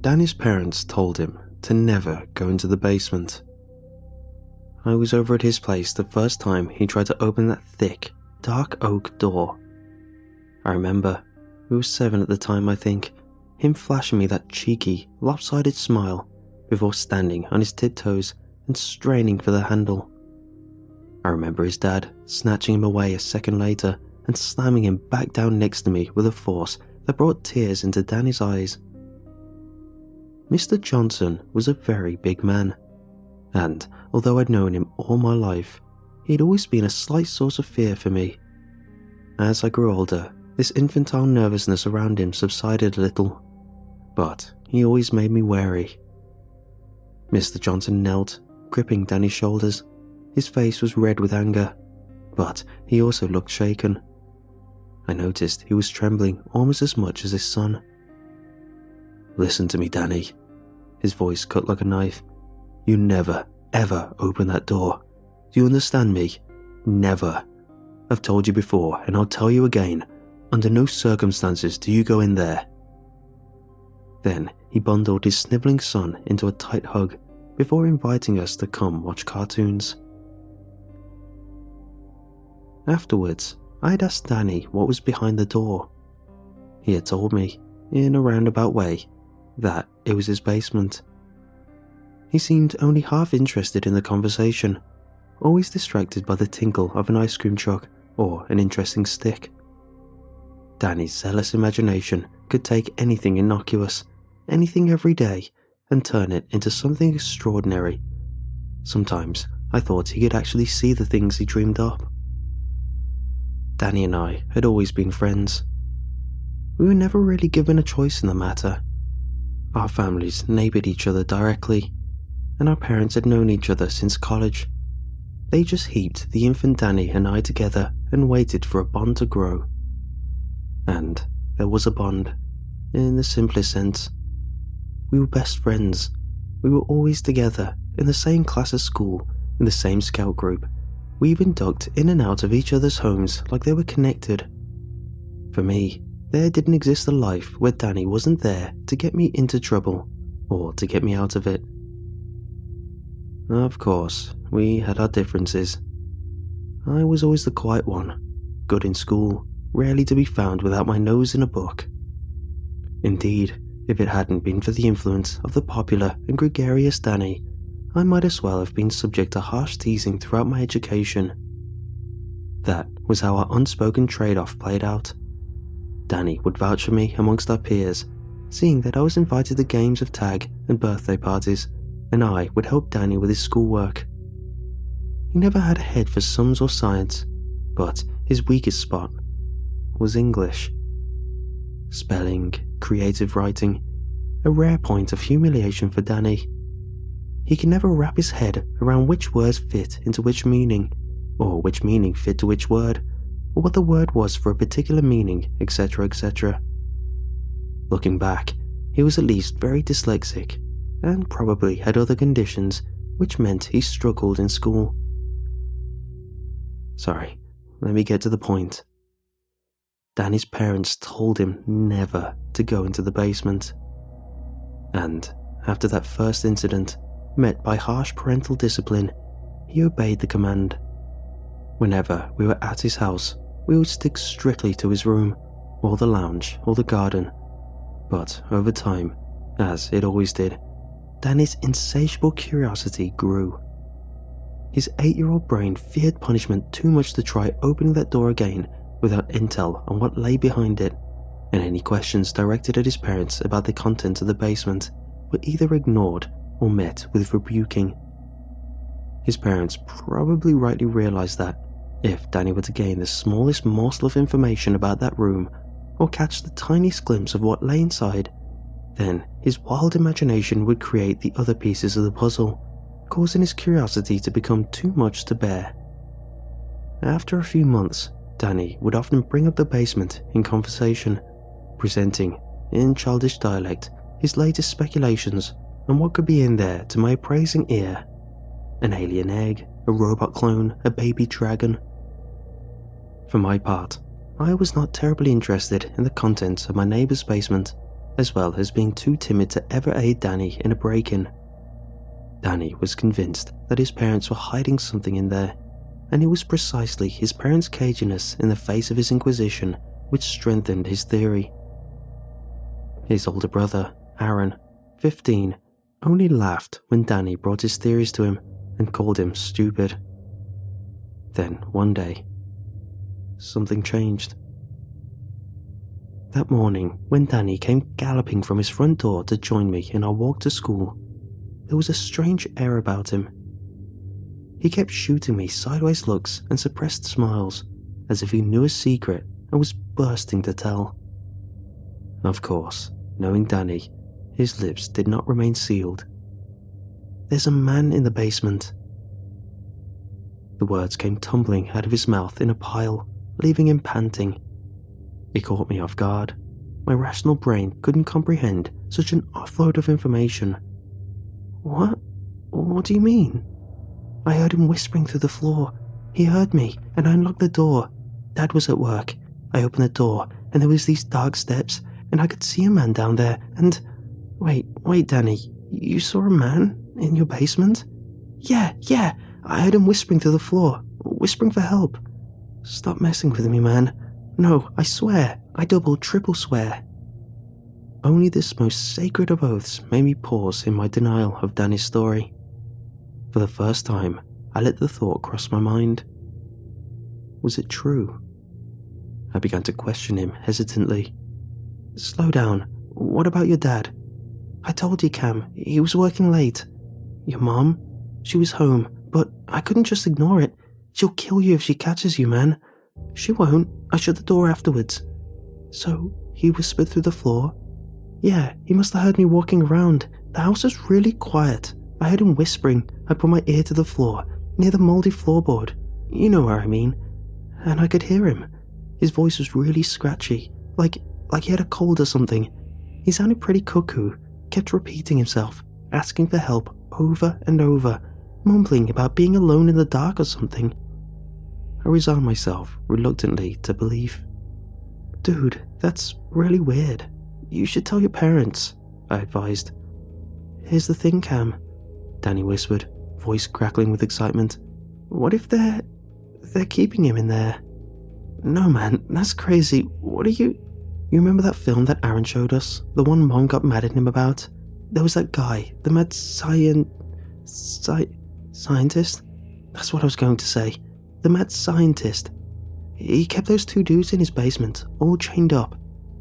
Danny's parents told him to never go into the basement. I was over at his place the first time he tried to open that thick, dark oak door. I remember, we were 7 at the time I think, him flashing me that cheeky, lopsided smile before standing on his tiptoes and straining for the handle. I remember his dad snatching him away a second later and slamming him back down next to me with a force that brought tears into Danny's eyes. Mr. Johnson was a very big man, and although I'd known him all my life, he'd always been a slight source of fear for me. As I grew older, this infantile nervousness around him subsided a little, but he always made me wary. Mr. Johnson knelt, gripping Danny's shoulders. His face was red with anger, but he also looked shaken. I noticed he was trembling almost as much as his son. "Listen to me, Danny." His voice cut like a knife. "You never, ever open that door. Do you understand me? Never. I've told you before, and I'll tell you again. Under no circumstances do you go in there." Then he bundled his snivelling son into a tight hug before inviting us to come watch cartoons. Afterwards, I'd asked Danny what was behind the door. He had told me, in a roundabout way, that it was his basement. He seemed only half interested in the conversation, always distracted by the tinkle of an ice cream truck or an interesting stick. Danny's zealous imagination could take anything innocuous, anything every day, and turn it into something extraordinary. Sometimes I thought he could actually see the things he dreamed up. Danny and I had always been friends. We were never really given a choice in the matter. Our families neighboured each other directly, and our parents had known each other since college. They just heaped the infant Danny and I together and waited for a bond to grow. And there was a bond, in the simplest sense. We were best friends. We were always together, in the same class at school, in the same scout group. We even ducked in and out of each other's homes like they were connected. For me, there didn't exist a life where Danny wasn't there to get me into trouble, or to get me out of it. Of course, we had our differences. I was always the quiet one, good in school, rarely to be found without my nose in a book. Indeed, if it hadn't been for the influence of the popular and gregarious Danny, I might as well have been subject to harsh teasing throughout my education. That was how our unspoken trade-off played out. Danny would vouch for me amongst our peers, seeing that I was invited to games of tag and birthday parties, and I would help Danny with his schoolwork. He never had a head for sums or science, but his weakest spot was English. Spelling, creative writing, a rare point of humiliation for Danny. He can never wrap his head around which words fit into which meaning, or which meaning fit to which word, or what the word was for a particular meaning, etc., etc. Looking back, he was at least very dyslexic, and probably had other conditions which meant he struggled in school. Sorry, let me get to the point. Danny's parents told him never to go into the basement. And after that first incident, met by harsh parental discipline, he obeyed the command. Whenever we were at his house, we would stick strictly to his room, or the lounge, or the garden. But over time, as it always did, Danny's insatiable curiosity grew. His 8-year-old brain feared punishment too much to try opening that door again without intel on what lay behind it, and any questions directed at his parents about the contents of the basement were either ignored or met with rebuking. His parents probably rightly realized that if Danny were to gain the smallest morsel of information about that room, or catch the tiniest glimpse of what lay inside, then his wild imagination would create the other pieces of the puzzle, causing his curiosity to become too much to bear. After a few months, Danny would often bring up the basement in conversation, presenting, in childish dialect, his latest speculations on what could be in there to my appraising ear. An alien egg, a robot clone, a baby dragon. For my part, I was not terribly interested in the contents of my neighbour's basement, as well as being too timid to ever aid Danny in a break-in. Danny was convinced that his parents were hiding something in there, and it was precisely his parents' caginess in the face of his inquisition which strengthened his theory. His older brother, Aaron, 15, only laughed when Danny brought his theories to him and called him stupid. Then, one day, something changed. That morning, when Danny came galloping from his front door to join me in our walk to school, there was a strange air about him. He kept shooting me sideways looks and suppressed smiles, as if he knew a secret and was bursting to tell. Of course, knowing Danny, his lips did not remain sealed. "There's a man in the basement." The words came tumbling out of his mouth in a pile, leaving him panting. It caught me off guard. My rational brain couldn't comprehend such an offload of information. What do you mean?" "I heard him whispering through the floor. He heard me, and I unlocked the door. Dad was at work. I opened the door, and there was these dark steps, and I could see a man down there, and..." Wait, Danny, you saw a man in your basement?" Yeah, I heard him whispering through the floor, whispering for help." "Stop messing with me, man. No, I swear, I double, triple swear." Only this most sacred of oaths made me pause in my denial of Danny's story. For the first time, I let the thought cross my mind. Was it true? I began to question him hesitantly. "Slow down. What about your dad?" "I told you, Cam. He was working late." "Your mom? She was home, but I couldn't just ignore it. She'll kill you if she catches you, man." "She won't. I shut the door afterwards." "So, he whispered through the floor?" "Yeah, he must have heard me walking around. The house was really quiet. I heard him whispering. I put my ear to the floor, near the mouldy floorboard. You know where I mean. And I could hear him. His voice was really scratchy, like he had a cold or something. He sounded pretty cuckoo, kept repeating himself, asking for help over and over, mumbling about being alone in the dark or something." I resigned myself reluctantly to belief. "Dude, that's really weird. You should tell your parents," I advised. "Here's the thing, Cam," Danny whispered, voice crackling with excitement. "What if they're keeping him in there?" "No, man, that's crazy. What are you... You remember that film that Aaron showed us? The one Mom got mad at him about? There was that guy, the mad scientist? That's what I was going to say. The mad scientist. He kept those two dudes in his basement, all chained up.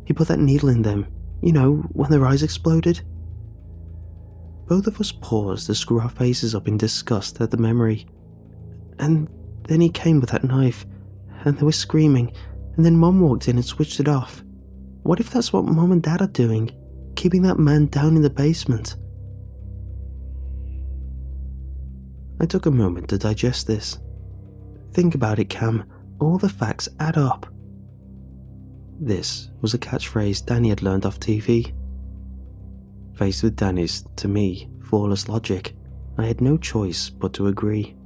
He put that needle in them, you know, when their eyes exploded." Both of us paused to screw our faces up in disgust at the memory. "And then he came with that knife, and they were screaming, and then Mom walked in and switched it off. What if that's what Mom and Dad are doing, keeping that man down in the basement?" I took a moment to digest this. Think about it, Cam. All the facts add up. This was a catchphrase Danny had learned off TV. Faced with Danny's, to me, flawless logic, I had no choice but to agree.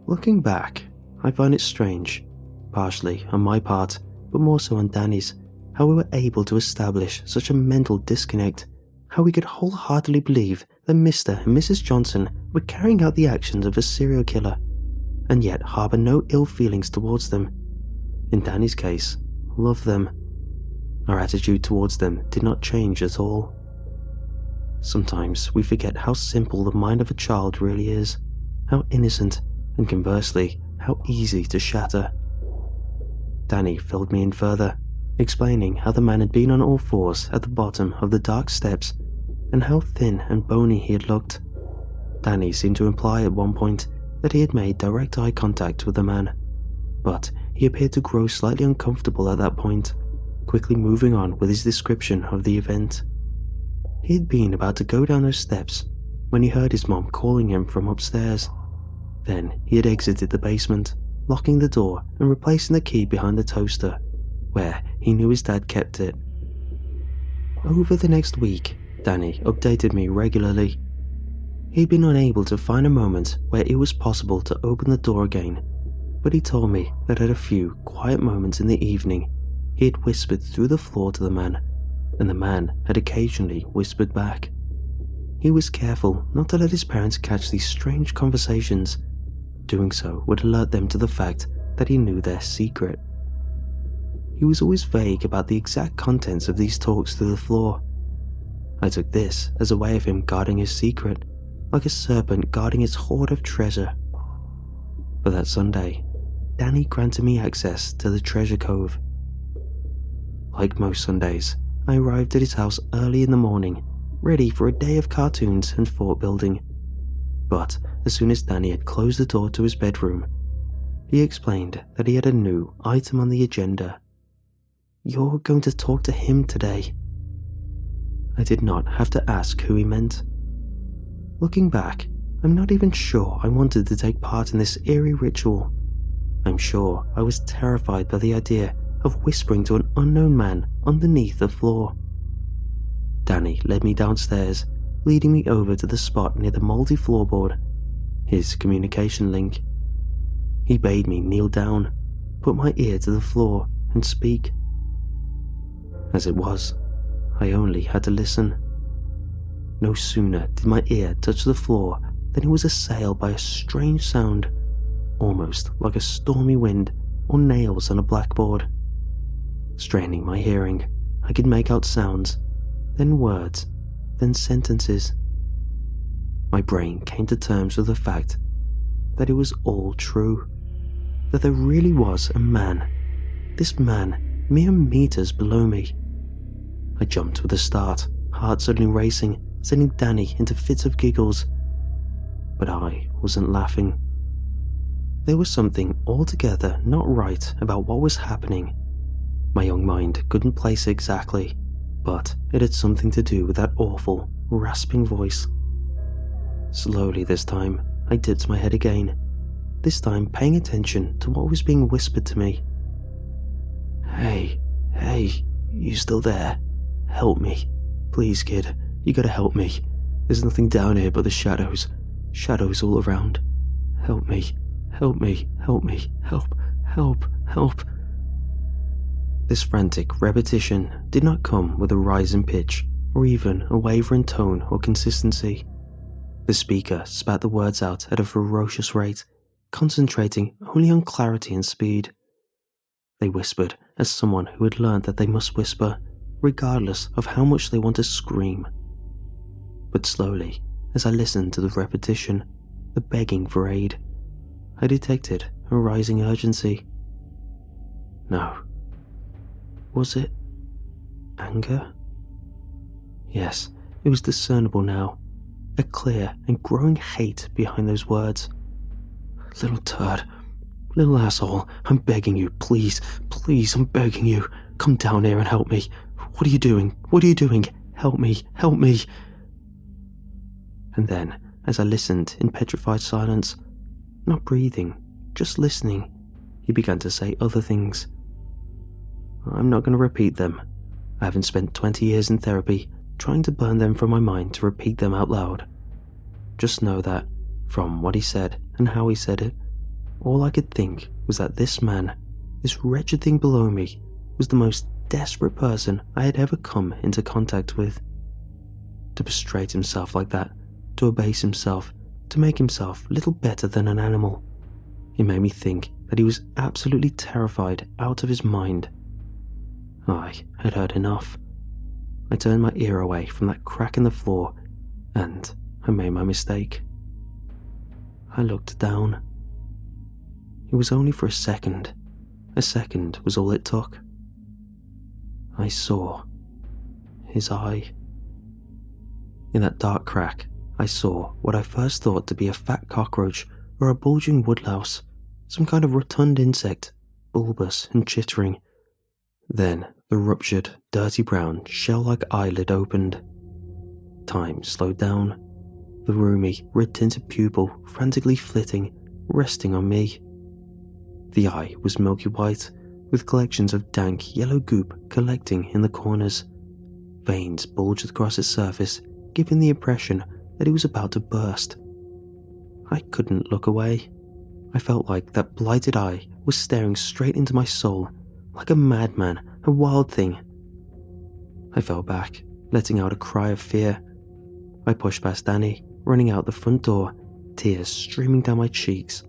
Looking back, I find it strange, partially on my part, but more so on Danny's, how we were able to establish such a mental disconnect, how we could wholeheartedly believe that Mr. and Mrs. Johnson were carrying out the actions of a serial killer, and yet harbour no ill feelings towards them. In Danny's case, love them. Our attitude towards them did not change at all. Sometimes we forget how simple the mind of a child really is, how innocent, and conversely, how easy to shatter. Danny filled me in further, explaining how the man had been on all fours at the bottom of the dark steps, and how thin and bony he had looked. Danny seemed to imply at one point that he had made direct eye contact with the man, but he appeared to grow slightly uncomfortable at that point, quickly moving on with his description of the event. He had been about to go down those steps when he heard his mom calling him from upstairs. Then he had exited the basement, locking the door and replacing the key behind the toaster, where he knew his dad kept it. Over the next week, Danny updated me regularly. He'd been unable to find a moment where it was possible to open the door again, but he told me that at a few quiet moments in the evening, he had whispered through the floor to the man, and the man had occasionally whispered back. He was careful not to let his parents catch these strange conversations. Doing so would alert them to the fact that he knew their secret. He was always vague about the exact contents of these talks through the floor. I took this as a way of him guarding his secret, like a serpent guarding its hoard of treasure. But that Sunday, Danny granted me access to the treasure cove. Like most Sundays, I arrived at his house early in the morning, ready for a day of cartoons and fort building. But as soon as Danny had closed the door to his bedroom, he explained that he had a new item on the agenda. "You're going to talk to him today." I did not have to ask who he meant. Looking back, I'm not even sure I wanted to take part in this eerie ritual. I'm sure I was terrified by the idea of whispering to an unknown man underneath the floor. Danny led me downstairs, leading me over to the spot near the mouldy floorboard, his communication link. He bade me kneel down, put my ear to the floor, and speak. As it was, I only had to listen. No sooner did my ear touch the floor than it was assailed by a strange sound, almost like a stormy wind or nails on a blackboard. Straining my hearing, I could make out sounds, then words, then sentences. My brain came to terms with the fact that it was all true, that there really was a man, this man mere meters below me. I jumped with a start, heart suddenly racing, sending Danny into fits of giggles. But I wasn't laughing. There was something altogether not right about what was happening. My young mind couldn't place it exactly, but it had something to do with that awful, rasping voice. Slowly this time, I dipped my head again, this time paying attention to what was being whispered to me. Hey, you still there? Help me. Please, kid, you gotta help me. There's nothing down here but the shadows. Shadows all around. Help me, help me, help me, help. This frantic repetition did not come with a rise in pitch or even a waver in tone or consistency. The speaker spat the words out at a ferocious rate, concentrating only on clarity and speed. They whispered as someone who had learned that they must whisper, regardless of how much they want to scream. But slowly, as I listened to the repetition, the begging for aid, I detected a rising urgency. No. Was it anger? Yes, it was discernible now, a clear and growing hate behind those words. Little turd, little asshole, I'm begging you, please, I'm begging you, come down here and help me. What are you doing? Help me. And then, as I listened in petrified silence, not breathing, just listening, he began to say other things. I'm not going to repeat them. I haven't spent 20 years in therapy trying to burn them from my mind to repeat them out loud. Just know that, from what he said and how he said it, all I could think was that this man, this wretched thing below me, was the most desperate person I had ever come into contact with. To prostrate himself like that, to abase himself, to make himself little better than an animal. It made me think that he was absolutely terrified out of his mind. I had heard enough. I turned my ear away from that crack in the floor, and I made my mistake. I looked down. It was only for a second. A second was all it took. I saw his eye. In that dark crack, I saw what I first thought to be a fat cockroach or a bulging woodlouse, some kind of rotund insect, bulbous and chittering. Then the ruptured, dirty brown, shell-like eyelid opened. Time slowed down, the roomy, red-tinted pupil frantically flitting, resting on me. The eye was milky white, with collections of dank yellow goop collecting in the corners. Veins bulged across its surface, giving the impression that it was about to burst. I couldn't look away. I felt like that blighted eye was staring straight into my soul, like a madman, a wild thing. I fell back, letting out a cry of fear. I pushed past Danny, running out the front door, tears streaming down my cheeks.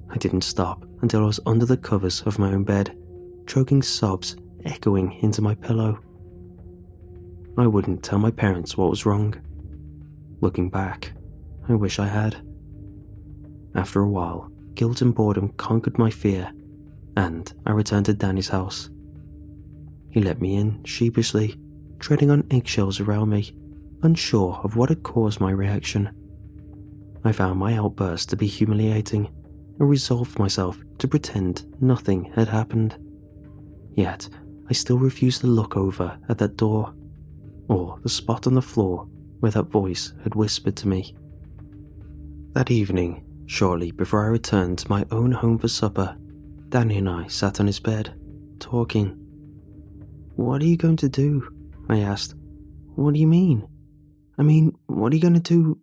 I didn't stop until I was under the covers of my own bed, choking sobs echoing into my pillow. I wouldn't tell my parents what was wrong. Looking back, I wish I had. After a while, guilt and boredom conquered my fear, and I returned to Danny's house. He let me in sheepishly, treading on eggshells around me, unsure of what had caused my reaction. I found my outburst to be humiliating and resolved myself to pretend nothing had happened. Yet, I still refused to look over at that door, or the spot on the floor where that voice had whispered to me. That evening, shortly before I returned to my own home for supper, Danny and I sat on his bed, talking. "What are you going to do?" I asked. "What do you mean? What are you going to do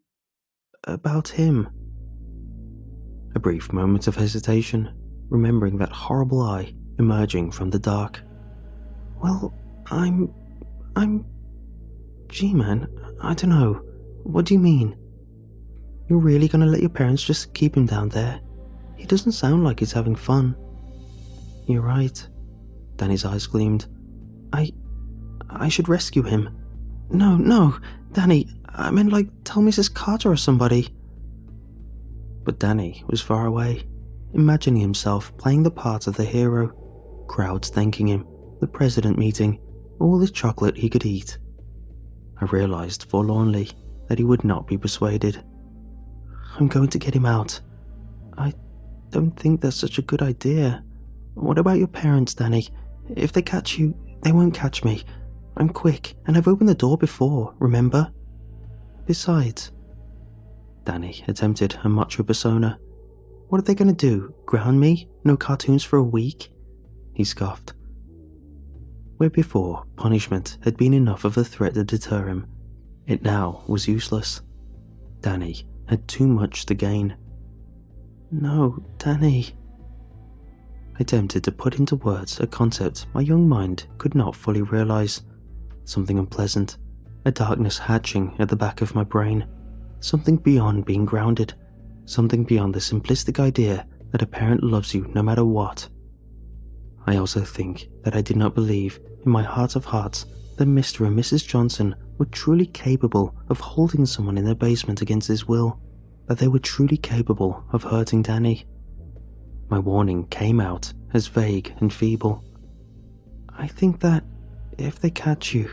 about him?" A brief moment of hesitation, remembering that horrible eye emerging from the dark. "Well, Gee, man, I don't know. What do you mean? You're really gonna let your parents just keep him down there? He doesn't sound like he's having fun." "You're right." Danny's eyes gleamed. I should rescue him." No, Danny, I meant tell Mrs. Carter or somebody." But Danny was far away, imagining himself playing the part of the hero, crowds thanking him, the president meeting, all the chocolate he could eat. I realized forlornly that he would not be persuaded. "I'm going to get him out." "I don't think that's such a good idea. What about your parents, Danny? If they catch you, they won't catch me. I'm quick, and I've opened the door before, remember? Besides..." Danny attempted a macho persona. "What are they going to do? Ground me? No cartoons for a week?" He scoffed. Where before punishment had been enough of a threat to deter him, it now was useless. Danny had too much to gain. "No, Danny." I attempted to put into words a concept my young mind could not fully realize. Something unpleasant, a darkness hatching at the back of my brain, something beyond being grounded, something beyond the simplistic idea that a parent loves you no matter what. I also think that I did not believe in my heart of hearts that Mr. and Mrs. Johnson were truly capable of holding someone in their basement against his will, that they were truly capable of hurting Danny. My warning came out as vague and feeble. "I think that if they catch you,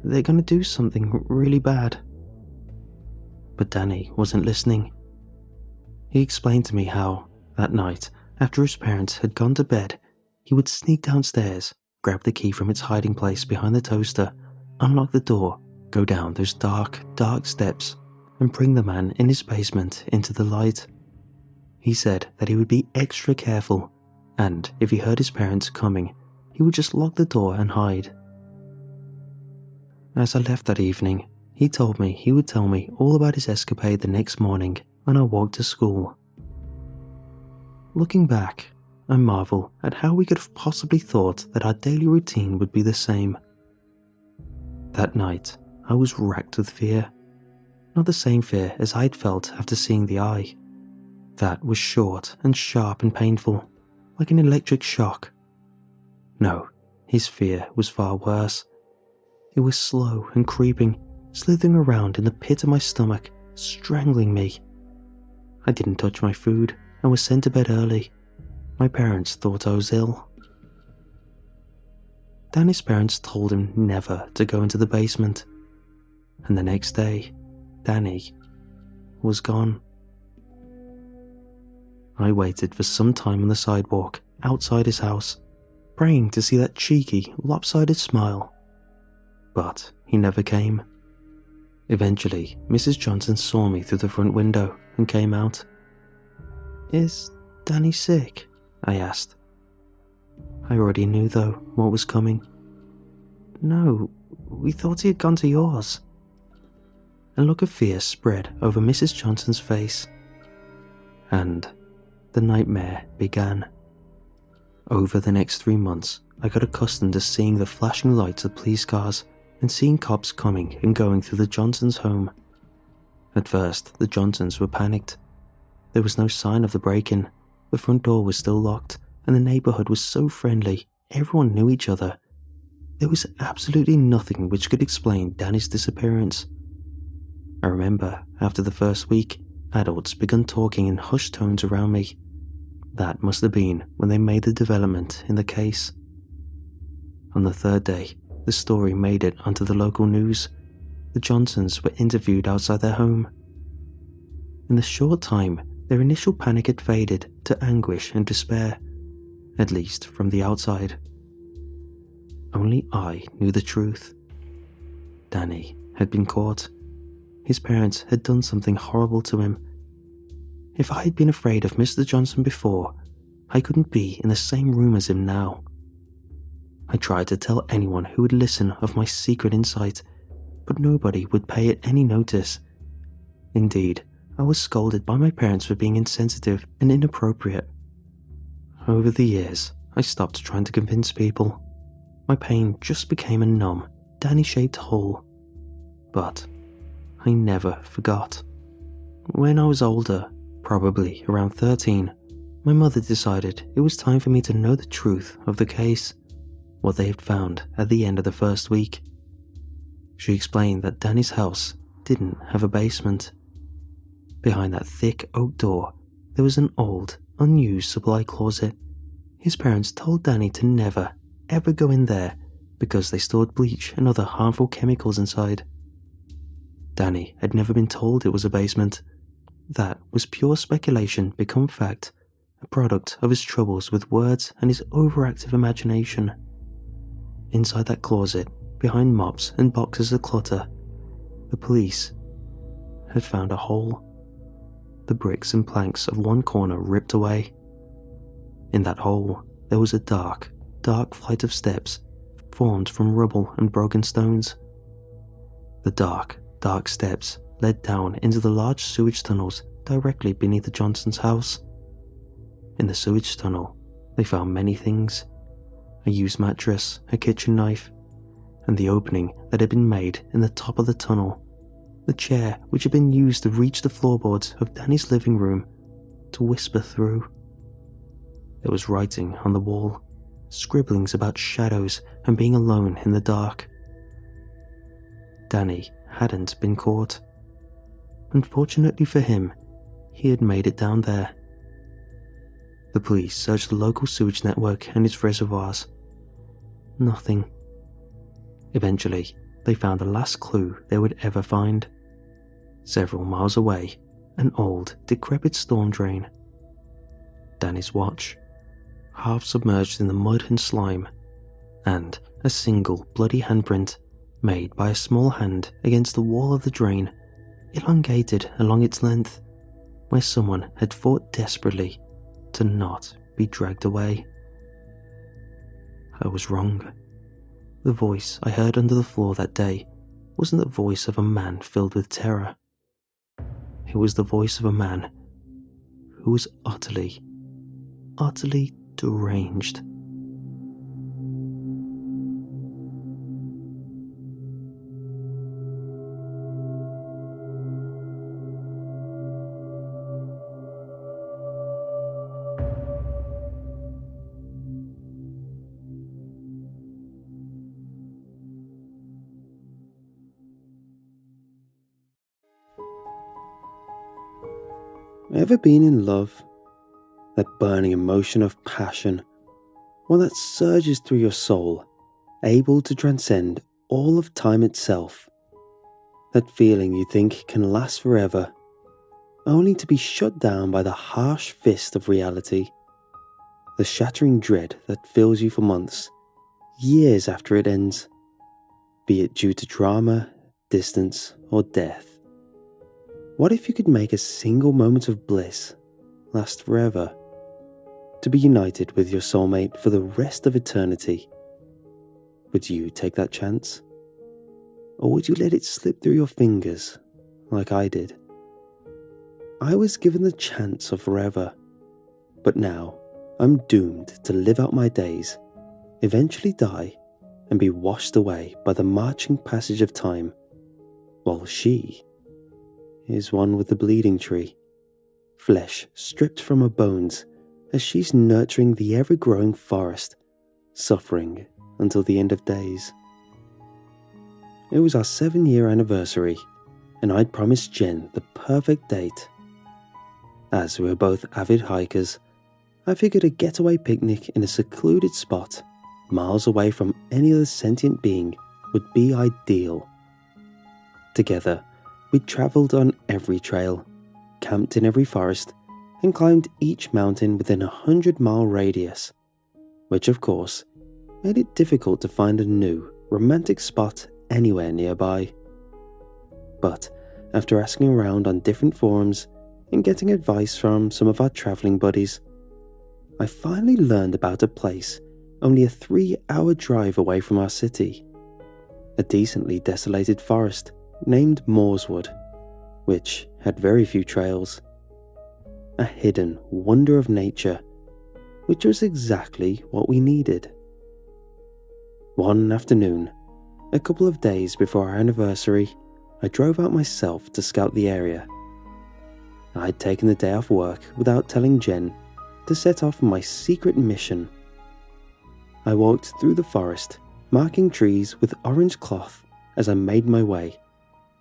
they're going to do something really bad." But Danny wasn't listening. He explained to me how, that night, after his parents had gone to bed, he would sneak downstairs, grab the key from its hiding place behind the toaster, unlock the door, go down those dark, dark steps, and bring the man in his basement into the light. He said that he would be extra careful, and if he heard his parents coming, he would just lock the door and hide. As I left that evening, he told me he would tell me all about his escapade the next morning on our walk to school. Looking back, I marvel at how we could have possibly thought that our daily routine would be the same. That night, I was racked with fear. Not the same fear as I'd felt after seeing the eye. That was short and sharp and painful, like an electric shock. No, his fear was far worse. It was slow and creeping, slithering around in the pit of my stomach, strangling me. I didn't touch my food and was sent to bed early. My parents thought I was ill. Danny's parents told him never to go into the basement, and the next day, Danny was gone. I waited for some time on the sidewalk outside his house, praying to see that cheeky, lopsided smile. But he never came. Eventually, Mrs. Johnson saw me through the front window and came out. "Is Danny sick?" I asked. I already knew, though, what was coming. "No, we thought he had gone to yours." A look of fear spread over Mrs. Johnson's face. And the nightmare began. Over the next 3 months, I got accustomed to seeing the flashing lights of police cars and seeing cops coming and going through the Johnsons' home. At first, the Johnsons were panicked. There was no sign of the break-in. The front door was still locked, and the neighborhood was so friendly, everyone knew each other. There was absolutely nothing which could explain Danny's disappearance. I remember, after the first week, adults began talking in hushed tones around me. That must have been when they made the development in the case. On the third day, the story made it onto the local news. The Johnsons were interviewed outside their home. In the short time, their initial panic had faded to anguish and despair, at least from the outside. Only I knew the truth. Danny had been caught. His parents had done something horrible to him. If I had been afraid of Mr. Johnson before, I couldn't be in the same room as him now. I tried to tell anyone who would listen of my secret insight, but nobody would pay it any notice. Indeed, I was scolded by my parents for being insensitive and inappropriate. Over the years, I stopped trying to convince people. My pain just became a numb, Danny-shaped hole. But I never forgot. When I was older, probably around 13, my mother decided it was time for me to know the truth of the case, what they had found at the end of the first week. She explained that Danny's house didn't have a basement. Behind that thick oak door, there was an old, unused supply closet. His parents told Danny to never, ever go in there because they stored bleach and other harmful chemicals inside. Danny had never been told it was a basement. That was pure speculation become fact, a product of his troubles with words and his overactive imagination. Inside that closet, behind mops and boxes of clutter, the police had found a hole. The bricks and planks of one corner ripped away. In that hole, there was a dark, dark flight of steps formed from rubble and broken stones. The dark, dark steps led down into the large sewage tunnels directly beneath the Johnsons' house. In the sewage tunnel, they found many things: a used mattress, a kitchen knife, and the opening that had been made in the top of the tunnel, the chair which had been used to reach the floorboards of Danny's living room to whisper through. There was writing on the wall, scribblings about shadows and being alone in the dark. Danny hadn't been caught. Unfortunately for him, he had made it down there. The police searched the local sewage network and its reservoirs. Nothing. Eventually, they found the last clue they would ever find. Several miles away, an old, decrepit storm drain. Danny's watch, half submerged in the mud and slime, and a single bloody handprint made by a small hand against the wall of the drain, elongated along its length, where someone had fought desperately to not be dragged away. I was wrong. The voice I heard under the floor that day wasn't the voice of a man filled with terror. It was the voice of a man who was utterly, utterly deranged. Ever been in love? That burning emotion of passion, one that surges through your soul, able to transcend all of time itself. That feeling you think can last forever, only to be shut down by the harsh fist of reality. The shattering dread that fills you for months, years after it ends, be it due to drama, distance, or death. What if you could make a single moment of bliss last forever? To be united with your soulmate for the rest of eternity. Would you take that chance? Or would you let it slip through your fingers like I did? I was given the chance of forever, but now I'm doomed to live out my days eventually die and be washed away by the marching passage of time, while she is one with the bleeding tree, flesh stripped from her bones as she's nurturing the ever-growing forest, suffering until the end of days. It was our 7-year anniversary, and I'd promised Jen the perfect date. As we were both avid hikers, I figured a getaway picnic in a secluded spot, miles away from any other sentient being, would be ideal. Together, we travelled on every trail, camped in every forest, and climbed each mountain within a 100-mile radius, which of course made it difficult to find a new, romantic spot anywhere nearby. But after asking around on different forums and getting advice from some of our travelling buddies, I finally learned about a place only a 3-hour drive away from our city, a decently desolated forest named Moorswood, which had very few trails. A hidden wonder of nature, which was exactly what we needed. One afternoon, a couple of days before our anniversary, I drove out myself to scout the area. I'd taken the day off work without telling Jen to set off on my secret mission. I walked through the forest, marking trees with orange cloth as I made my way,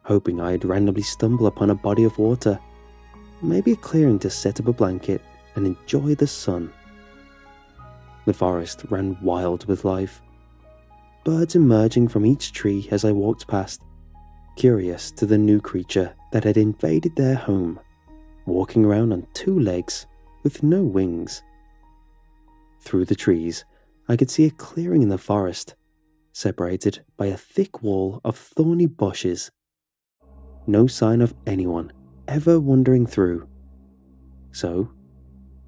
hoping I'd randomly stumble upon a body of water, maybe a clearing to set up a blanket and enjoy the sun. The forest ran wild with life, birds emerging from each tree as I walked past, curious to the new creature that had invaded their home, walking around on 2 legs with no wings. Through the trees, I could see a clearing in the forest, separated by a thick wall of thorny bushes. No sign of anyone ever wandering through. So,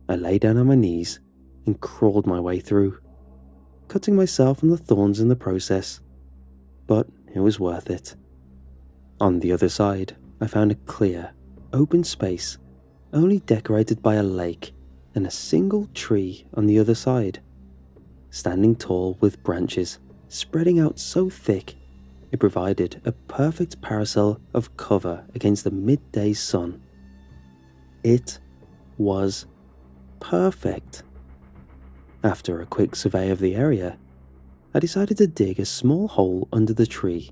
I lay down on my knees and crawled my way through, cutting myself on the thorns in the process, but it was worth it. On the other side, I found a clear, open space, only decorated by a lake and a single tree on the other side, standing tall with branches spreading out so thick it provided a perfect parasol of cover against the midday sun. It was perfect. After a quick survey of the area, I decided to dig a small hole under the tree,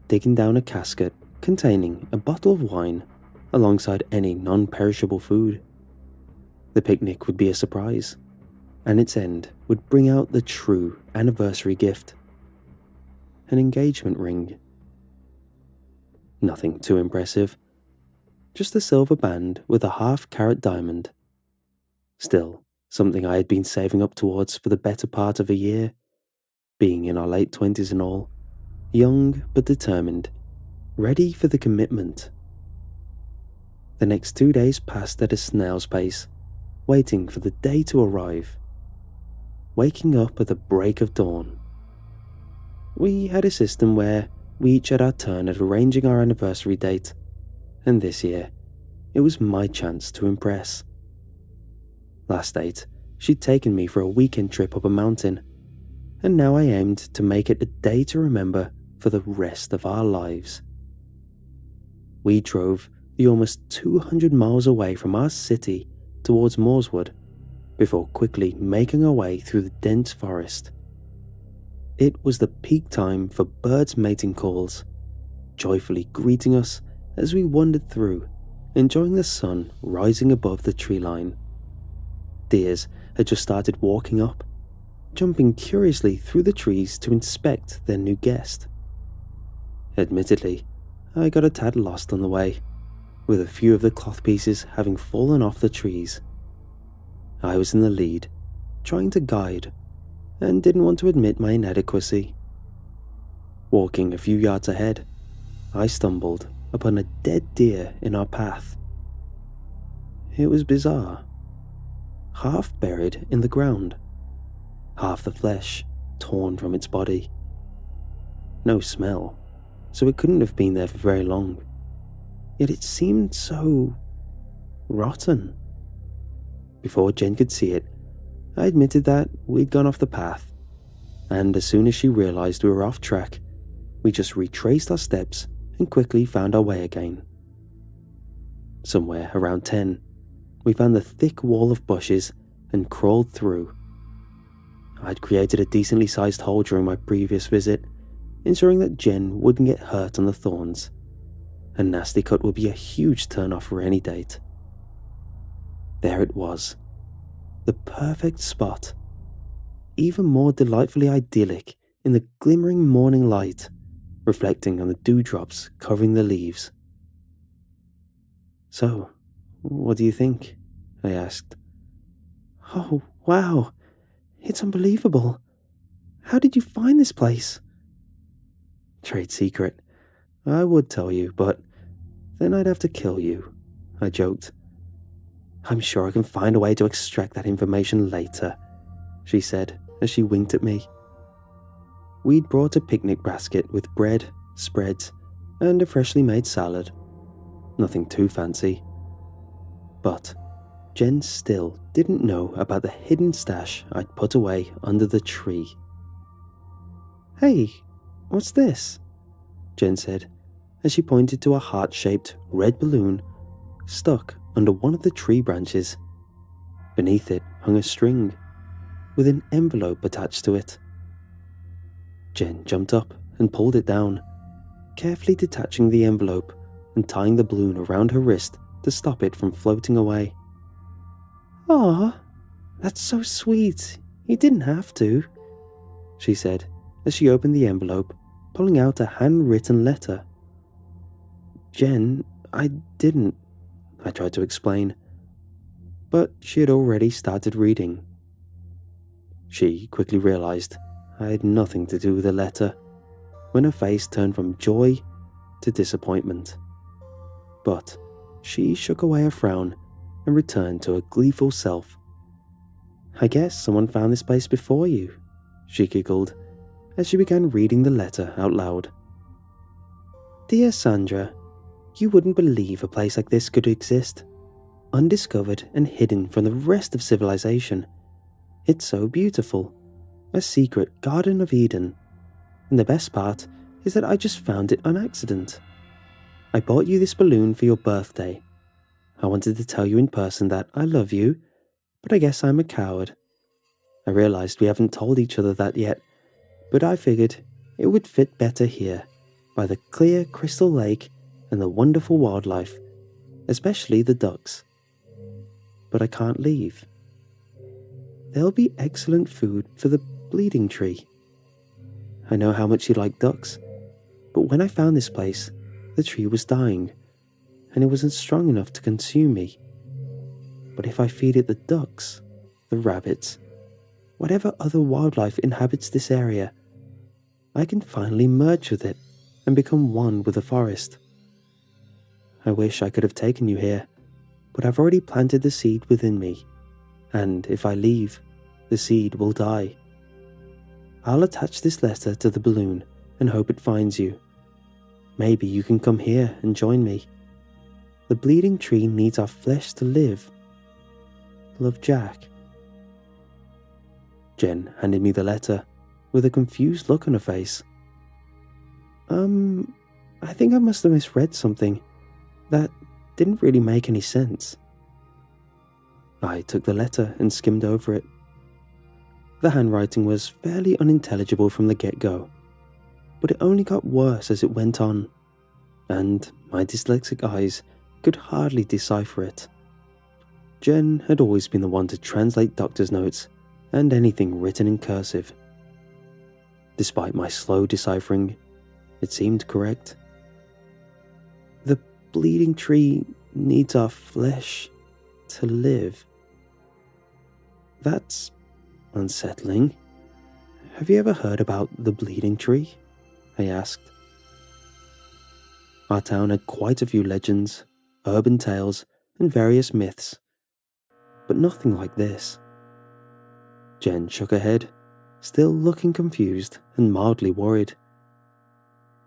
digging down a casket containing a bottle of wine alongside any non-perishable food. The picnic would be a surprise, and its end would bring out the true anniversary gift: an engagement ring. Nothing too impressive, just a silver band with a half-carat diamond. Still, something I had been saving up towards for the better part of a year, being in our late 20s and all, young but determined, ready for the commitment. The next 2 days passed at a snail's pace, waiting for the day to arrive. Waking up at the break of dawn. We had a system where we each had our turn at arranging our anniversary date, and this year, it was my chance to impress. Last date, she'd taken me for a weekend trip up a mountain, and now I aimed to make it a day to remember for the rest of our lives. We drove the almost 200 miles away from our city towards Moorswood, before quickly making our way through the dense forest. It was the peak time for birds' mating calls, joyfully greeting us as we wandered through, enjoying the sun rising above the tree line. Deers had just started walking up, jumping curiously through the trees to inspect their new guest. Admittedly, I got a tad lost on the way, with a few of the cloth pieces having fallen off the trees. I was in the lead, trying to guide, and didn't want to admit my inadequacy. Walking a few yards ahead, I stumbled upon a dead deer in our path. It was bizarre. Half buried in the ground, half the flesh torn from its body. No smell, so it couldn't have been there for very long. Yet it seemed so rotten. Before Jen could see it, I admitted that we'd gone off the path, and as soon as she realised we were off track, we just retraced our steps and quickly found our way again. Somewhere around 10, we found the thick wall of bushes and crawled through. I'd created a decently sized hole during my previous visit, ensuring that Jen wouldn't get hurt on the thorns. A nasty cut would be a huge turn-off for any date. There it was, the perfect spot, even more delightfully idyllic in the glimmering morning light, reflecting on the dewdrops covering the leaves. "So, what do you think?" I asked. "Oh, wow, it's unbelievable. How did you find this place?" "Trade secret. I would tell you, but then I'd have to kill you," I joked. "I'm sure I can find a way to extract that information later," she said as she winked at me. We'd brought a picnic basket with bread, spreads, and a freshly made salad. Nothing too fancy. But Jen still didn't know about the hidden stash I'd put away under the tree. "Hey, what's this?" Jen said as she pointed to a heart-shaped red balloon stuck under one of the tree branches. Beneath it hung a string with an envelope attached to it. Jen jumped up and pulled it down, carefully detaching the envelope and tying the balloon around her wrist to stop it from floating away. "Aw, that's so sweet. You didn't have to," she said as she opened the envelope, pulling out a handwritten letter. "Jen, I didn't," I tried to explain, but she had already started reading. She quickly realised I had nothing to do with the letter when her face turned from joy to disappointment. But she shook away a frown and returned to her gleeful self. "I guess someone found this place before you," she giggled as she began reading the letter out loud. "Dear Sandra, you wouldn't believe a place like this could exist. Undiscovered and hidden from the rest of civilization. It's so beautiful. A secret Garden of Eden. And the best part is that I just found it on accident. I bought you this balloon for your birthday. I wanted to tell you in person that I love you, but I guess I'm a coward. I realized we haven't told each other that yet, but I figured it would fit better here, by the clear crystal lake and the wonderful wildlife, especially the ducks. But I can't leave. There'll be excellent food for the bleeding tree. I know how much you like ducks, but when I found this place, the tree was dying, and it wasn't strong enough to consume me. But if I feed it the ducks, the rabbits, whatever other wildlife inhabits this area, I can finally merge with it and become one with the forest. I wish I could have taken you here, but I've already planted the seed within me, and if I leave, the seed will die. I'll attach this letter to the balloon and hope it finds you. Maybe you can come here and join me. The bleeding tree needs our flesh to live. Love, Jack." Jen handed me the letter with a confused look on her face. I think I must have misread something. That didn't really make any sense." I took the letter and skimmed over it. The handwriting was fairly unintelligible from the get-go, but it only got worse as it went on, and my dyslexic eyes could hardly decipher it. Jen had always been the one to translate doctor's notes and anything written in cursive. Despite my slow deciphering, it seemed correct. The bleeding tree needs our flesh to live. That's unsettling. Have you ever heard about the bleeding tree? I asked. Our town had quite a few legends, urban tales, and various myths, but nothing like this. Jen shook her head, still looking confused and mildly worried.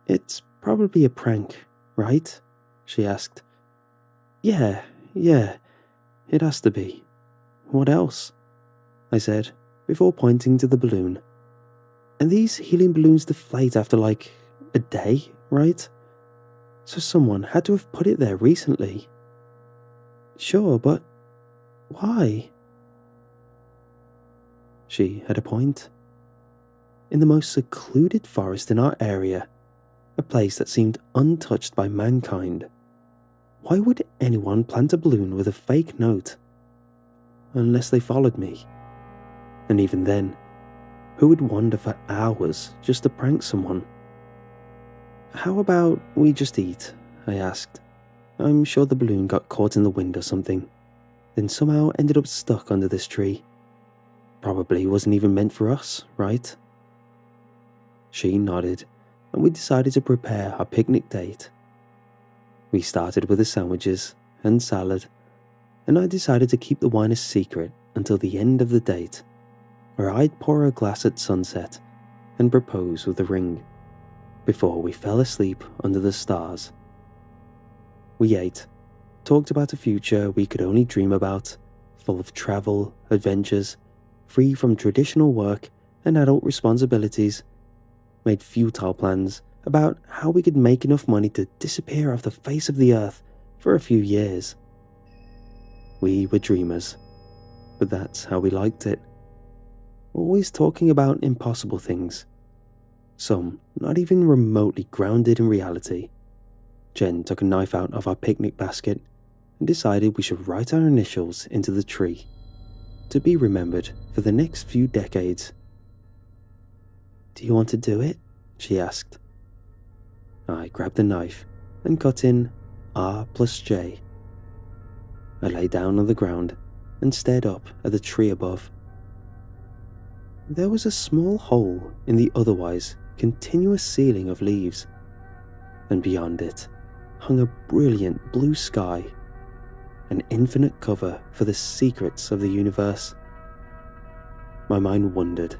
"It's probably a prank, right?" she asked. Yeah, it has to be. What else?" I said, before pointing to the balloon. And these helium balloons deflate after like a day, right? So someone had to have put it there recently. Sure, but why? She had a point. In the most secluded forest in our area, a place that seemed untouched by mankind, why would anyone plant a balloon with a fake note? Unless they followed me. And even then, who would wander for hours just to prank someone? How about we just eat? I asked. I'm sure the balloon got caught in the wind or something, then somehow ended up stuck under this tree. Probably wasn't even meant for us, right? She nodded, and we decided to prepare our picnic date. We started with the sandwiches and salad, and I decided to keep the wine a secret until the end of the date, where I'd pour a glass at sunset and propose with a ring, before we fell asleep under the stars. We ate, talked about a future we could only dream about, full of travel, adventures, free from traditional work and adult responsibilities, made futile plans about how we could make enough money to disappear off the face of the earth for a few years. We were dreamers, but that's how we liked it. Always talking about impossible things, some not even remotely grounded in reality. Jen took a knife out of our picnic basket and decided we should write our initials into the tree, to be remembered for the next few decades. Do you want to do it? She asked. I grabbed the knife and cut in R+J. I lay down on the ground and stared up at the tree above. There was a small hole in the otherwise continuous ceiling of leaves, and beyond it hung a brilliant blue sky, an infinite cover for the secrets of the universe. My mind wandered,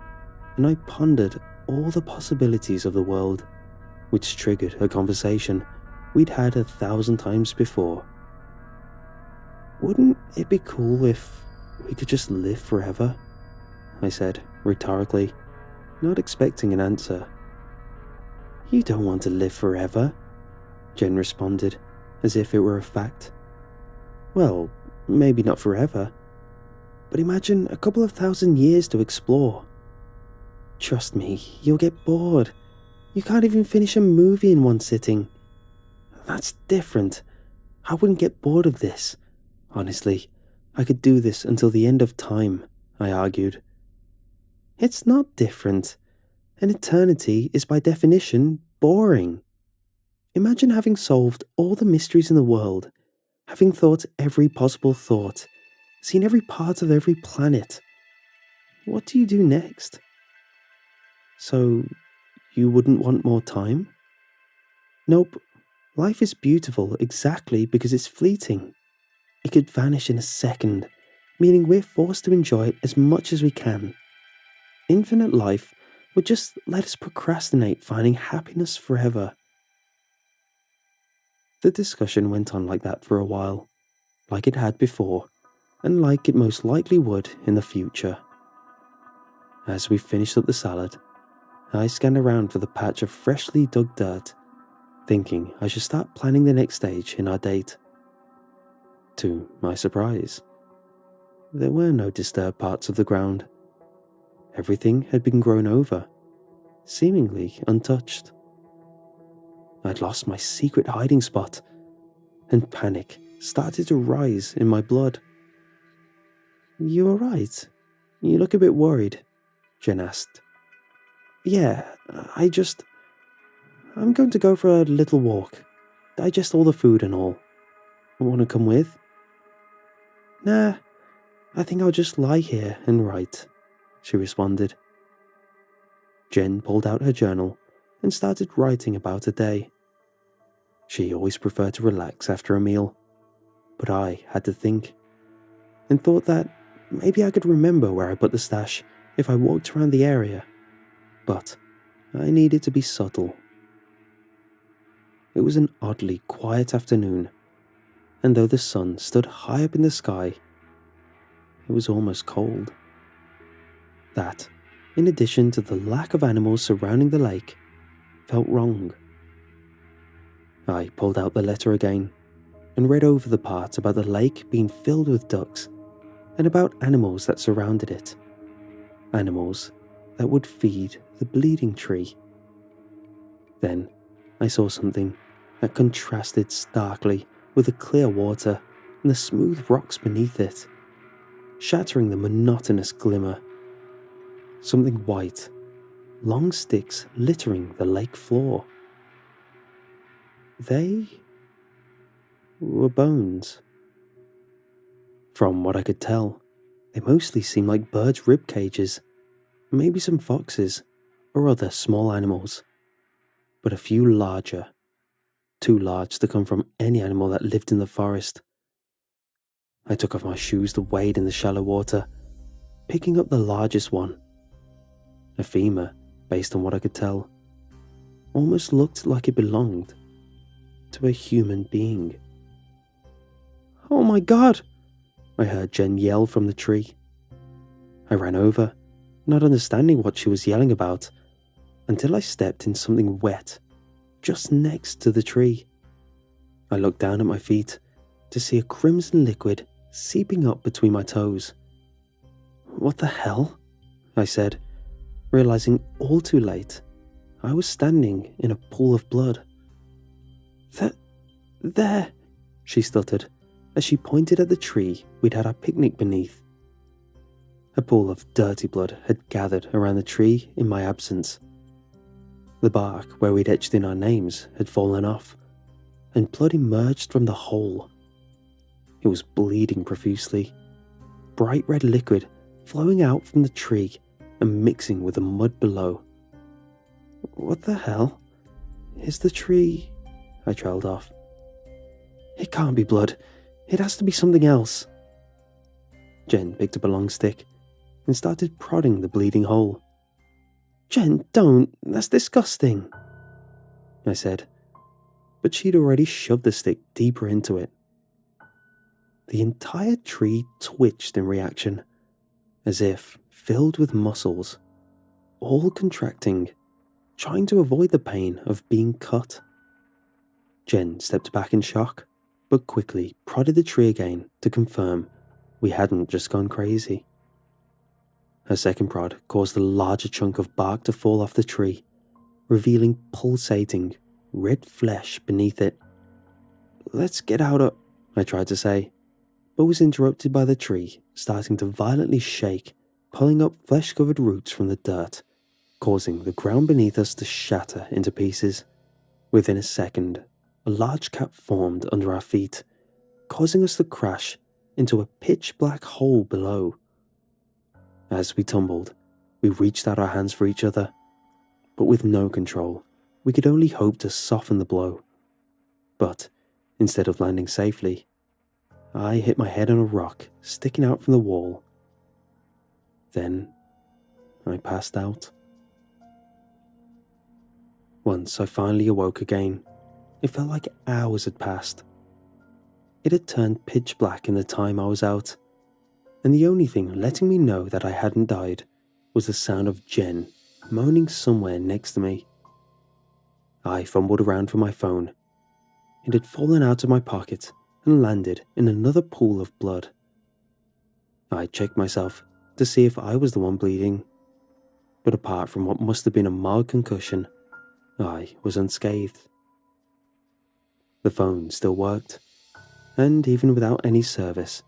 and I pondered all the possibilities of the world, which triggered a conversation we'd had 1,000 times before. Wouldn't it be cool if we could just live forever? I said, rhetorically, not expecting an answer. You don't want to live forever, Jen responded, as if it were a fact. Well, maybe not forever, but imagine a couple of 1,000 years to explore. Trust me, you'll get bored. You can't even finish a movie in one sitting. That's different. I wouldn't get bored of this. Honestly, I could do this until the end of time, I argued. It's not different. An eternity is by definition boring. Imagine having solved all the mysteries in the world, having thought every possible thought, seen every part of every planet. What do you do next? So, you wouldn't want more time? Nope. Life is beautiful exactly because it's fleeting. It could vanish in a second, meaning we're forced to enjoy it as much as we can. Infinite life would just let us procrastinate finding happiness forever. The discussion went on like that for a while, like it had before, and like it most likely would in the future. As we finished up the salad, I scanned around for the patch of freshly dug dirt, thinking I should start planning the next stage in our date. To my surprise, there were no disturbed parts of the ground. Everything had been grown over, seemingly untouched. I'd lost my secret hiding spot, and panic started to rise in my blood. You all right? You look a bit worried, Jen asked. Yeah, I'm going to go for a little walk, digest all the food and all. Want to come with? Nah, I think I'll just lie here and write, she responded. Jen pulled out her journal and started writing about her day. She always preferred to relax after a meal, but I had to think, and thought that maybe I could remember where I put the stash if I walked around the area, but I needed to be subtle. It was an oddly quiet afternoon, and though the sun stood high up in the sky, it was almost cold. That, in addition to the lack of animals surrounding the lake, felt wrong. I pulled out the letter again and read over the part about the lake being filled with ducks and about animals that surrounded it. Animals that would feed the bleeding tree. Then I saw something that contrasted starkly with the clear water and the smooth rocks beneath it, shattering the monotonous glimmer. Something white, long sticks littering the lake floor. They were bones. From what I could tell, they mostly seemed like birds' rib cages, maybe some foxes or other small animals, but a few larger, too large to come from any animal that lived in the forest. I took off my shoes to wade in the shallow water, picking up the largest one. A femur, based on what I could tell, almost looked like it belonged to a human being. "Oh my God!" I heard Jen yell from the tree. I ran over, not understanding what she was yelling about, until I stepped in something wet just next to the tree. I looked down at my feet to see a crimson liquid seeping up between my toes. "What the hell?" I said, realizing all too late I was standing in a pool of blood. There," she stuttered as she pointed at the tree we'd had our picnic beneath. A pool of dirty blood had gathered around the tree in my absence. The bark where we'd etched in our names had fallen off, and blood emerged from the hole. It was bleeding profusely, bright red liquid flowing out from the tree and mixing with the mud below. "What the hell? Is the tree—" I trailed off. "It can't be blood. It has to be something else." Jen picked up a long stick and started prodding the bleeding hole. "Jen, don't. That's disgusting," I said, but she'd already shoved the stick deeper into it. The entire tree twitched in reaction, as if filled with muscles, all contracting, trying to avoid the pain of being cut. Jen stepped back in shock, but quickly prodded the tree again to confirm we hadn't just gone crazy. Her second prod caused a larger chunk of bark to fall off the tree, revealing pulsating, red flesh beneath it. "Let's get out of—" I tried to say, but was interrupted by the tree starting to violently shake, pulling up flesh-covered roots from the dirt, causing the ground beneath us to shatter into pieces. Within a second, a large gap formed under our feet, causing us to crash into a pitch-black hole below. As we tumbled, we reached out our hands for each other, but with no control, we could only hope to soften the blow. But instead of landing safely, I hit my head on a rock sticking out from the wall. Then I passed out. Once I finally awoke again, it felt like hours had passed. It had turned pitch black in the time I was out, and the only thing letting me know that I hadn't died was the sound of Jen moaning somewhere next to me. I fumbled around for my phone. It had fallen out of my pocket and landed in another pool of blood. I checked myself to see if I was the one bleeding, but apart from what must have been a mild concussion, I was unscathed. The phone still worked, and even without any service,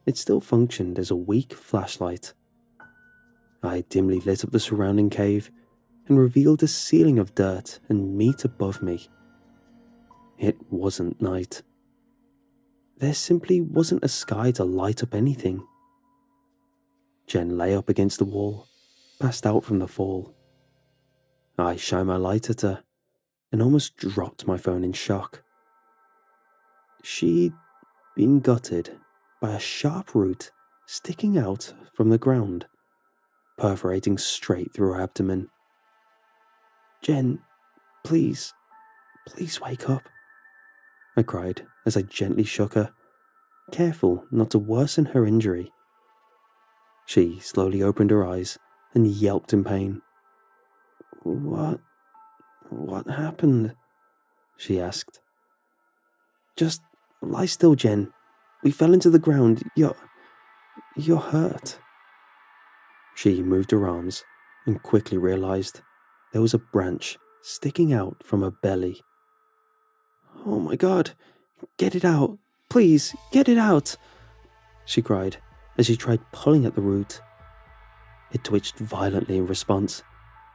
it still functioned as a weak flashlight. I dimly lit up the surrounding cave and revealed a ceiling of dirt and meat above me. It wasn't night. There simply wasn't a sky to light up anything. Jen lay up against the wall, passed out from the fall. I shined my light at her and almost dropped my phone in shock. She'd been gutted by a sharp root sticking out from the ground, perforating straight through her abdomen. "Jen, please wake up," I cried as I gently shook her, careful not to worsen her injury. She slowly opened her eyes and yelped in pain. What happened? She asked. Just lie still, Jen. We fell into the ground. You're hurt. She moved her arms and quickly realized there was a branch sticking out from her belly. Oh my God, get it out. Please, get it out, she cried as she tried pulling at the root. It twitched violently in response,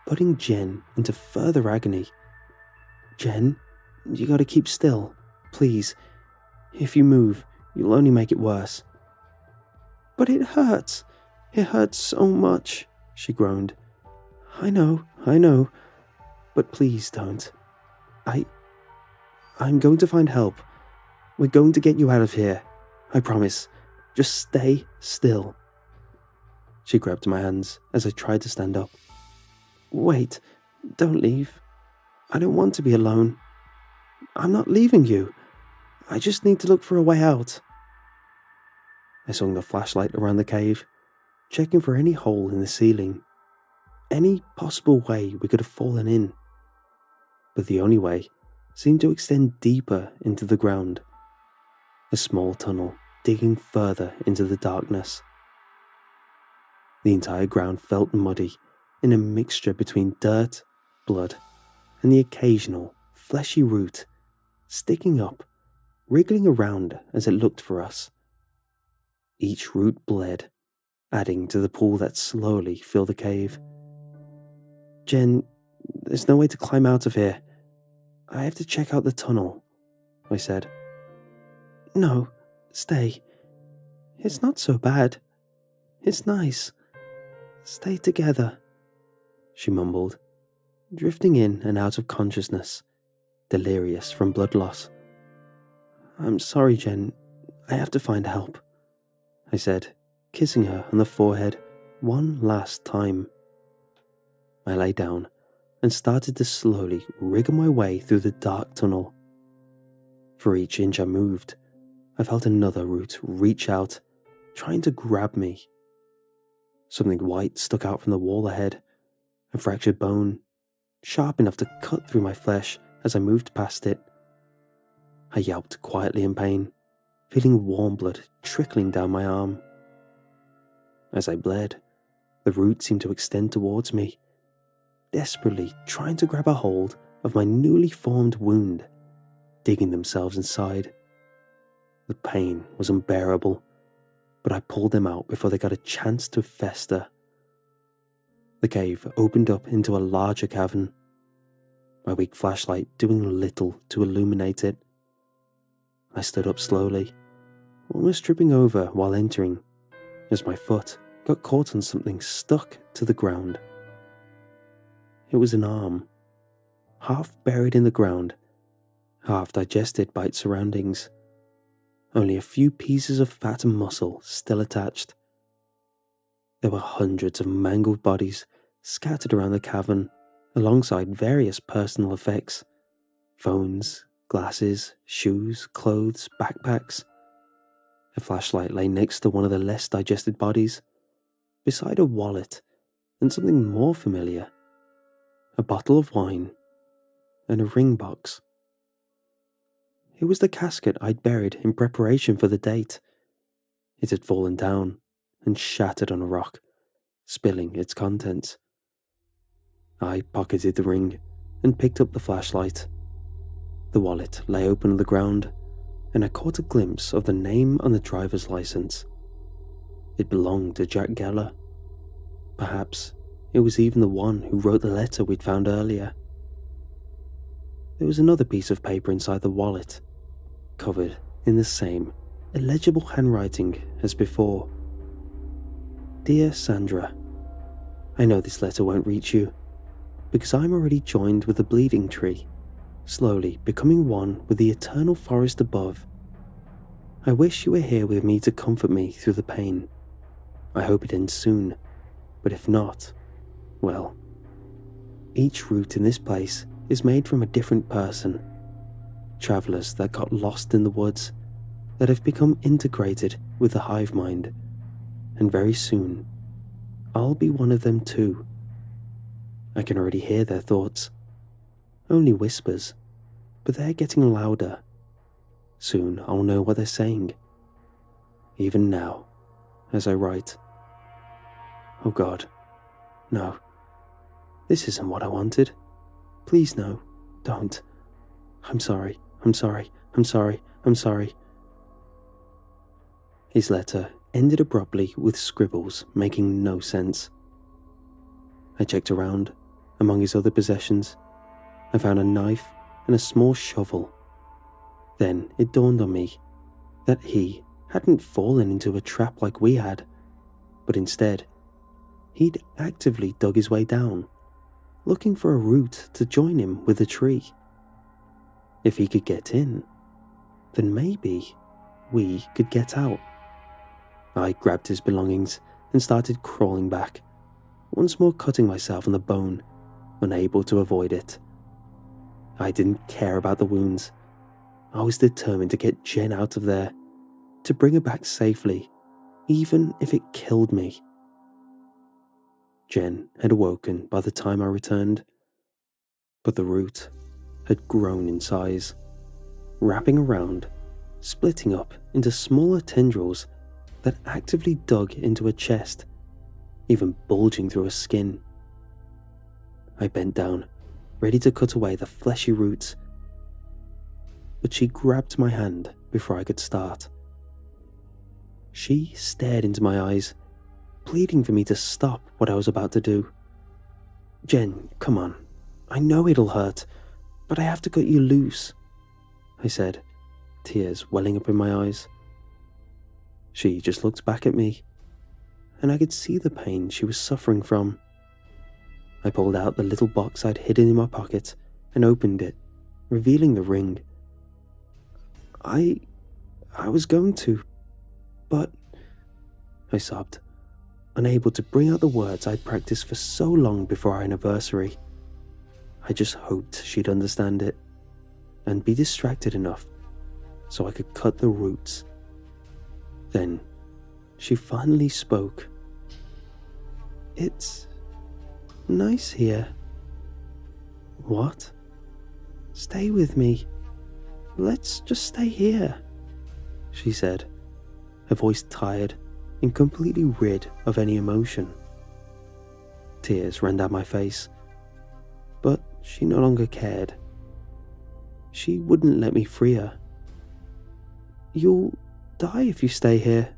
putting Jen into further agony. Jen, you gotta keep still, please. If you move, you'll only make it worse. But it hurts. It hurts so much, she groaned. I know, but please don't. I'm going to find help. We're going to get you out of here. I promise. Just stay still. She grabbed my hands as I tried to stand up. Wait, don't leave. I don't want to be alone. I'm not leaving you. I just need to look for a way out. I swung the flashlight around the cave, checking for any hole in the ceiling, any possible way we could have fallen in. But the only way seemed to extend deeper into the ground, a small tunnel digging further into the darkness. The entire ground felt muddy, in a mixture between dirt, blood, and the occasional fleshy root sticking up, wriggling around as it looked for us. Each root bled, adding to the pool that slowly filled the cave. Jen, there's no way to climb out of here. I have to check out the tunnel, I said. No, stay. It's not so bad. It's nice. Stay together, she mumbled, drifting in and out of consciousness, delirious from blood loss. I'm sorry, Jen. I have to find help, I said, kissing her on the forehead one last time. I lay down and started to slowly wriggle my way through the dark tunnel. For each inch I moved, I felt another root reach out, trying to grab me. Something white stuck out from the wall ahead, a fractured bone, sharp enough to cut through my flesh as I moved past it. I yelped quietly in pain, feeling warm blood trickling down my arm. As I bled, the root seemed to extend towards me, desperately trying to grab a hold of my newly formed wound, digging themselves inside. The pain was unbearable, but I pulled them out before they got a chance to fester. The cave opened up into a larger cavern, my weak flashlight doing little to illuminate it. I stood up slowly, almost tripping over while entering, as my foot got caught on something stuck to the ground. It was an arm, half buried in the ground, half digested by its surroundings. Only a few pieces of fat and muscle still attached. There were hundreds of mangled bodies scattered around the cavern, alongside various personal effects: phones, glasses, shoes, clothes, backpacks. A flashlight lay next to one of the less digested bodies, beside a wallet and something more familiar: a bottle of wine and a ring box. It was the casket I'd buried in preparation for the date. It had fallen down and shattered on a rock, spilling its contents. I pocketed the ring and picked up the flashlight. The wallet lay open on the ground, and I caught a glimpse of the name on the driver's license. It belonged to Jack Geller. Perhaps it was even the one who wrote the letter we'd found earlier. There was another piece of paper inside the wallet, covered in the same illegible handwriting as before. Dear Sandra, I know this letter won't reach you, because I'm already joined with the bleeding tree, slowly becoming one with the eternal forest above. I wish you were here with me to comfort me through the pain. I hope it ends soon, but if not, well, each root in this place is made from a different person. Travelers that got lost in the woods, that have become integrated with the hive mind, and very soon, I'll be one of them too. I can already hear their thoughts. Only whispers, but they're getting louder. Soon I'll know what they're saying. Even now, as I write. Oh God, no. This isn't what I wanted. Please no, don't. I'm sorry, I'm sorry, I'm sorry, I'm sorry. His letter ended abruptly with scribbles making no sense. I checked around. Among his other possessions, I found a knife and a small shovel. Then it dawned on me that he hadn't fallen into a trap like we had, but instead, he'd actively dug his way down, looking for a route to join him with the tree. If he could get in, then maybe we could get out. I grabbed his belongings and started crawling back, once more cutting myself on the bone, unable to avoid it. I didn't care about the wounds. I was determined to get Jen out of there, to bring her back safely, even if it killed me. Jen had awoken by the time I returned, but the root had grown in size, wrapping around, splitting up into smaller tendrils that actively dug into her chest, even bulging through her skin. I bent down, ready to cut away the fleshy roots, but she grabbed my hand before I could start. She stared into my eyes, pleading for me to stop what I was about to do. Jen, come on. I know it'll hurt, but I have to cut you loose, I said, tears welling up in my eyes. She just looked back at me, and I could see the pain she was suffering from. I pulled out the little box I'd hidden in my pocket and opened it, revealing the ring. I was going to, but I sobbed, unable to bring out the words I'd practiced for so long before our anniversary. I just hoped she'd understand it and be distracted enough so I could cut the roots. Then she finally spoke. It's nice here. What? Stay with me. Let's just stay here, she said, her voice tired and completely rid of any emotion. Tears ran down my face, but she no longer cared. She wouldn't let me free her. You'll die if you stay here.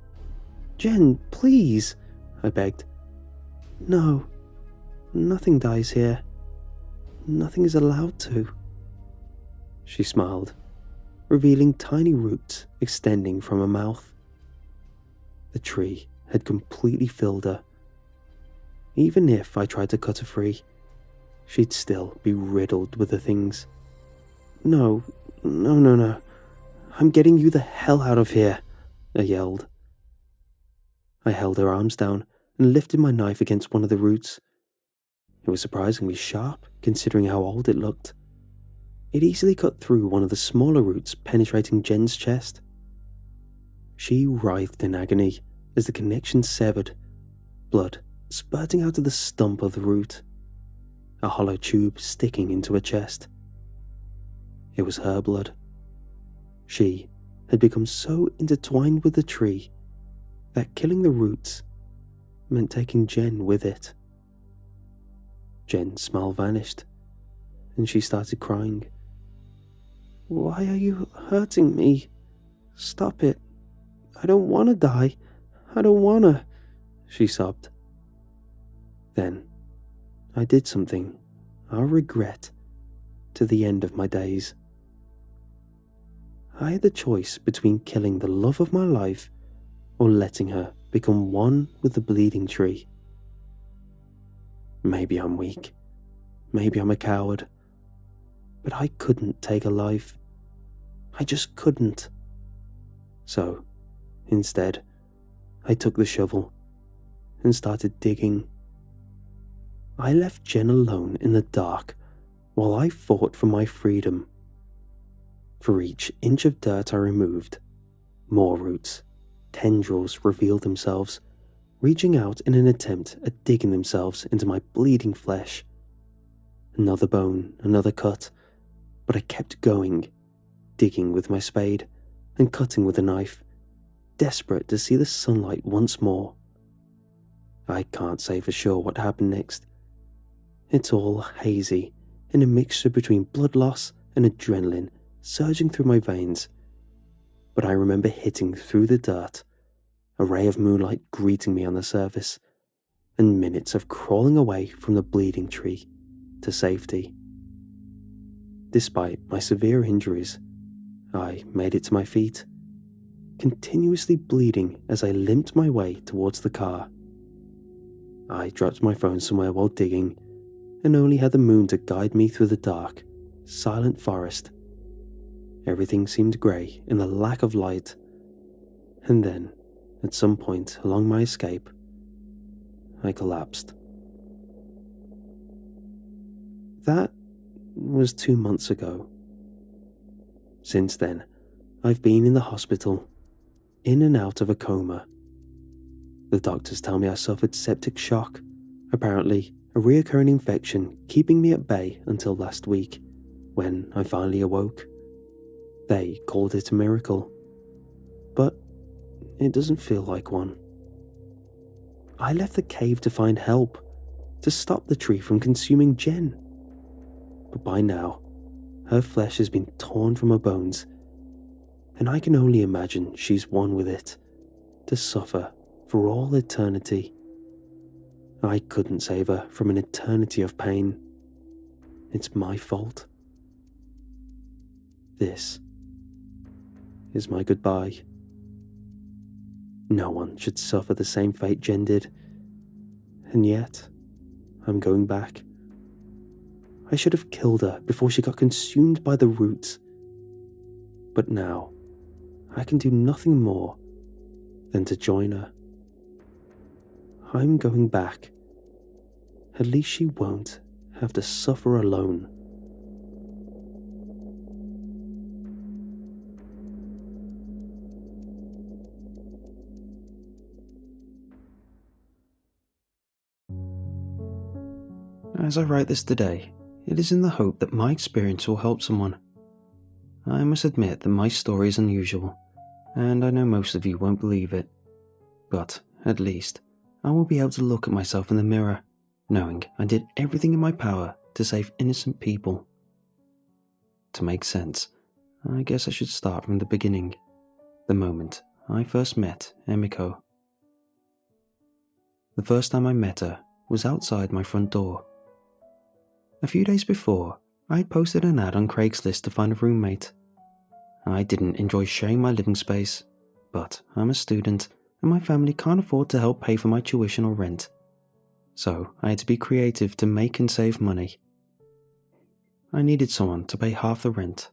Jen, please, I begged. No, nothing dies here. Nothing is allowed to. She smiled, revealing tiny roots extending from her mouth. The tree had completely filled her. Even if I tried to cut her free, she'd still be riddled with the things. No. I'm getting you the hell out of here, I yelled. I held her arms down and lifted my knife against one of the roots. It was surprisingly sharp, considering how old it looked. It easily cut through one of the smaller roots, penetrating Jen's chest. She writhed in agony as the connection severed, blood spurting out of the stump of the root, a hollow tube sticking into her chest. It was her blood. She had become so intertwined with the tree that killing the roots meant taking Jen with it. Jen's smile vanished, and she started crying. Why are you hurting me? Stop it. I don't want to die. I don't want to, she sobbed. Then I did something I'll regret to the end of my days. I had the choice between killing the love of my life or letting her become one with the bleeding tree. Maybe I'm weak. Maybe I'm a coward. But I couldn't take a life. I just couldn't. So, instead, I took the shovel and started digging. I left Jen alone in the dark while I fought for my freedom. For each inch of dirt I removed, more roots, tendrils revealed themselves, reaching out in an attempt at digging themselves into my bleeding flesh. Another bone, another cut, but I kept going, digging with my spade and cutting with a knife, desperate to see the sunlight once more. I can't say for sure what happened next. It's all hazy, in a mixture between blood loss and adrenaline surging through my veins. But I remember hitting through the dirt, a ray of moonlight greeting me on the surface, and minutes of crawling away from the bleeding tree to safety. Despite my severe injuries, I made it to my feet, continuously bleeding as I limped my way towards the car. I dropped my phone somewhere while digging, and only had the moon to guide me through the dark, silent forest. Everything seemed grey in the lack of light, and then, at some point along my escape, I collapsed. That was 2 months ago. Since then, I've been in the hospital, in and out of a coma. The doctors tell me I suffered septic shock, apparently a recurring infection keeping me at bay until last week, when I finally awoke. They called it a miracle, but it doesn't feel like one. I left the cave to find help, to stop the tree from consuming Jen. But by now, her flesh has been torn from her bones, and I can only imagine she's one with it, to suffer for all eternity. I couldn't save her from an eternity of pain. It's my fault. This is my goodbye. No one should suffer the same fate Jen did, and yet I'm going back. I should have killed her before she got consumed by the roots. But now, I can do nothing more than to join her. I'm going back. At least she won't have to suffer alone. As I write this today, it is in the hope that my experience will help someone. I must admit that my story is unusual, and I know most of you won't believe it. But, at least, I will be able to look at myself in the mirror, knowing I did everything in my power to save innocent people. To make sense, I guess I should start from the beginning, the moment I first met Emiko. The first time I met her was outside my front door. A few days before, I had posted an ad on Craigslist to find a roommate. I didn't enjoy sharing my living space, but I'm a student and my family can't afford to help pay for my tuition or rent. So I had to be creative to make and save money. I needed someone to pay half the rent.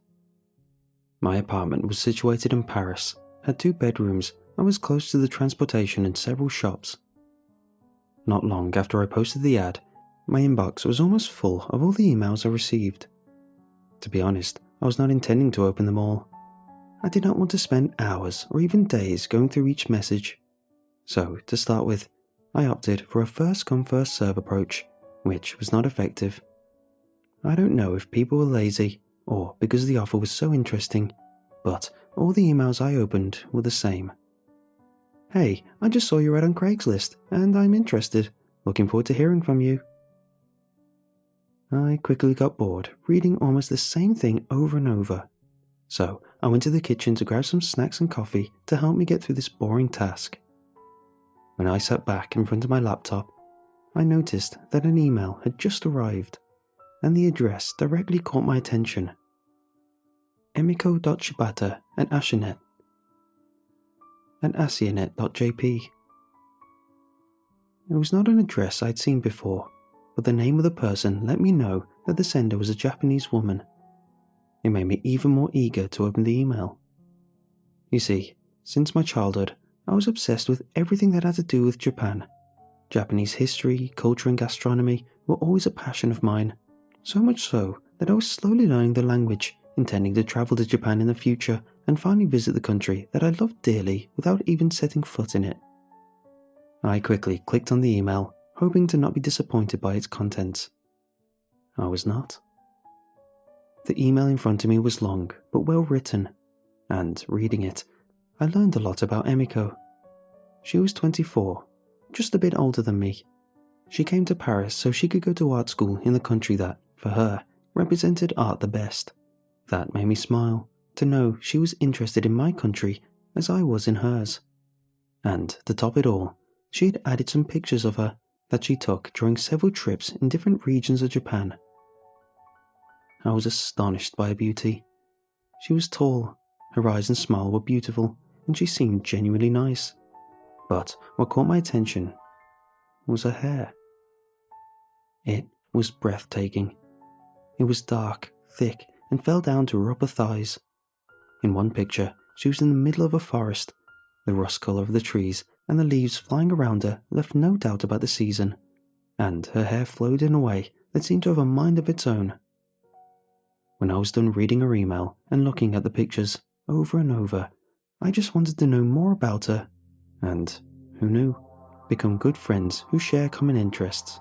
My apartment was situated in Paris, had 2 bedrooms, and was close to the transportation and several shops. Not long after I posted the ad, my inbox was almost full of all the emails I received. To be honest, I was not intending to open them all. I did not want to spend hours or even days going through each message. So, to start with, I opted for a first-come first-serve approach, which was not effective. I don't know if people were lazy or because the offer was so interesting, but all the emails I opened were the same. "Hey, I just saw your ad on Craigslist, and I'm interested. Looking forward to hearing from you." I quickly got bored reading almost the same thing over and over, so I went to the kitchen to grab some snacks and coffee to help me get through this boring task. When I sat back in front of my laptop, I noticed that an email had just arrived, and the address directly caught my attention. Emiko.Shibata and Asianet and Asianet.jp. It was not an address I'd seen before, but the name of the person let me know that the sender was a Japanese woman. It made me even more eager to open the email. You see, since my childhood, I was obsessed with everything that had to do with Japan. Japanese history, culture and gastronomy were always a passion of mine, so much so that I was slowly learning the language, intending to travel to Japan in the future and finally visit the country that I loved dearly without even setting foot in it. I quickly clicked on the email, hoping to not be disappointed by its contents. I was not. The email in front of me was long but well written, and reading it, I learned a lot about Emiko. She was 24, just a bit older than me. She came to Paris so she could go to art school in the country that, for her, represented art the best. That made me smile, to know she was interested in my country as I was in hers. And to top it all, she had added some pictures of her that she took during several trips in different regions of Japan. I was astonished by her beauty. She was tall, her eyes and smile were beautiful, and she seemed genuinely nice. But what caught my attention was her hair. It was breathtaking. It was dark, thick, and fell down to her upper thighs. In one picture, she was in the middle of a forest. The rust colour of the trees and the leaves flying around her left no doubt about the season, and her hair flowed in a way that seemed to have a mind of its own. When I was done reading her email and looking at the pictures over and over, I just wanted to know more about her, and, who knew, become good friends who share common interests.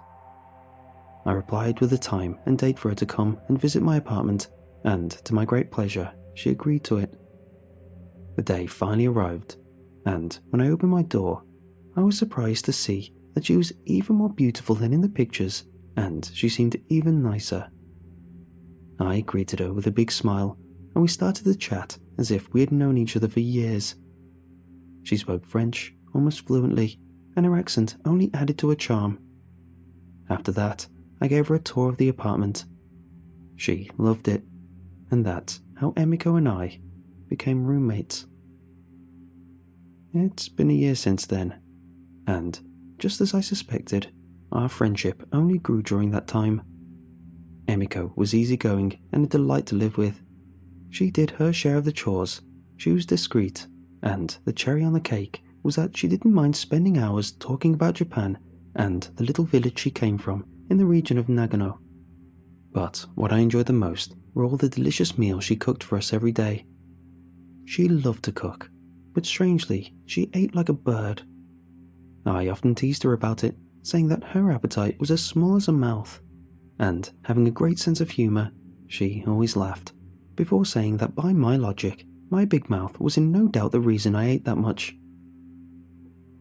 I replied with a time and date for her to come and visit my apartment, and to my great pleasure, she agreed to it. The day finally arrived, and when I opened my door, I was surprised to see that she was even more beautiful than in the pictures, and she seemed even nicer. I greeted her with a big smile, and we started to chat as if we had known each other for years. She spoke French almost fluently, and her accent only added to her charm. After that, I gave her a tour of the apartment. She loved it, and that's how Emiko and I became roommates. It's been a year since then, and, just as I suspected, our friendship only grew during that time. Emiko was easygoing and a delight to live with. She did her share of the chores, she was discreet, and the cherry on the cake was that she didn't mind spending hours talking about Japan and the little village she came from in the region of Nagano. But what I enjoyed the most were all the delicious meals she cooked for us every day. She loved to cook, but strangely, she ate like a bird. I often teased her about it, saying that her appetite was as small as a mouth, and having a great sense of humour, she always laughed, before saying that by my logic, my big mouth was in no doubt the reason I ate that much.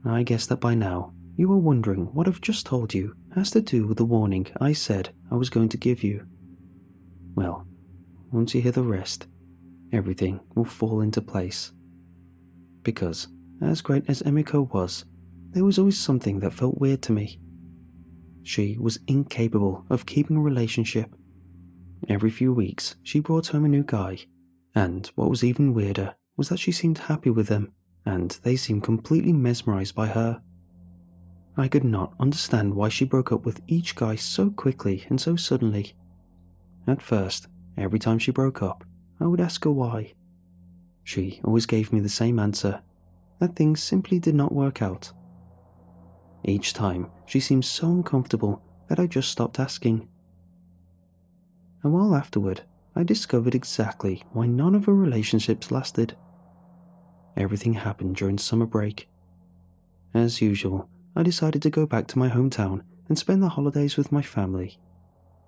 I guess that by now, you are wondering what I've just told you has to do with the warning I said I was going to give you. Well, once you hear the rest, everything will fall into place. Because, as great as Emiko was, there was always something that felt weird to me. She was incapable of keeping a relationship. Every few weeks, she brought home a new guy, and what was even weirder was that she seemed happy with them, and they seemed completely mesmerized by her. I could not understand why she broke up with each guy so quickly and so suddenly. At first, every time she broke up, I would ask her why. She always gave me the same answer, that things simply did not work out. Each time, she seemed so uncomfortable that I just stopped asking. A while afterward, I discovered exactly why none of her relationships lasted. Everything happened during summer break. As usual, I decided to go back to my hometown and spend the holidays with my family.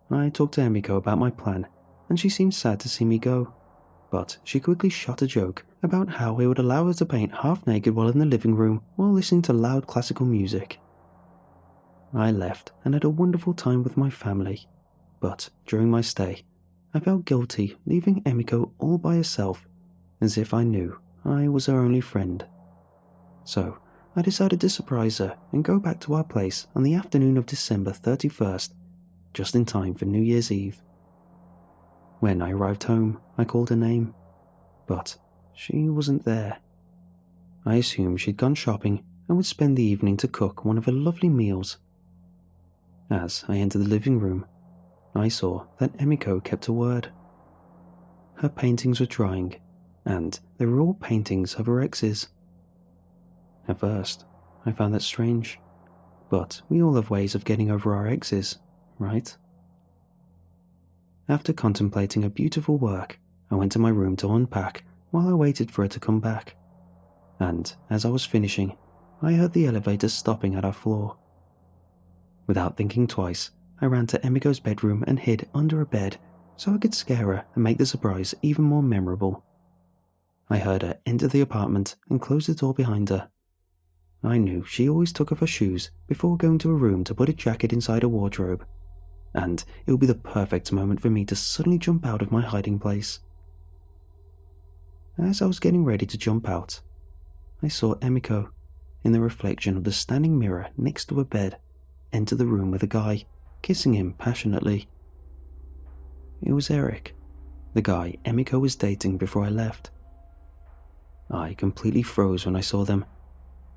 I talked to Emiko about my plan, and she seemed sad to see me go, but she quickly shot a joke about how I would allow her to paint half naked while in the living room while listening to loud classical music. I left and had a wonderful time with my family, but during my stay, I felt guilty leaving Emiko all by herself, as if I knew I was her only friend. So, I decided to surprise her and go back to our place on the afternoon of December 31st, just in time for New Year's Eve. When I arrived home, I called her name, but she wasn't there. I assumed she'd gone shopping and would spend the evening to cook one of her lovely meals. As I entered the living room, I saw that Emiko kept her word. Her paintings were drying, and they were all paintings of her exes. At first, I found that strange, but we all have ways of getting over our exes, right? After contemplating her beautiful work, I went to my room to unpack while I waited for her to come back. And as I was finishing, I heard the elevator stopping at our floor. Without thinking twice, I ran to Emiko's bedroom and hid under a bed so I could scare her and make the surprise even more memorable. I heard her enter the apartment and close the door behind her. I knew she always took off her shoes before going to her room to put a jacket inside her wardrobe, and it would be the perfect moment for me to suddenly jump out of my hiding place. As I was getting ready to jump out, I saw Emiko, in the reflection of the standing mirror next to her bed, enter the room with a guy, kissing him passionately. It was Eric, the guy Emiko was dating before I left. I completely froze when I saw them.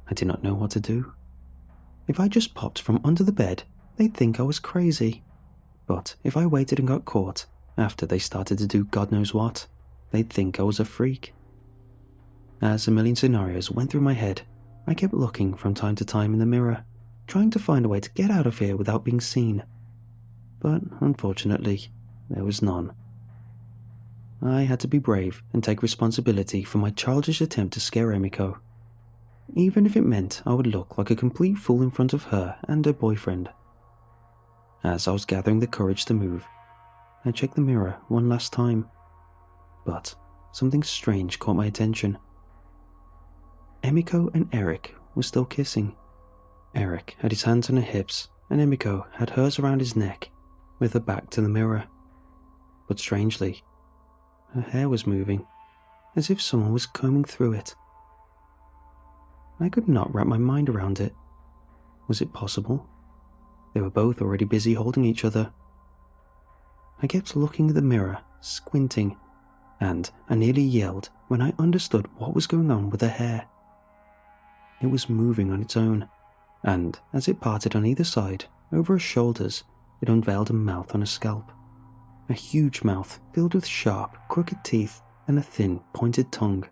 I did not know what to do. If I just popped from under the bed, they'd think I was crazy. But if I waited and got caught, after they started to do God knows what, they'd think I was a freak. As a million scenarios went through my head, I kept looking from time to time in the mirror, trying to find a way to get out of here without being seen. But unfortunately, there was none. I had to be brave and take responsibility for my childish attempt to scare Emiko, even if it meant I would look like a complete fool in front of her and her boyfriend. As I was gathering the courage to move, I checked the mirror one last time, but something strange caught my attention. Emiko and Eric were still kissing. Eric had his hands on her hips, and Emiko had hers around his neck, with her back to the mirror. But strangely, her hair was moving, as if someone was combing through it. I could not wrap my mind around it. Was it possible? They were both already busy holding each other. I kept looking at the mirror, squinting, and I nearly yelled when I understood what was going on with her hair. It was moving on its own, and as it parted on either side, over her shoulders, it unveiled a mouth on her scalp. A huge mouth filled with sharp, crooked teeth and a thin, pointed tongue.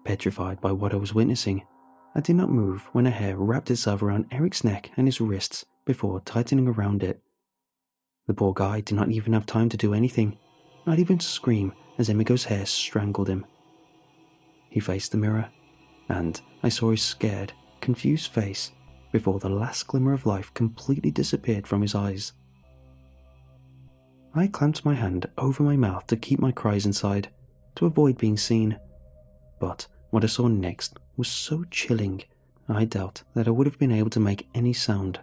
Petrified by what I was witnessing, I did not move when her hair wrapped itself around Eric's neck and his wrists before tightening around it. The poor guy did not even have time to do anything, not even scream as Emiko's hair strangled him. He faced the mirror, and I saw his scared, confused face before the last glimmer of life completely disappeared from his eyes. I clamped my hand over my mouth to keep my cries inside, to avoid being seen. But what I saw next was so chilling, I doubt that I would have been able to make any sound.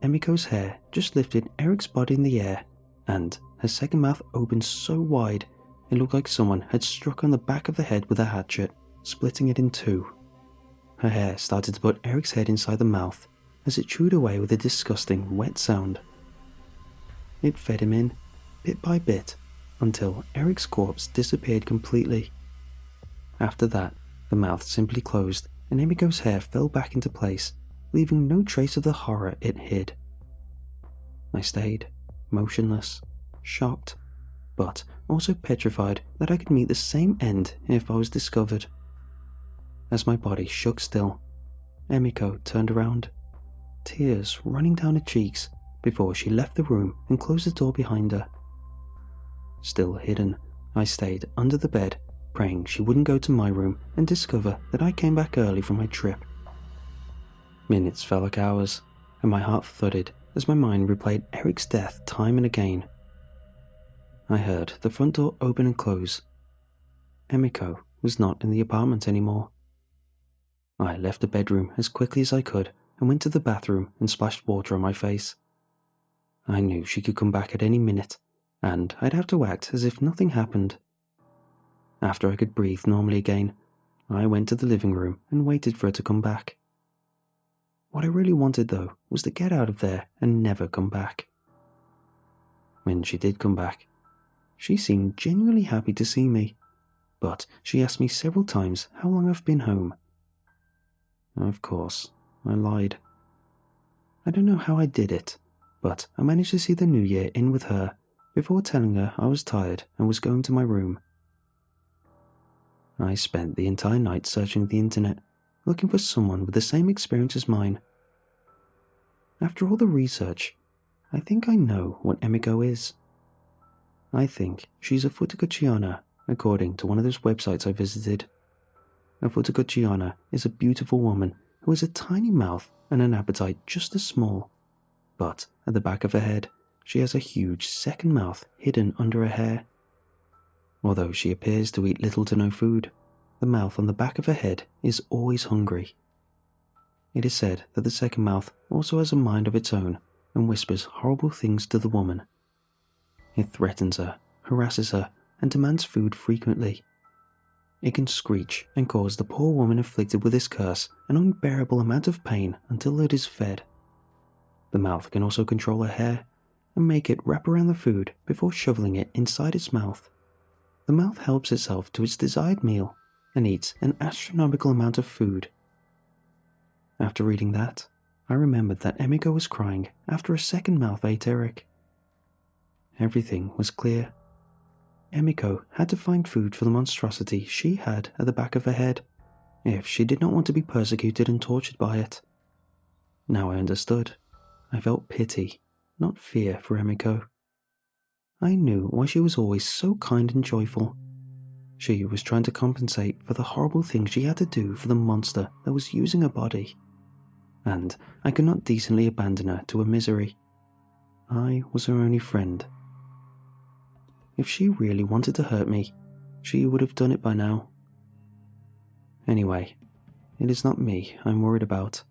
Emiko's hair just lifted Eric's body in the air, and her second mouth opened so wide it looked like someone had struck on the back of the head with a hatchet, splitting it in two. Her hair started to put Eric's head inside the mouth as it chewed away with a disgusting, wet sound. It fed him in, bit by bit, until Eric's corpse disappeared completely. After that, the mouth simply closed and Emiko's hair fell back into place, leaving no trace of the horror it hid. I stayed, motionless, shocked, but also petrified that I could meet the same end if I was discovered. As my body shook still, Emiko turned around, tears running down her cheeks before she left the room and closed the door behind her. Still hidden, I stayed under the bed, praying she wouldn't go to my room and discover that I came back early from my trip. Minutes felt like hours, and my heart thudded as my mind replayed Eric's death time and again. I heard the front door open and close. Emiko was not in the apartment anymore. I left the bedroom as quickly as I could and went to the bathroom and splashed water on my face. I knew she could come back at any minute, and I'd have to act as if nothing happened. After I could breathe normally again, I went to the living room and waited for her to come back. What I really wanted, though, was to get out of there and never come back. When she did come back, she seemed genuinely happy to see me, but she asked me several times how long I've been home. Of course, I lied. I don't know how I did it, but I managed to see the new year in with her before telling her I was tired and was going to my room. I spent the entire night searching the internet, looking for someone with the same experience as mine. After all the research, I think I know what Emiko is. I think she's a Futagachiana, according to one of those websites I visited. A Futaguchiana is a beautiful woman who has a tiny mouth and an appetite just as small, but at the back of her head, she has a huge second mouth hidden under her hair. Although she appears to eat little to no food, the mouth on the back of her head is always hungry. It is said that the second mouth also has a mind of its own and whispers horrible things to the woman. It threatens her, harasses her, and demands food frequently. It can screech and cause the poor woman afflicted with this curse an unbearable amount of pain until it is fed. The mouth can also control her hair and make it wrap around the food before shoveling it inside its mouth. The mouth helps itself to its desired meal and eats an astronomical amount of food. After reading that, I remembered that Emiko was crying after a second mouth ate Eric. Everything was clear. Emiko had to find food for the monstrosity she had at the back of her head, if she did not want to be persecuted and tortured by it. Now I understood. I felt pity, not fear, for Emiko. I knew why she was always so kind and joyful. She was trying to compensate for the horrible thing she had to do for the monster that was using her body, and I could not decently abandon her to her misery. I was her only friend. If she really wanted to hurt me, she would have done it by now. Anyway, it is not me I'm worried about,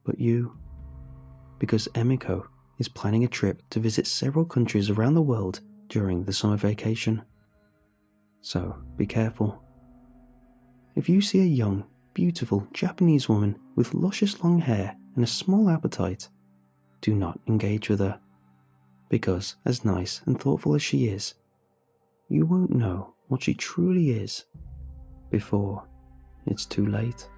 but you, because Emiko is planning a trip to visit several countries around the world during the summer vacation. So be careful. If you see a young, beautiful Japanese woman with luscious long hair and a small appetite, do not engage with her, because as nice and thoughtful as she is, you won't know what she truly is before it's too late.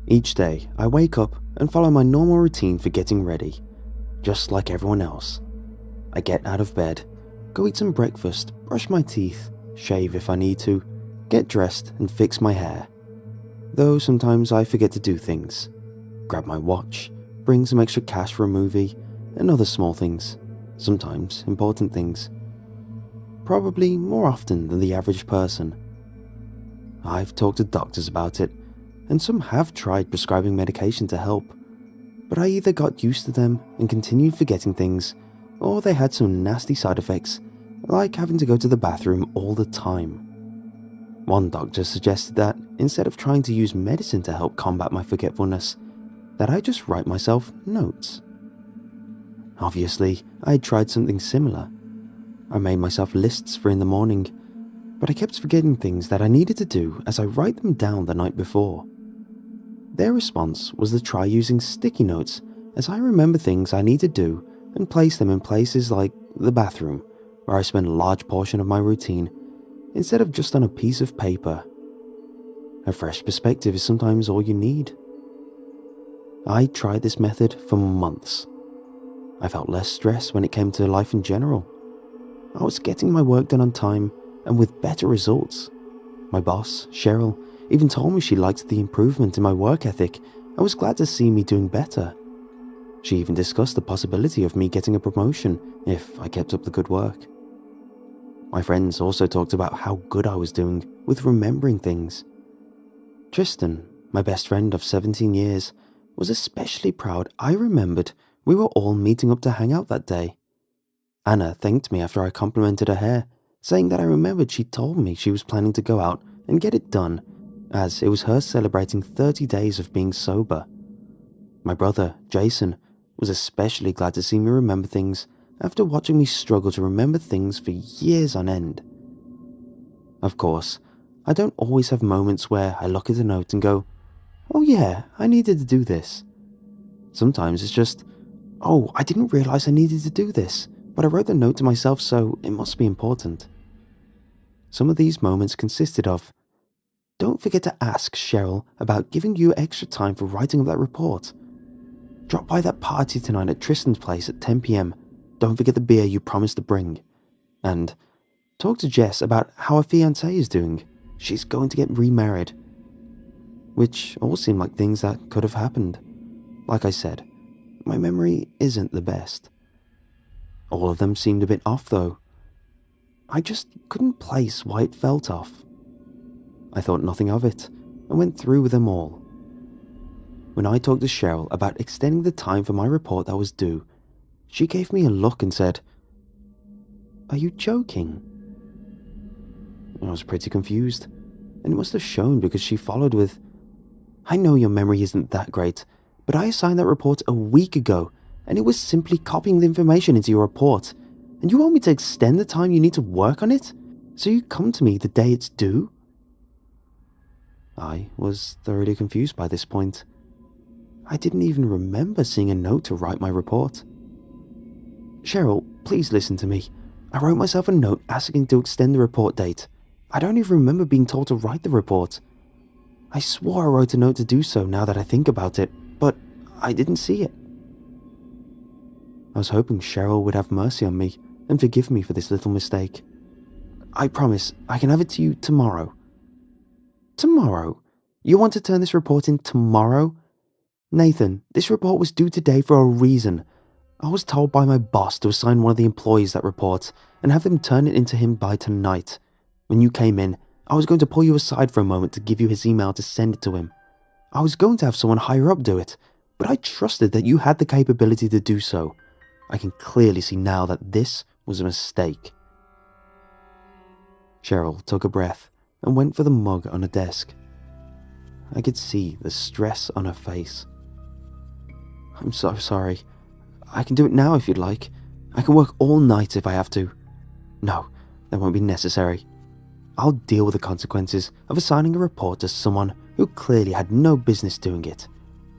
Each day, I wake up and follow my normal routine for getting ready, just like everyone else. I get out of bed, go eat some breakfast, brush my teeth, shave if I need to, get dressed and fix my hair. Though sometimes I forget to do things. Grab my watch, bring some extra cash for a movie, and other small things, sometimes important things. Probably more often than the average person. I've talked to doctors about it, and some have tried prescribing medication to help, but I either got used to them and continued forgetting things, or they had some nasty side effects, like having to go to the bathroom all the time. One doctor suggested that, instead of trying to use medicine to help combat my forgetfulness, that I just write myself notes. Obviously, I had tried something similar. I made myself lists for in the morning, but I kept forgetting things that I needed to do as I write them down the night before. Their response was to try using sticky notes, as I remember things I need to do and place them in places like the bathroom, where I spend a large portion of my routine, instead of just on a piece of paper. A fresh perspective is sometimes all you need. I tried this method for months. I felt less stress when it came to life in general. I was getting my work done on time and with better results. My boss, Cheryl, even told me she liked the improvement in my work ethic and was glad to see me doing better. She even discussed the possibility of me getting a promotion if I kept up the good work. My friends also talked about how good I was doing with remembering things. Tristan, my best friend of 17 years, was especially proud I remembered we were all meeting up to hang out that day. Anna thanked me after I complimented her hair, saying that I remembered she told me she was planning to go out and get it done, as it was her celebrating 30 days of being sober. My brother, Jason, was especially glad to see me remember things after watching me struggle to remember things for years on end. Of course, I don't always have moments where I look at a note and go, "Oh yeah, I needed to do this." Sometimes it's just, "Oh, I didn't realize I needed to do this, but I wrote the note to myself, so it must be important." Some of these moments consisted of, "Don't forget to ask Cheryl about giving you extra time for writing up that report." Drop by that party tonight at Tristan's place at 10 p.m. Don't forget the beer you promised to bring. And talk to Jess about how her fiancé is doing. She's going to get remarried." Which all seemed like things that could have happened. Like I said, my memory isn't the best. All of them seemed a bit off though. I just couldn't place why it felt off. I thought nothing of it and went through with them all. When I talked to Cheryl about extending the time for my report that was due, she gave me a look and said, "Are you joking?" I was pretty confused, and it must have shown because she followed with, "I know your memory isn't that great, but I assigned that report a week ago, and it was simply copying the information into your report, and you want me to extend the time you need to work on it, so you come to me the day it's due?" I was thoroughly confused by this point. I didn't even remember seeing a note to write my report. "Cheryl, please listen to me. I wrote myself a note asking to extend the report date. I don't even remember being told to write the report. I swore I wrote a note to do so now that I think about it, but I didn't see it." I was hoping Cheryl would have mercy on me and forgive me for this little mistake. "I promise I can have it to you tomorrow." "Tomorrow? You want to turn this report in tomorrow?" "Nathan, this report was due today for a reason. I was told by my boss to assign one of the employees that report and have them turn it into him by tonight. When you came in, I was going to pull you aside for a moment to give you his email to send it to him. I was going to have someone higher up do it, but I trusted that you had the capability to do so. I can clearly see now that this was a mistake." Cheryl took a breath and went for the mug on a desk. I could see the stress on her face. "I'm so sorry. I can do it now if you'd like. I can work all night if I have to." "No, that won't be necessary. I'll deal with the consequences of assigning a report to someone who clearly had no business doing it.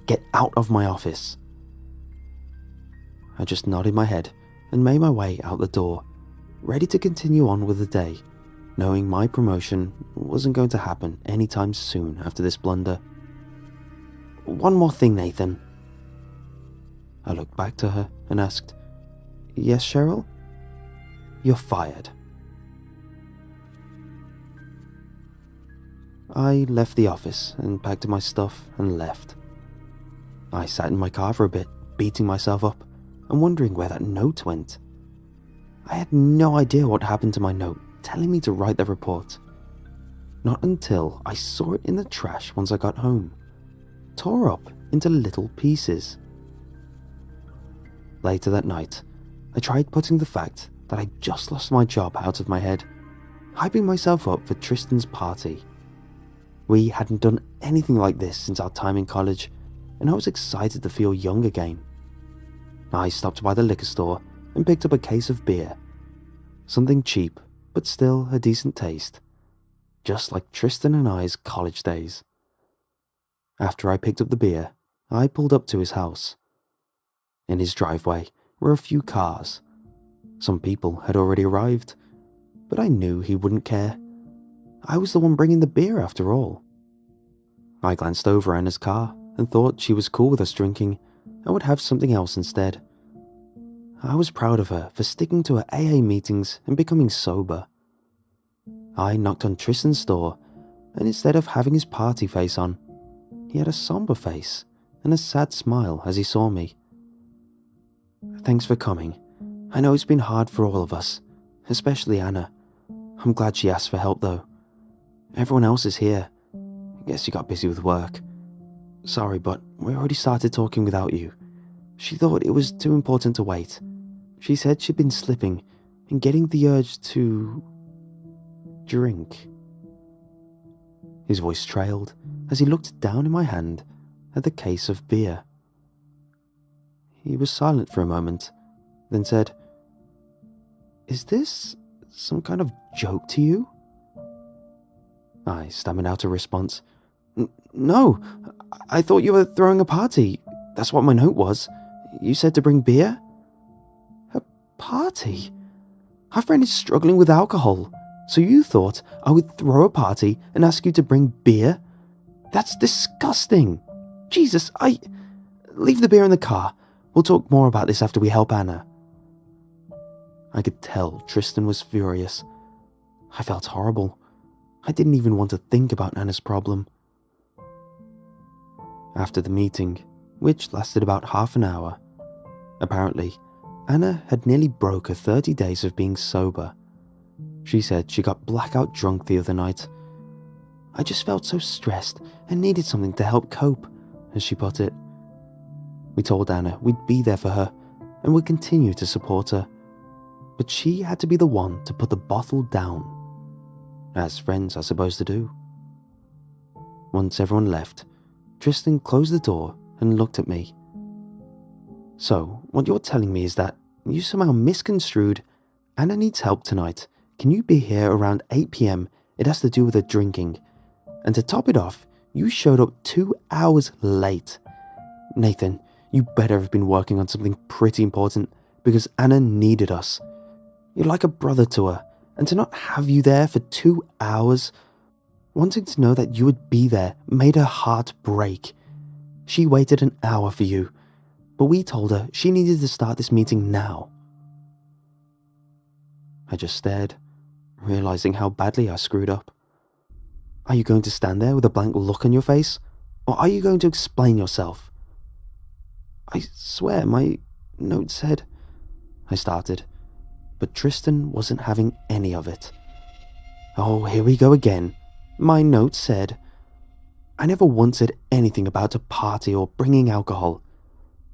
Get out of my office." I just nodded my head and made my way out the door, ready to continue on with the day, knowing my promotion wasn't going to happen anytime soon after this blunder. "One more thing, Nathan." I looked back to her and asked, "Yes, Cheryl?" "You're fired." I left the office and packed up my stuff and left. I sat in my car for a bit, beating myself up and wondering where that note went. I had no idea what happened to my note telling me to write the report. Not until I saw it in the trash once I got home, tore up into little pieces. Later that night, I tried putting the fact that I just lost my job out of my head, hyping myself up for Tristan's party. We hadn't done anything like this since our time in college, and I was excited to feel young again. I stopped by the liquor store and picked up a case of beer. Something cheap, but still a decent taste. Just like Tristan and I's college days. After I picked up the beer, I pulled up to his house. In his driveway were a few cars. Some people had already arrived, but I knew he wouldn't care. I was the one bringing the beer after all. I glanced over Anna's car and thought she was cool with us drinking and would have something else instead. I was proud of her for sticking to her AA meetings and becoming sober. I knocked on Tristan's door, and instead of having his party face on, he had a somber face and a sad smile as he saw me. "Thanks for coming. I know it's been hard for all of us, especially Anna. I'm glad she asked for help though. Everyone else is here. I guess you got busy with work. Sorry, but we already started talking without you. She thought it was too important to wait. She said she'd been slipping and getting the urge to drink." His voice trailed as he looked down in my hand at the case of beer. He was silent for a moment, then said, "Is this some kind of joke to you?" I stammered out a response. No, I thought you were throwing a party. That's what my note was. You said to bring beer?" "A party? Our friend is struggling with alcohol, so you thought I would throw a party and ask you to bring beer? That's disgusting. Jesus, leave the beer in the car. We'll talk more about this after we help Anna." I could tell Tristan was furious. I felt horrible. I didn't even want to think about Anna's problem. After the meeting, which lasted about half an hour, apparently, Anna had nearly broke her 30 days of being sober. She said she got blackout drunk the other night. "I just felt so stressed and needed something to help cope," as she put it. We told Anna we'd be there for her and would continue to support her, but she had to be the one to put the bottle down, as friends are supposed to do. Once everyone left, Tristan closed the door and looked at me. "So, what you're telling me is that you somehow misconstrued Anna needs help tonight. Can you be here around 8 p.m? It has to do with her drinking. And to top it off, you showed up 2 hours late. Nathan, you better have been working on something pretty important because Anna needed us. You're like a brother to her, and to not have you there for 2 hours, wanting to know that you would be there, made her heart break. She waited an hour for you, but we told her she needed to start this meeting now." I just stared, realizing how badly I screwed up. "Are you going to stand there with a blank look on your face, or are you going to explain yourself?" "I swear my note said," I started, but Tristan wasn't having any of it. "Oh, here we go again. My note said. I never once said anything about a party or bringing alcohol.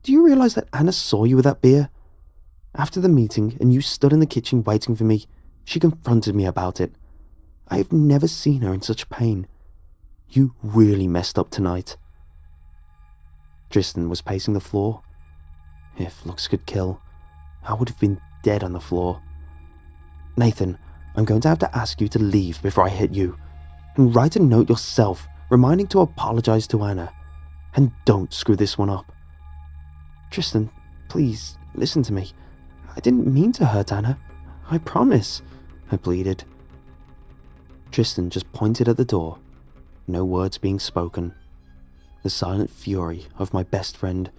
Do you realize that Anna saw you with that beer? After the meeting and you stood in the kitchen waiting for me, she confronted me about it. I have never seen her in such pain. You really messed up tonight." Tristan was pacing the floor. If looks could kill, I would have been dead on the floor. "Nathan, I'm going to have to ask you to leave before I hit you. And write a note yourself, reminding to apologize to Anna. And don't screw this one up." "Tristan, please, listen to me. I didn't mean to hurt Anna. I promise," I pleaded. Tristan just pointed at the door, no words being spoken. The silent fury of my best friend,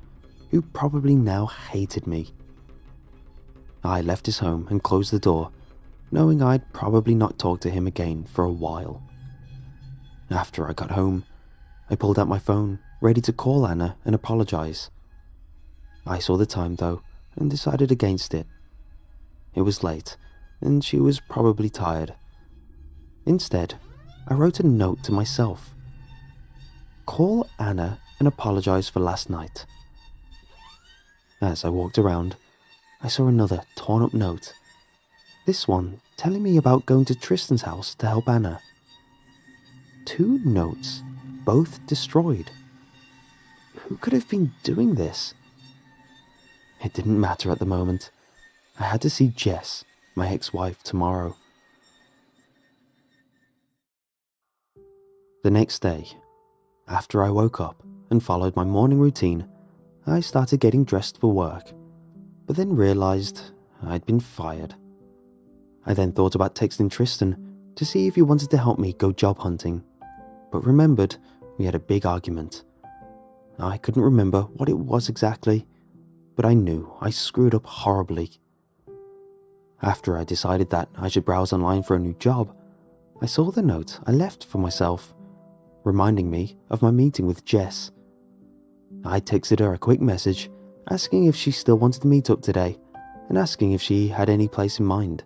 who probably now hated me. I left his home and closed the door, knowing I'd probably not talk to him again for a while. After I got home, I pulled out my phone, ready to call Anna and apologize. I saw the time though, and decided against it. It was late, and she was probably tired. Instead, I wrote a note to myself. Call Anna and apologize for last night. As I walked around, I saw another torn up note. This one telling me about going to Tristan's house to help Anna. 2 notes, both destroyed. Who could have been doing this? It didn't matter at the moment. I had to see Jess, my ex-wife, tomorrow. The next day, after I woke up and followed my morning routine, I started getting dressed for work, but then realized I'd been fired. I then thought about texting Tristan to see if he wanted to help me go job hunting, but remembered we had a big argument. I couldn't remember what it was exactly, but I knew I screwed up horribly. After I decided that I should browse online for a new job, I saw the note I left for myself, reminding me of my meeting with Jess. I texted her a quick message, asking if she still wanted to meet up today, and asking if she had any place in mind.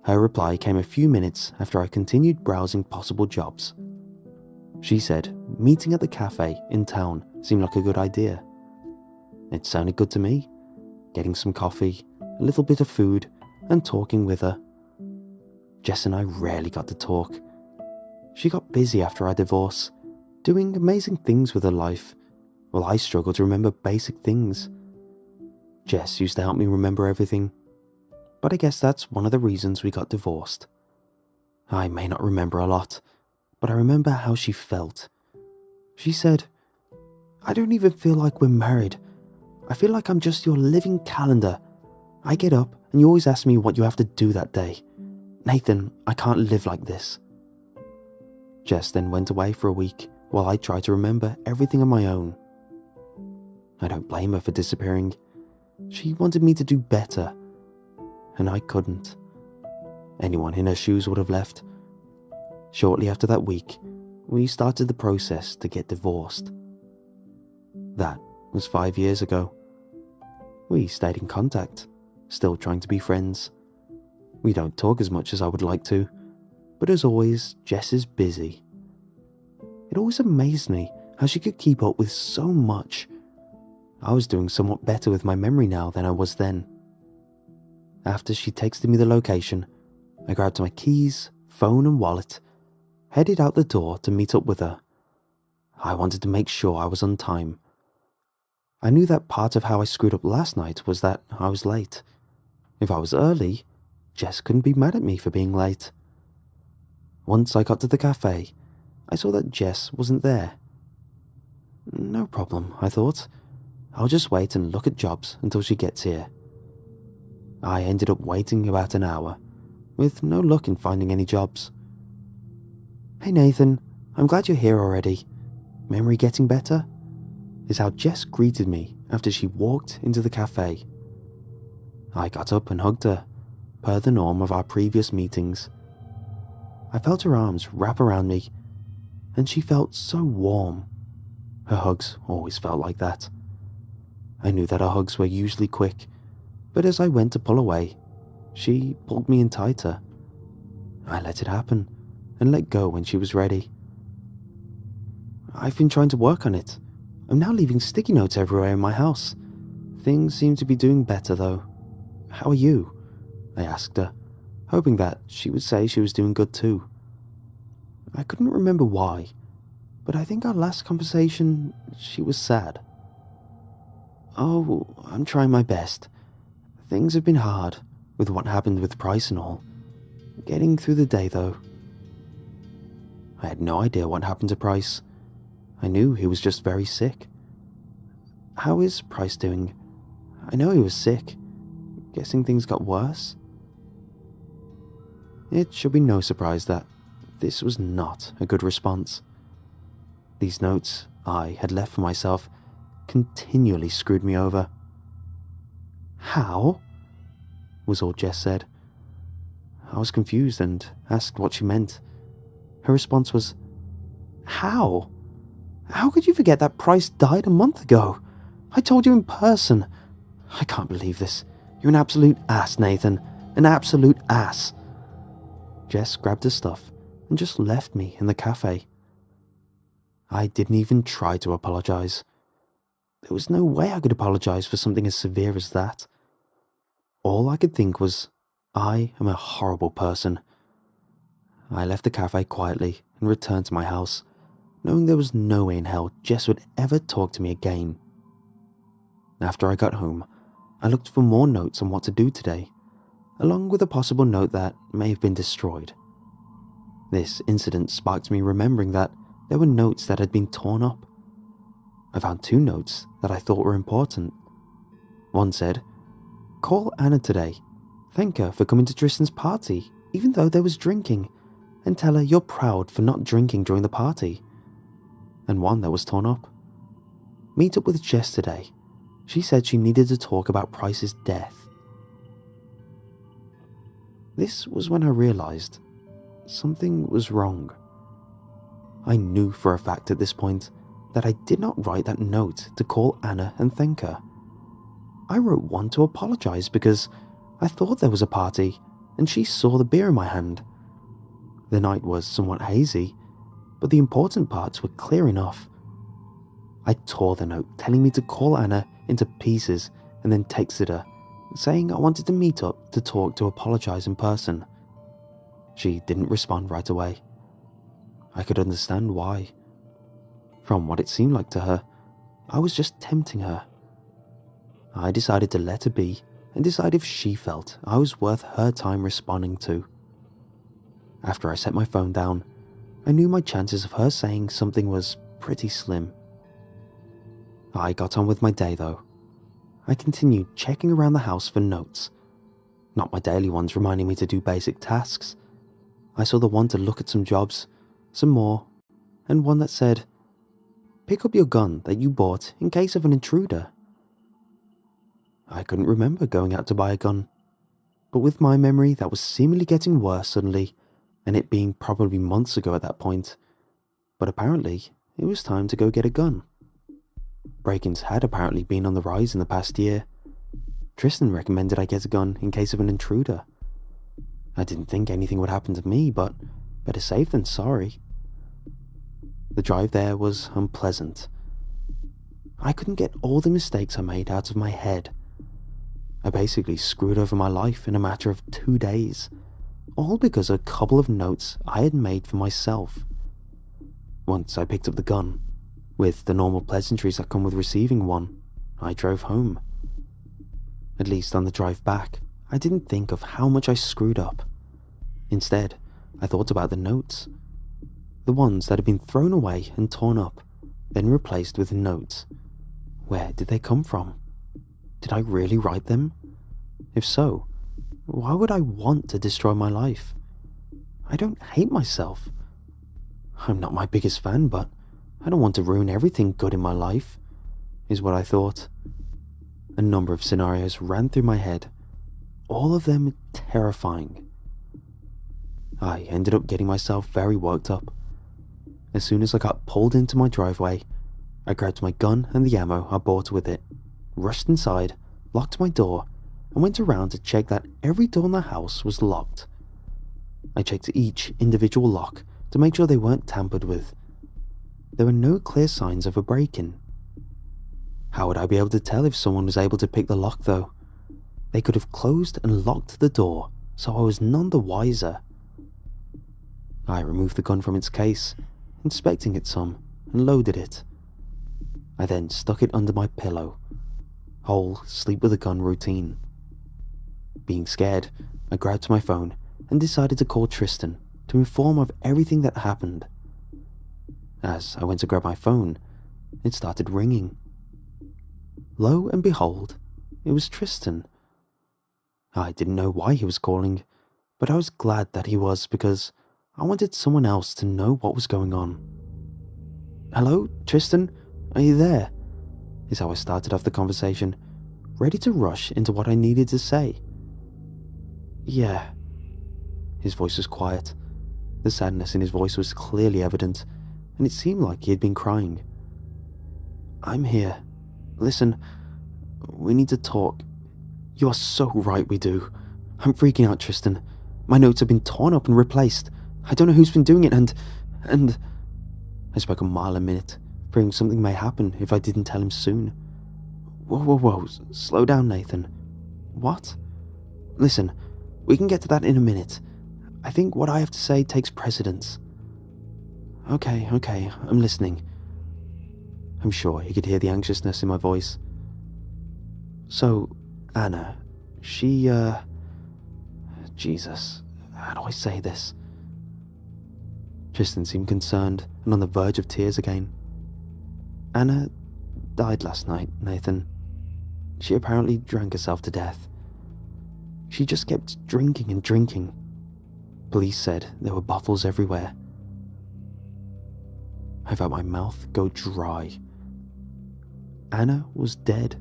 Her reply came a few minutes after I continued browsing possible jobs. She said meeting at the cafe in town seemed like a good idea. It sounded good to me, getting some coffee, a little bit of food, and talking with her. Jess and I rarely got to talk. She got busy after our divorce, doing amazing things with her life, while I struggled to remember basic things. Jess used to help me remember everything, but I guess that's one of the reasons we got divorced. I may not remember a lot, but I remember how she felt. She said, "I don't even feel like we're married. I feel like I'm just your living calendar. I get up and you always ask me what you have to do that day. Nathan, I can't live like this." Jess then went away for a week while I tried to remember everything on my own. I don't blame her for disappearing. She wanted me to do better, and I couldn't. Anyone in her shoes would have left. Shortly after that week, we started the process to get divorced. That was 5 years ago. We stayed in contact, still trying to be friends. We don't talk as much as I would like to, but as always, Jess is busy. It always amazed me how she could keep up with so much. I was doing somewhat better with my memory now than I was then. After she texted me the location, I grabbed my keys, phone and wallet, headed out the door to meet up with her. I wanted to make sure I was on time. I knew that part of how I screwed up last night was that I was late. If I was early, Jess couldn't be mad at me for being late. Once I got to the cafe, I saw that Jess wasn't there. No problem, I thought. I'll just wait and look at jobs until she gets here. I ended up waiting about an hour, with no luck in finding any jobs. "Hey Nathan, I'm glad you're here already. Memory getting better?" is how Jess greeted me after she walked into the cafe. I got up and hugged her, per the norm of our previous meetings. I felt her arms wrap around me, and she felt so warm. Her hugs always felt like that. I knew that her hugs were usually quick, but as I went to pull away, she pulled me in tighter. I let it happen, and let go when she was ready. "I've been trying to work on it. I'm now leaving sticky notes everywhere in my house. Things seem to be doing better though. How are you?" I asked her, hoping that she would say she was doing good too. I couldn't remember why, but I think our last conversation, she was sad. "Oh, I'm trying my best. Things have been hard, with what happened with Price and all. Getting through the day though." I had no idea what happened to Price. I knew he was just very sick. "How is Price doing? I know he was sick. Guessing things got worse?" It should be no surprise that this was not a good response. These notes I had left for myself continually screwed me over. "How?" was all Jess said. I was confused and asked what she meant. Her response was, "How? How could you forget that Price died a month ago? I told you in person. I can't believe this. You're an absolute ass, Nathan. An absolute ass." Jess grabbed her stuff and just left me in the cafe. I didn't even try to apologize. There was no way I could apologize for something as severe as that. All I could think was, I am a horrible person. I left the cafe quietly and returned to my house, knowing there was no way in hell Jess would ever talk to me again. After I got home, I looked for more notes on what to do today, along with a possible note that may have been destroyed. This incident sparked me remembering that there were notes that had been torn up. I found 2 notes that I thought were important. One said, "Call Anna today. Thank her for coming to Tristan's party, even though there was drinking, and tell her you're proud for not drinking during the party." And one that was torn up. "Meet up with Jess today. She said she needed to talk about Price's death." This was when I realized something was wrong. I knew for a fact at this point that I did not write that note to call Anna and thank her. I wrote one to apologize because I thought there was a party and she saw the beer in my hand. The night was somewhat hazy, but the important parts were clear enough. I tore the note telling me to call Anna into pieces and then texted her, saying I wanted to meet up to talk to apologize in person. She didn't respond right away. I could understand why. From what it seemed like to her, I was just tempting her. I decided to let her be and decide if she felt I was worth her time responding to. After I set my phone down, I knew my chances of her saying something was pretty slim. I got on with my day though. I continued checking around the house for notes. Not my daily ones reminding me to do basic tasks. I saw the one to look at some jobs, some more, and one that said, "Pick up your gun that you bought in case of an intruder I couldn't remember going out to buy a gun. But with my memory, that was seemingly getting worse suddenly, and it being probably months ago at that point. But apparently, it was time to go get a gun. Break-ins had apparently been on the rise in the past year. Tristan recommended I get a gun in case of an intruder. I didn't think anything would happen to me, but better safe than sorry. The drive there was unpleasant. I couldn't get all the mistakes I made out of my head. I basically screwed over my life in a matter of 2 days, all because of a couple of notes I had made for myself. Once I picked up the gun, with the normal pleasantries that come with receiving one, I drove home. At least on the drive back, I didn't think of how much I screwed up. Instead, I thought about the notes. The ones that had been thrown away and torn up, then replaced with notes. Where did they come from? Did I really write them? If so, why would I want to destroy my life? I don't hate myself. I'm not my biggest fan, but I don't want to ruin everything good in my life, is what I thought. A number of scenarios ran through my head, all of them terrifying. I ended up getting myself very worked up. As soon as I got pulled into my driveway, I grabbed my gun and the ammo I bought with it, rushed inside, locked my door, and went around to check that every door in the house was locked. I checked each individual lock to make sure they weren't tampered with. There were no clear signs of a break-in. How would I be able to tell if someone was able to pick the lock though? They could have closed and locked the door, so I was none the wiser. I removed the gun from its case, inspecting it some, and loaded it. I then stuck it under my pillow. Whole sleep with a gun routine. Being scared, I grabbed my phone and decided to call Tristan to inform of everything that happened. As I went to grab my phone, it started ringing. Lo and behold, it was Tristan. I didn't know why he was calling, but I was glad that he was because I wanted someone else to know what was going on. "Hello, Tristan? Are you there?" is how I started off the conversation, ready to rush into what I needed to say. "Yeah." His voice was quiet. The sadness in his voice was clearly evident, and it seemed like he had been crying. "I'm here. Listen, we need to talk. You are so right, we do. I'm freaking out, Tristan. My notes have been torn up and replaced. I don't know who's been doing it, and... I spoke a mile a minute, fearing something may happen if I didn't tell him soon. Whoa, slow down, Nathan. What? Listen, we can get to that in a minute. I think what I have to say takes precedence. Okay, I'm listening. I'm sure he could hear the anxiousness in my voice. So, Anna, she, Jesus, how do I say this? Tristan seemed concerned and on the verge of tears again. Anna died last night, Nathan. She apparently drank herself to death. She just kept drinking and drinking. Police said there were bottles everywhere. I felt my mouth go dry. Anna was dead.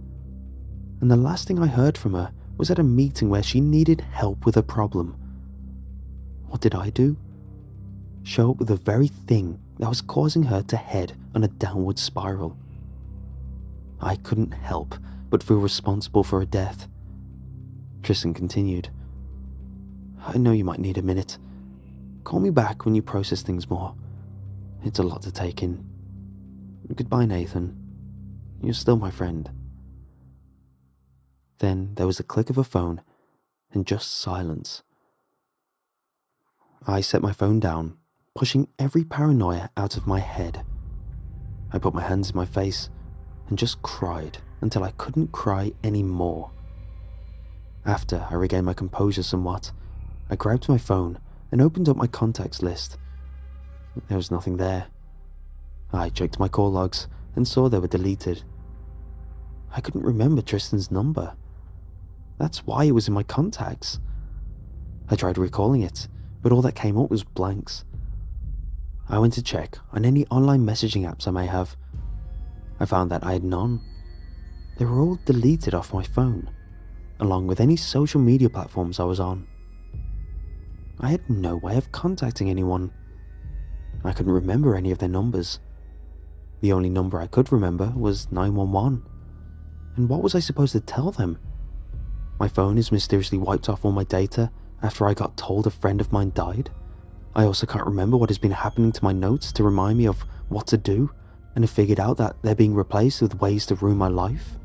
And the last thing I heard from her was at a meeting where she needed help with a problem. What did I do? Show up with the very thing that was causing her to head on a downward spiral. I couldn't help but feel responsible for her death. Tristan continued. I know you might need a minute. Call me back when you process things more. It's a lot to take in. Goodbye, Nathan. You're still my friend. Then there was a click of a phone and just silence. I set my phone down, pushing every paranoia out of my head. I put my hands in my face and just cried until I couldn't cry anymore. After I regained my composure somewhat, I grabbed my phone and opened up my contacts list. There was nothing there. I checked my call logs and saw they were deleted. I couldn't remember Tristan's number. That's why it was in my contacts. I tried recalling it, but all that came up was blanks. I went to check on any online messaging apps I may have. I found that I had none. they were all deleted off my phone, along with any social media platforms I was on. I had no way of contacting anyone. I couldn't remember any of their numbers. The only number I could remember was 911. And what was I supposed to tell them? My phone is mysteriously wiped off all my data after I got told a friend of mine died. I also can't remember what has been happening to my notes to remind me of what to do, and have figured out that they're being replaced with ways to ruin my life.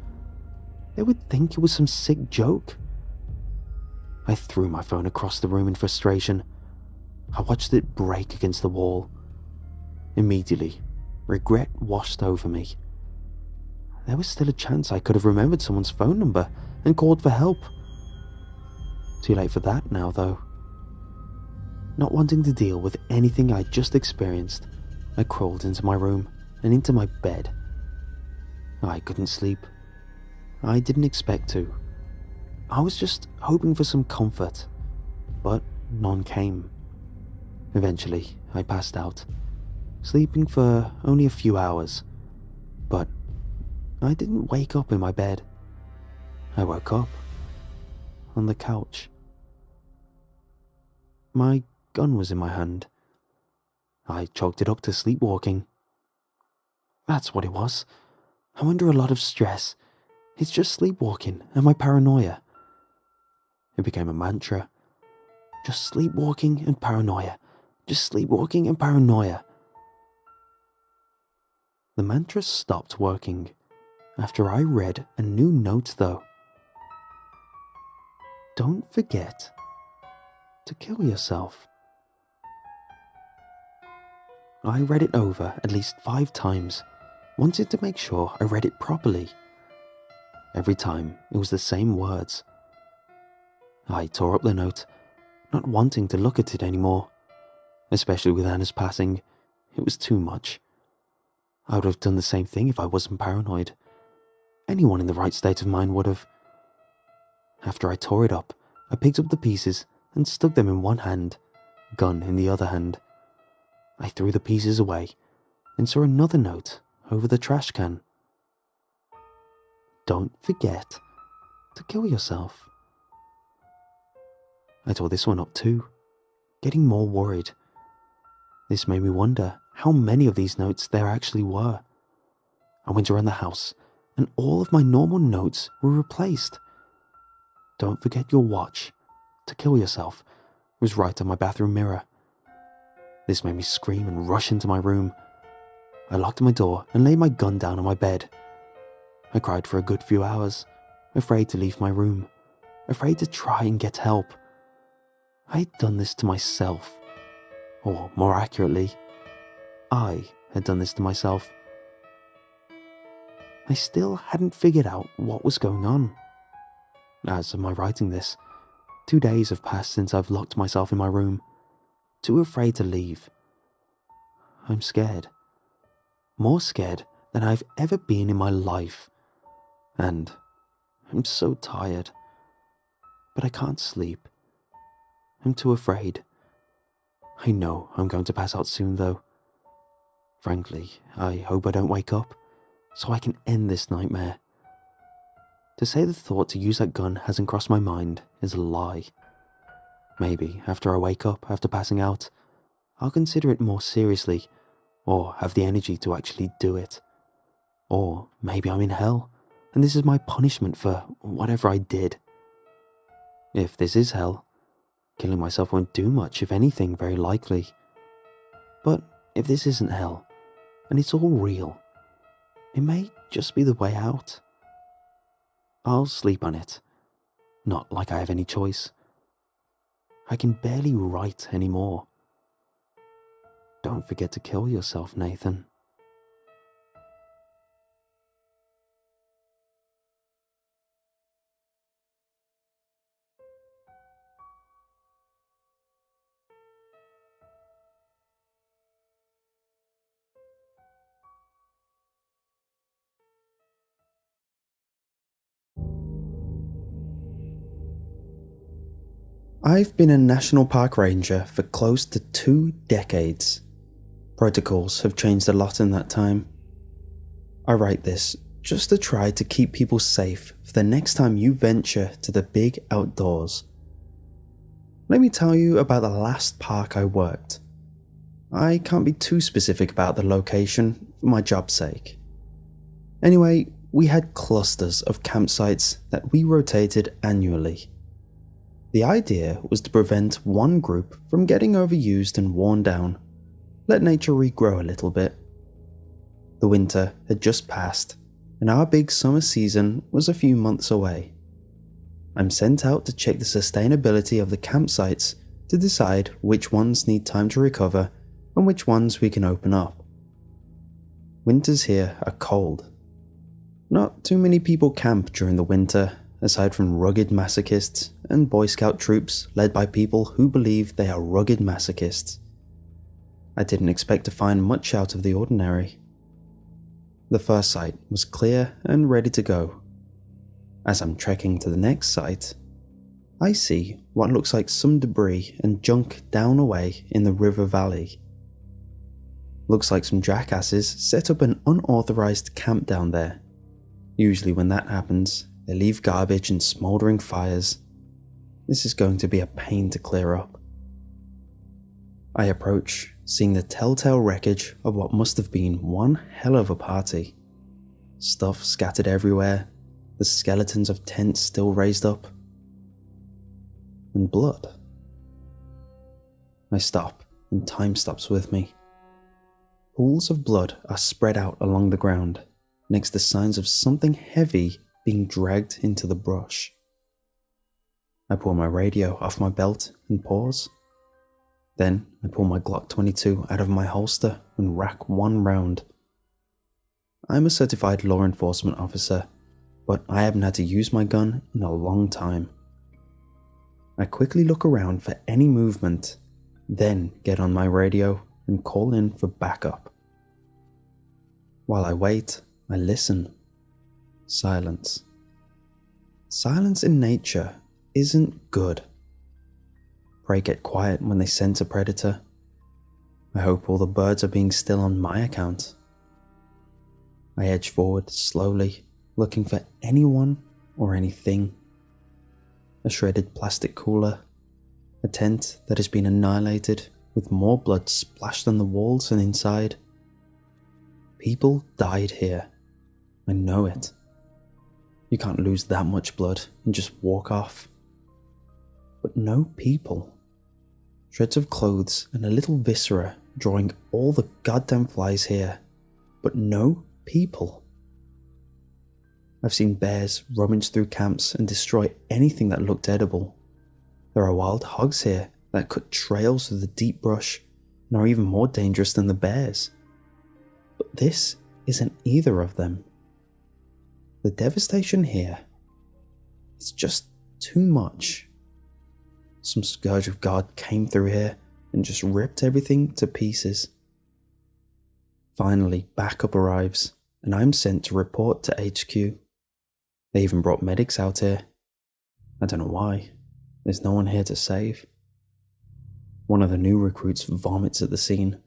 They would think it was some sick joke. I threw my phone across the room in frustration. I watched it break against the wall. Immediately, regret washed over me. There was still a chance I could have remembered someone's phone number and called for help. Too late for that now, though. Not wanting to deal with anything I'd just experienced, I crawled into my room and into my bed. I couldn't sleep. I didn't expect to. I was just hoping for some comfort, but none came. Eventually, I passed out, sleeping for only a few hours, but I didn't wake up in my bed. I woke up on the couch. My gun was in my hand. I chalked it up to sleepwalking. That's what it was. I'm under a lot of stress. It's just sleepwalking and my paranoia. It became a mantra. Just sleepwalking and paranoia. Just sleepwalking and paranoia. The mantra stopped working after I read a new note, though. Don't forget to kill yourself. I read it over at least 5 times, wanting to make sure I read it properly. Every time it was the same words. I tore up the note, not wanting to look at it anymore. Especially with Anna's passing, it was too much. I would have done the same thing if I wasn't paranoid. Anyone in the right state of mind would have. After I tore it up, I picked up the pieces and stuck them in one hand, gun in the other hand. I threw the pieces away and saw another note over the trash can. Don't forget to kill yourself. I tore this one up too, getting more worried. This made me wonder how many of these notes there actually were. I went around the house and all of my normal notes were replaced. Don't forget your watch to kill yourself was right on my bathroom mirror. This made me scream and rush into my room. I locked my door and laid my gun down on my bed. I cried for a good few hours, afraid to leave my room, afraid to try and get help. I had done this to myself, or more accurately, I had done this to myself. I still hadn't figured out what was going on. As of my writing this, 2 days have passed since I've locked myself in my room, too afraid to leave. I'm scared. More scared than I've ever been in my life. And I'm so tired. But I can't sleep. I'm too afraid. I know I'm going to pass out soon, though. Frankly, I hope I don't wake up, so I can end this nightmare. To say the thought to use that gun hasn't crossed my mind is a lie. Maybe after I wake up after passing out, I'll consider it more seriously, or have the energy to actually do it. Or maybe I'm in hell, and this is my punishment for whatever I did. If this is hell, killing myself won't do much, if anything, very likely. But if this isn't hell, and it's all real, it may just be the way out. I'll sleep on it. Not like I have any choice. I can barely write anymore. Don't forget to kill yourself, Nathan. I've been a national park ranger for close to 2 decades. Protocols have changed a lot in that time. I write this just to try to keep people safe for the next time you venture to the big outdoors. Let me tell you about the last park I worked. I can't be too specific about the location for my job's sake. Anyway, we had clusters of campsites that we rotated annually. The idea was to prevent one group from getting overused and worn down, let nature regrow a little bit. The winter had just passed, and our big summer season was a few months away. I'm sent out to check the sustainability of the campsites to decide which ones need time to recover and which ones we can open up. Winters here are cold. Not too many people camp during the winter, aside from rugged masochists and Boy Scout troops led by people who believe they are rugged masochists. I didn't expect to find much out of the ordinary. The first site was clear and ready to go. As I'm trekking to the next site, I see what looks like some debris and junk down away in the river valley. Looks like some jackasses set up an unauthorized camp down there. Usually when that happens, they leave garbage and smoldering fires. This is going to be a pain to clear up. I approach, seeing the telltale wreckage of what must have been one hell of a party. Stuff scattered everywhere, the skeletons of tents still raised up, and blood. I stop, and time stops with me. Pools of blood are spread out along the ground, next to signs of something heavy being dragged into the brush. I pull my radio off my belt and pause. Then I pull my Glock 22 out of my holster and rack one round. I'm a certified law enforcement officer, but I haven't had to use my gun in a long time. I quickly look around for any movement, then get on my radio and call in for backup. While I wait, I listen. Silence. Silence in nature isn't good. Prey get quiet when they sense a predator. I hope all the birds are being still on my account. I edge forward slowly, looking for anyone or anything. A shredded plastic cooler, a tent that has been annihilated with more blood splashed on the walls and inside. People died here. I know it. You can't lose that much blood and just walk off. But no people. Shreds of clothes and a little viscera drawing all the goddamn flies here, but no people. I've seen bears rummage through camps and destroy anything that looked edible. There are wild hogs here that cut trails through the deep brush and are even more dangerous than the bears. But this isn't either of them. The devastation here is just too much. Some scourge of God came through here and just ripped everything to pieces. Finally, backup arrives, and I'm sent to report to HQ. They even brought medics out here. I don't know why. There's no one here to save. One of the new recruits vomits at the scene.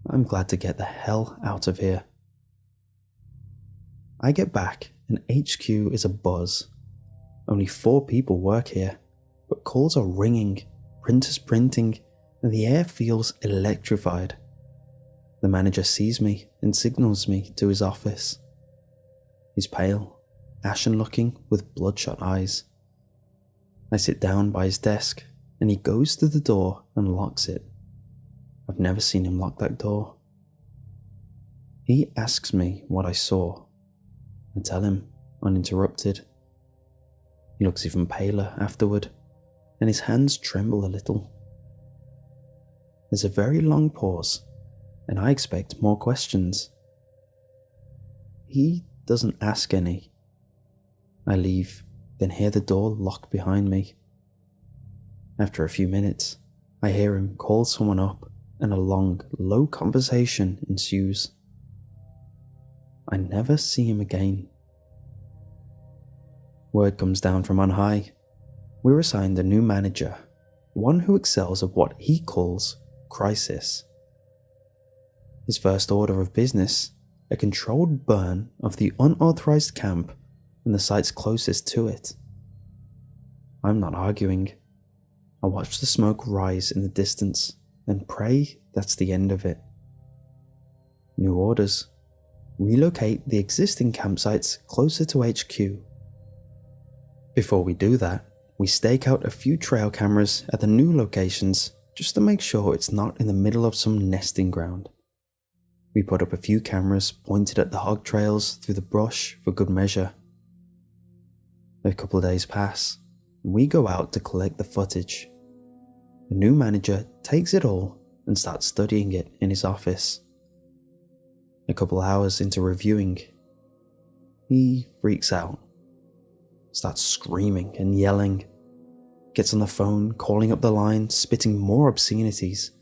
I'm glad to get the hell out of here. I get back, and HQ is abuzz. Only 4 people work here, but calls are ringing, printers printing, and the air feels electrified. The manager sees me and signals me to his office. He's pale, ashen-looking with bloodshot eyes. I sit down by his desk, and he goes to the door and locks it. I've never seen him lock that door. He asks me what I saw. I tell him, uninterrupted. He looks even paler afterward, and his hands tremble a little. There's a very long pause, and I expect more questions. He doesn't ask any. I leave, then hear the door lock behind me. After a few minutes, I hear him call someone up, and a long, low conversation ensues. I never see him again. Word comes down from on high. We're assigned a new manager, one who excels at what he calls crisis. His first order of business a controlled burn of the unauthorized camp and the sites closest to it. I'm not arguing. I watch the smoke rise in the distance and pray that's the end of it. New orders. Relocate the existing campsites closer to HQ. Before we do that, we stake out a few trail cameras at the new locations just to make sure it's not in the middle of some nesting ground. We put up a few cameras pointed at the hog trails through the brush for good measure. A couple of days pass, and we go out to collect the footage. The new manager takes it all and starts studying it in his office. A couple hours into reviewing, he freaks out, starts screaming and yelling, gets on the phone, calling up the line, spitting more obscenities.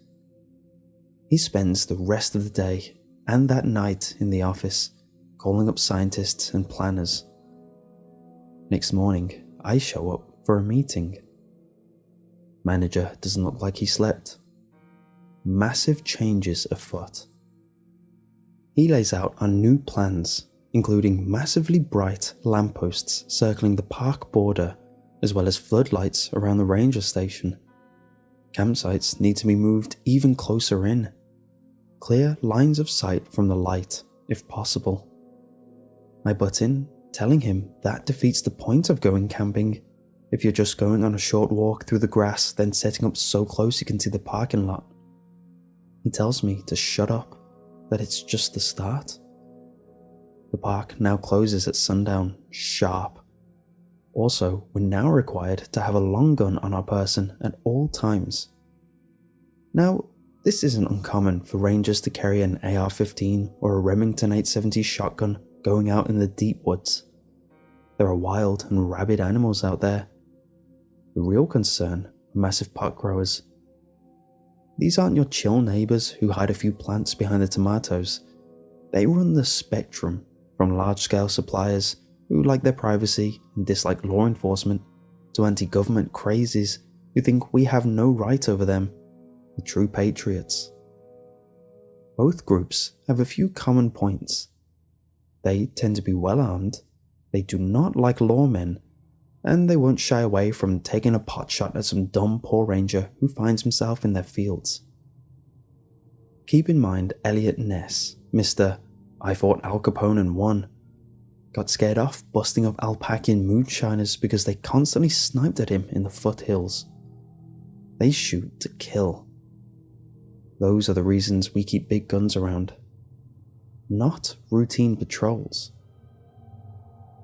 He spends the rest of the day and that night in the office, calling up scientists and planners. Next morning, I show up for a meeting. Manager doesn't look like he slept. Massive changes afoot. He lays out our new plans, including massively bright lampposts circling the park border, as well as floodlights around the ranger station. Campsites need to be moved even closer in. Clear lines of sight from the light, if possible. I butt in, telling him that defeats the point of going camping if you're just going on a short walk through the grass, then setting up so close you can see the parking lot. He tells me to shut up, that it's just the start. The park now closes at sundown, sharp. Also, we're now required to have a long gun on our person at all times. Now, this isn't uncommon for rangers to carry an AR-15 or a Remington 870 shotgun going out in the deep woods. There are wild and rabid animals out there. The real concern are massive pot growers. These aren't your chill neighbours who hide a few plants behind the tomatoes. They run the spectrum, from large-scale suppliers who like their privacy and dislike law enforcement, to anti-government crazies who think we have no right over them, the true patriots. Both groups have a few common points. They tend to be well armed, they do not like lawmen, and they won't shy away from taking a pot shot at some dumb poor ranger who finds himself in their fields. Keep in mind Elliot Ness, Mr. I fought Al Capone and won, got scared off busting up Alpacan moonshiners because they constantly sniped at him in the foothills. They shoot to kill. Those are the reasons we keep big guns around. Not routine patrols.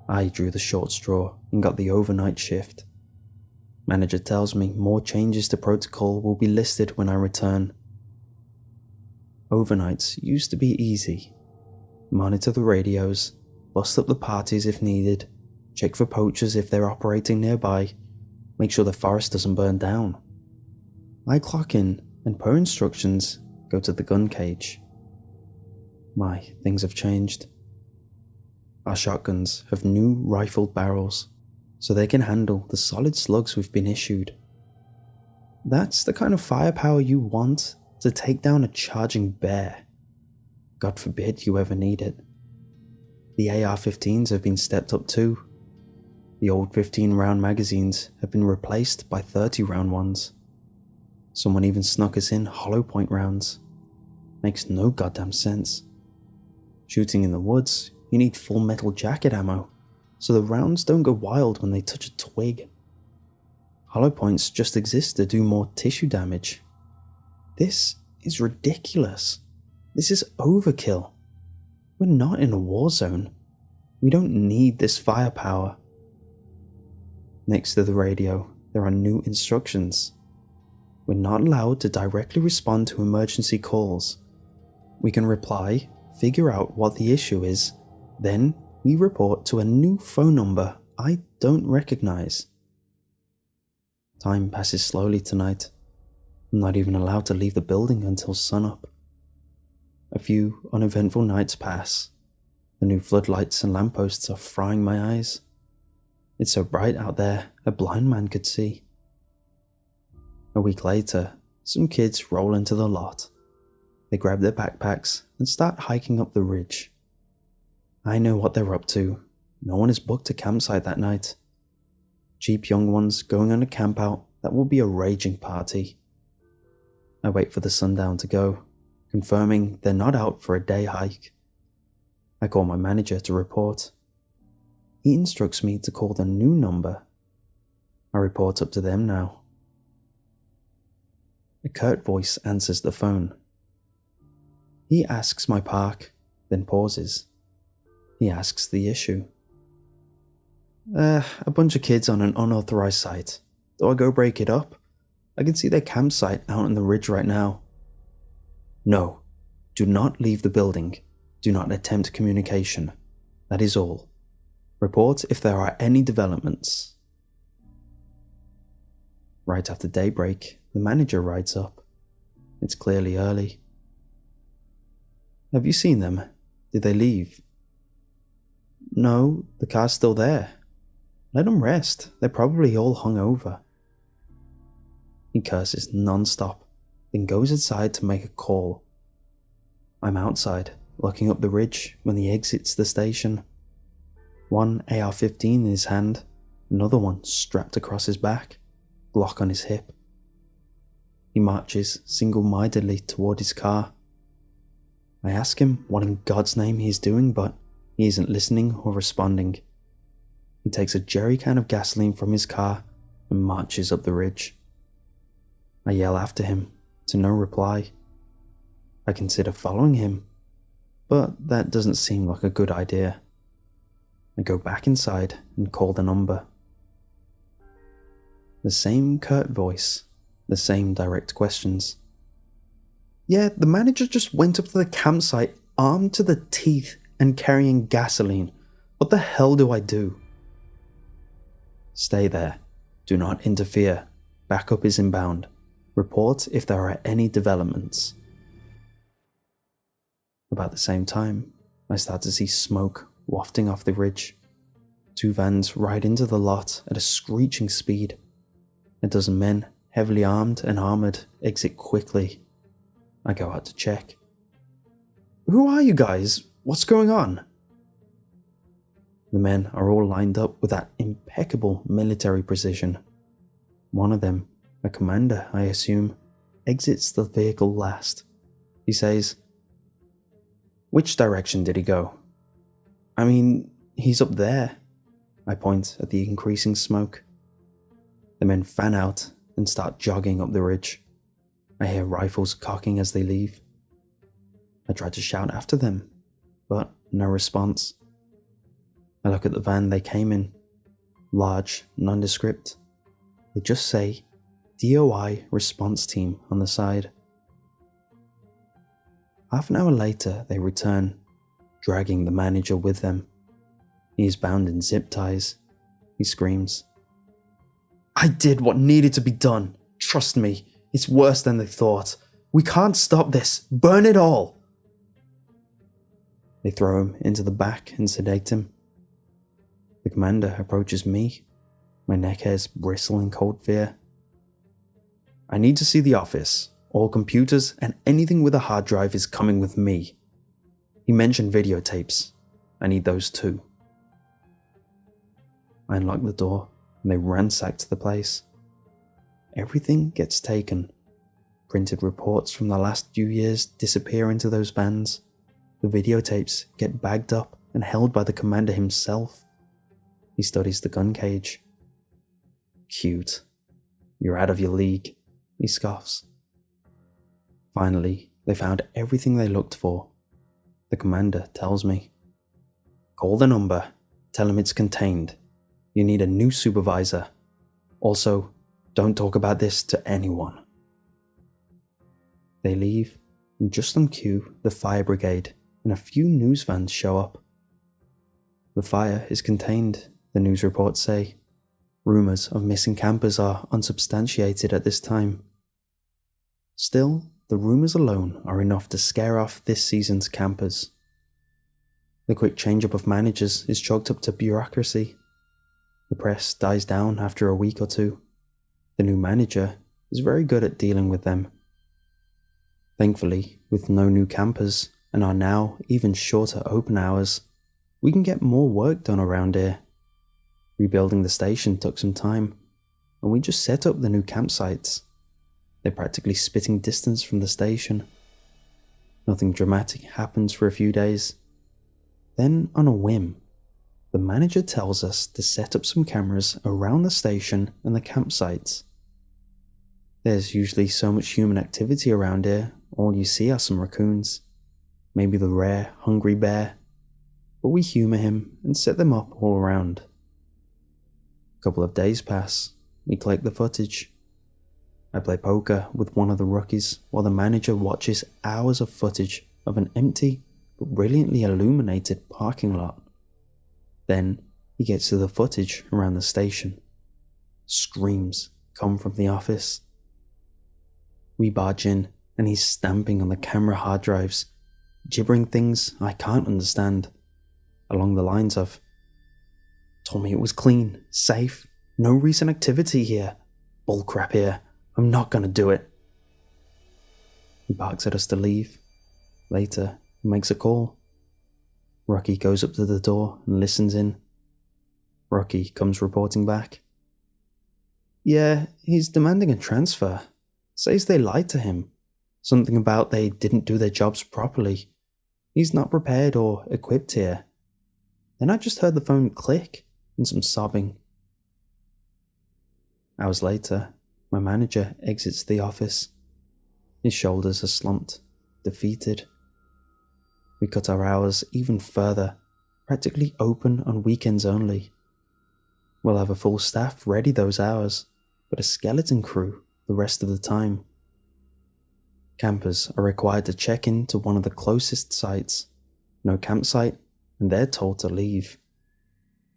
I drew the short straw and got the overnight shift. Manager tells me more changes to protocol will be listed when I return. Overnights used to be easy. Monitor the radios, bust up the parties if needed, check for poachers if they're operating nearby, make sure the forest doesn't burn down. I clock in and per instructions go to the gun cage. Things have changed. Our shotguns have new rifled barrels, so they can handle the solid slugs we've been issued. That's the kind of firepower you want to take down a charging bear. God forbid you ever need it. The AR-15s have been stepped up too. The old 15-round magazines have been replaced by 30-round ones. Someone even snuck us in hollow point rounds. Makes no goddamn sense. Shooting in the woods, you need full metal jacket ammo, so the rounds don't go wild when they touch a twig. Hollow points just exist to do more tissue damage. This is ridiculous. This is overkill. We're not in a war zone. We don't need this firepower. Next to the radio, there are new instructions. We're not allowed to directly respond to emergency calls. We can reply, figure out what the issue is, then we report to a new phone number I don't recognize. Time passes slowly tonight. I'm not even allowed to leave the building until sunup. A few uneventful nights pass. The new floodlights and lampposts are frying my eyes. It's so bright out there, a blind man could see. A week later, some kids roll into the lot. They grab their backpacks and start hiking up the ridge. I know what they're up to. No one has booked a campsite that night. Cheap young ones going on a campout that will be a raging party. I wait for the sundown to go, confirming they're not out for a day hike. I call my manager to report. He instructs me to call the new number. I report up to them now. A curt voice answers the phone. He asks my park, then pauses. He asks the issue. A bunch of kids on an unauthorized site. Do I go break it up? I can see their campsite out on the ridge right now. No, do not leave the building. Do not attempt communication. That is all. Report if there are any developments. Right after daybreak, the manager rides up. It's clearly early. Have you seen them? Did they leave? No, the car's still there. Let them rest. They're probably all hung over. He curses non-stop, then goes inside to make a call. I'm outside, looking up the ridge when he exits the station. One AR-15 in his hand, another one strapped across his back, Glock on his hip. He marches single-mindedly toward his car. I ask him what in God's name he is doing, but he isn't listening or responding. He takes a jerry can of gasoline from his car and marches up the ridge. I yell after him, to no reply. I consider following him, but that doesn't seem like a good idea. I go back inside and call the number. The same curt voice, the same direct questions. Yeah, the manager just went up to the campsite armed to the teeth and carrying gasoline. What the hell do I do? Stay there. Do not interfere. Backup is inbound. Report if there are any developments. About the same time, I start to see smoke wafting off the ridge. 2 vans ride into the lot at a screeching speed. A dozen men, heavily armed and armoured, exit quickly. I go out to check. Who are you guys? What's going on? The men are all lined up with that impeccable military precision. One of them, a commander, I assume, exits the vehicle last. He says, "Which direction did he go?" "I mean, he's up there." I point at the increasing smoke. The men fan out and start jogging up the ridge. I hear rifles cocking as they leave. I try to shout after them, but no response. I look at the van they came in. Large, nondescript. They just say DOI response team on the side. Half an hour later, they return, dragging the manager with them. He is bound in zip ties. He screams, "I did what needed to be done. Trust me, it's worse than they thought. We can't stop this. Burn it all." They throw him into the back and sedate him. The commander approaches me. My neck hairs bristle in cold fear. "I need to see the office. All computers and anything with a hard drive is coming with me." He mentioned videotapes. I need those too. I unlock the door and they ransack the place. Everything gets taken. Printed reports from the last few years disappear into those vans. The videotapes get bagged up and held by the commander himself. He studies the gun cage. "Cute. You're out of your league," he scoffs. Finally, they found everything they looked for. The commander tells me, "Call the number. Tell him it's contained. You need a new supervisor. Also, don't talk about this to anyone." They leave, and just on cue, the fire brigade and a few news vans show up. The fire is contained, the news reports say. Rumours of missing campers are unsubstantiated at this time. Still, the rumours alone are enough to scare off this season's campers. The quick change-up of managers is chalked up to bureaucracy. The press dies down after a week or two. The new manager is very good at dealing with them. Thankfully, with no new campers and our now even shorter open hours, we can get more work done around here. Rebuilding the station took some time, and we just set up the new campsites. They're practically spitting distance from the station. Nothing dramatic happens for a few days. Then, on a whim, the manager tells us to set up some cameras around the station and the campsites. There's usually so much human activity around here, all you see are some raccoons, maybe the rare, hungry bear, but we humour him and set them up all around. A couple of days pass, we collect the footage. I play poker with one of the rookies while the manager watches hours of footage of an empty but brilliantly illuminated parking lot. Then he gets to the footage around the station. Screams come from the office. We barge in and he's stamping on the camera hard drives, gibbering things I can't understand, along the lines of, "Told me it was clean, safe, no recent activity here. Bullcrap here, I'm not gonna do it." He barks at us to leave. Later, he makes a call. Rocky goes up to the door and listens in. Rocky comes reporting back. "Yeah, he's demanding a transfer. Says they lied to him. Something about they didn't do their jobs properly. He's not prepared or equipped here." Then I just heard the phone click and some sobbing. Hours later, my manager exits the office. His shoulders are slumped, defeated. We cut our hours even further, practically open on weekends only. We'll have a full staff ready those hours, but a skeleton crew the rest of the time. Campers are required to check in to one of the closest sites, no campsite, and they're told to leave.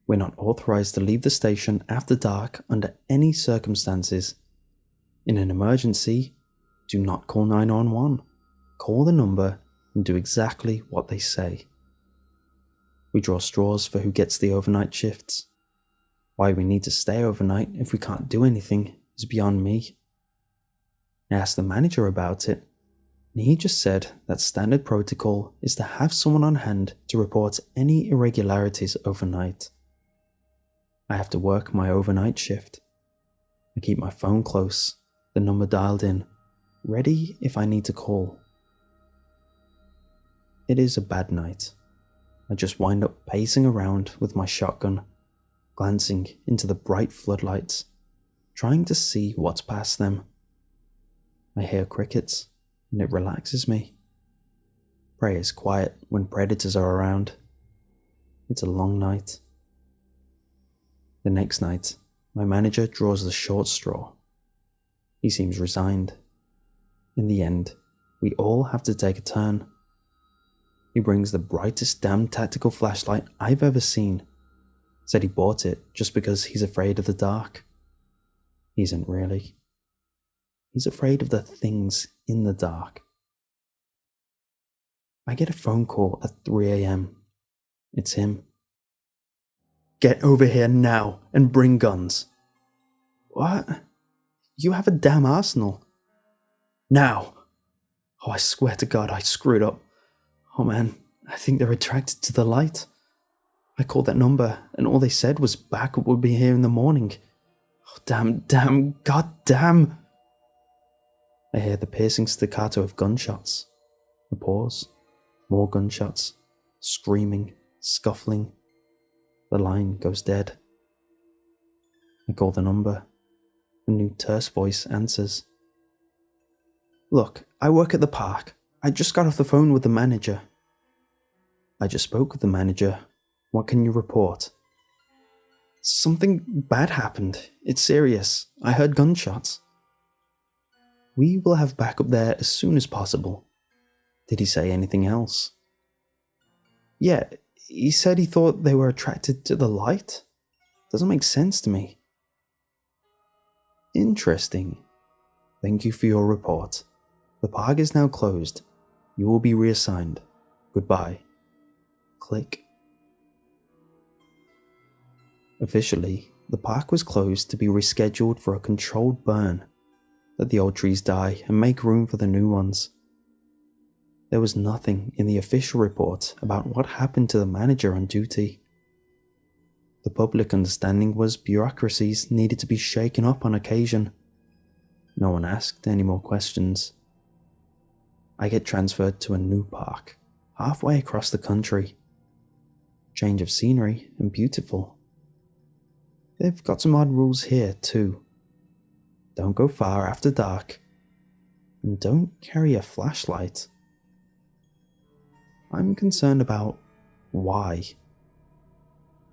We're not authorized to leave the station after dark under any circumstances. In an emergency, do not call 911. Call the number and do exactly what they say. We draw straws for who gets the overnight shifts. Why we need to stay overnight if we can't do anything is beyond me. I asked the manager about it, and he just said that standard protocol is to have someone on hand to report any irregularities overnight. I have to work my overnight shift. I keep my phone close, the number dialed in, ready if I need to call. It is a bad night. I just wind up pacing around with my shotgun, glancing into the bright floodlights, trying to see what's past them. I hear crickets, and it relaxes me. Prey is quiet when predators are around. It's a long night. The next night, my manager draws the short straw. He seems resigned. In the end, we all have to take a turn. He brings the brightest damn tactical flashlight I've ever seen. Said he bought it just because he's afraid of the dark. He isn't really. He's afraid of the things in the dark. I get a phone call at 3 a.m. It's him. "Get over here now and bring guns." "What? You have a damn arsenal." "Now." "Oh, I swear to God, I screwed up. Oh man, I think they're attracted to the light. I called that number and all they said was backup would be here in the morning. Oh, damn, god damn." I hear the piercing staccato of gunshots. A pause. More gunshots. Screaming, scuffling. The line goes dead. I call the number. A new terse voice answers. "Look, I work at the park. I just got off the phone with the manager." "I just spoke with the manager. What can you report?" "Something bad happened. It's serious. I heard gunshots." "We will have backup there as soon as possible." "Did he say anything else?" "Yeah, he said he thought they were attracted to the light. Doesn't make sense to me." "Interesting. Thank you for your report. The park is now closed. You will be reassigned. Goodbye." Click. Officially, the park was closed to be rescheduled for a controlled burn. Let the old trees die and make room for the new ones. There was nothing in the official report about what happened to the manager on duty. The public understanding was bureaucracies needed to be shaken up on occasion. No one asked any more questions. I get transferred to a new park, halfway across the country. Change of scenery and beautiful. They've got some odd rules here too. Don't go far after dark, and don't carry a flashlight. I'm concerned about why.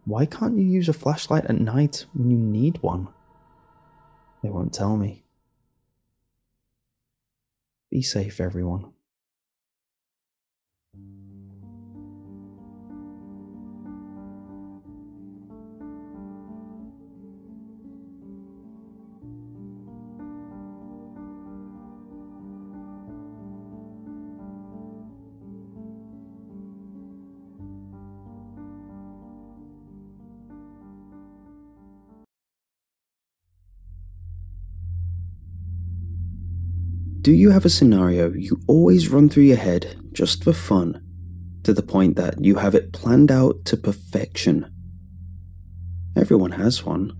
Why can't you use a flashlight at night when you need one? They won't tell me. Be safe, everyone. Do you have a scenario you always run through your head just for fun, to the point that you have it planned out to perfection? Everyone has one.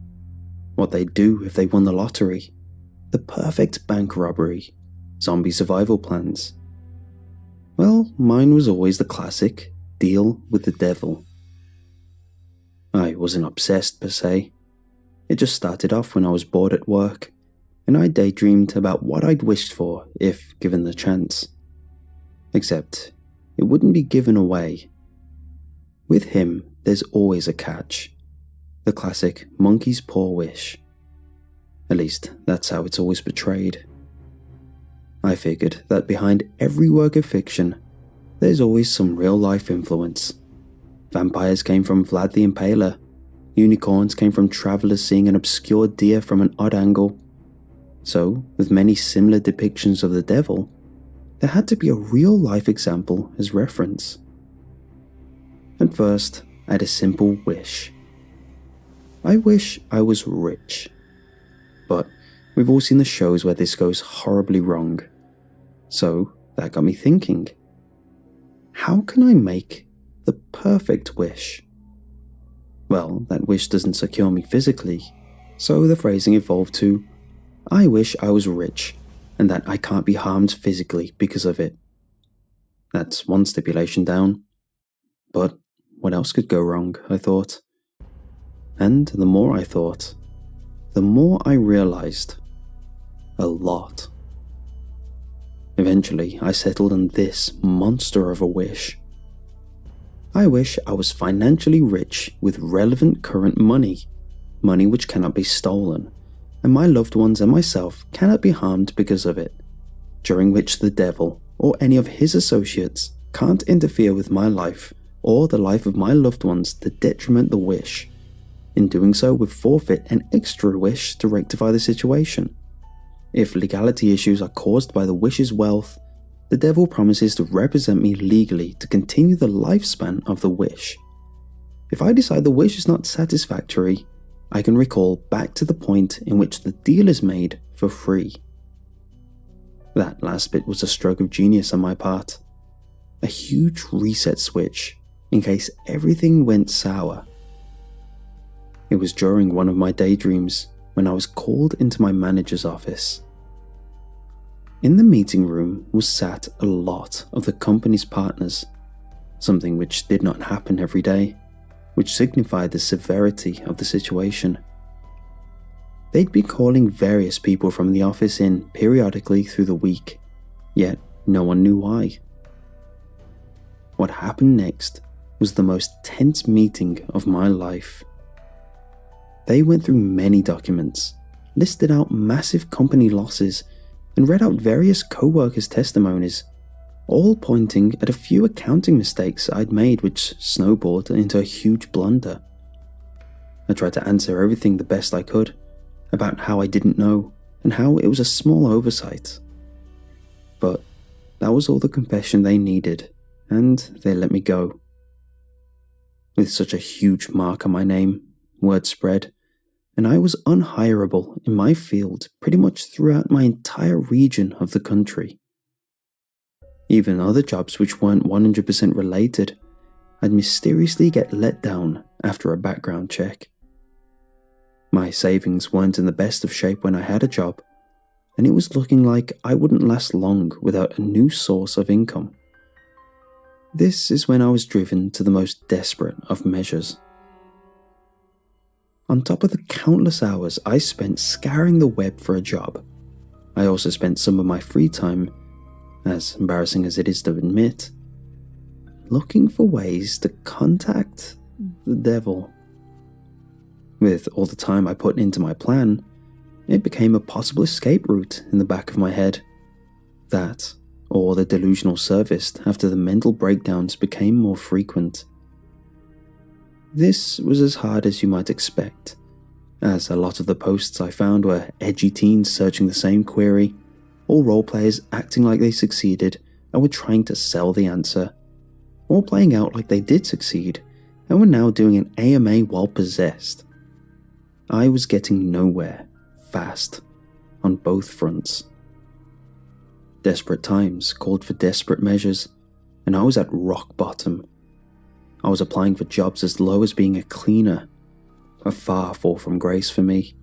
What they'd do if they won the lottery, the perfect bank robbery, zombie survival plans. Well, mine was always the classic deal with the devil. I wasn't obsessed per se. It just started off when I was bored at work, and I daydreamed about what I'd wished for if given the chance. Except, it wouldn't be given away. With him, there's always a catch. The classic monkey's paw wish. At least, that's how it's always portrayed. I figured that behind every work of fiction, there's always some real-life influence. Vampires came from Vlad the Impaler. Unicorns came from travelers seeing an obscure deer from an odd angle. So, with many similar depictions of the devil, there had to be a real-life example as reference. At first, I had a simple wish. I wish I was rich. But we've all seen the shows where this goes horribly wrong. So, that got me thinking. How can I make the perfect wish? Well, that wish doesn't secure me physically, so the phrasing evolved to, I wish I was rich, and that I can't be harmed physically because of it. That's one stipulation down. But what else could go wrong, I thought. And the more I thought, the more I realized. A lot. Eventually, I settled on this monster of a wish. I wish I was financially rich with relevant current money, money which cannot be stolen, and my loved ones and myself cannot be harmed because of it, during which the devil or any of his associates can't interfere with my life or the life of my loved ones to detriment the wish. In doing so, would forfeit an extra wish to rectify the situation. If legality issues are caused by the wish's wealth, the devil promises to represent me legally to continue the lifespan of the wish. If I decide the wish is not satisfactory, I can recall back to the point in which the deal is made for free. That last bit was a stroke of genius on my part. A huge reset switch, in case everything went sour. It was during one of my daydreams when I was called into my manager's office. In the meeting room was sat a lot of the company's partners, something which did not happen every day, which signified the severity of the situation. They'd be calling various people from the office in periodically through the week, yet no one knew why. What happened next was the most tense meeting of my life. They went through many documents, listed out massive company losses, and read out various co-workers' testimonies, all pointing at a few accounting mistakes I'd made which snowballed into a huge blunder. I tried to answer everything the best I could, about how I didn't know, and how it was a small oversight. But that was all the confession they needed, and they let me go. With such a huge mark on my name, word spread, and I was unhireable in my field pretty much throughout my entire region of the country. Even other jobs which weren't 100% related, I'd mysteriously get let down after a background check. My savings weren't in the best of shape when I had a job, and it was looking like I wouldn't last long without a new source of income. This is when I was driven to the most desperate of measures. On top of the countless hours I spent scouring the web for a job, I also spent some of my free time, as embarrassing as it is to admit, looking for ways to contact the devil. With all the time I put into my plan, it became a possible escape route in the back of my head. That, or the delusional surfaced after the mental breakdowns became more frequent. This was as hard as you might expect, as a lot of the posts I found were edgy teens searching the same query, or roleplayers acting like they succeeded and were trying to sell the answer, or playing out like they did succeed and were now doing an AMA while possessed. I was getting nowhere, fast, on both fronts. Desperate times called for desperate measures, and I was at rock bottom. I was applying for jobs as low as being a cleaner, a far fall from grace for me,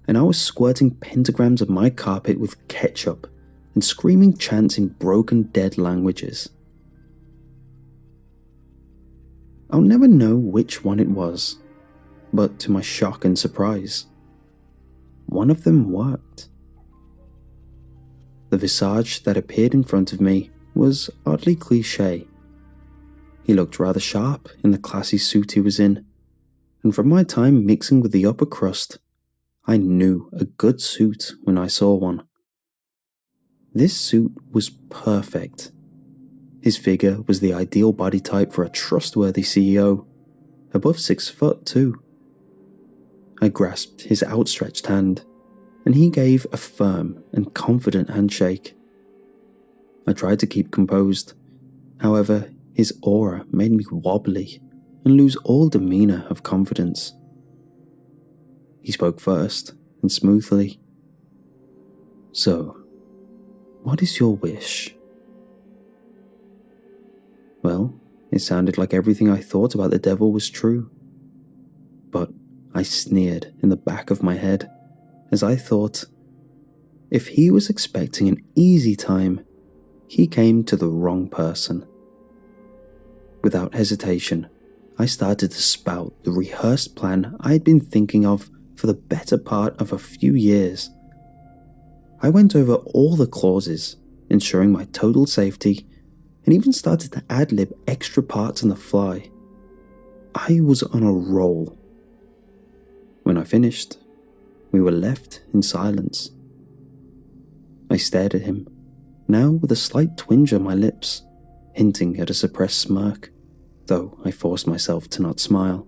and I was squirting pentagrams of my carpet with ketchup and screaming chants in broken dead languages. I'll never know which one it was, but to my shock and surprise, one of them worked. The visage that appeared in front of me was oddly cliché. He looked rather sharp in the classy suit he was in, and from my time mixing with the upper crust, I knew a good suit when I saw one. This suit was perfect. His figure was the ideal body type for a trustworthy CEO, above 6 foot too. I grasped his outstretched hand, and he gave a firm and confident handshake. I tried to keep composed, however, his aura made me wobbly and lose all demeanor of confidence. He spoke first and smoothly. "So, what is your wish?" Well, it sounded like everything I thought about the devil was true. But I sneered in the back of my head as I thought, if he was expecting an easy time, he came to the wrong person. Without hesitation, I started to spout the rehearsed plan I had been thinking of for the better part of a few years. I went over all the clauses, ensuring my total safety, and even started to ad-lib extra parts on the fly. I was on a roll. When I finished, we were left in silence. I stared at him, now with a slight twinge on my lips, hinting at a suppressed smirk, though I forced myself to not smile.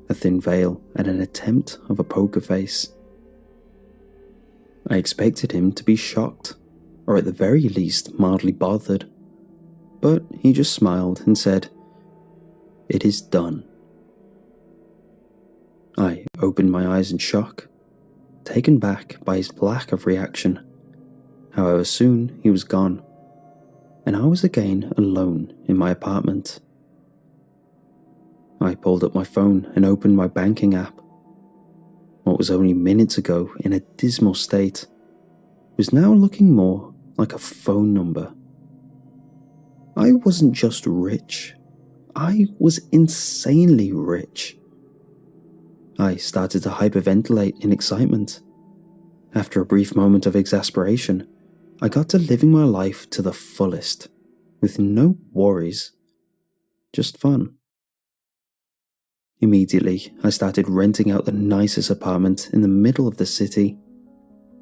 A thin veil and an attempt of a poker face. I expected him to be shocked, or at the very least mildly bothered, but he just smiled and said, "It is done." I opened my eyes in shock, taken back by his lack of reaction. However, soon he was gone, and I was again alone in my apartment. I pulled up my phone and opened my banking app. What was only minutes ago in a dismal state was now looking more like a phone number. I wasn't just rich, I was insanely rich. I started to hyperventilate in excitement. After a brief moment of exasperation, I got to living my life to the fullest, with no worries, just fun. Immediately, I started renting out the nicest apartment in the middle of the city.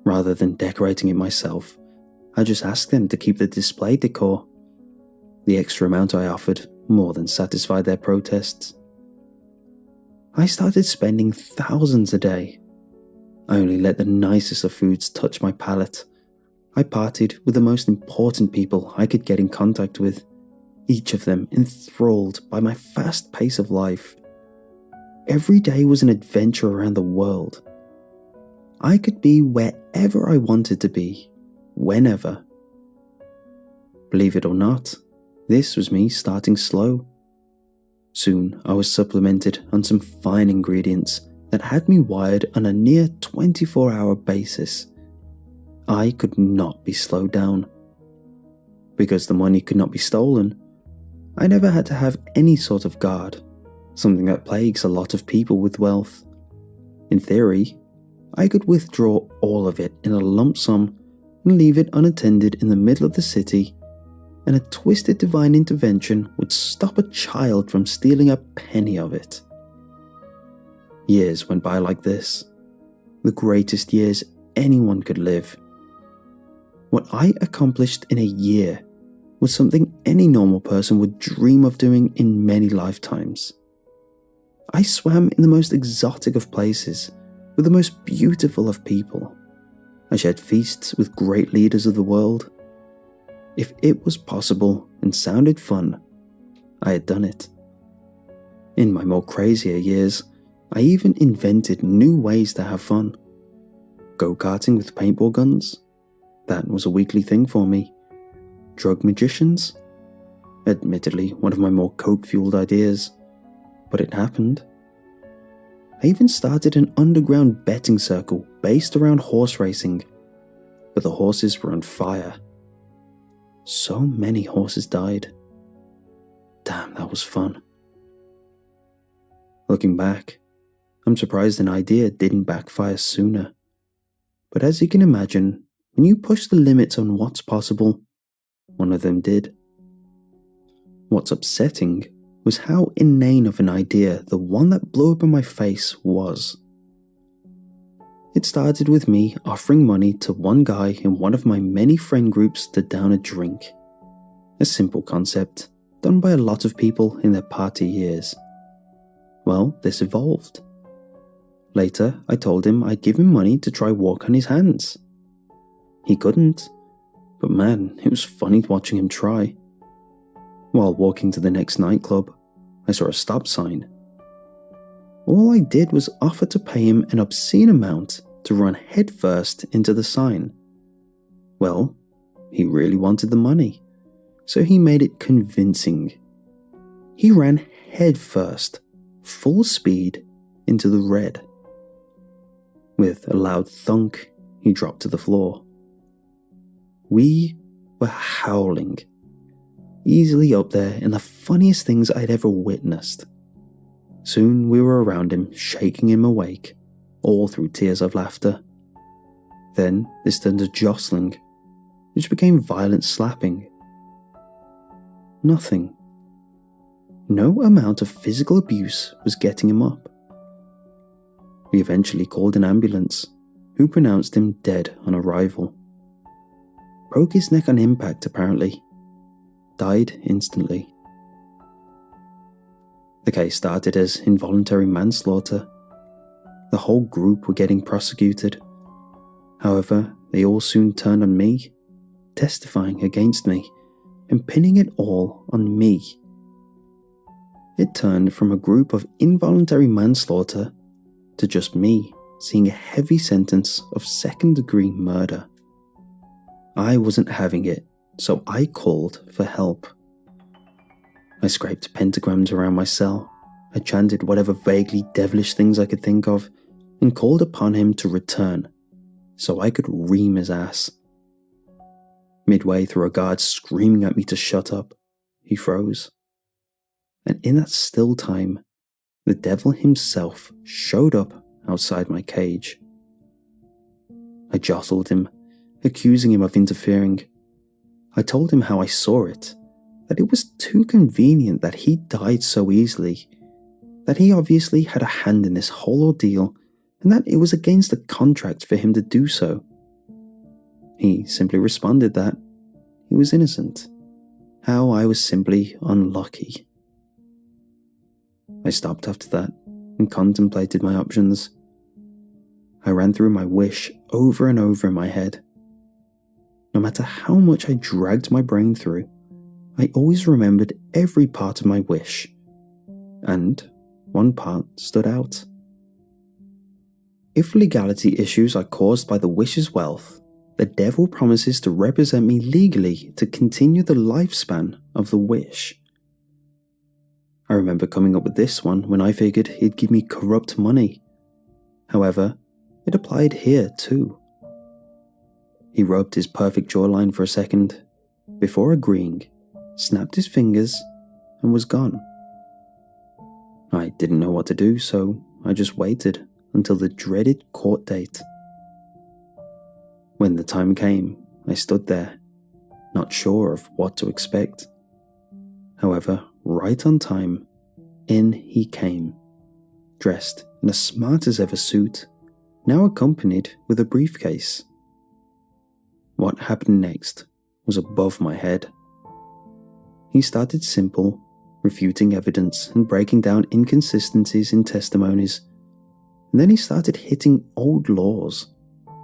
Rather than decorating it myself, I just asked them to keep the display decor. The extra amount I offered more than satisfied their protests. I started spending thousands a day. I only let the nicest of foods touch my palate. I partied with the most important people I could get in contact with, each of them enthralled by my fast pace of life. Every day was an adventure around the world. I could be wherever I wanted to be, whenever. Believe it or not, this was me starting slow. Soon I was supplemented on some fine ingredients that had me wired on a near 24-hour basis. I could not be slowed down. Because the money could not be stolen, I never had to have any sort of guard, something that plagues a lot of people with wealth. In theory, I could withdraw all of it in a lump sum and leave it unattended in the middle of the city, and a twisted divine intervention would stop a child from stealing a penny of it. Years went by like this, the greatest years anyone could live. What I accomplished in a year was something any normal person would dream of doing in many lifetimes. I swam in the most exotic of places, with the most beautiful of people. I shared feasts with great leaders of the world. If it was possible and sounded fun, I had done it. In my more crazier years, I even invented new ways to have fun. Go-karting with paintball guns? That was a weekly thing for me. Drug magicians? Admittedly, one of my more coke-fueled ideas, but it happened. I even started an underground betting circle based around horse racing, but the horses were on fire. So many horses died. Damn, that was fun. Looking back, I'm surprised an idea didn't backfire sooner. But as you can imagine, when you push the limits on what's possible, one of them did. What's upsetting was how inane of an idea the one that blew up in my face was. It started with me offering money to one guy in one of my many friend groups to down a drink. A simple concept, done by a lot of people in their party years. Well, this evolved. Later, I told him I'd give him money to try walk on his hands. He couldn't, but man, it was funny watching him try. While walking to the next nightclub, I saw a stop sign. All I did was offer to pay him an obscene amount to run headfirst into the sign. Well, he really wanted the money, so he made it convincing. He ran headfirst, full speed, into the red. With a loud thunk, he dropped to the floor. We were howling, easily up there in the funniest things I'd ever witnessed. Soon we were around him, shaking him awake, all through tears of laughter. Then this turned to jostling, which became violent slapping. Nothing. No amount of physical abuse was getting him up. We eventually called an ambulance, who pronounced him dead on arrival. Broke his neck on impact apparently. Died instantly. The case started as involuntary manslaughter. The whole group were getting prosecuted. However, they all soon turned on me, testifying against me, and pinning it all on me. It turned from a group of involuntary manslaughter to just me seeing a heavy sentence of second-degree murder. I wasn't having it, so I called for help. I scraped pentagrams around my cell. I chanted whatever vaguely devilish things I could think of, and called upon him to return, so I could ream his ass. Midway through a guard screaming at me to shut up, he froze. And in that still time, the devil himself showed up outside my cage. I jostled him, accusing him of interfering. I told him how I saw it, that it was too convenient that he died so easily, that he obviously had a hand in this whole ordeal, and that it was against the contract for him to do so. He simply responded that he was innocent, how I was simply unlucky. I stopped after that and contemplated my options. I ran through my wish over and over in my head. No matter how much I dragged my brain through, I always remembered every part of my wish, and one part stood out. If legality issues are caused by the wish's wealth, the devil promises to represent me legally to continue the lifespan of the wish. I remember coming up with this one when I figured he'd give me corrupt money. However, it applied here too. He rubbed his perfect jawline for a second, before agreeing, snapped his fingers, and was gone. I didn't know what to do, so I just waited until the dreaded court date. When the time came, I stood there, not sure of what to expect. However, right on time, in he came, dressed in a smart-as-ever suit, now accompanied with a briefcase. What happened next was above my head. He started simple, refuting evidence and breaking down inconsistencies in testimonies. And then he started hitting old laws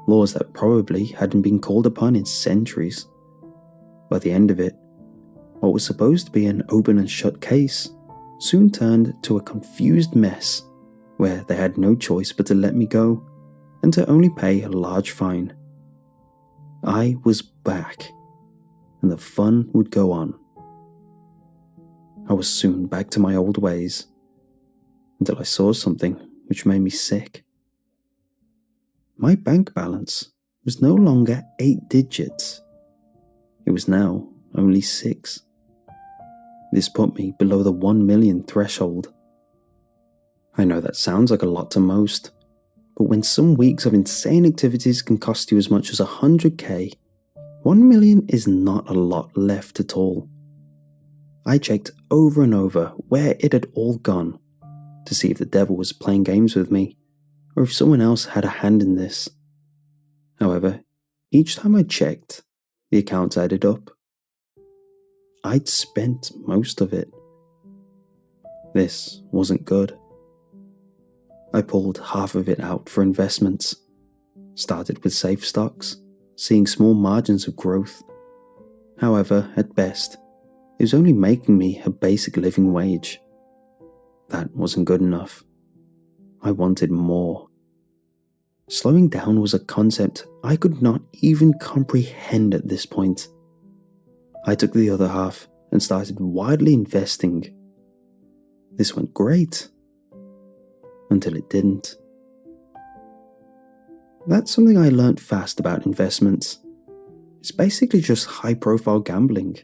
that probably hadn't been called upon in centuries. By the end of it, what was supposed to be an open and shut case soon turned to a confused mess where they had no choice but to let me go and to only pay a large fine. I was back, and the fun would go on. I was soon back to my old ways, until I saw something which made me sick. My bank balance was no longer 8 digits. It was now only 6. This put me below the 1 million threshold. I know that sounds like a lot to most, but when some weeks of insane activities can cost you as much as 100k, 1 million is not a lot left at all. I checked over and over where it had all gone to see if the devil was playing games with me or if someone else had a hand in this. However, each time I checked, the accounts added up. I'd spent most of it. This wasn't good. I pulled half of it out for investments, started with safe stocks, seeing small margins of growth. However, at best, it was only making me a basic living wage. That wasn't good enough. I wanted more. Slowing down was a concept I could not even comprehend at this point. I took the other half and started wildly investing. This went great. Until it didn't. That's something I learned fast about investments. It's basically just high-profile gambling.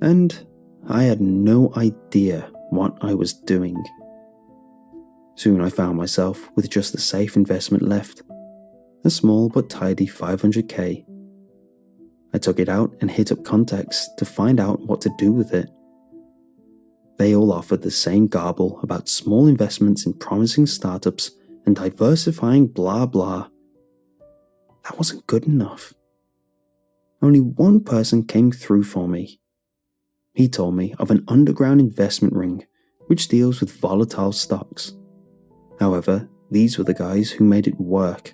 And I had no idea what I was doing. Soon I found myself with just the safe investment left, a small but tidy 500k. I took it out and hit up contacts to find out what to do with it. They all offered the same garble about small investments in promising startups and diversifying blah blah. That wasn't good enough. Only one person came through for me. He told me of an underground investment ring which deals with volatile stocks. However, these were the guys who made it work.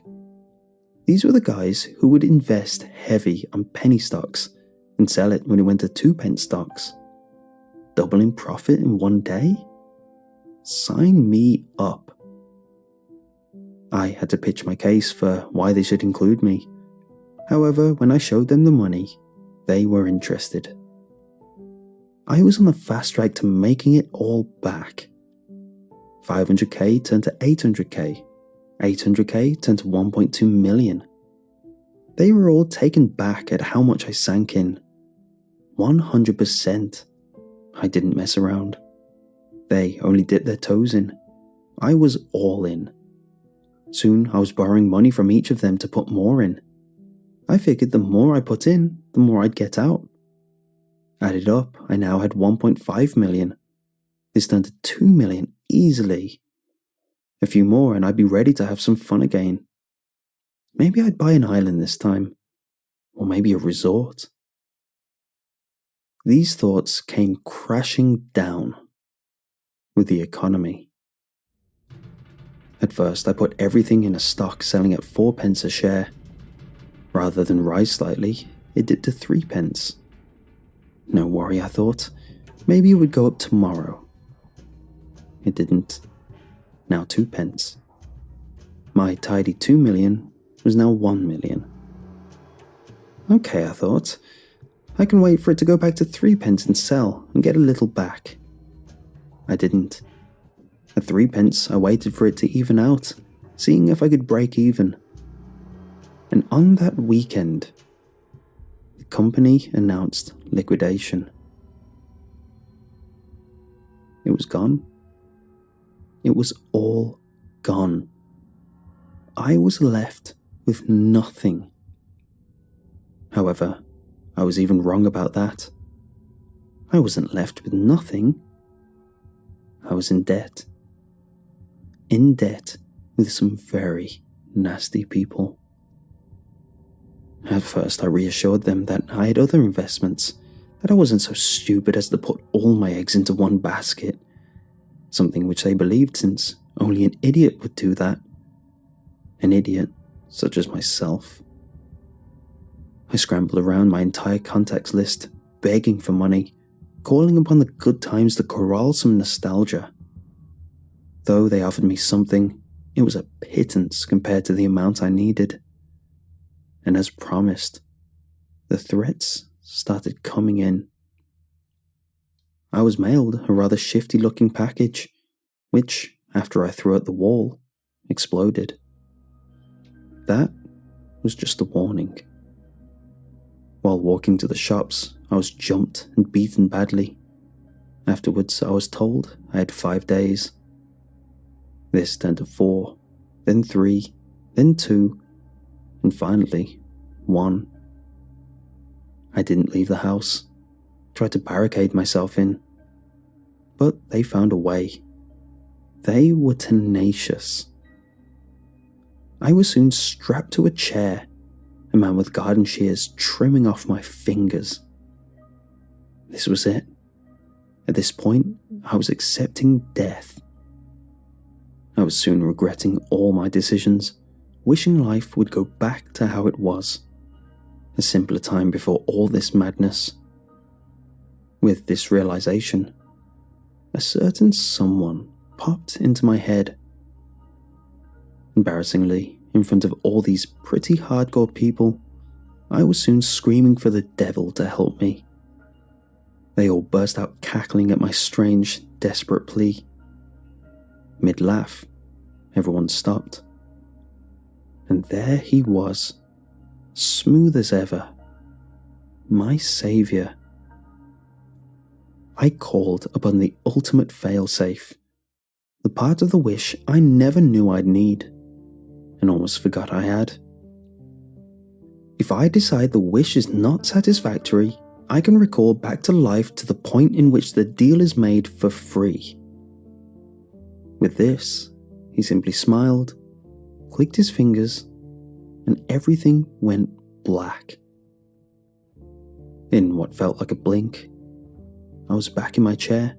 These were the guys who would invest heavy on penny stocks and sell it when it went to 2p stocks. Double in profit in one day? Sign me up. I had to pitch my case for why they should include me. However, when I showed them the money, they were interested. I was on the fast track to making it all back. 500k turned to 800k. 800k turned to 1.2 million. They were all taken back at how much I sank in. 100%. I didn't mess around. They only dipped their toes in. I was all in. Soon I was borrowing money from each of them to put more in. I figured the more I put in, the more I'd get out. Added up, I now had 1.5 million. This turned to 2 million easily. A few more and I'd be ready to have some fun again. Maybe I'd buy an island this time. Or maybe a resort. These thoughts came crashing down with the economy. At first, I put everything in a stock selling at 4p a share. Rather than rise slightly, it dipped to 3p. No worry, I thought. Maybe it would go up tomorrow. It didn't. Now 2p. My tidy 2 million was now 1 million. Okay, I thought. I can wait for it to go back to 3p and sell and get a little back. I didn't. At 3p, I waited for it to even out, seeing if I could break even. And on that weekend, the company announced liquidation. It was gone. It was all gone. I was left with nothing. However, I was even wrong about that. I wasn't left with nothing. I was in debt. In debt with some very nasty people. At first, I reassured them that I had other investments, that I wasn't so stupid as to put all my eggs into one basket, something which they believed since only an idiot would do that. An idiot such as myself. I scrambled around my entire contacts list, begging for money, calling upon the good times to corral some nostalgia. Though they offered me something, it was a pittance compared to the amount I needed. And as promised, the threats started coming in. I was mailed a rather shifty-looking package, which, after I threw at the wall, exploded. That was just a warning. While walking to the shops, I was jumped and beaten badly. Afterwards, I was told I had 5 days. This turned to 4, then 3, then 2, and finally, 1. I didn't leave the house, tried to barricade myself in, but they found a way. They were tenacious. I was soon strapped to a chair, a man with garden shears trimming off my fingers. This was it. At this point, I was accepting death. I was soon regretting all my decisions, wishing life would go back to how it was. A simpler time before all this madness. With this realization, a certain someone popped into my head. Embarrassingly, in front of all these pretty hardcore people, I was soon screaming for the devil to help me. They all burst out cackling at my strange, desperate plea. Mid-laugh, everyone stopped. And there he was, smooth as ever, my saviour. I called upon the ultimate failsafe, the part of the wish I never knew I'd need, and almost forgot I had. If I decide the wish is not satisfactory, I can recall back to life to the point in which the deal is made for free. With this, he simply smiled, clicked his fingers, and everything went black. In what felt like a blink, I was back in my chair,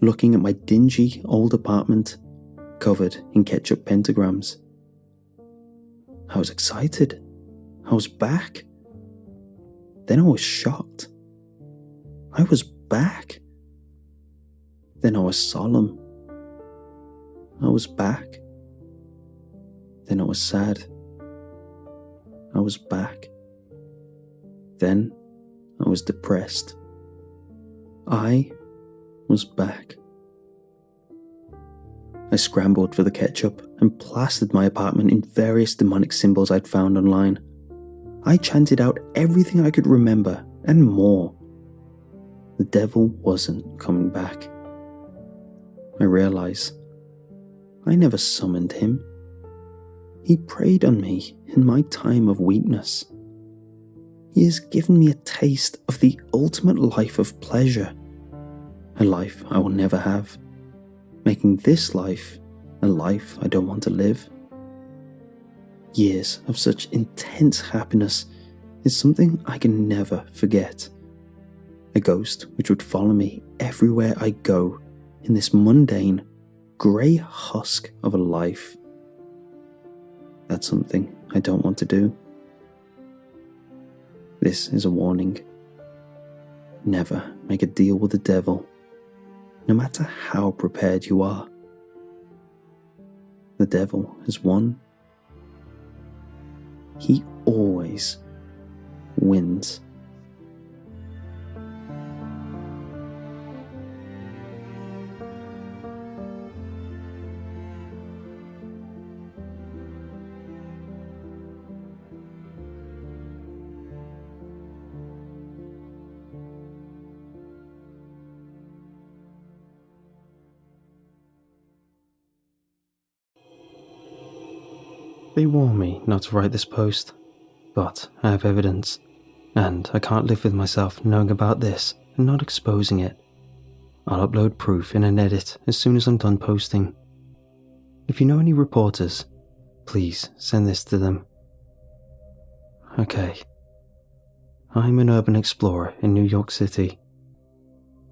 looking at my dingy old apartment, covered in ketchup pentagrams. I was excited. I was back. Then I was shocked. I was back. Then I was solemn. I was back. Then I was sad. I was back. Then I was depressed. I was back. I scrambled for the ketchup and plastered my apartment in various demonic symbols I'd found online. I chanted out everything I could remember and more. The devil wasn't coming back. I realize I never summoned him. He preyed on me in my time of weakness. He has given me a taste of the ultimate life of pleasure, a life I will never have, making this life a life I don't want to live. Years of such intense happiness is something I can never forget. A ghost which would follow me everywhere I go in this mundane, grey husk of a life. That's something I don't want to do. This is a warning. Never make a deal with the devil, no matter how prepared you are. The devil has won. He always wins. They warned me not to write this post, but I have evidence, and I can't live with myself knowing about this and not exposing it. I'll upload proof in an edit as soon as I'm done posting. If you know any reporters, please send this to them. Okay. I'm an urban explorer in New York City.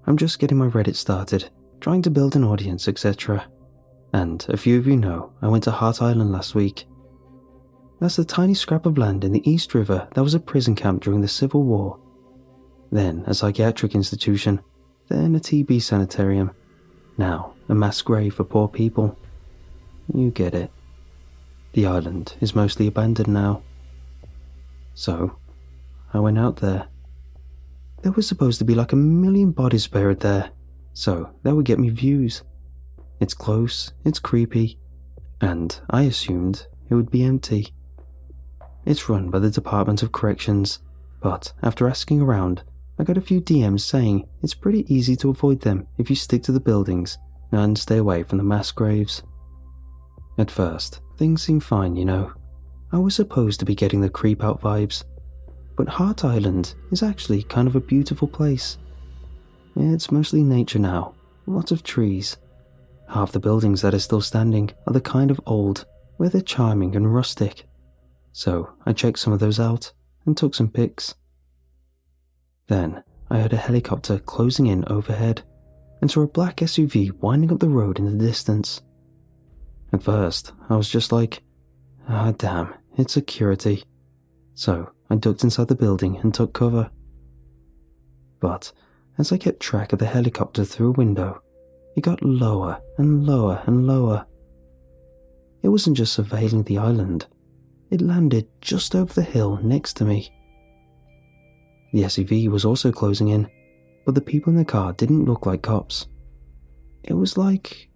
I'm just getting my Reddit started, trying to build an audience, etc. And a few of you know I went to Hart Island last week. That's a tiny scrap of land in the East River that was a prison camp during the Civil War. Then a psychiatric institution, then a TB sanitarium. Now a mass grave for poor people. You get it. The island is mostly abandoned now. So, I went out there. There was supposed to be like 1 million bodies buried there, so that would get me views. It's close, it's creepy, and I assumed it would be empty. It's run by the Department of Corrections, but after asking around, I got a few DMs saying it's pretty easy to avoid them if you stick to the buildings and stay away from the mass graves. At first, things seemed fine, you know. I was supposed to be getting the creep out vibes, but Hart Island is actually kind of a beautiful place. It's mostly nature now, lots of trees. Half the buildings that are still standing are the kind of old, where they're charming and rustic. So I checked some of those out and took some pics. Then I heard a helicopter closing in overhead and saw a black SUV winding up the road in the distance. At first, I was just like, ah damn, it's security. So I ducked inside the building and took cover. But as I kept track of the helicopter through a window, it got lower and lower and lower. It wasn't just surveilling the island. It landed just over the hill next to me. The SUV was also closing in, but the people in the car didn't look like cops. It was like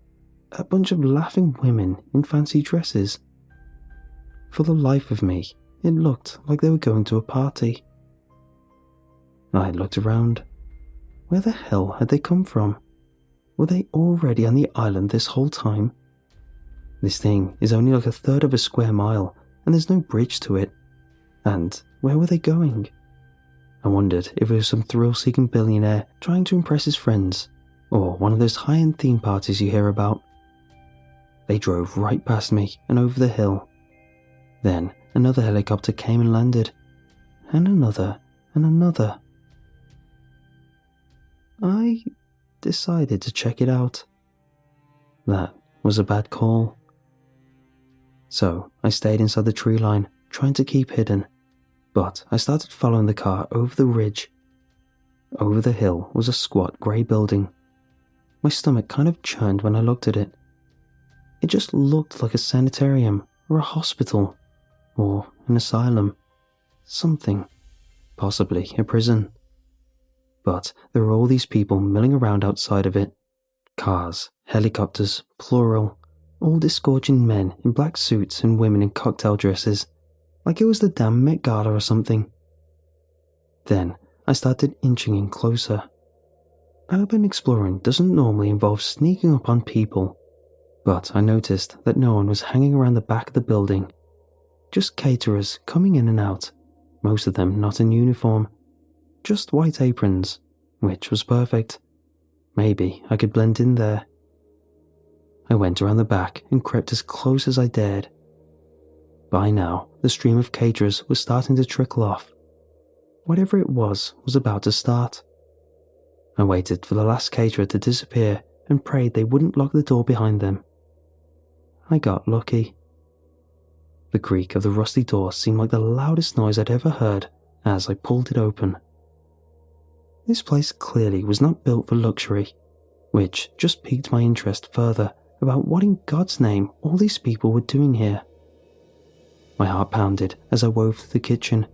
a bunch of laughing women in fancy dresses. For the life of me, it looked like they were going to a party. I looked around. Where the hell had they come from? Were they already on the island this whole time? This thing is only like 1/3 of a square mile, and there's no bridge to it. And where were they going? I wondered if it was some thrill-seeking billionaire trying to impress his friends, or one of those high-end theme parties you hear about. They drove right past me and over the hill. Then another helicopter came and landed, and another, and another. I decided to check it out. That was a bad call. So I stayed inside the tree line, trying to keep hidden, but I started following the car over the ridge. Over the hill was a squat grey building. My stomach kind of churned when I looked at it. It just looked like a sanitarium, or a hospital, or an asylum. Something. Possibly a prison. But there were all these people milling around outside of it. Cars, helicopters, plural, all disgorging men in black suits and women in cocktail dresses, like it was the damn Met Gala or something. Then I started inching in closer. Urban exploring doesn't normally involve sneaking up on people, but I noticed that no one was hanging around the back of the building. Just caterers coming in and out, most of them not in uniform. Just white aprons, which was perfect. Maybe I could blend in there. I went around the back and crept as close as I dared. By now, the stream of caterers was starting to trickle off. Whatever it was about to start. I waited for the last caterer to disappear and prayed they wouldn't lock the door behind them. I got lucky. The creak of the rusty door seemed like the loudest noise I'd ever heard as I pulled it open. This place clearly was not built for luxury, which just piqued my interest further about what in God's name all these people were doing here. My heart pounded as I wove through the kitchen.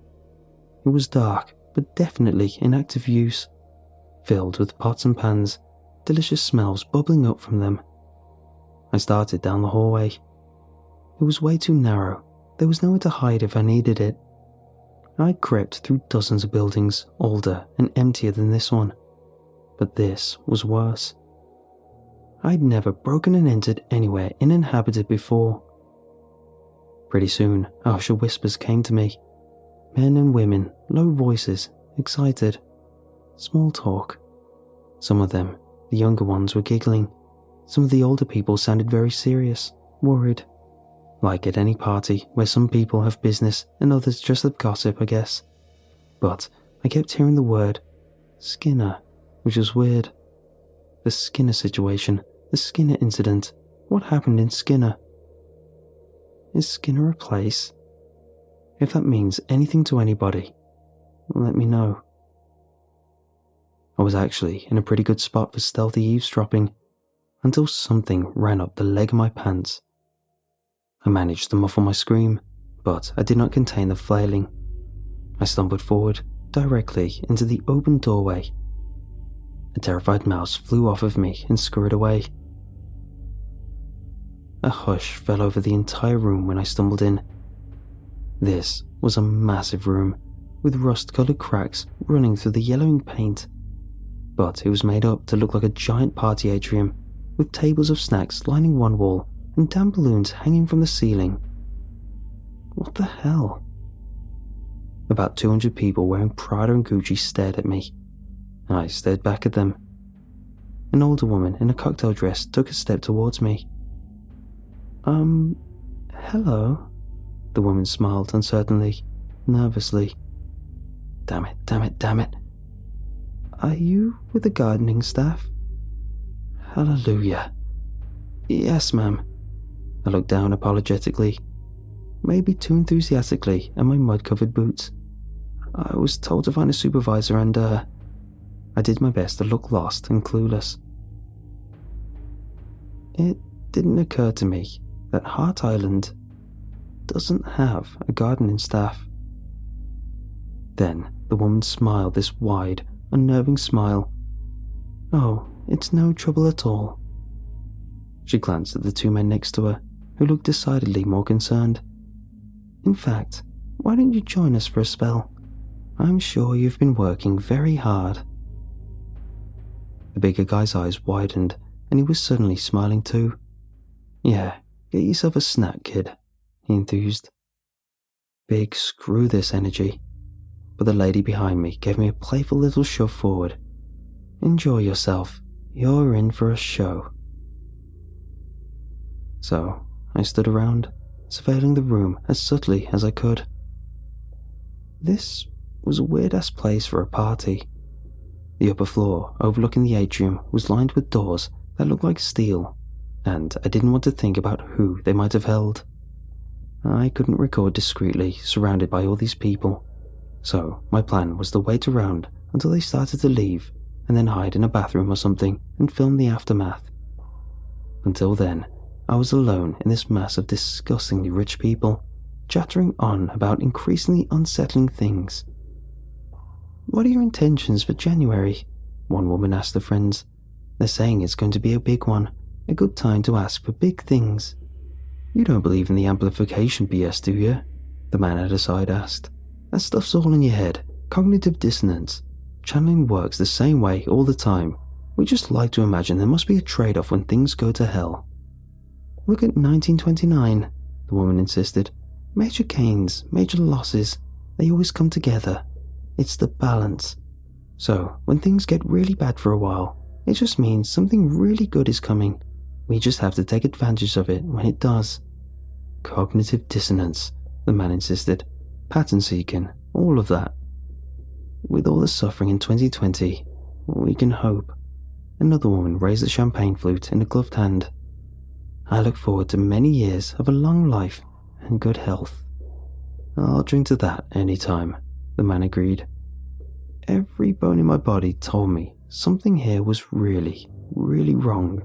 It was dark, but definitely in active use, filled with pots and pans, delicious smells bubbling up from them. I started down the hallway. It was way too narrow. There was nowhere to hide if I needed it. I crept through dozens of buildings, older and emptier than this one. But this was worse. I'd never broken and entered anywhere uninhabited before. Pretty soon, harsh whispers came to me. Men and women, low voices, excited. Small talk. Some of them, the younger ones, were giggling. Some of the older people sounded very serious, worried. Like at any party where some people have business and others just have gossip, I guess. But I kept hearing the word Skinner, which was weird. The Skinner situation, the Skinner incident. What happened in Skinner? Is Skinner a place? If that means anything to anybody, let me know. I was actually in a pretty good spot for stealthy eavesdropping until something ran up the leg of my pants. I managed to muffle my scream, but I did not contain the flailing. I stumbled forward, directly into the open doorway. A terrified mouse flew off of me and scurried away. A hush fell over the entire room when I stumbled in. This was a massive room, with rust-coloured cracks running through the yellowing paint. But it was made up to look like a giant party atrium, with tables of snacks lining one wall and damn balloons hanging from the ceiling. What the hell? About 200 people wearing Prada and Gucci stared at me. I stared back at them. An older woman in a cocktail dress took a step towards me. Hello? The woman smiled uncertainly, nervously. Damn it. Are you with the gardening staff? Hallelujah. Yes, ma'am. I looked down apologetically, maybe too enthusiastically at my mud-covered boots. I was told to find a supervisor and, I did my best to look lost and clueless. It didn't occur to me that Hart Island doesn't have a gardening staff. Then the woman smiled this wide, unnerving smile. Oh, it's no trouble at all. She glanced at the two men next to her, who looked decidedly more concerned. In fact, why don't you join us for a spell? I'm sure you've been working very hard. The bigger guy's eyes widened, and he was suddenly smiling too. Yeah, get yourself a snack, kid, he enthused. Big screw this energy. But the lady behind me gave me a playful little shove forward. Enjoy yourself. You're in for a show. So I stood around, surveilling the room as subtly as I could. This was a weird-ass place for a party. The upper floor, overlooking the atrium, was lined with doors that looked like steel, and I didn't want to think about who they might have held. I couldn't record discreetly, surrounded by all these people, so my plan was to wait around until they started to leave, and then hide in a bathroom or something and film the aftermath. Until then, I was alone in this mass of disgustingly rich people, chattering on about increasingly unsettling things. What are your intentions for January? One woman asked her friends. They're saying it's going to be a big one, a good time to ask for big things. You don't believe in the amplification BS, do you? The man at her side asked. That stuff's all in your head, cognitive dissonance. Channeling works the same way all the time. We just like to imagine there must be a trade-off when things go to hell. Look at 1929, the woman insisted. Major gains, major losses, they always come together. It's the balance. So, when things get really bad for a while, it just means something really good is coming. We just have to take advantage of it when it does. Cognitive dissonance, the man insisted. Pattern seeking, all of that. With all the suffering in 2020, we can hope. Another woman raised the champagne flute in a gloved hand. I look forward to many years of a long life and good health. I'll drink to that any time, the man agreed. Every bone in my body told me something here was really, really wrong.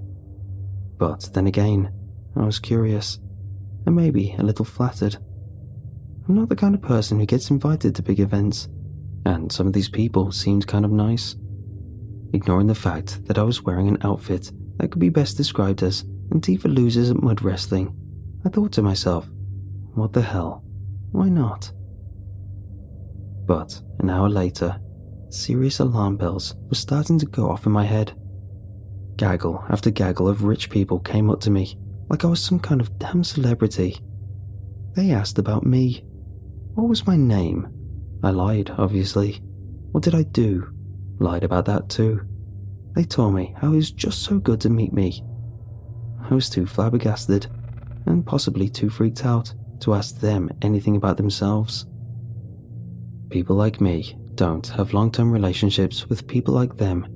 But then again, I was curious, and maybe a little flattered. I'm not the kind of person who gets invited to big events, and some of these people seemed kind of nice. Ignoring the fact that I was wearing an outfit that could be best described as Antifa losers at mud wrestling, I thought to myself, what the hell, why not? But an hour later, serious alarm bells were starting to go off in my head. Gaggle after gaggle of rich people came up to me like I was some kind of damn celebrity. They asked about me. What was my name? I lied, obviously. What did I do? Lied about that too. They told me how it was just so good to meet me. I was too flabbergasted, and possibly too freaked out, to ask them anything about themselves. People like me don't have long-term relationships with people like them.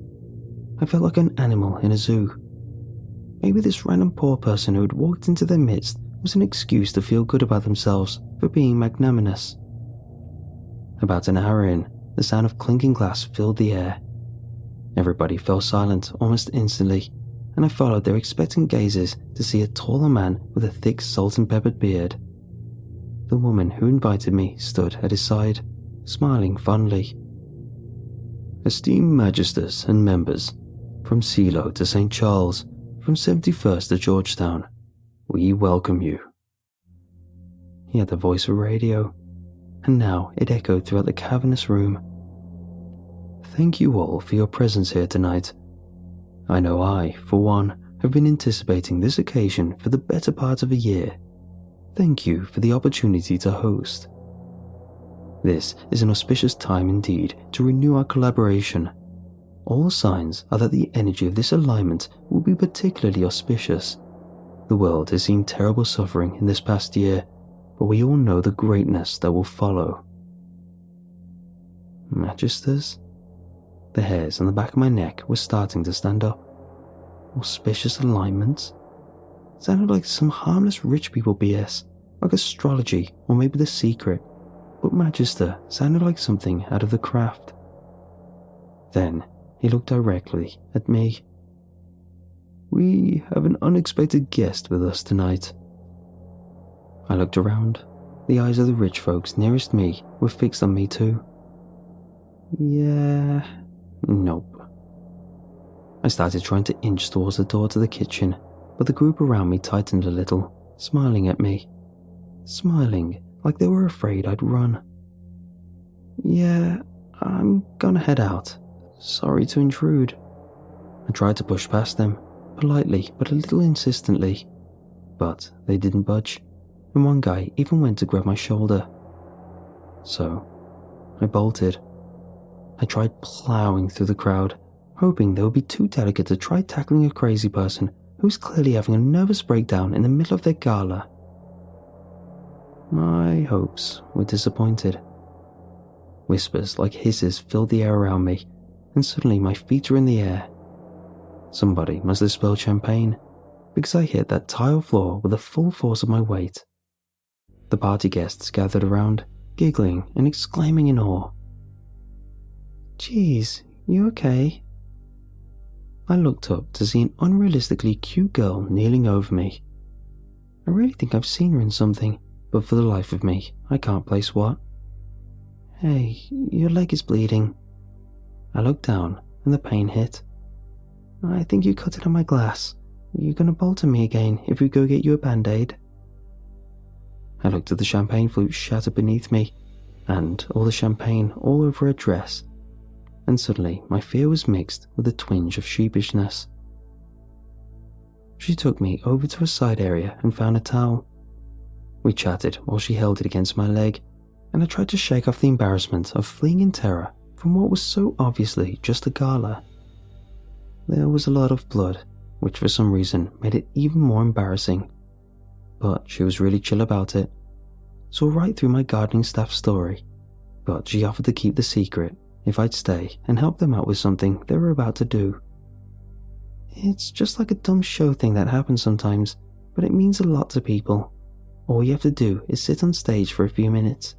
I felt like an animal in a zoo. Maybe this random poor person who had walked into their midst was an excuse to feel good about themselves for being magnanimous. About an hour in, the sound of clinking glass filled the air. Everybody fell silent almost instantly, and I followed their expectant gazes to see a taller man with a thick salt-and-peppered beard. The woman who invited me stood at his side, smiling fondly. Esteemed Magisters and members, from Silo to St. Charles, from 71st to Georgetown, we welcome you. He had the voice of a radio, and now it echoed throughout the cavernous room. Thank you all for your presence here tonight. I know I, for one, have been anticipating this occasion for the better part of a year. Thank you for the opportunity to host. This is an auspicious time indeed to renew our collaboration. All signs are that the energy of this alignment will be particularly auspicious. The world has seen terrible suffering in this past year, but we all know the greatness that will follow. Magisters? The hairs on the back of my neck were starting to stand up. Auspicious alignments? Sounded like some harmless rich people BS, like astrology or maybe The Secret, but Magister sounded like something out of the craft. Then he looked directly at me. We have an unexpected guest with us tonight. I looked around. The eyes of the rich folks nearest me were fixed on me too. Yeah, nope. I started trying to inch towards the door to the kitchen, but the group around me tightened a little, smiling at me. Smiling like they were afraid I'd run. Yeah, I'm gonna head out. Sorry to intrude. I tried to push past them, politely but a little insistently, but they didn't budge, and one guy even went to grab my shoulder. So, I bolted. I tried plowing through the crowd, hoping they would be too delicate to try tackling a crazy person who was clearly having a nervous breakdown in the middle of their gala. My hopes were disappointed. Whispers like hisses filled the air around me, and suddenly my feet were in the air. Somebody must have spilled champagne, because I hit that tile floor with the full force of my weight. The party guests gathered around, giggling and exclaiming in awe. Geez, you okay? I looked up to see an unrealistically cute girl kneeling over me. I really think I've seen her in something, but for the life of me, I can't place what. Hey, your leg is bleeding. I looked down and the pain hit. I think you cut it on my glass. You're gonna bolt on me again if we go get you a band-aid. I looked at the champagne flute shattered beneath me, and all the champagne all over her dress, and suddenly my fear was mixed with a twinge of sheepishness. She took me over to a side area and found a towel. We chatted while she held it against my leg, and I tried to shake off the embarrassment of fleeing in terror from what was so obviously just a gala. There was a lot of blood, which for some reason made it even more embarrassing. But she was really chill about it. Saw right through my gardening staff story, but she offered to keep the secret if I'd stay and help them out with something they were about to do. It's just like a dumb show thing that happens sometimes, but it means a lot to people. All you have to do is sit on stage for a few minutes.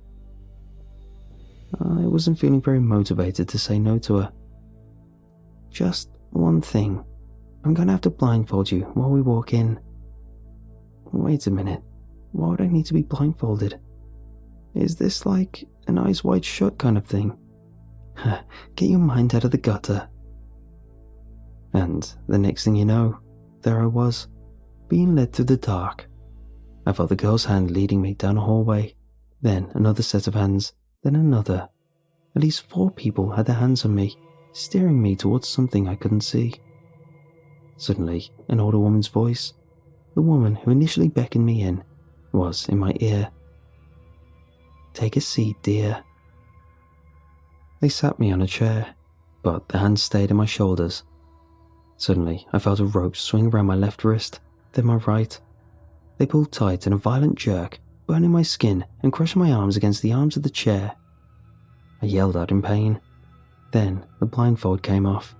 I wasn't feeling very motivated to say no to her. Just one thing. I'm gonna have to blindfold you while we walk in. Wait a minute. Why would I need to be blindfolded? Is this like an eyes wide shut kind of thing? Get your mind out of the gutter. And the next thing you know, there I was, being led through the dark. I felt the girl's hand leading me down a hallway, then another set of hands, then another. At least 4 people had their hands on me, steering me towards something I couldn't see. Suddenly, an older woman's voice, the woman who initially beckoned me in, was in my ear. "Take a seat, dear." They sat me on a chair, but the hands stayed on my shoulders. Suddenly, I felt a rope swing around my left wrist, then my right. They pulled tight in a violent jerk, burning my skin and crushing my arms against the arms of the chair. I yelled out in pain. Then the blindfold came off.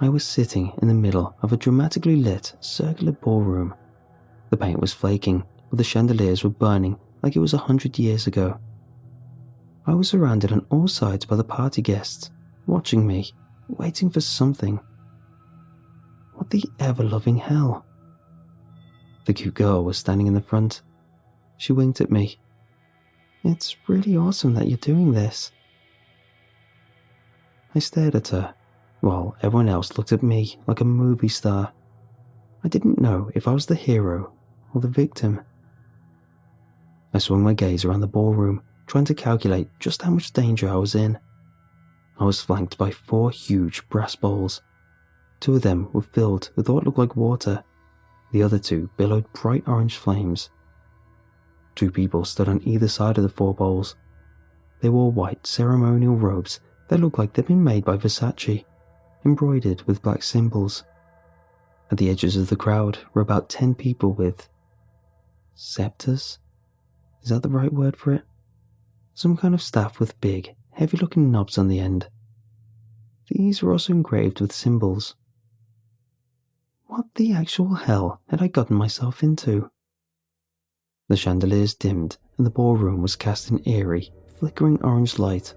I was sitting in the middle of a dramatically lit, circular ballroom. The paint was flaking, but the chandeliers were burning like it was 100 years ago. I was surrounded on all sides by the party guests, watching me, waiting for something. What the ever-loving hell? The cute girl was standing in the front. She winked at me. "It's really awesome that you're doing this." I stared at her, while everyone else looked at me like a movie star. I didn't know if I was the hero or the victim. I swung my gaze around the ballroom, trying to calculate just how much danger I was in. I was flanked by 4 huge brass bowls. 2 of them were filled with what looked like water. The other 2 billowed bright orange flames. 2 people stood on either side of the 4 bowls. They wore white ceremonial robes that looked like they'd been made by Versace, embroidered with black symbols. At the edges of the crowd were about 10 people with scepters? Is that the right word for it? Some kind of staff with big, heavy-looking knobs on the end. These were also engraved with symbols. What the actual hell had I gotten myself into? The chandeliers dimmed and the ballroom was cast in eerie, flickering orange light.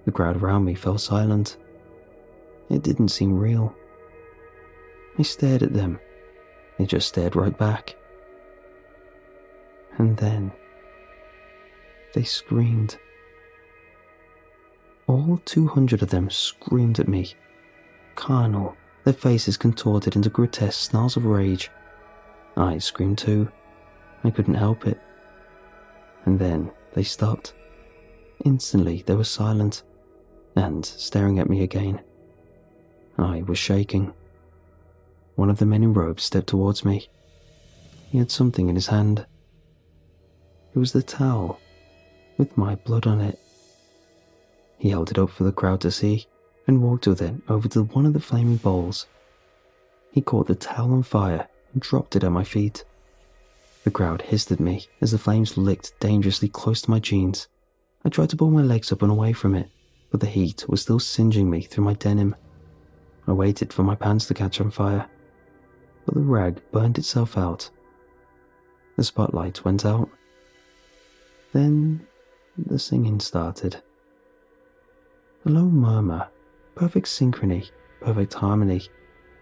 The crowd around me fell silent. It didn't seem real. I stared at them. They just stared right back. And then they screamed. All 200 of them screamed at me. Carnal, their faces contorted into grotesque snarls of rage. I screamed too. I couldn't help it. And then they stopped. Instantly they were silent, and staring at me again. I was shaking. One of the men in robes stepped towards me. He had something in his hand. It was the towel, with my blood on it. He held it up for the crowd to see, and walked with it over to one of the flaming bowls. He caught the towel on fire and dropped it at my feet. The crowd hissed at me as the flames licked dangerously close to my jeans. I tried to pull my legs up and away from it, but the heat was still singeing me through my denim. I waited for my pants to catch on fire, but the rag burned itself out. The spotlight went out. Then the singing started. A low murmur, perfect synchrony, perfect harmony.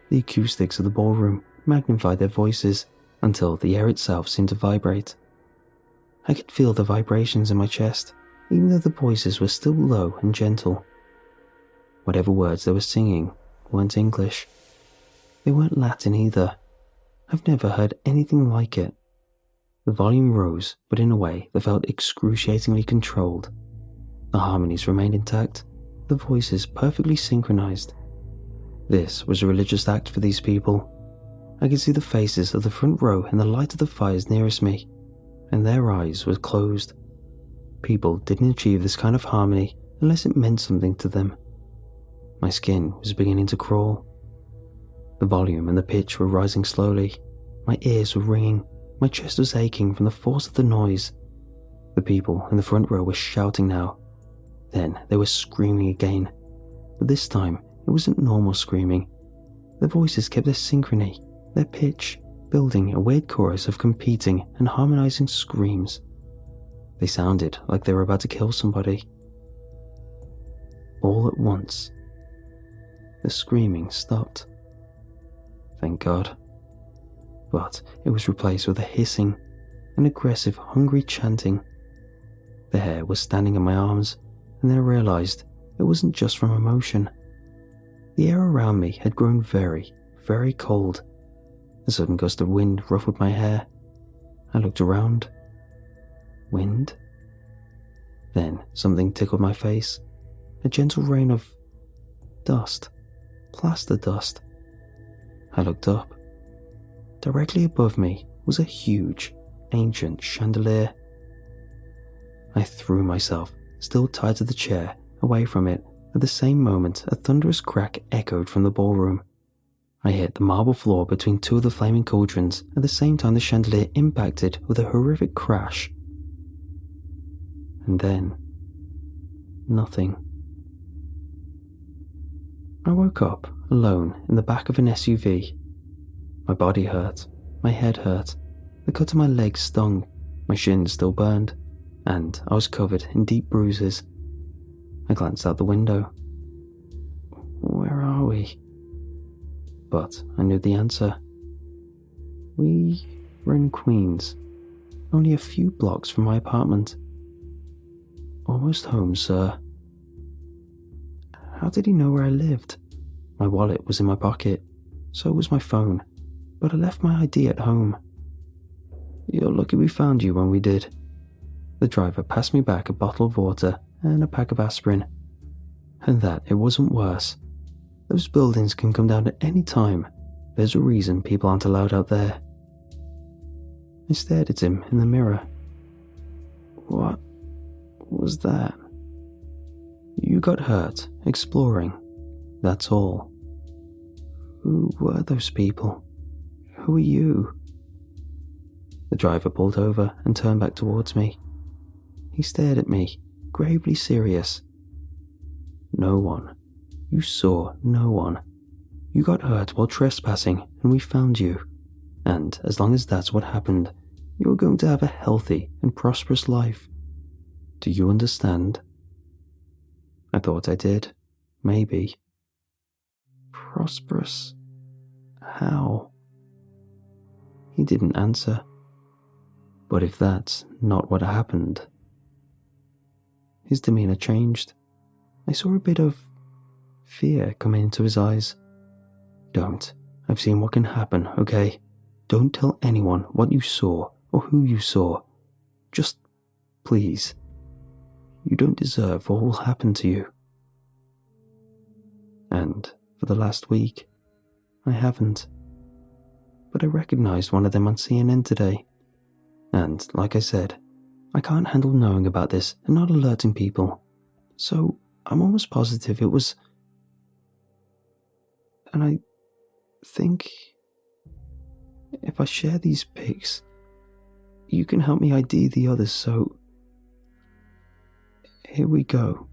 The acoustics of the ballroom magnified their voices until the air itself seemed to vibrate. I could feel the vibrations in my chest, even though the voices were still low and gentle. Whatever words they were singing weren't English. They weren't Latin either. I've never heard anything like it. The volume rose, but in a way that felt excruciatingly controlled. The harmonies remained intact, the voices perfectly synchronized. This was a religious act for these people. I could see the faces of the front row in the light of the fires nearest me, and their eyes were closed. People didn't achieve this kind of harmony unless it meant something to them. My skin was beginning to crawl. The volume and the pitch were rising slowly. My ears were ringing. My chest was aching from the force of the noise. The people in the front row were shouting now. Then they were screaming again. But this time, it wasn't normal screaming. Their voices kept their synchrony, their pitch, building a weird chorus of competing and harmonizing screams. They sounded like they were about to kill somebody. All at once, the screaming stopped. Thank God. But it was replaced with a hissing, an aggressive, hungry chanting. The hair was standing on my arms, and and then I realised it wasn't just from emotion. The air around me had grown very, very cold. A sudden gust of wind ruffled my hair. I looked around. Wind? Then something tickled my face. A gentle rain of dust. Plaster dust. I looked up. Directly above me was a huge, ancient chandelier. I threw myself, still tied to the chair, away from it. At the same moment, a thunderous crack echoed from the ballroom. I hit the marble floor between two of the flaming cauldrons. At the same time, the chandelier impacted with a horrific crash. And then, nothing. I woke up, alone, in the back of an SUV. My body hurt, my head hurt, the cut on my legs stung, my shins still burned, and I was covered in deep bruises. I glanced out the window. Where are we? But I knew the answer. We were in Queens, only a few blocks from my apartment. Almost home, sir. How did he know where I lived? My wallet was in my pocket, so was my phone, but I left my ID at home. You're lucky we found you when we did. The driver passed me back a bottle of water and a pack of aspirin. And that it wasn't worse. Those buildings can come down at any time. There's a reason people aren't allowed out there. I stared at him in the mirror. What was that? You got hurt exploring, that's all. Who were those people? Who are you? The driver pulled over and turned back towards me. He stared at me, gravely serious. No one. You saw no one. You got hurt while trespassing and we found you. And as long as that's what happened, you're going to have a healthy and prosperous life. Do you understand? I thought I did. Maybe. Prosperous? How? He didn't answer. But if that's not what happened... His demeanor changed. I saw a bit of fear come into his eyes. Don't. I've seen what can happen, okay? Don't tell anyone what you saw or who you saw. Just, please. You don't deserve what will happen to you. And for the last week, I haven't. But I recognized one of them on CNN today. And like I said, I can't handle knowing about this and not alerting people. So I'm almost positive it was... And I think if I share these pics, you can help me ID the others, so here we go.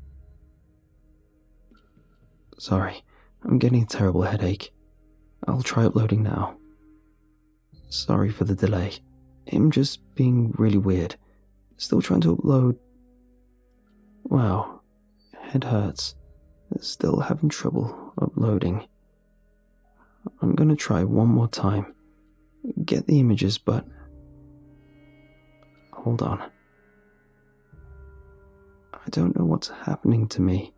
Sorry, I'm getting a terrible headache. I'll try uploading now. Sorry for the delay. I'm just being really weird. Still trying to upload. Wow, head hurts. Still having trouble uploading. I'm gonna try one more time. Get the images, but... Hold on. I don't know what's happening to me.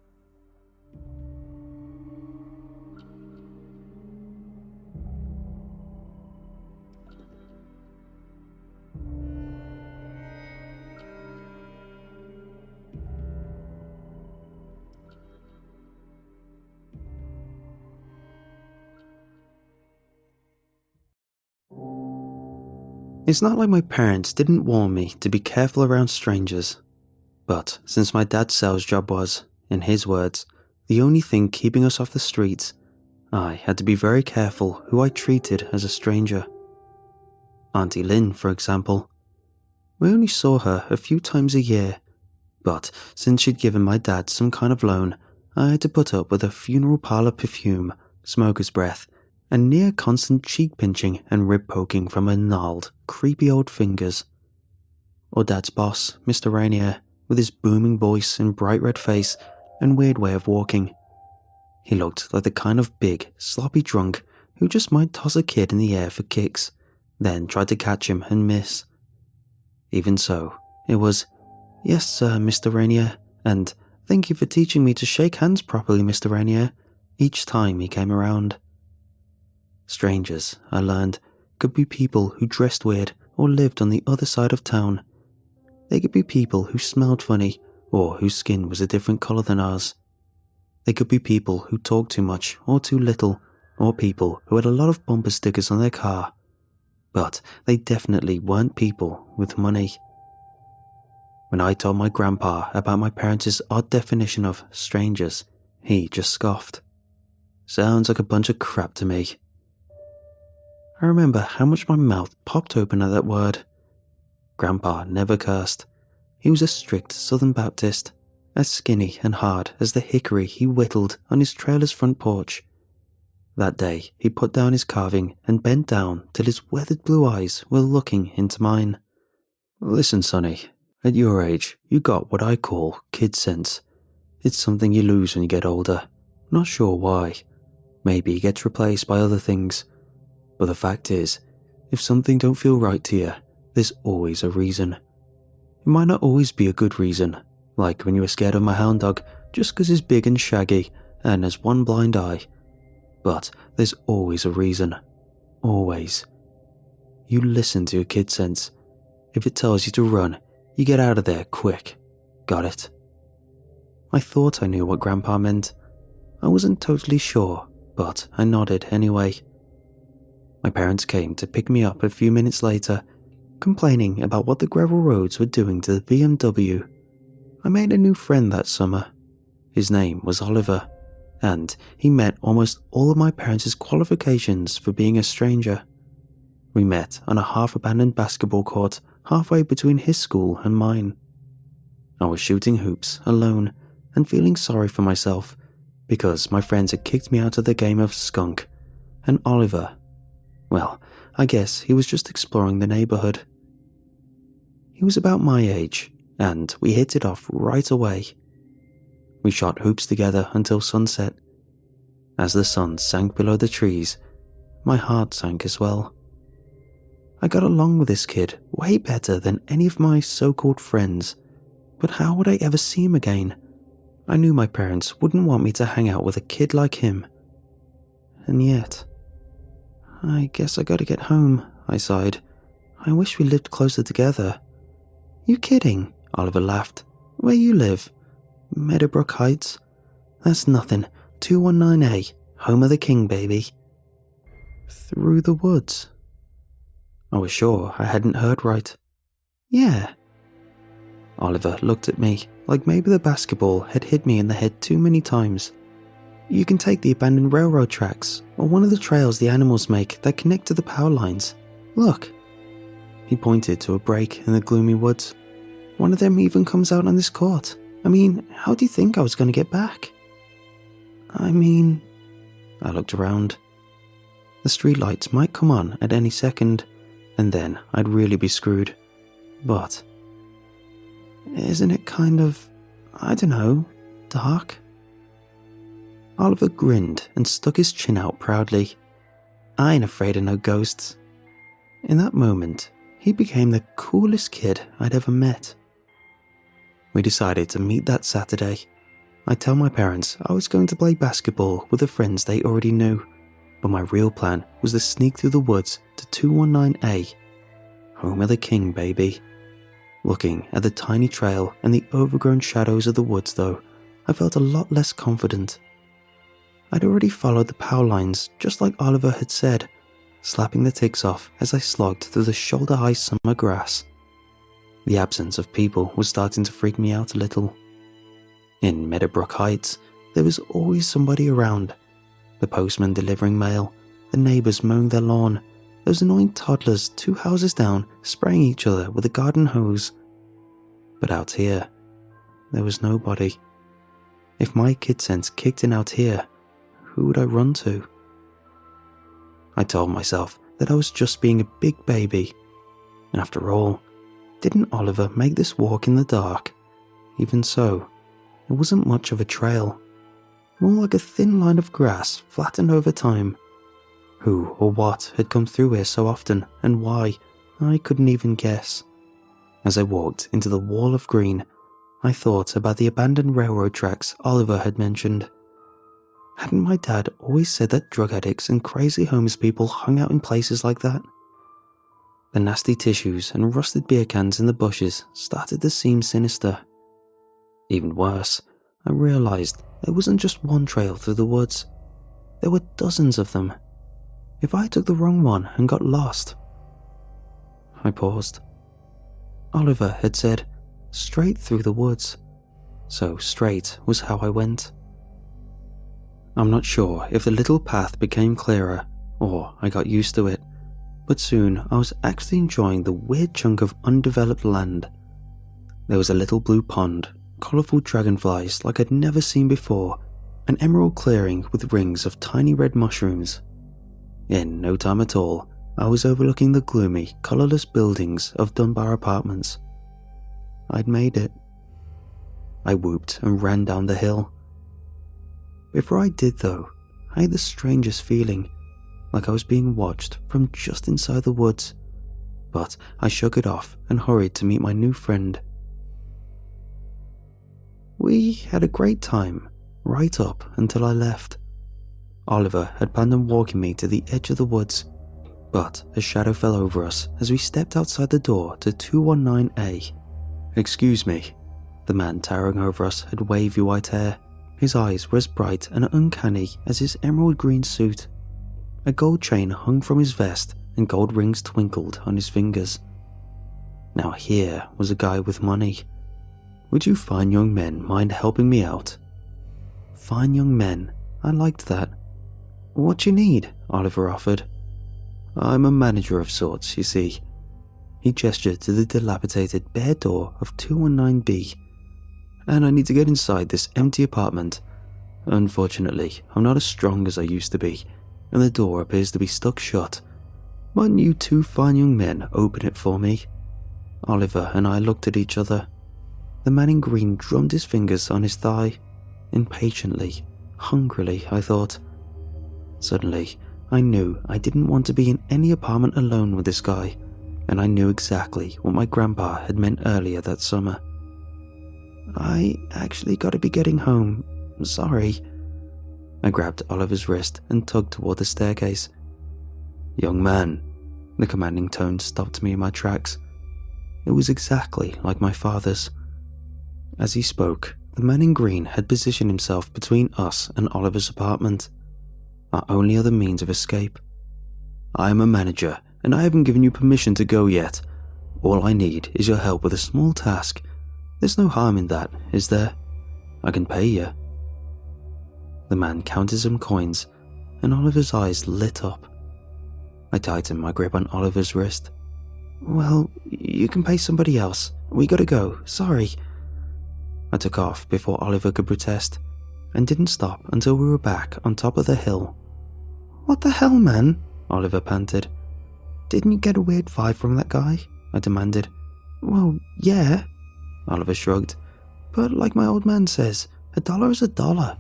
It's not like my parents didn't warn me to be careful around strangers. But since my dad's sales job was, in his words, the only thing keeping us off the streets, I had to be very careful who I treated as a stranger. Auntie Lynn, for example. We only saw her a few times a year, but since she'd given my dad some kind of loan, I had to put up with her funeral parlour perfume, smoker's breath, and near constant cheek pinching and rib poking from her gnarled, creepy old fingers. Or Dad's boss, Mr. Rainier, with his booming voice and bright red face and weird way of walking. He looked like the kind of big, sloppy drunk who just might toss a kid in the air for kicks, then try to catch him and miss. Even so, it was, "Yes, sir, Mr. Rainier," and Thank you for teaching me to shake hands properly, Mr. Rainier, each time he came around. Strangers, I learned, could be people who dressed weird or lived on the other side of town. They could be people who smelled funny or whose skin was a different colour than ours. They could be people who talked too much or too little, or people who had a lot of bumper stickers on their car. But they definitely weren't people with money. When I told my grandpa about my parents' odd definition of strangers, he just scoffed. Sounds like a bunch of crap to me. I remember how much my mouth popped open at that word. Grandpa never cursed. He was a strict Southern Baptist, as skinny and hard as the hickory he whittled on his trailer's front porch. That day, he put down his carving and bent down till his weathered blue eyes were looking into mine. Listen, Sonny, at your age, you got what I call kid sense. It's something you lose when you get older. Not sure why. Maybe it gets replaced by other things. But the fact is, if something don't feel right to you, there's always a reason. It might not always be a good reason, like when you were scared of my hound dog just 'cause he's big and shaggy and has one blind eye. But there's always a reason. Always. You listen to your kid sense. If it tells you to run, you get out of there quick. Got it? I thought I knew what Grandpa meant. I wasn't totally sure, but I nodded anyway. My parents came to pick me up a few minutes later, complaining about what the gravel roads were doing to the BMW. I made a new friend that summer. His name was Oliver, and he met almost all of my parents' qualifications for being a stranger. We met on a half-abandoned basketball court halfway between his school and mine. I was shooting hoops alone and feeling sorry for myself because my friends had kicked me out of the game of skunk, and Oliver, well, I guess he was just exploring the neighborhood. He was about my age, and we hit it off right away. We shot hoops together until sunset. As the sun sank below the trees, my heart sank as well. I got along with this kid way better than any of my so-called friends, but how would I ever see him again? I knew my parents wouldn't want me to hang out with a kid like him. And yet, I guess I gotta get home, I sighed. I wish we lived closer together. You kidding? Oliver laughed. Where you live? Meadowbrook Heights? That's nothing. 219A, home of the king, baby. Through the woods. I was sure I hadn't heard right. Yeah. Oliver looked at me like maybe the basketball had hit me in the head too many times. You can take the abandoned railroad tracks or one of the trails the animals make that connect to the power lines. Look. He pointed to a break in the gloomy woods. One of them even comes out on this court. I mean, how do you think I was going to get back? I looked around. The streetlights might come on at any second, and then I'd really be screwed. But isn't it kind of, I don't know, dark? Oliver grinned and stuck his chin out proudly. I ain't afraid of no ghosts. In that moment, he became the coolest kid I'd ever met. We decided to meet that Saturday. I tell my parents I was going to play basketball with the friends they already knew, but my real plan was to sneak through the woods to 219A. Home of the king, baby. Looking at the tiny trail and the overgrown shadows of the woods though, I felt a lot less confident. I'd already followed the power lines just like Oliver had said, slapping the ticks off as I slogged through the shoulder-high summer grass. The absence of people was starting to freak me out a little. In Meadowbrook Heights, there was always somebody around. The postman delivering mail, the neighbours mowing their lawn, those annoying toddlers 2 houses down spraying each other with a garden hose. But out here, there was nobody. If my kid sense kicked in out here, who would I run to? I told myself that I was just being a big baby. And after all, didn't Oliver make this walk in the dark? Even so, it wasn't much of a trail. More like a thin line of grass flattened over time. Who or what had come through here so often and why, I couldn't even guess. As I walked into the wall of green, I thought about the abandoned railroad tracks Oliver had mentioned. Hadn't my dad always said that drug addicts and crazy homeless people hung out in places like that? The nasty tissues and rusted beer cans in the bushes started to seem sinister. Even worse, I realized there wasn't just one trail through the woods. There were dozens of them. If I took the wrong one and got lost... I paused. Oliver had said, straight through the woods. So straight was how I went. I'm not sure if the little path became clearer or I got used to it, but soon I was actually enjoying the weird chunk of undeveloped land. There was a little blue pond, colourful dragonflies like I'd never seen before, an emerald clearing with rings of tiny red mushrooms. In no time at all, I was overlooking the gloomy, colourless buildings of Dunbar Apartments. I'd made it. I whooped and ran down the hill. Before I did though, I had the strangest feeling, like I was being watched from just inside the woods, but I shook it off and hurried to meet my new friend. We had a great time, right up until I left. Oliver had planned on walking me to the edge of the woods, but a shadow fell over us as we stepped outside the door to 219A. Excuse me, the man towering over us had wavy white hair. His eyes were as bright and uncanny as his emerald green suit. A gold chain hung from his vest and gold rings twinkled on his fingers. Now here was a guy with money. Would you fine young men mind helping me out? Fine young men, I liked that. What you need? Oliver offered. I'm a manager of sorts, you see. He gestured to the dilapidated bare door of 219B. And I need to get inside this empty apartment. Unfortunately, I'm not as strong as I used to be, and the door appears to be stuck shut. Why don't you two fine young men open it for me? Oliver and I looked at each other. The man in green drummed his fingers on his thigh. Impatiently, hungrily, I thought. Suddenly, I knew I didn't want to be in any apartment alone with this guy, and I knew exactly what my grandpa had meant earlier that summer. I actually gotta be getting home. Sorry. I grabbed Oliver's wrist and tugged toward the staircase. Young man, the commanding tone stopped me in my tracks. It was exactly like my father's. As he spoke, the man in green had positioned himself between us and Oliver's apartment, our only other means of escape. I am a manager, and I haven't given you permission to go yet. All I need is your help with a small task. There's no harm in that, is there? I can pay you. The man counted some coins, and Oliver's eyes lit up. I tightened my grip on Oliver's wrist. Well, you can pay somebody else. We gotta go, sorry. I took off before Oliver could protest, and didn't stop until we were back on top of the hill. What the hell, man? Oliver panted. Didn't you get a weird vibe from that guy? I demanded. Well, yeah. Oliver shrugged. But like my old man says, $1 is $1.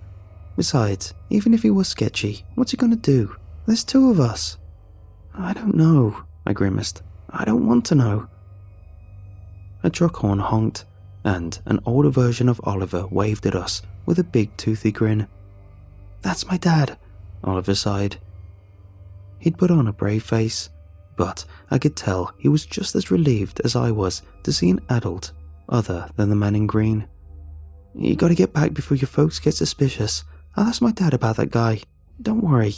Besides, even if he was sketchy, what's he gonna do? There's two of us. I don't know, I grimaced. I don't want to know. A truck horn honked, and an older version of Oliver waved at us with a big toothy grin. That's my dad, Oliver sighed. He'd put on a brave face, but I could tell he was just as relieved as I was to see an adult other than the man in green. You gotta get back before your folks get suspicious. I'll ask my dad about that guy. Don't worry.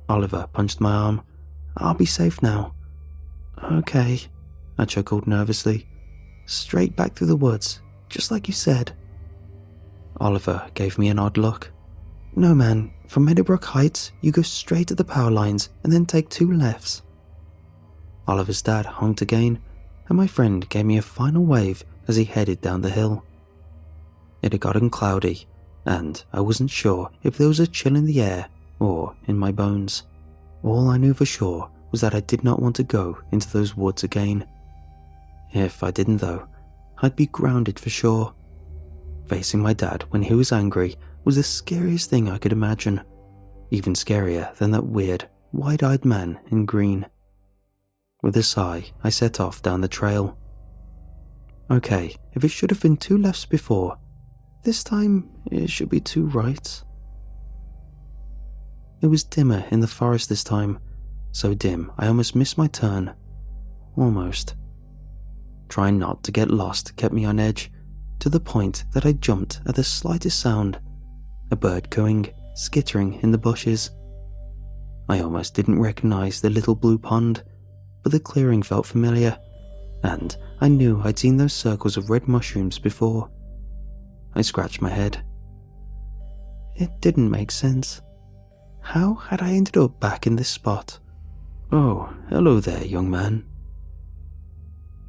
Oliver punched my arm. I'll be safe now. Okay, I chuckled nervously. Straight back through the woods, just like you said. Oliver gave me an odd look. No man, from Meadowbrook Heights, you go straight to the power lines and then take 2 lefts. Oliver's dad honked again, and my friend gave me a final wave as he headed down the hill. It had gotten cloudy, and I wasn't sure if there was a chill in the air or in my bones. All I knew for sure was that I did not want to go into those woods again. If I didn't though, I'd be grounded for sure. Facing my dad when he was angry was the scariest thing I could imagine, even scarier than that weird, wide-eyed man in green. With a sigh, I set off down the trail. Okay, if it should have been 2 lefts before, this time it should be 2 rights. It was dimmer in the forest this time, so dim I almost missed my turn. Almost. Trying not to get lost kept me on edge, to the point that I jumped at the slightest sound, a bird cooing, skittering in the bushes. I almost didn't recognize the little blue pond, but the clearing felt familiar, and I knew I'd seen those circles of red mushrooms before. I scratched my head. It didn't make sense. How had I ended up back in this spot? Oh, hello there, young man.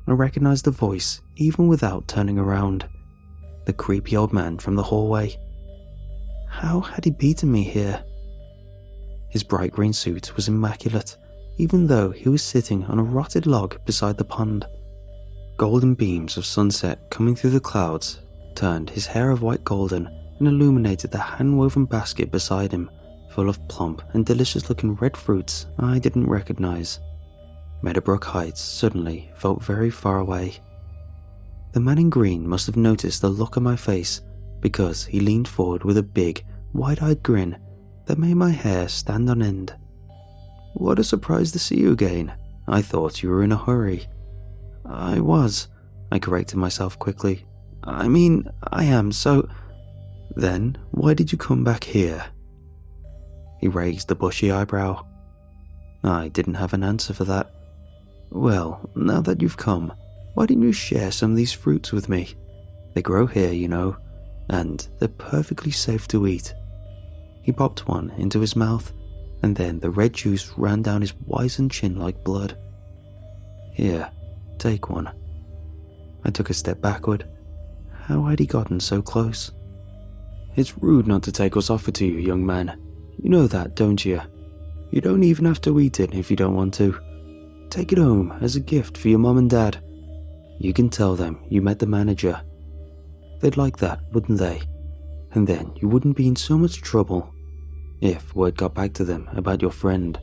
I recognized the voice even without turning around. The creepy old man from the hallway. How had he beaten me here? His bright green suit was immaculate, even though he was sitting on a rotted log beside the pond. Golden beams of sunset coming through the clouds turned his hair of white golden and illuminated the hand-woven basket beside him, full of plump and delicious-looking red fruits I didn't recognize. Meadowbrook Heights suddenly felt very far away. The man in green must have noticed the look on my face, because he leaned forward with a big, wide-eyed grin that made my hair stand on end. What a surprise to see you again. I thought you were in a hurry. I was, I corrected myself quickly. I mean, I am, so... Then, why did you come back here? He raised a bushy eyebrow. I didn't have an answer for that. Well, now that you've come, why didn't you share some of these fruits with me? They grow here, you know, and they're perfectly safe to eat. He popped one into his mouth, and then the red juice ran down his wizened chin like blood. Here, take one. I took a step backward. How had he gotten so close? It's rude not to take what's offered to you, young man. You know that, don't you? You don't even have to eat it if you don't want to. Take it home as a gift for your mum and dad. You can tell them you met the manager. They'd like that, wouldn't they? And then you wouldn't be in so much trouble if word got back to them about your friend.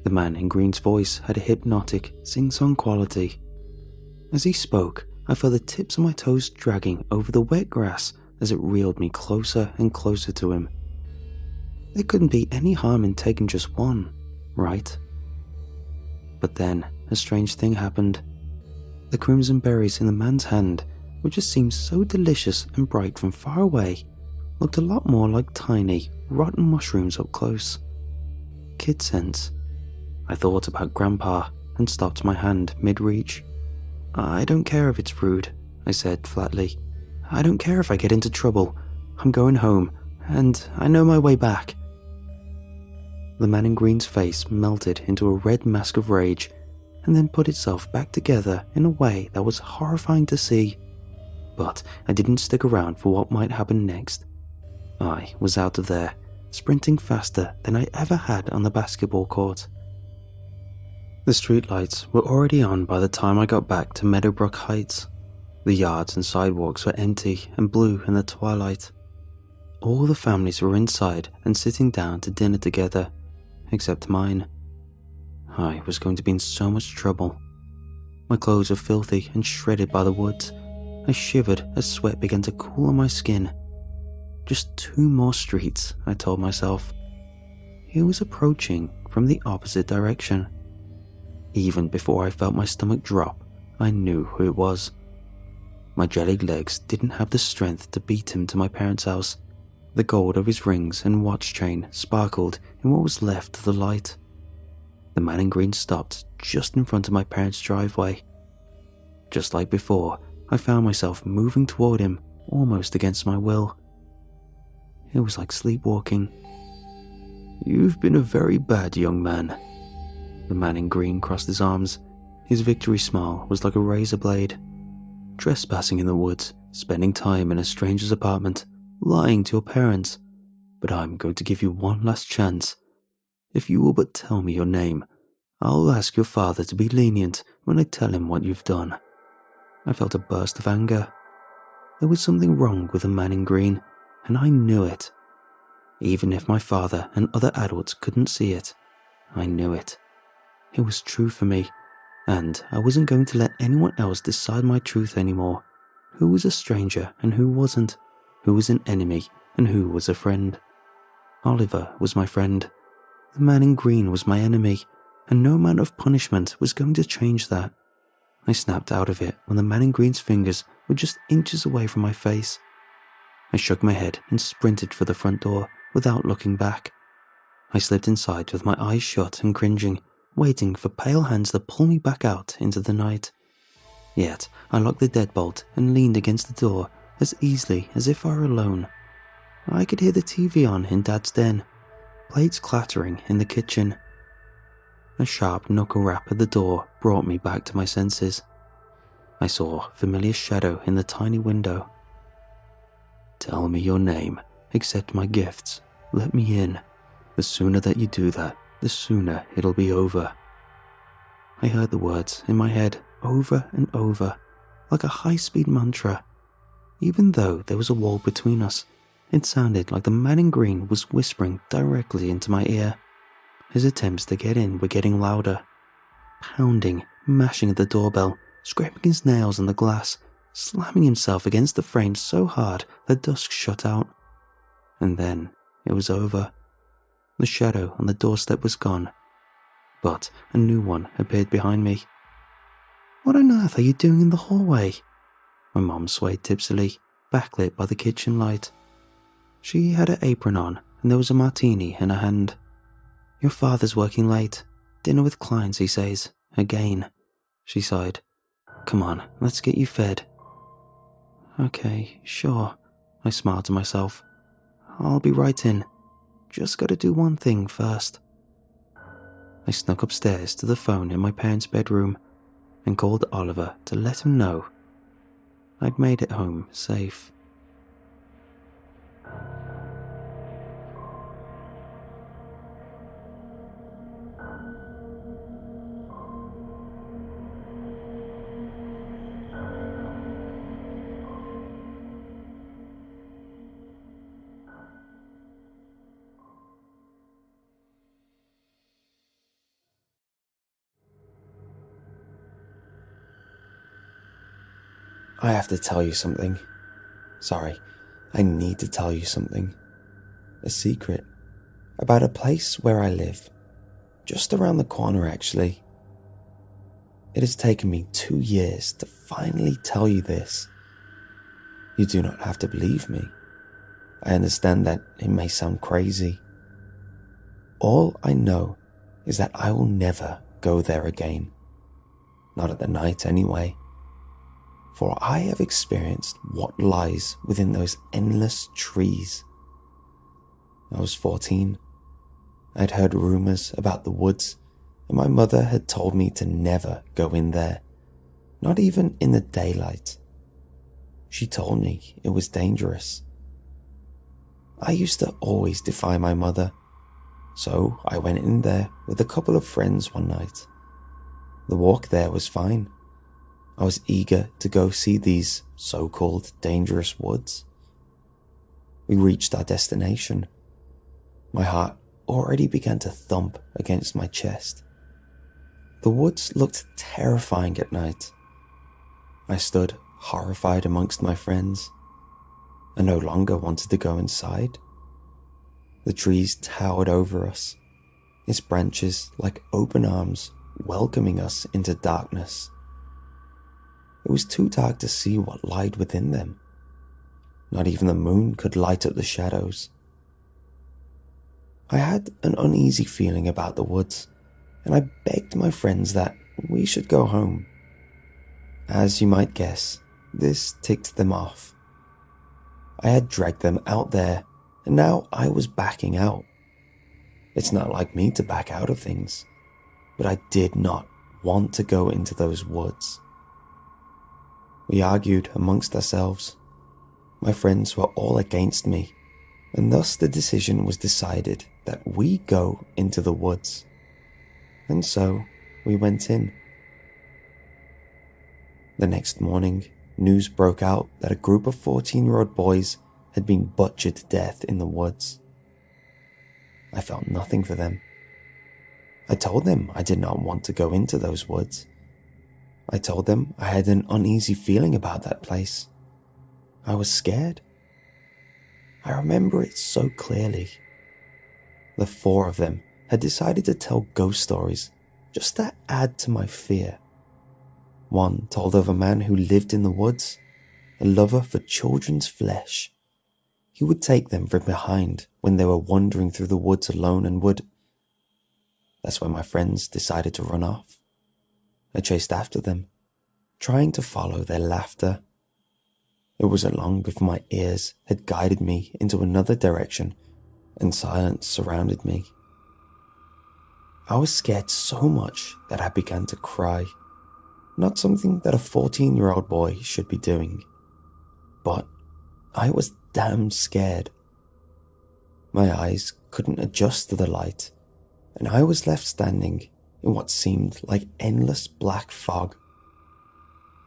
The man in green's voice had a hypnotic, sing-song quality. As he spoke, I felt the tips of my toes dragging over the wet grass as it reeled me closer and closer to him. There couldn't be any harm in taking just one, right? But then, a strange thing happened. The crimson berries in the man's hand, which just seemed so delicious and bright from far away, looked a lot more like tiny, rotten mushrooms up close. Kid sense. I thought about Grandpa and stopped my hand mid-reach. I don't care if it's rude, I said flatly. I don't care if I get into trouble. I'm going home, and I know my way back. The man in green's face melted into a red mask of rage, and then put itself back together in a way that was horrifying to see. But I didn't stick around for what might happen next. I was out of there, sprinting faster than I ever had on the basketball court. The streetlights were already on by the time I got back to Meadowbrook Heights. The yards and sidewalks were empty and blue in the twilight. All the families were inside and sitting down to dinner together, except mine. I was going to be in so much trouble. My clothes were filthy and shredded by the woods. I shivered as sweat began to cool on my skin. Just 2 more streets, I told myself. He was approaching from the opposite direction. Even before I felt my stomach drop, I knew who it was. My jellied legs didn't have the strength to beat him to my parents' house. The gold of his rings and watch chain sparkled in what was left of the light. The man in green stopped just in front of my parents' driveway. Just like before, I found myself moving toward him almost against my will. It was like sleepwalking. You've been a very bad young man. The man in green crossed his arms. His victory smile was like a razor blade. Trespassing in the woods, spending time in a stranger's apartment, lying to your parents. But I'm going to give you one last chance. If you will but tell me your name, I'll ask your father to be lenient when I tell him what you've done. I felt a burst of anger. There was something wrong with the man in green, and I knew it. Even if my father and other adults couldn't see it, I knew it. It was true for me. and I wasn't going to let anyone else decide my truth anymore. Who was a stranger and who wasn't? Who was an enemy and who was a friend? Oliver was my friend. The man in green was my enemy, and no amount of punishment was going to change that. I snapped out of it when the man in green's fingers were just inches away from my face. I shook my head and sprinted for the front door without looking back. I slipped inside with my eyes shut and cringing, waiting for pale hands to pull me back out into the night. Yet I locked the deadbolt and leaned against the door as easily as if I were alone. I could hear the TV on in Dad's den, plates clattering in the kitchen. A sharp knuckle rap at the door brought me back to my senses. I saw a familiar shadow in the tiny window. "Tell me your name, accept my gifts, let me in. The sooner that you do that, the sooner it'll be over." I heard the words in my head over and over, like a high-speed mantra. Even though there was a wall between us, it sounded like the man in green was whispering directly into my ear. His attempts to get in were getting louder. Pounding, mashing at the doorbell, scraping his nails on the glass, slamming himself against the frame so hard that dusk shut out. And then it was over. The shadow on the doorstep was gone, but a new one appeared behind me. "What on earth are you doing in the hallway?" My mom swayed tipsily, backlit by the kitchen light. She had her apron on, and there was a martini in her hand. "Your father's working late. Dinner with clients, he says. Again," she sighed. "Come on, let's get you fed." "Okay, sure," I smiled to myself. "I'll be right in. Just gotta do one thing first." I snuck upstairs to the phone in my parents' bedroom and called Oliver to let him know I'd made it home safe. I have to tell you something. Sorry, I need to tell you something. A secret. About a place where I live. Just around the corner, actually. It has taken me 2 years to finally tell you this. You do not have to believe me. I understand that it may sound crazy. All I know is that I will never go there again. Not at the night, anyway. For I have experienced what lies within those endless trees. I was 14. I had heard rumors about the woods, and my mother had told me to never go in there, not even in the daylight. She told me it was dangerous. I used to always defy my mother, so I went in there with a couple of friends one night. The walk there was fine. I was eager to go see these so-called dangerous woods. We reached our destination. My heart already began to thump against my chest. The woods looked terrifying at night. I stood horrified amongst my friends. I no longer wanted to go inside. The trees towered over us, its branches like open arms welcoming us into darkness. It was too dark to see what lied within them. Not even the moon could light up the shadows. I had an uneasy feeling about the woods, and I begged my friends that we should go home. As you might guess, this ticked them off. I had dragged them out there, and now I was backing out. It's not like me to back out of things, but I did not want to go into those woods. We argued amongst ourselves. My friends were all against me, and thus the decision was decided that we go into the woods. And so we went in. The next morning, news broke out that a group of 14-year-old boys had been butchered to death in the woods. I felt nothing for them. I told them I did not want to go into those woods, I told them I had an uneasy feeling about that place. I was scared. I remember it so clearly. The four of them had decided to tell ghost stories just to add to my fear. One told of a man who lived in the woods, a lover for children's flesh. He would take them from behind when they were wandering through the woods alone and would... That's when my friends decided to run off. I chased after them, trying to follow their laughter. It wasn't long before my ears had guided me into another direction and silence surrounded me. I was scared so much that I began to cry. Not something that a 14-year-old boy should be doing. But I was damn scared. My eyes couldn't adjust to the light, and I was left standing in what seemed like endless black fog.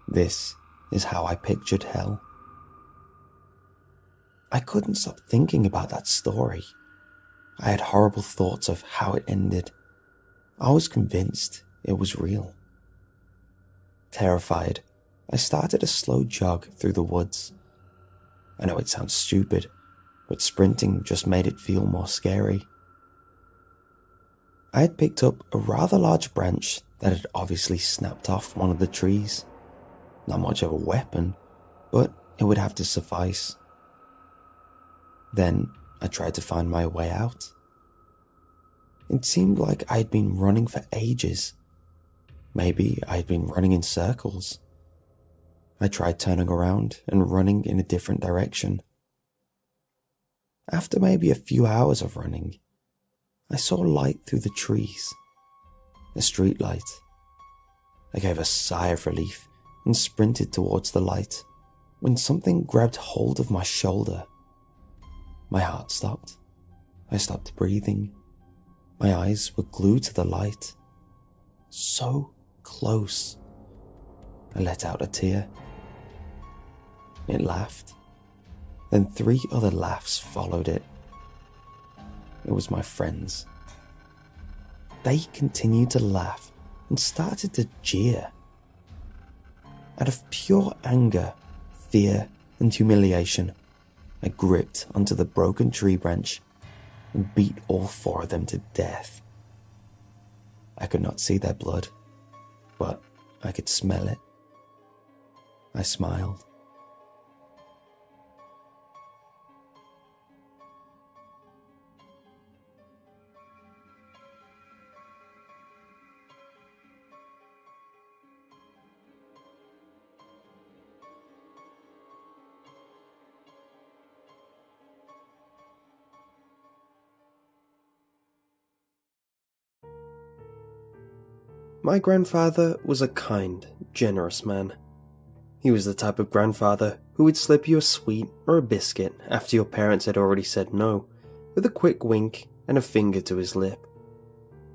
This is how I pictured hell. I couldn't stop thinking about that story. I had horrible thoughts of how it ended. I was convinced it was real. Terrified, I started a slow jog through the woods. I know it sounds stupid, but sprinting just made it feel more scary. I had picked up a rather large branch that had obviously snapped off one of the trees. Not much of a weapon, but it would have to suffice. Then I tried to find my way out. It seemed like I had been running for ages. Maybe I had been running in circles. I tried turning around and running in a different direction. After maybe a few hours of running, I saw light through the trees. A street light. I gave a sigh of relief and sprinted towards the light when something grabbed hold of my shoulder. My heart stopped. I stopped breathing. My eyes were glued to the light. So close. I let out a tear. It laughed. Then 3 other laughs followed it. It was my friends. They continued to laugh and started to jeer. Out of pure anger, fear, and humiliation, I gripped onto the broken tree branch and beat all 4 of them to death. I could not see their blood, but I could smell it. I smiled. My grandfather was a kind, generous man. He was the type of grandfather who would slip you a sweet or a biscuit after your parents had already said no, with a quick wink and a finger to his lip.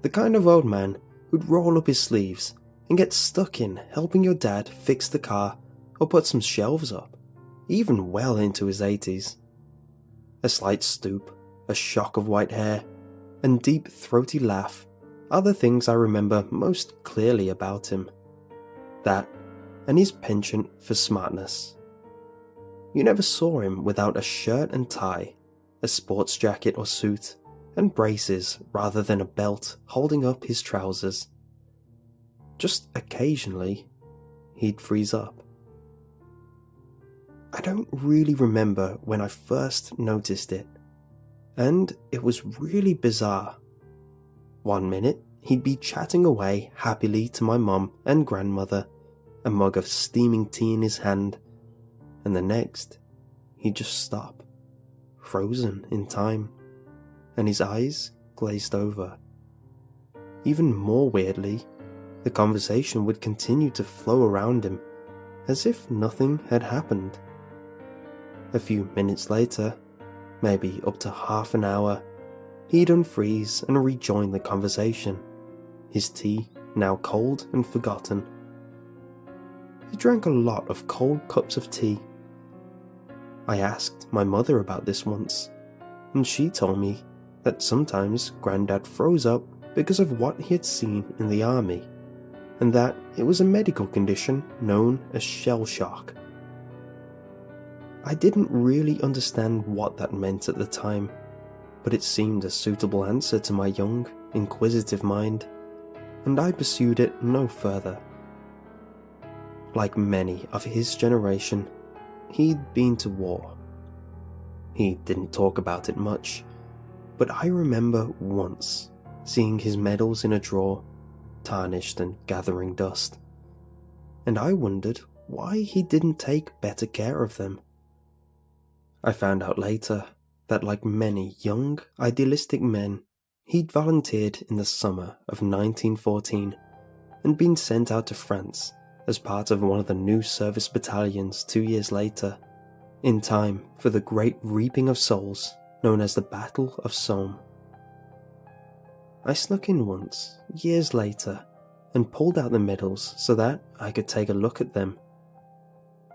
The kind of old man who'd roll up his sleeves and get stuck in helping your dad fix the car or put some shelves up, even well into his 80s. A slight stoop, a shock of white hair, and deep throaty laugh are the things I remember most clearly about him. That, and his penchant for smartness. You never saw him without a shirt and tie, a sports jacket or suit, and braces rather than a belt holding up his trousers. Just occasionally, he'd freeze up. I don't really remember when I first noticed it, and it was really bizarre. One minute, he'd be chatting away happily to my mum and grandmother, a mug of steaming tea in his hand, and the next, he'd just stop, frozen in time, and his eyes glazed over. Even more weirdly, the conversation would continue to flow around him, as if nothing had happened. A few minutes later, maybe up to half an hour, he'd unfreeze and rejoin the conversation, his tea now cold and forgotten. He drank a lot of cold cups of tea. I asked my mother about this once, and she told me that sometimes Grandad froze up because of what he had seen in the army, and that it was a medical condition known as shell shock. I didn't really understand what that meant at the time, but it seemed a suitable answer to my young, inquisitive mind, and I pursued it no further. Like many of his generation, he'd been to war. He didn't talk about it much, but I remember once seeing his medals in a drawer, tarnished and gathering dust, and I wondered why he didn't take better care of them. I found out later that, like many young, idealistic men, he'd volunteered in the summer of 1914 and been sent out to France as part of one of the new service battalions 2 years later, in time for the great reaping of souls known as the Battle of Somme. I snuck in once, years later, and pulled out the medals so that I could take a look at them.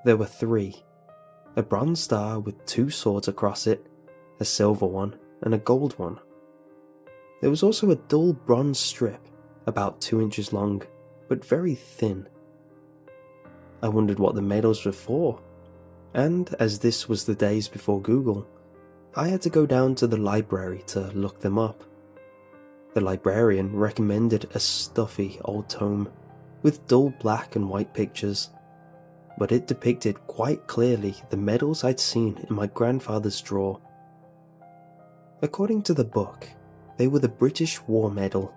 There were 3, a bronze star with 2 swords across it, a silver one and a gold one. There was also a dull bronze strip, about 2 inches long, but very thin. I wondered what the medals were for, and as this was the days before Google, I had to go down to the library to look them up. The librarian recommended a stuffy old tome with dull black and white pictures, but it depicted quite clearly the medals I'd seen in my grandfather's drawer. According to the book, they were the British War Medal,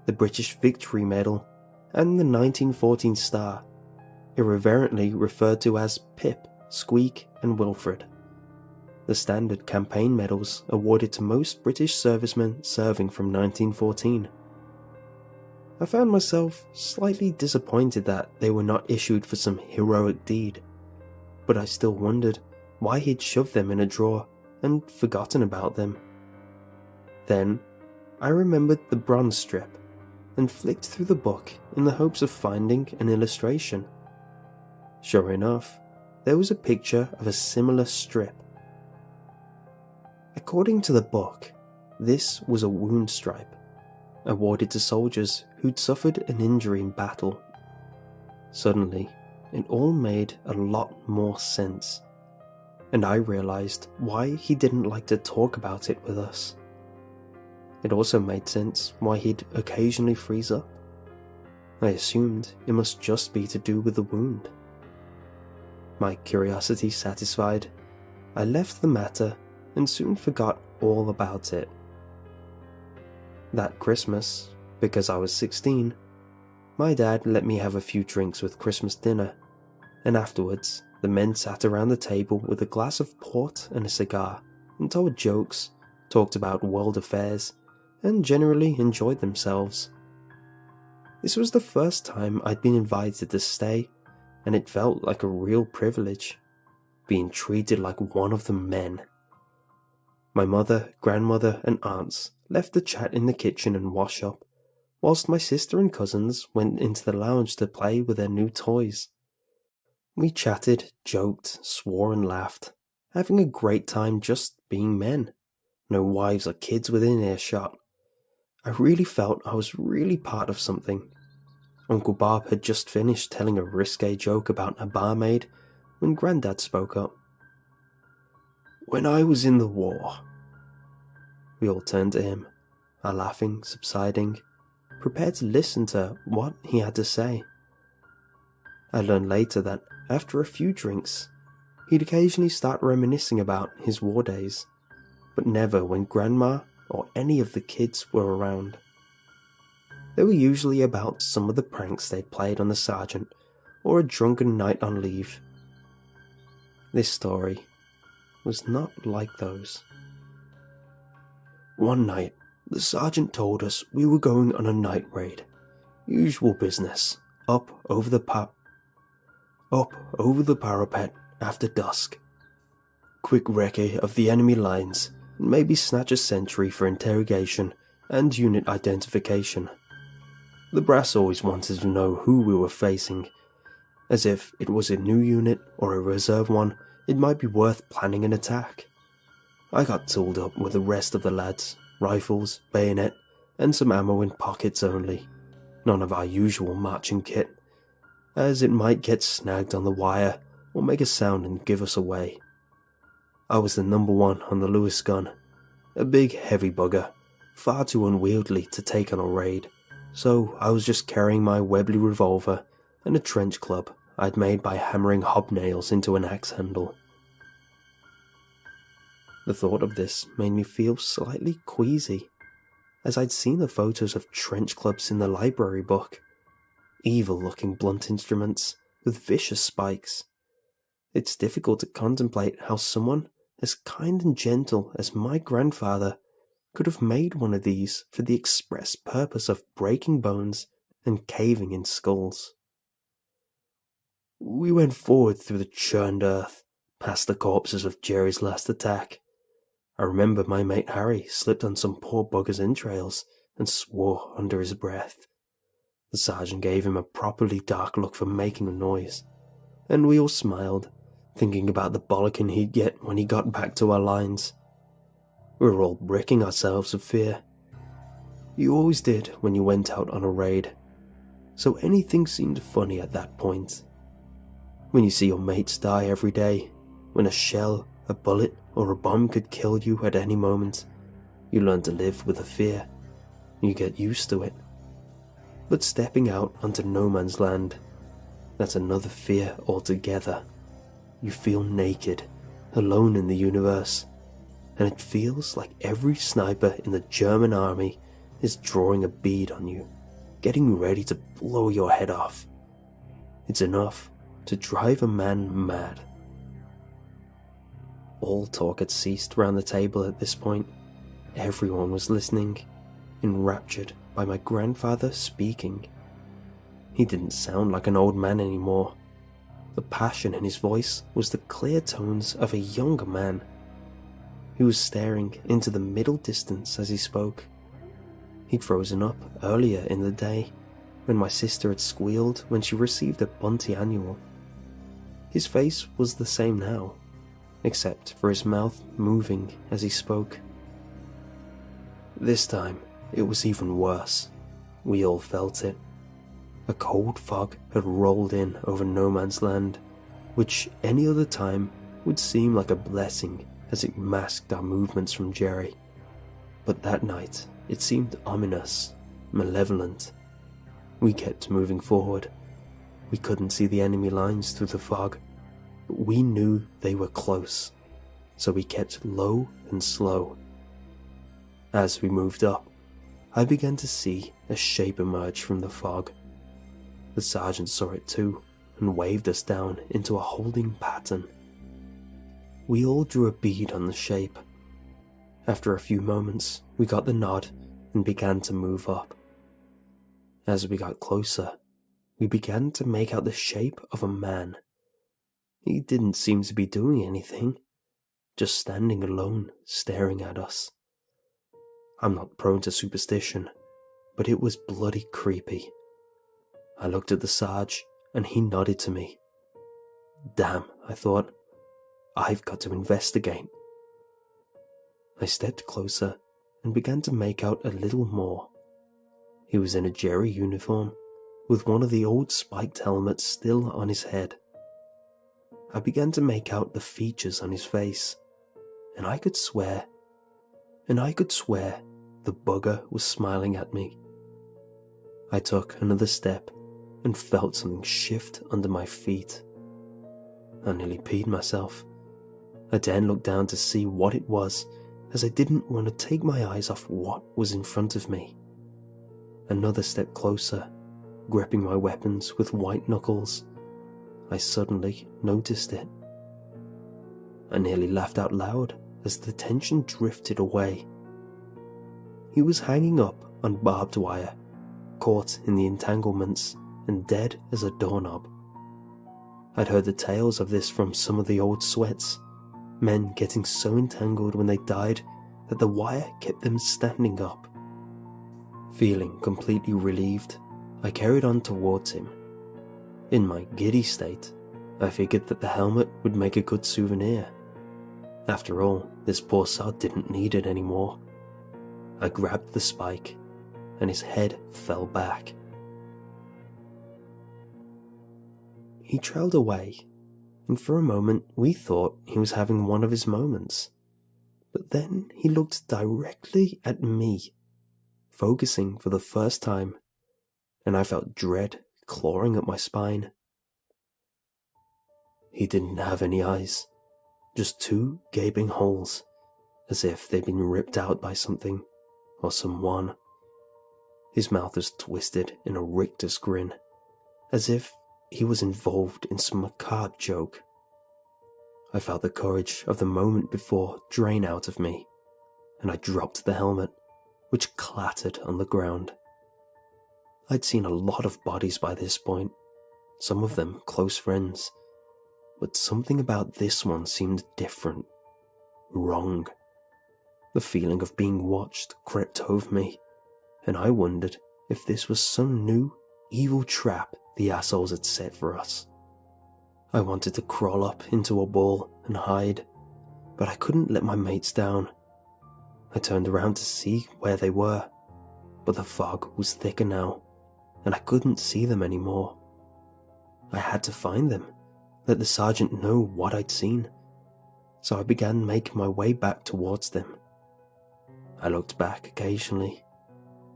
the British Victory Medal, and the 1914 Star, irreverently referred to as Pip, Squeak and Wilfred, the standard campaign medals awarded to most British servicemen serving from 1914. I found myself slightly disappointed that they were not issued for some heroic deed, but I still wondered why he'd shoved them in a drawer and forgotten about them. Then I remembered the bronze strip and flicked through the book in the hopes of finding an illustration. Sure enough, there was a picture of a similar strip. According to the book, this was a wound stripe, awarded to soldiers who'd suffered an injury in battle. Suddenly, it all made a lot more sense, and I realized why he didn't like to talk about it with us. It also made sense why he'd occasionally freeze up. I assumed it must just be to do with the wound. My curiosity satisfied, I left the matter and soon forgot all about it. That Christmas, because I was 16, my dad let me have a few drinks with Christmas dinner, and afterwards the men sat around the table with a glass of port and a cigar and told jokes, talked about world affairs, and generally enjoyed themselves. This was the first time I'd been invited to stay, and it felt like a real privilege, being treated like one of the men. My mother, grandmother, and aunts left the chat in the kitchen and wash up, whilst my sister and cousins went into the lounge to play with their new toys. We chatted, joked, swore and laughed, having a great time just being men. No wives or kids within earshot. I really felt I was really part of something. Uncle Bob had just finished telling a risque joke about a barmaid when Grandad spoke up. "When I was in the war." We all turned to him, our laughing subsiding, prepared to listen to what he had to say. I learned later that after a few drinks, he'd occasionally start reminiscing about his war days, but never when Grandma or any of the kids were around. They were usually about some of the pranks they'd played on the sergeant or a drunken night on leave. This story was not like those. One night, the sergeant told us we were going on a night raid. Usual business, up over the parapet after dusk. Quick recce of the enemy lines, and maybe snatch a sentry for interrogation and unit identification. The brass always wanted to know who we were facing, as if it was a new unit or a reserve one, it might be worth planning an attack. I got tooled up with the rest of the lads, rifles, bayonet, and some ammo in pockets only, none of our usual marching kit, as it might get snagged on the wire or make a sound and give us away. I was the number 1 on the Lewis gun, a big heavy bugger, far too unwieldy to take on a raid, so I was just carrying my Webley revolver and a trench club I'd made by hammering hobnails into an axe handle. The thought of this made me feel slightly queasy, as I'd seen the photos of trench clubs in the library book. Evil-looking blunt instruments with vicious spikes. It's difficult to contemplate how someone as kind and gentle as my grandfather could have made one of these for the express purpose of breaking bones and caving in skulls. We went forward through the churned earth, past the corpses of Jerry's last attack. I remember my mate Harry slipped on some poor bugger's entrails and swore under his breath. The sergeant gave him a properly dark look for making a noise, and we all smiled, thinking about the bollocking he'd get when he got back to our lines. We were all bricking ourselves with fear. You always did when you went out on a raid, so anything seemed funny at that point. When you see your mates die every day, when a shell, a bullet, or a bomb could kill you at any moment, you learn to live with the fear. You get used to it. But stepping out onto no man's land, that's another fear altogether. You feel naked, alone in the universe, and it feels like every sniper in the German army is drawing a bead on you, getting ready to blow your head off. It's enough to drive a man mad. All talk had ceased round the table at this point. Everyone was listening, enraptured by my grandfather speaking. He didn't sound like an old man anymore. The passion in his voice was the clear tones of a younger man. He was staring into the middle distance as he spoke. He'd frozen up earlier in the day, when my sister had squealed when she received a Bunty annual. His face was the same now, except for his mouth moving as he spoke. This time, it was even worse. We all felt it. A cold fog had rolled in over no man's land, which any other time would seem like a blessing as it masked our movements from Jerry. But that night, it seemed ominous, malevolent. We kept moving forward. We couldn't see the enemy lines through the fog, but we knew they were close, so we kept low and slow. As we moved up, I began to see a shape emerge from the fog. The sergeant saw it too, and waved us down into a holding pattern. We all drew a bead on the shape. After a few moments, we got the nod and began to move up. As we got closer, we began to make out the shape of a man. He didn't seem to be doing anything, just standing alone, staring at us. I'm not prone to superstition, but it was bloody creepy. I looked at the Sarge, and he nodded to me. Damn, I thought, I've got to investigate. I stepped closer and began to make out a little more. He was in a Jerry uniform, with one of the old spiked helmets still on his head. I began to make out the features on his face, and I could swear the bugger was smiling at me. I took another step and felt something shift under my feet. I nearly peed myself. I then looked down to see what it was, as I didn't want to take my eyes off what was in front of me. Another step closer, gripping my weapons with white knuckles. I suddenly noticed it. I nearly laughed out loud as the tension drifted away. He was hanging up on barbed wire, caught in the entanglements and dead as a doorknob. I'd heard the tales of this from some of the old sweats, men getting so entangled when they died that the wire kept them standing up. Feeling completely relieved, I carried on towards him. In my giddy state, I figured that the helmet would make a good souvenir. After all, this poor sod didn't need it anymore. I grabbed the spike, and his head fell back. he trailed away, and for a moment we thought he was having one of his moments. But then he looked directly at me, focusing for the first time, and I felt dread clawing at my spine. He didn't have any eyes, just two gaping holes, as if they'd been ripped out by something or someone. His mouth was twisted in a rictus grin, as if he was involved in some macabre joke. I felt the courage of the moment before drain out of me, and I dropped the helmet, which clattered on the ground. I'd seen a lot of bodies by this point, some of them close friends, but something about this one seemed different, wrong. The feeling of being watched crept over me, and I wondered if this was some new, evil trap the assholes had set for us. I wanted to crawl up into a ball and hide, but I couldn't let my mates down. I turned around to see where they were, but the fog was thicker now, and I couldn't see them anymore. I had to find them, let the sergeant know what I'd seen, so I began making my way back towards them. I looked back occasionally,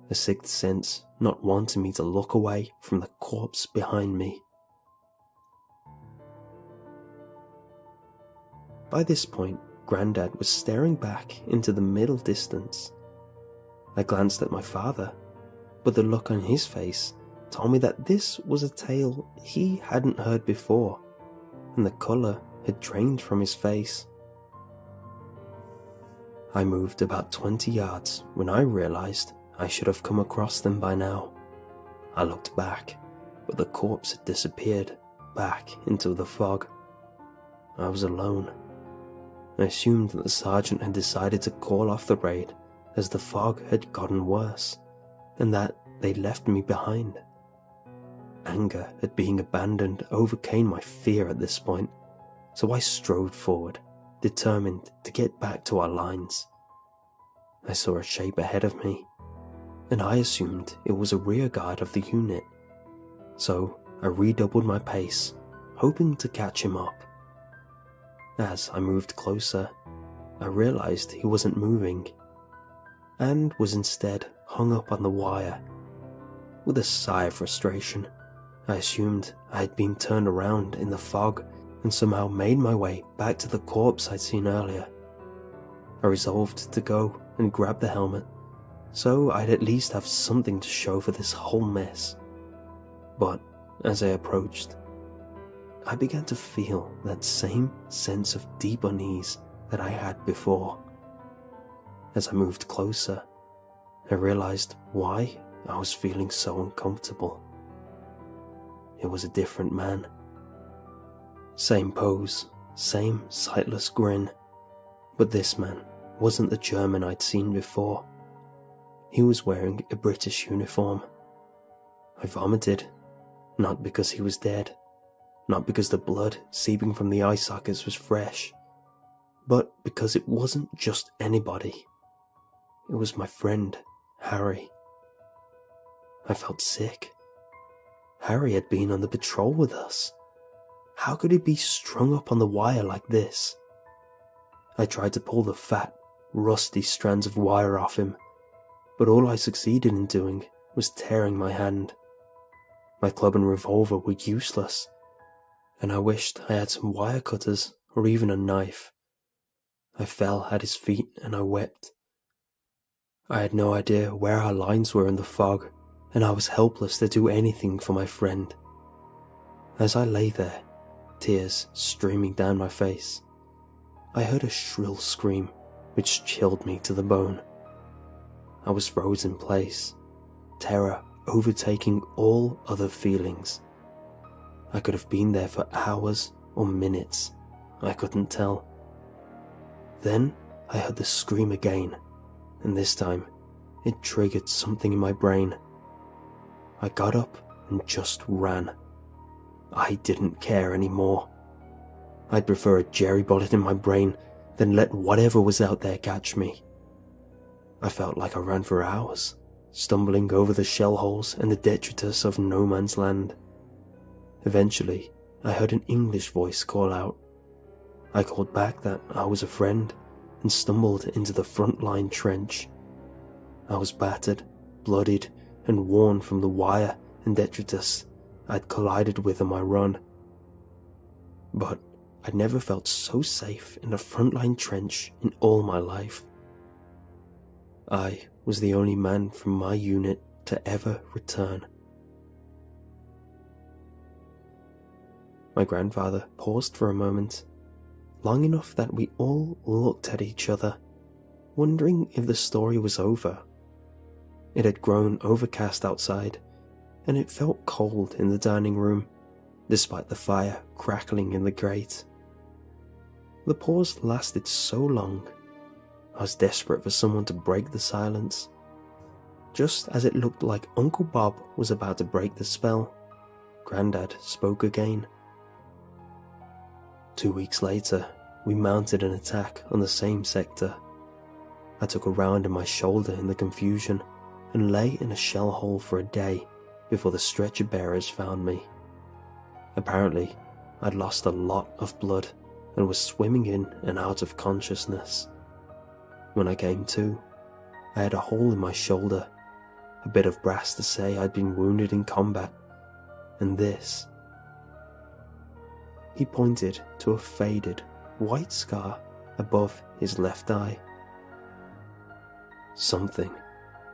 a sixth sense not wanting me to look away from the corpse behind me. By this point, Grandad was staring back into the middle distance. I glanced at my father, but the look on his face told me that this was a tale he hadn't heard before, and the colour had drained from his face. I moved about 20 yards when I realised I should have come across them by now. I looked back, but the corpse had disappeared back into the fog. I was alone. I assumed that the sergeant had decided to call off the raid as the fog had gotten worse, and that they'd left me behind. Anger at being abandoned overcame my fear at this point, so I strode forward, determined to get back to our lines. I saw a shape ahead of me, and I assumed it was a rear guard of the unit, so I redoubled my pace, hoping to catch him up. As I moved closer, I realised he wasn't moving, and was instead hung up on the wire. With a sigh of frustration, I assumed I had been turned around in the fog and somehow made my way back to the corpse I'd seen earlier. I resolved to go and grab the helmet, so I'd at least have something to show for this whole mess. But as I approached, I began to feel that same sense of deep unease that I had before. As I moved closer, I realised why I was feeling so uncomfortable. It was a different man. Same pose, same sightless grin, but this man wasn't the German I'd seen before. He was wearing a British uniform. I vomited, not because he was dead, not because the blood seeping from the eye sockets was fresh, but because it wasn't just anybody. It was my friend, Harry. I felt sick. Harry had been on the patrol with us. How could he be strung up on the wire like this? I tried to pull the fat, rusty strands of wire off him, but all I succeeded in doing was tearing my hand. My club and revolver were useless, and I wished I had some wire cutters or even a knife. I fell at his feet and I wept. I had no idea where our lines were in the fog, and I was helpless to do anything for my friend. As I lay there, tears streaming down my face, I heard a shrill scream which chilled me to the bone. I was frozen in place, terror overtaking all other feelings. I could have been there for hours or minutes, I couldn't tell. Then I heard the scream again, and this time it triggered something in my brain. I got up and just ran. I didn't care anymore. I'd prefer a jerry bullet in my brain than let whatever was out there catch me. I felt like I ran for hours, stumbling over the shell holes and the detritus of no man's land. Eventually, I heard an English voice call out. I called back that I was a friend and stumbled into the front line trench. I was battered, bloodied, and worn from the wire and detritus I'd collided with on my run. But I'd never felt so safe in a frontline trench in all my life. I was the only man from my unit to ever return. My grandfather paused for a moment, long enough that we all looked at each other, wondering if the story was over. It had grown overcast outside, and it felt cold in the dining room, despite the fire crackling in the grate. The pause lasted so long, I was desperate for someone to break the silence. Just as it looked like Uncle Bob was about to break the spell, Grandad spoke again. 2 weeks later, we mounted an attack on the same sector. I took a round in my shoulder in the confusion and lay in a shell hole for a day before the stretcher bearers found me. Apparently, I'd lost a lot of blood and was swimming in and out of consciousness. When I came to, I had a hole in my shoulder, a bit of brass to say I'd been wounded in combat, and this. He pointed to a faded, white scar above his left eye. Something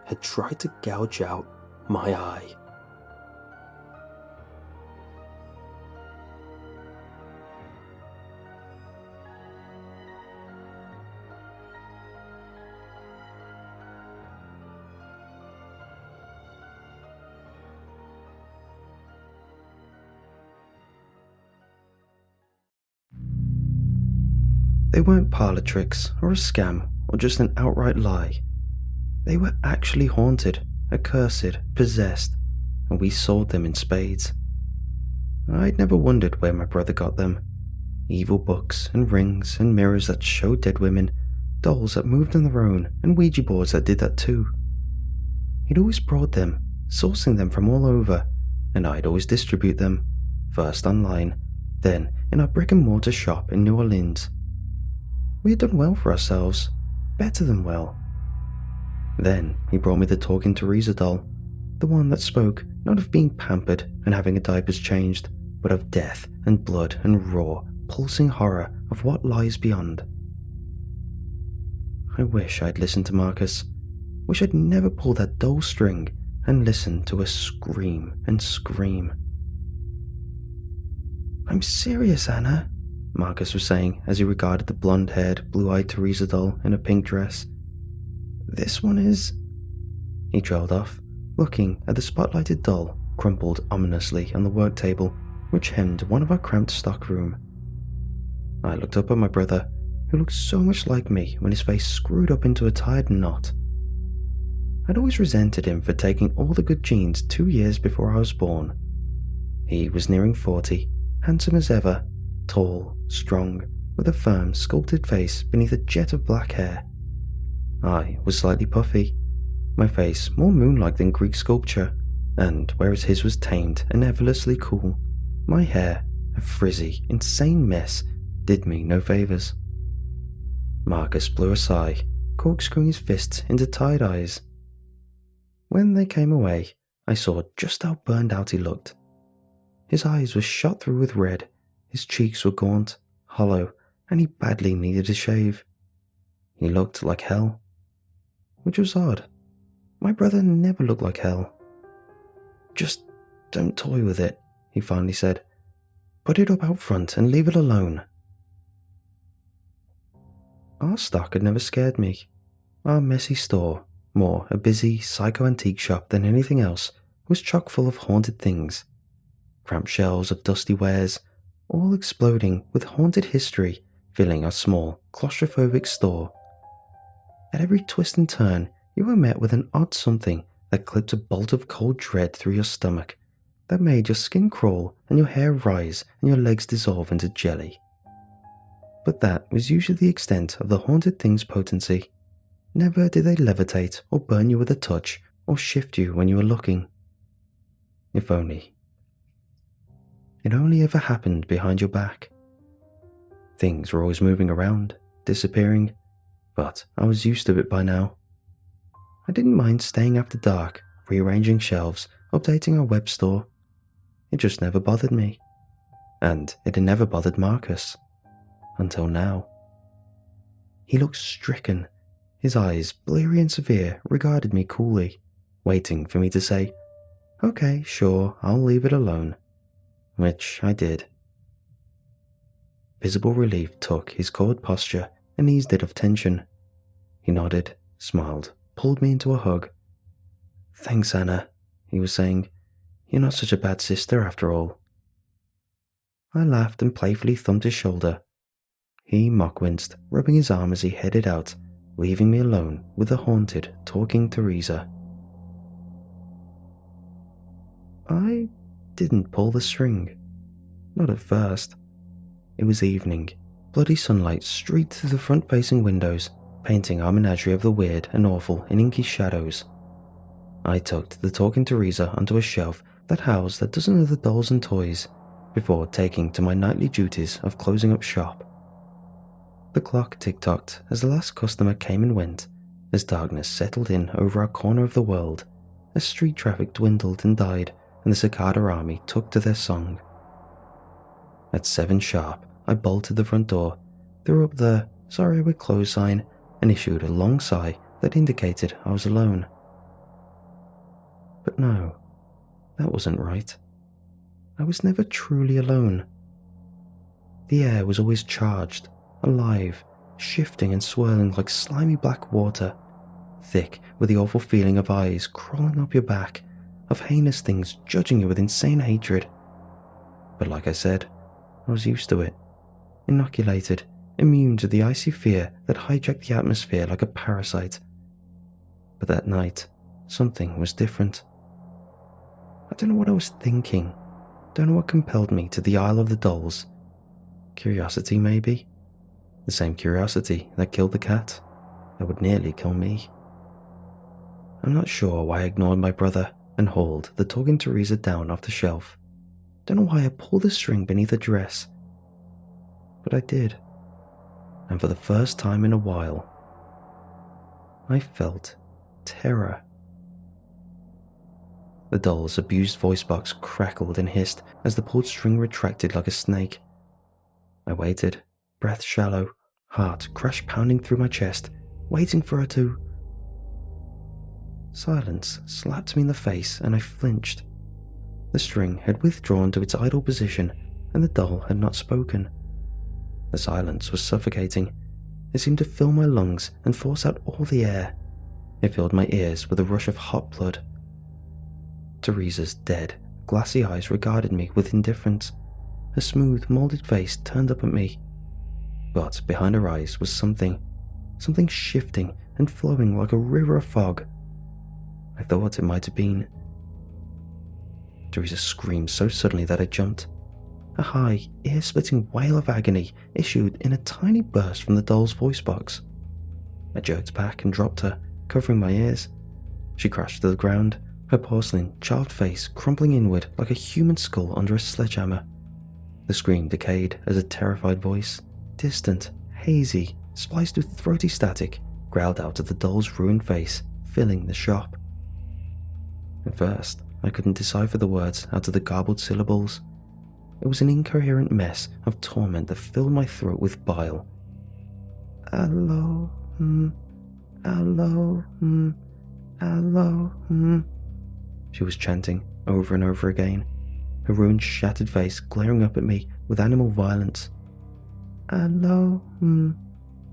had tried to gouge out my eye. They weren't parlor tricks or a scam or just an outright lie. They were actually haunted, accursed, possessed, and we sold them in spades. I'd never wondered where my brother got them. Evil books and rings and mirrors that showed dead women, dolls that moved on their own, and Ouija boards that did that too. He'd always brought them, sourcing them from all over, and I'd always distribute them, first online, then in our brick and mortar shop in New Orleans. We had done well for ourselves, better than well. Then he brought me the talking Teresa doll, the one that spoke not of being pampered and having her diapers changed, but of death and blood and raw, pulsing horror of what lies beyond. I wish I'd listened to Marcus. Wish I'd never pulled that dull string and listened to her scream and scream. "I'm serious, Anna," Marcus was saying as he regarded the blonde-haired, blue-eyed Teresa doll in a pink dress. "This one is..." He trailed off, looking at the spotlighted doll crumpled ominously on the work table which hemmed one of our cramped stockroom. I looked up at my brother, who looked so much like me when his face screwed up into a tired knot. I'd always resented him for taking all the good genes 2 years before I was born. He was nearing 40, handsome as ever, tall, strong, with a firm, sculpted face beneath a jet of black hair. I was slightly puffy, my face more moon-like than Greek sculpture, and whereas his was tamed and effortlessly cool, my hair, a frizzy, insane mess, did me no favours. Marcus blew a sigh, corkscrewing his fists into tired eyes. When they came away, I saw just how burned out he looked. His eyes were shot through with red, his cheeks were gaunt, hollow, and he badly needed a shave. He looked like hell. Which was odd. My brother never looked like hell. "Just don't toy with it," he finally said. "Put it up out front and leave it alone." Our stock had never scared me. Our messy store, more a busy psycho-antique shop than anything else, was chock full of haunted things. Cramped shelves of dusty wares, all exploding with haunted history, filling our small, claustrophobic store. At every twist and turn, you were met with an odd something that clipped a bolt of cold dread through your stomach, that made your skin crawl and your hair rise and your legs dissolve into jelly. But that was usually the extent of the haunted thing's potency. Never did they levitate or burn you with a touch or shift you when you were looking. If only. it only ever happened behind your back. Things were always moving around, disappearing, but I was used to it by now. I didn't mind staying after dark, rearranging shelves, updating our web store. It just never bothered me. And it had never bothered Marcus. Until now. He looked stricken. His eyes, bleary and severe, regarded me coolly, waiting for me to say, "Okay, sure, I'll leave it alone." Which I did. Visible relief took his cold posture and eased it of tension. He nodded, smiled, pulled me into a hug. "Thanks, Anna," he was saying. "You're not such a bad sister after all." I laughed and playfully thumped his shoulder. He mock-winced, rubbing his arm as he headed out, leaving me alone with the haunted, talking Teresa. I didn't pull the string. Not at first. It was evening. Bloody sunlight streaked through the front-facing windows, painting our menagerie of the weird and awful in inky shadows. I tucked the talking Teresa onto a shelf that housed a dozen other dolls and toys, before taking to my nightly duties of closing up shop. The clock tick-tocked as the last customer came and went, as darkness settled in over our corner of the world, as street traffic dwindled and died, and the cicada army took to their song. At 7 sharp, I bolted the front door, threw up the "sorry we're closed" sign, and issued a long sigh that indicated I was alone. But no, that wasn't right. I was never truly alone. The air was always charged, alive, shifting and swirling like slimy black water, thick with the awful feeling of eyes crawling up your back, of heinous things judging you with insane hatred. But like I said, I was used to it, inoculated, immune to the icy fear that hijacked the atmosphere like a parasite. But that night, something was different. I don't know what I was thinking. Don't know what compelled me to the Isle of the Dolls. Curiosity, maybe? The same curiosity that killed the cat, that would nearly kill me. I'm not sure why I ignored my brother and hauled the talking Teresa down off the shelf. Don't know why I pulled the string beneath her dress. But I did. And for the first time in a while, I felt terror. The doll's abused voice box crackled and hissed as the pulled string retracted like a snake. I waited, breath shallow, heart crash pounding through my chest, waiting for her to... Silence slapped me in the face and I flinched. The string had withdrawn to its idle position and the doll had not spoken. The silence was suffocating. It seemed to fill my lungs and force out all the air. It filled my ears with a rush of hot blood. Teresa's dead, glassy eyes regarded me with indifference. Her smooth, molded face turned up at me. But behind her eyes was something shifting and flowing like a river of fog. I thought it might have been. Teresa screamed so suddenly that I jumped. A high, ear-splitting wail of agony issued in a tiny burst from the doll's voice box. I jerked back and dropped her, covering my ears. She crashed to the ground, her porcelain, child face crumpling inward like a human skull under a sledgehammer. The scream decayed as a terrified voice, distant, hazy, spliced with throaty static, growled out of the doll's ruined face, filling the shop. At first, I couldn't decipher the words out of the garbled syllables. It was an incoherent mess of torment that filled my throat with bile. Hello, hello, hello, she was chanting over and over again, her ruined, shattered face glaring up at me with animal violence. Hello,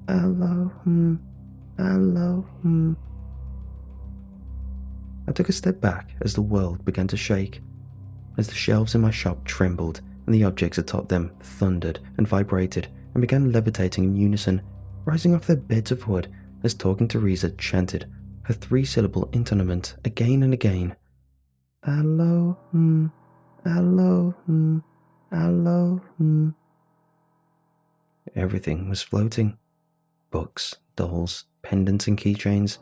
hello, hello, I took a step back as the world began to shake, as the shelves in my shop trembled and the objects atop them thundered and vibrated and began levitating in unison, rising off their beds of wood as talking Teresa chanted her 3-syllable intonament again and again. Hello, hello, hello, Everything was floating. Books, dolls, pendants and keychains,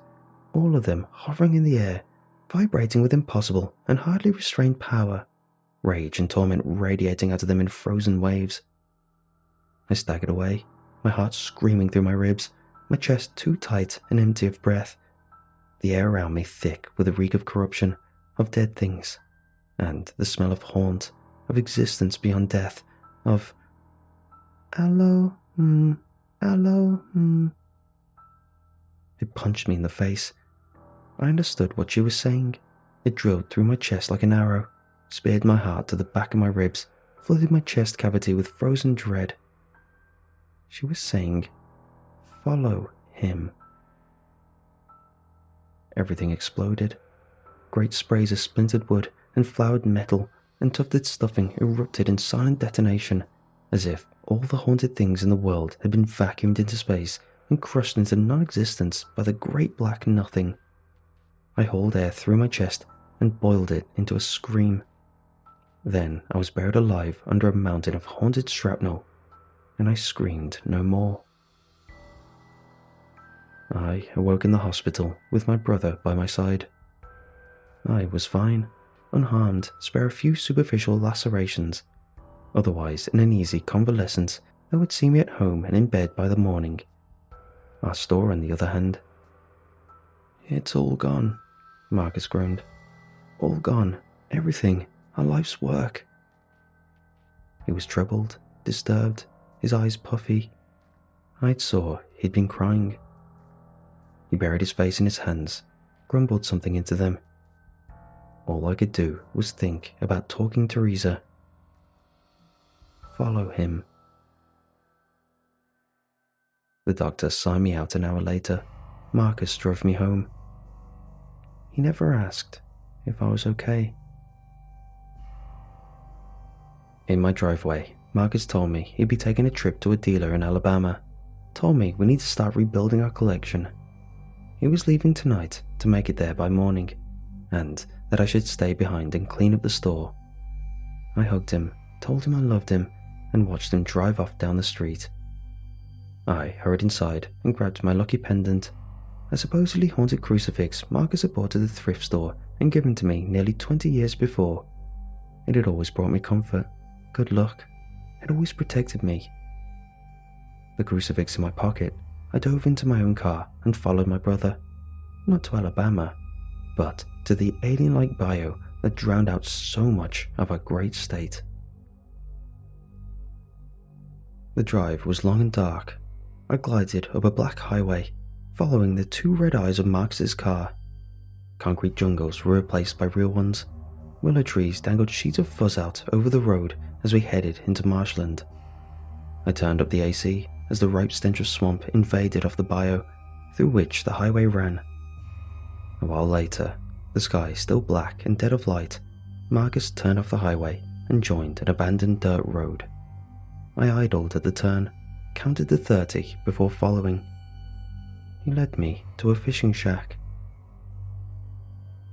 all of them hovering in the air, vibrating with impossible and hardly restrained power. rage and torment radiating out of them in frozen waves. I staggered away, my heart screaming through my ribs, my chest too tight and empty of breath, the air around me thick with the reek of corruption, of dead things, and the smell of haunt, of existence beyond death, of "Hello, hello, It punched me in the face. I understood what she was saying. It drilled through my chest like an arrow, speared my heart to the back of my ribs, flooded my chest cavity with frozen dread. She was saying, "Follow him." Everything exploded. Great sprays of splintered wood and flowered metal and tufted stuffing erupted in silent detonation, as if all the haunted things in the world had been vacuumed into space and crushed into non-existence by the great black nothing. I hauled air through my chest and boiled it into a scream. Then I was buried alive under a mountain of haunted shrapnel, and I screamed no more. I awoke in the hospital with my brother by my side. I was fine, unharmed, spare a few superficial lacerations, otherwise in an easy convalescence that would see me at home and in bed by the morning. Our store, on the other hand. "It's all gone," Marcus groaned. "All gone, everything, our life's work." He was troubled, disturbed, his eyes puffy. I saw he'd been crying. He buried his face in his hands, grumbled something into them. All I could do was think about talking Teresa. Follow him. The doctor signed me out an hour later. Marcus drove me home. He never asked if I was okay. In my driveway, Marcus told me he'd be taking a trip to a dealer in Alabama. Told me we need to start rebuilding our collection. He was leaving tonight to make it there by morning, and that I should stay behind and clean up the store. I hugged him, told him I loved him, and watched him drive off down the street. I hurried inside and grabbed my lucky pendant, a supposedly haunted crucifix Marcus had bought at the thrift store and given to me nearly 20 years before. It had always brought me comfort, good luck, had always protected me. The crucifix in my pocket, I dove into my own car and followed my brother, not to Alabama, but to the alien-like bio that drowned out so much of our great state. The drive was long and dark. I glided up a black highway, following the two red eyes of Marcus's car. Concrete jungles were replaced by real ones. Willow trees dangled sheets of fuzz out over the road as we headed into marshland. I turned up the AC as the ripe stench of swamp invaded off the bayou through which the highway ran. A while later, the sky still black and dead of light, Marcus turned off the highway and joined an abandoned dirt road. I idled at the turn, counted to 30 before following. He led me to a fishing shack.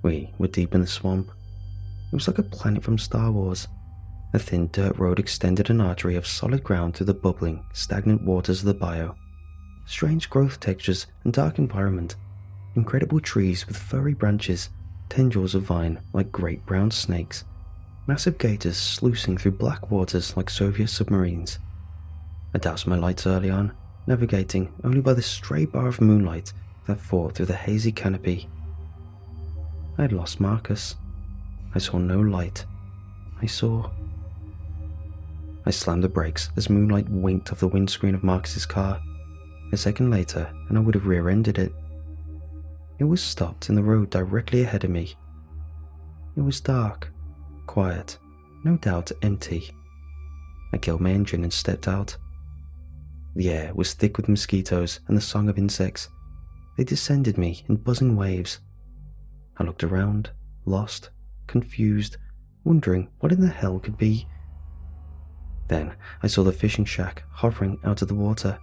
We were deep in the swamp. It was like a planet from Star Wars. A thin dirt road extended an artery of solid ground through the bubbling, stagnant waters of the bayou. Strange growth textures and dark environment. Incredible trees with furry branches, tendrils of vine like great brown snakes. Massive gators sluicing through black waters like Soviet submarines. I doused my lights early on, navigating only by the stray bar of moonlight that fought through the hazy canopy. I had lost Marcus. I saw no light. I slammed the brakes as moonlight winked off the windscreen of Marcus's car. A second later, and I would have rear-ended it. It was stopped in the road directly ahead of me. It was dark, quiet, no doubt empty. I killed my engine and stepped out. The air was thick with mosquitoes and the song of insects. They descended me in buzzing waves. I looked around, lost, confused, wondering what in the hell could be. Then I saw the fishing shack hovering out of the water.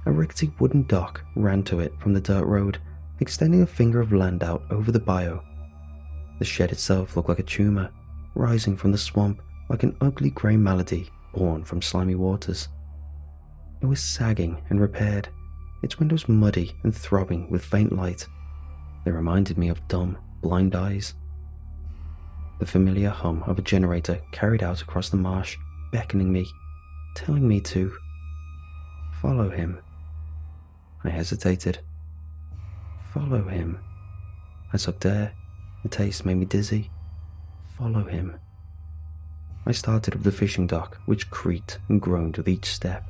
A rickety wooden dock ran to it from the dirt road, extending a finger of land out over the bayou. The shed itself looked like a tumor, rising from the swamp like an ugly grey malady born from slimy waters. It was sagging and repaired, its windows muddy and throbbing with faint light. They reminded me of dumb, blind eyes. The familiar hum of a generator carried out across the marsh, beckoning me, telling me to follow him. I hesitated. Follow him. I sucked air. The taste made me dizzy. Follow him. I started with the fishing dock, which creaked and groaned with each step.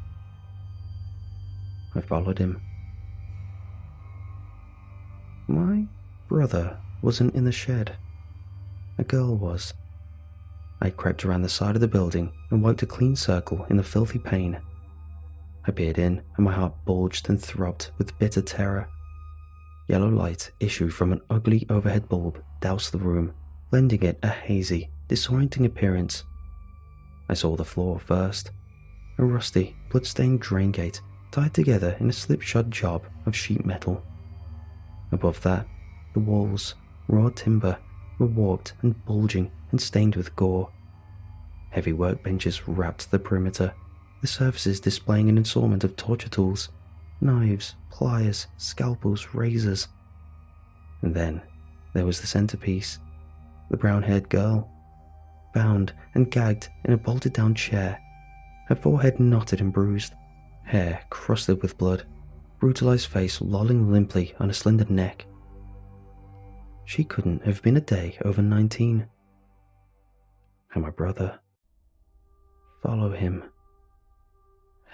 I followed him. My brother wasn't in the shed. A girl was. I crept around the side of the building and wiped a clean circle in the filthy pain. I peered in, and my heart bulged and throbbed with bitter terror. Yellow light issued from an ugly overhead bulb doused the room, lending it a hazy, disorienting appearance. I saw the floor first, a rusty, blood-stained drain gate tied together in a slipshod job of sheet metal. Above that, the walls, raw timber, were warped and bulging and stained with gore. Heavy workbenches wrapped the perimeter, the surfaces displaying an assortment of torture tools, knives, pliers, scalpels, razors. And then there was the centerpiece, the brown-haired girl, bound and gagged in a bolted-down chair, her forehead knotted and bruised, hair crusted with blood, brutalized face lolling limply on a slender neck. She couldn't have been a day over 19. And my brother. Follow him.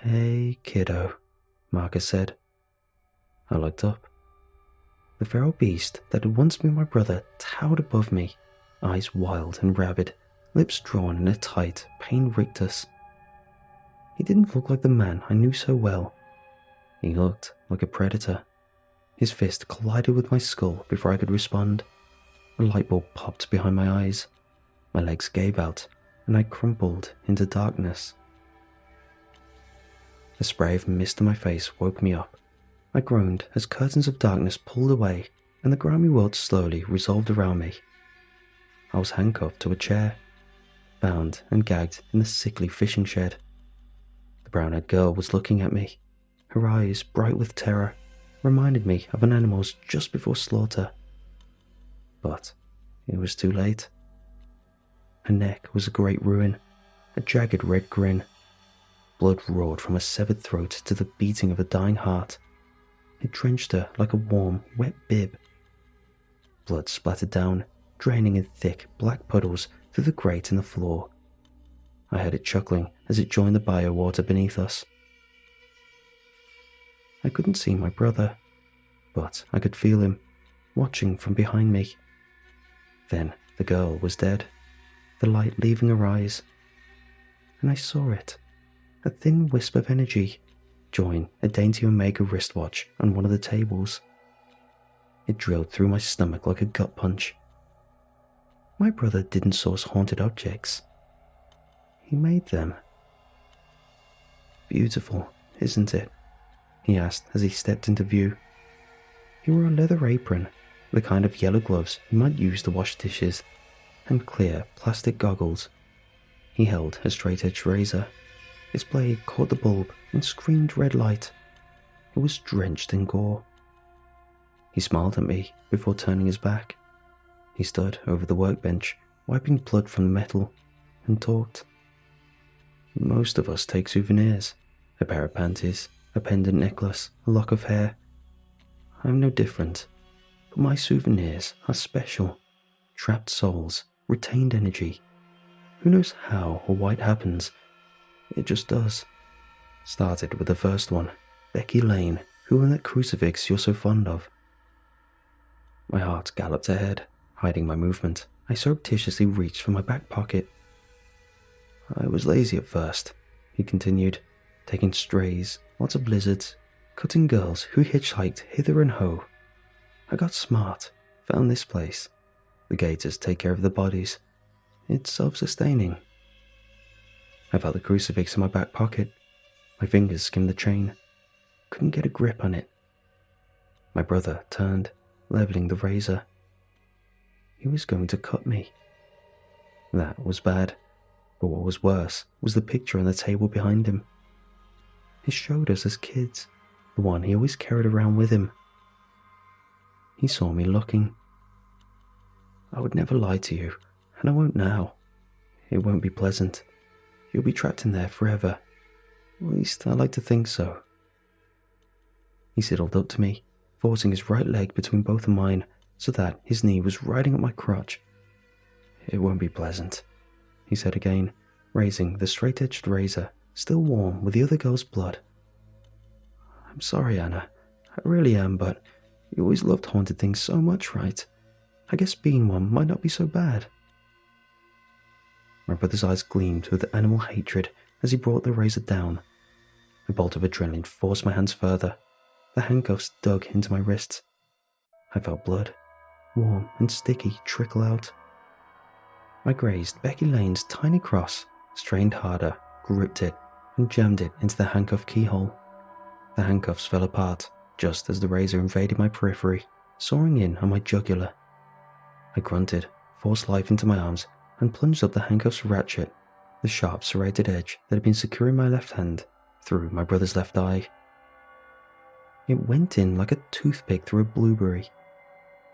Hey, kiddo, Marcus said. I looked up. The feral beast that had once been my brother towered above me, eyes wild and rabid, lips drawn in a tight, pain rictus. He didn't look like the man I knew so well. He looked like a predator. His fist collided with my skull before I could respond. A light bulb popped behind my eyes. My legs gave out, and I crumpled into darkness. A spray of mist in my face woke me up. I groaned as curtains of darkness pulled away, and the grimy world slowly resolved around me. I was handcuffed to a chair, bound and gagged in the sickly fishing shed. The brown-haired girl was looking at me. Her eyes, bright with terror, reminded me of an animal's just before slaughter. But it was too late. Her neck was a great ruin, a jagged red grin. Blood roared from a severed throat to the beating of a dying heart. It drenched her like a warm, wet bib. Blood splattered down, draining in thick, black puddles through the grate in the floor. I heard it chuckling as it joined the biowater beneath us. I couldn't see my brother, but I could feel him, watching from behind me. Then the girl was dead, the light leaving her eyes. And I saw it, a thin wisp of energy, join a dainty Omega wristwatch on one of the tables. It drilled through my stomach like a gut punch. My brother didn't source haunted objects. He made them. Beautiful, isn't it? He asked as he stepped into view. He wore a leather apron, the kind of yellow gloves you might use to wash dishes, and clear plastic goggles. He held a straight-edged razor. Its blade caught the bulb and screamed red light. It was drenched in gore. He smiled at me before turning his back. He stood over the workbench, wiping blood from the metal, and talked. Most of us take souvenirs, a pair of panties, a pendant necklace, a lock of hair. I'm no different, but my souvenirs are special. Trapped souls, retained energy. Who knows how or why it happens? It just does. Started with the first one, Becky Lane, who owned that crucifix you're so fond of. My heart galloped ahead, hiding my movement. I surreptitiously reached for my back pocket. I was lazy at first, he continued, taking strays, lots of lizards, cutting girls who hitchhiked hither and ho. I got smart, found this place. The gators take care of the bodies. It's self-sustaining. I felt the crucifix in my back pocket. My fingers skimmed the chain. Couldn't get a grip on it. My brother turned, leveling the razor. He was going to cut me. That was bad, but what was worse was the picture on the table behind him. It showed us as kids, the one he always carried around with him. He saw me looking. I would never lie to you. And I won't now. It won't be pleasant. You'll be trapped in there forever. At least I like to think so. He sidled up to me, forcing his right leg between both of mine so that his knee was riding up my crotch. It won't be pleasant, he said again, raising the straight-edged razor, still warm with the other girl's blood. I'm sorry, Anna. I really am, but you always loved haunted things so much, right? I guess being one might not be so bad. My brother's eyes gleamed with animal hatred as he brought the razor down. A bolt of adrenaline forced my hands further. The handcuffs dug into my wrists. I felt blood, warm and sticky, trickle out. I grazed Becky Lane's tiny cross, strained harder, gripped it, and jammed it into the handcuff keyhole. The handcuffs fell apart just as the razor invaded my periphery, soaring in on my jugular. I grunted, forced life into my arms, and plunged up the handcuffs ratchet, the sharp serrated edge that had been securing my left hand, through my brother's left eye. It went in like a toothpick through a blueberry.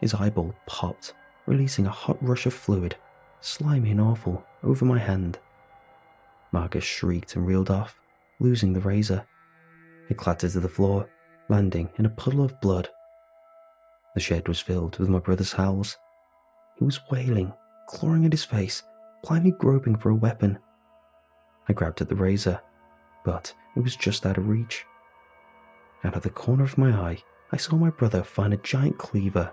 His eyeball popped, releasing a hot rush of fluid, slimy and awful, over my hand. Marcus shrieked and reeled off, losing the razor. It clattered to the floor, landing in a puddle of blood. The shed was filled with my brother's howls. He was wailing, clawing at his face, blindly groping for a weapon. I grabbed at the razor, but it was just out of reach. Out of the corner of my eye, I saw my brother find a giant cleaver.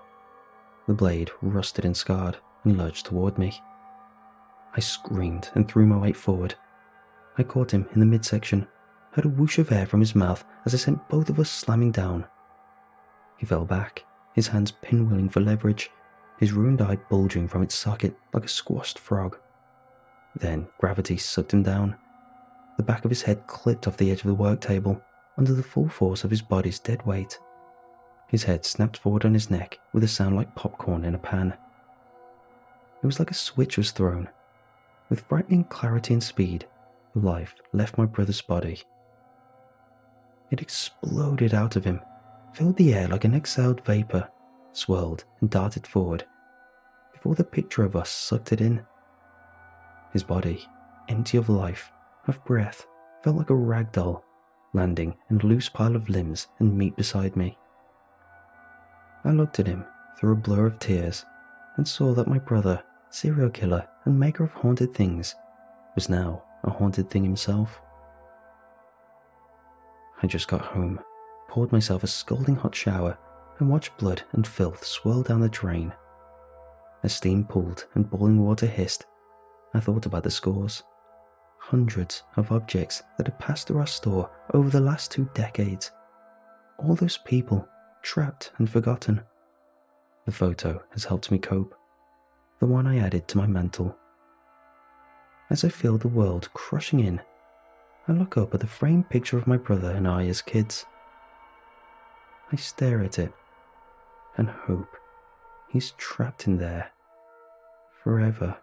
The blade rusted and scarred and lurched toward me. I screamed and threw my weight forward. I caught him in the midsection, heard a whoosh of air from his mouth as I sent both of us slamming down. He fell back, his hands pinwheeling for leverage, his ruined eye bulging from its socket like a squashed frog. Then gravity sucked him down. The back of his head clipped off the edge of the work table under the full force of his body's dead weight. His head snapped forward on his neck with a sound like popcorn in a pan. It was like a switch was thrown. With frightening clarity and speed, life left my brother's body. It exploded out of him, filled the air like an exhaled vapor, swirled and darted forward, before the picture of us sucked it in. His body, empty of life, of breath, felt like a rag doll, landing in a loose pile of limbs and meat beside me. I looked at him through a blur of tears and saw that my brother, serial killer and maker of haunted things, was now a haunted thing himself. I just got home, poured myself a scalding hot shower, and watched blood and filth swirl down the drain. As steam pooled and boiling water hissed, I thought about the scores. Hundreds of objects that had passed through our store over the last 2 decades. All those people, trapped and forgotten. The photo has helped me cope. The one I added to my mantle. As I feel the world crushing in, I look up at the framed picture of my brother and I as kids. I stare at it and hope he's trapped in there forever.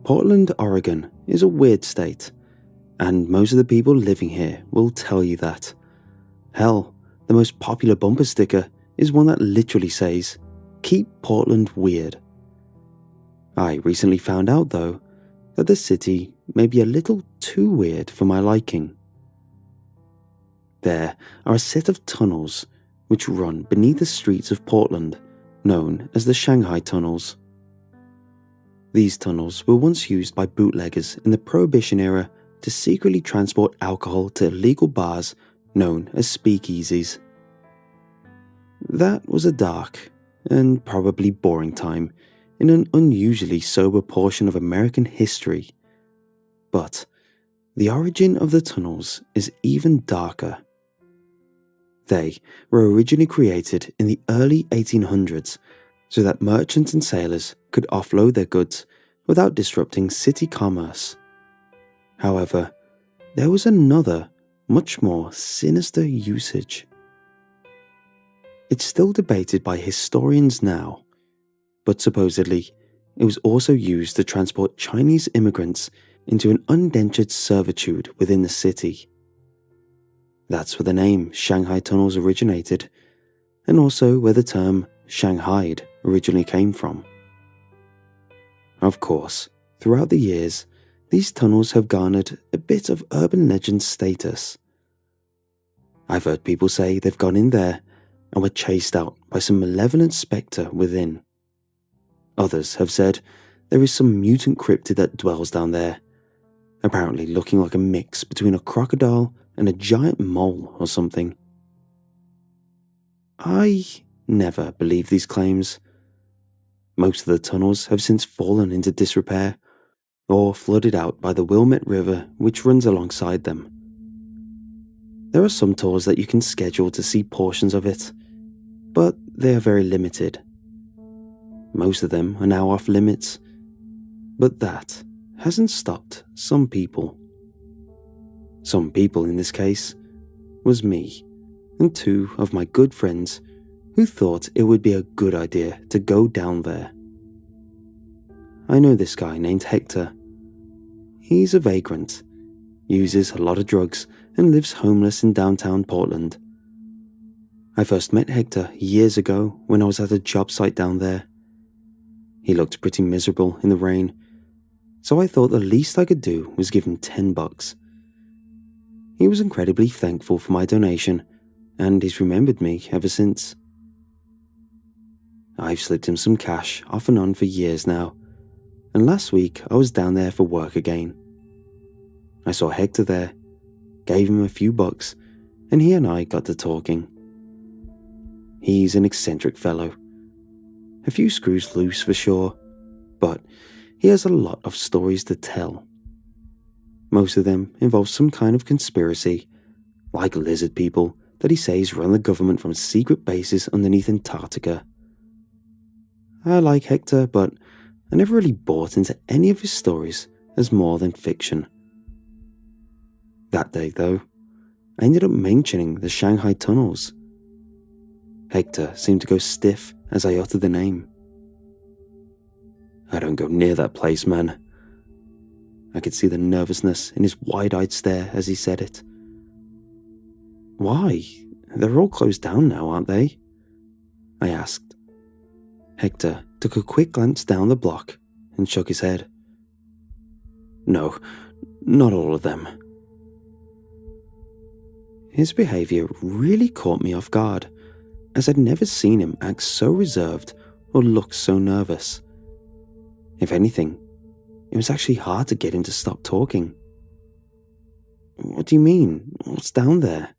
Portland, Oregon is a weird state, and most of the people living here will tell you that. Hell, the most popular bumper sticker is one that literally says, "Keep Portland weird." I recently found out, though, that the city may be a little too weird for my liking. There are a set of tunnels which run beneath the streets of Portland, known as the Shanghai Tunnels. These tunnels were once used by bootleggers in the Prohibition era to secretly transport alcohol to illegal bars known as speakeasies. That was a dark and probably boring time in an unusually sober portion of American history. But the origin of the tunnels is even darker. They were originally created in the early 1800s so that merchants and sailors could offload their goods without disrupting city commerce. However, there was another, much more sinister usage. It's still debated by historians now, but supposedly it was also used to transport Chinese immigrants into an indentured servitude within the city. That's where the name Shanghai Tunnels originated, and also where the term Shanghaied originally came from. Of course, throughout the years, these tunnels have garnered a bit of urban legend status. I've heard people say they've gone in there and were chased out by some malevolent spectre within. Others have said there is some mutant cryptid that dwells down there, apparently looking like a mix between a crocodile and a giant mole or something. I never believed these claims. Most of the tunnels have since fallen into disrepair or flooded out by the Wilmette River which runs alongside them. There are some tours that you can schedule to see portions of it, but they are very limited. Most of them are now off limits, but that hasn't stopped some people. Some people in this case was me and two of my good friends who thought it would be a good idea to go down there. I know this guy named Hector. He's a vagrant, uses a lot of drugs, and lives homeless in downtown Portland. I first met Hector years ago when I was at a job site down there. He looked pretty miserable in the rain, so I thought the least I could do was give him $10. He was incredibly thankful for my donation, and he's remembered me ever since. I've slipped him some cash off and on for years now, and last week I was down there for work again. I saw Hector there, gave him a few bucks, and he and I got to talking. He's an eccentric fellow. A few screws loose for sure, but he has a lot of stories to tell. Most of them involve some kind of conspiracy, like lizard people that he says run the government from secret bases underneath Antarctica. I like Hector, but I never really bought into any of his stories as more than fiction. That day, though, I ended up mentioning the Shanghai tunnels. Hector seemed to go stiff as I uttered the name. I don't go near that place, man. I could see the nervousness in his wide-eyed stare as he said it. Why? They're all closed down now, aren't they? I asked. Hector took a quick glance down the block and shook his head. No, not all of them. His behaviour really caught me off guard, as I'd never seen him act so reserved or look so nervous. If anything, it was actually hard to get him to stop talking. What do you mean? What's down there?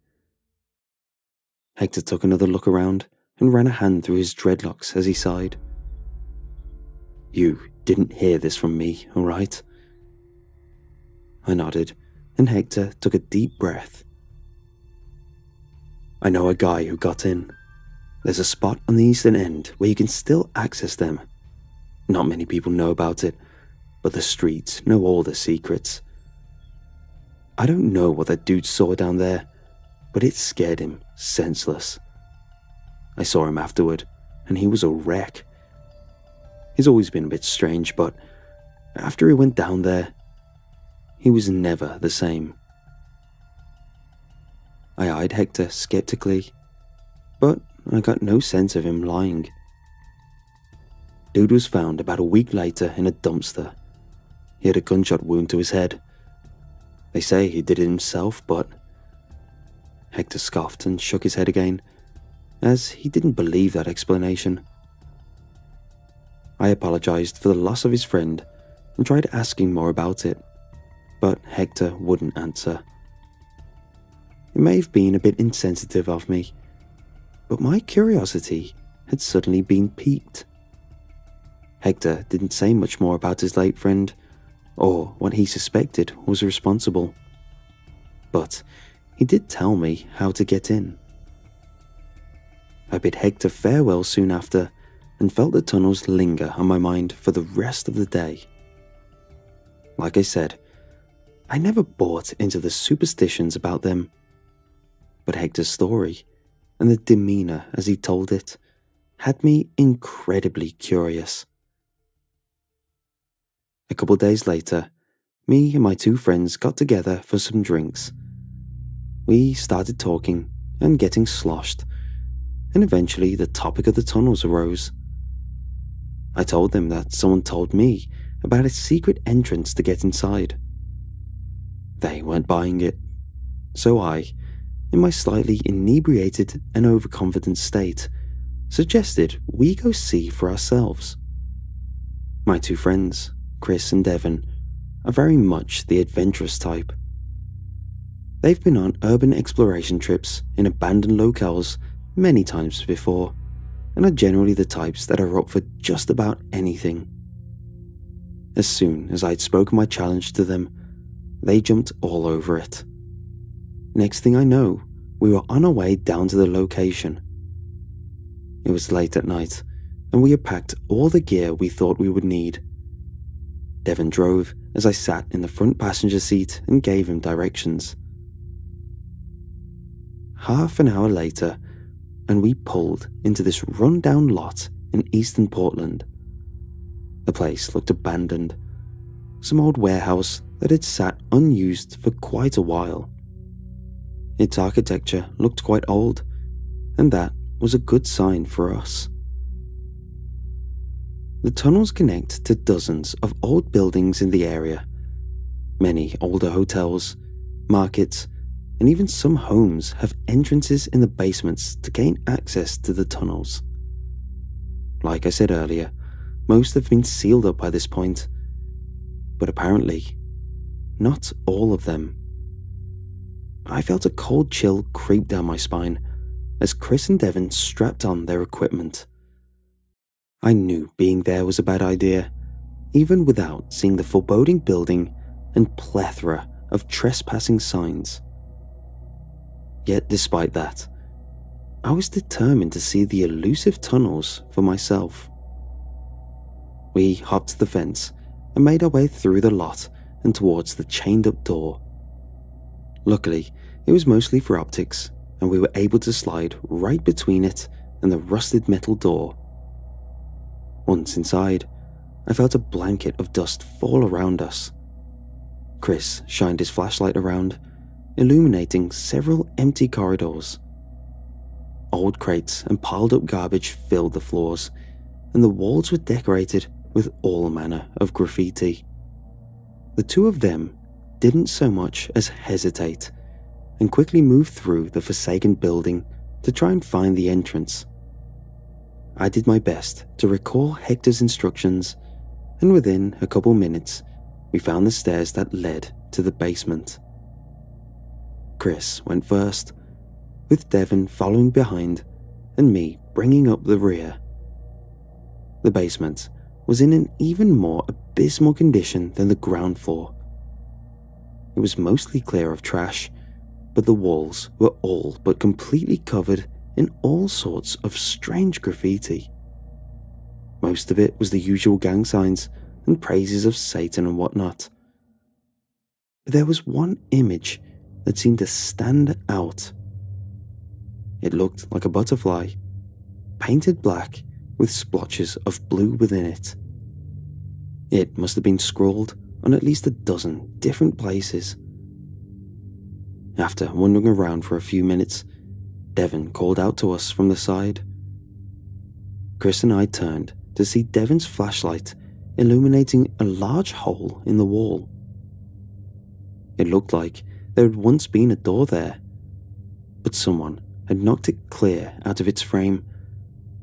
Hector took another look around and ran a hand through his dreadlocks as he sighed. You didn't hear this from me, all right? I nodded, and Hector took a deep breath. I know a guy who got in. There's a spot on the eastern end where you can still access them. Not many people know about it, but the streets know all the secrets. I don't know what that dude saw down there, but it scared him senseless. I saw him afterward, and he was a wreck. He's always been a bit strange, but after he went down there, he was never the same. I eyed Hector skeptically, but I got no sense of him lying. Dude was found about a week later in a dumpster. He had a gunshot wound to his head. They say he did it himself, but... Hector scoffed and shook his head again, as he didn't believe that explanation. I apologized for the loss of his friend and tried asking more about it, but Hector wouldn't answer. It may have been a bit insensitive of me, but my curiosity had suddenly been piqued. Hector didn't say much more about his late friend, or what he suspected was responsible. But he did tell me how to get in. I bid Hector farewell soon after, and felt the tunnels linger on my mind for the rest of the day. Like I said, I never bought into the superstitions about them, but Hector's story and the demeanour as he told it had me incredibly curious. A couple days later, me and my two friends got together for some drinks. We started talking and getting sloshed, and eventually the topic of the tunnels arose. I told them that someone told me about a secret entrance to get inside. They weren't buying it, so I, in my slightly inebriated and overconfident state, suggested we go see for ourselves. My two friends, Chris and Devon, are very much the adventurous type. They've been on urban exploration trips in abandoned locales many times before, and are generally the types that are up for just about anything. As soon as I'd spoken my challenge to them, they jumped all over it. Next thing I know, we were on our way down to the location. It was late at night, and we had packed all the gear we thought we would need. Devon drove as I sat in the front passenger seat and gave him directions. Half an hour later, and we pulled into this run-down lot in eastern Portland. The place looked abandoned, some old warehouse that had sat unused for quite a while. Its architecture looked quite old, and that was a good sign for us. The tunnels connect to dozens of old buildings in the area. Many older hotels, markets, and even some homes have entrances in the basements to gain access to the tunnels. Like I said earlier, most have been sealed up by this point, but apparently, not all of them. I felt a cold chill creep down my spine as Chris and Devon strapped on their equipment. I knew being there was a bad idea, even without seeing the foreboding building and plethora of trespassing signs. Yet despite that, I was determined to see the elusive tunnels for myself. We hopped the fence and made our way through the lot and towards the chained-up door. Luckily, it was mostly for optics, and we were able to slide right between it and the rusted metal door. Once inside, I felt a blanket of dust fall around us. Chris shined his flashlight around, illuminating several empty corridors. Old crates and piled-up garbage filled the floors, and the walls were decorated with all manner of graffiti. The two of them didn't so much as hesitate, and quickly moved through the forsaken building to try and find the entrance. I did my best to recall Hector's instructions, and within a couple minutes, we found the stairs that led to the basement. Chris went first, with Devon following behind and me bringing up the rear. The basement was in an even more abysmal condition than the ground floor. It was mostly clear of trash, but the walls were all but completely covered in all sorts of strange graffiti. Most of it was the usual gang signs and praises of Satan and whatnot. But there was one image that seemed to stand out. It looked like a butterfly, painted black with splotches of blue within it. It must have been scrawled on at least a dozen different places. After wandering around for a few minutes, Devon called out to us from the side. Chris and I turned to see Devon's flashlight illuminating a large hole in the wall. It looked like there had once been a door there, but someone had knocked it clear out of its frame,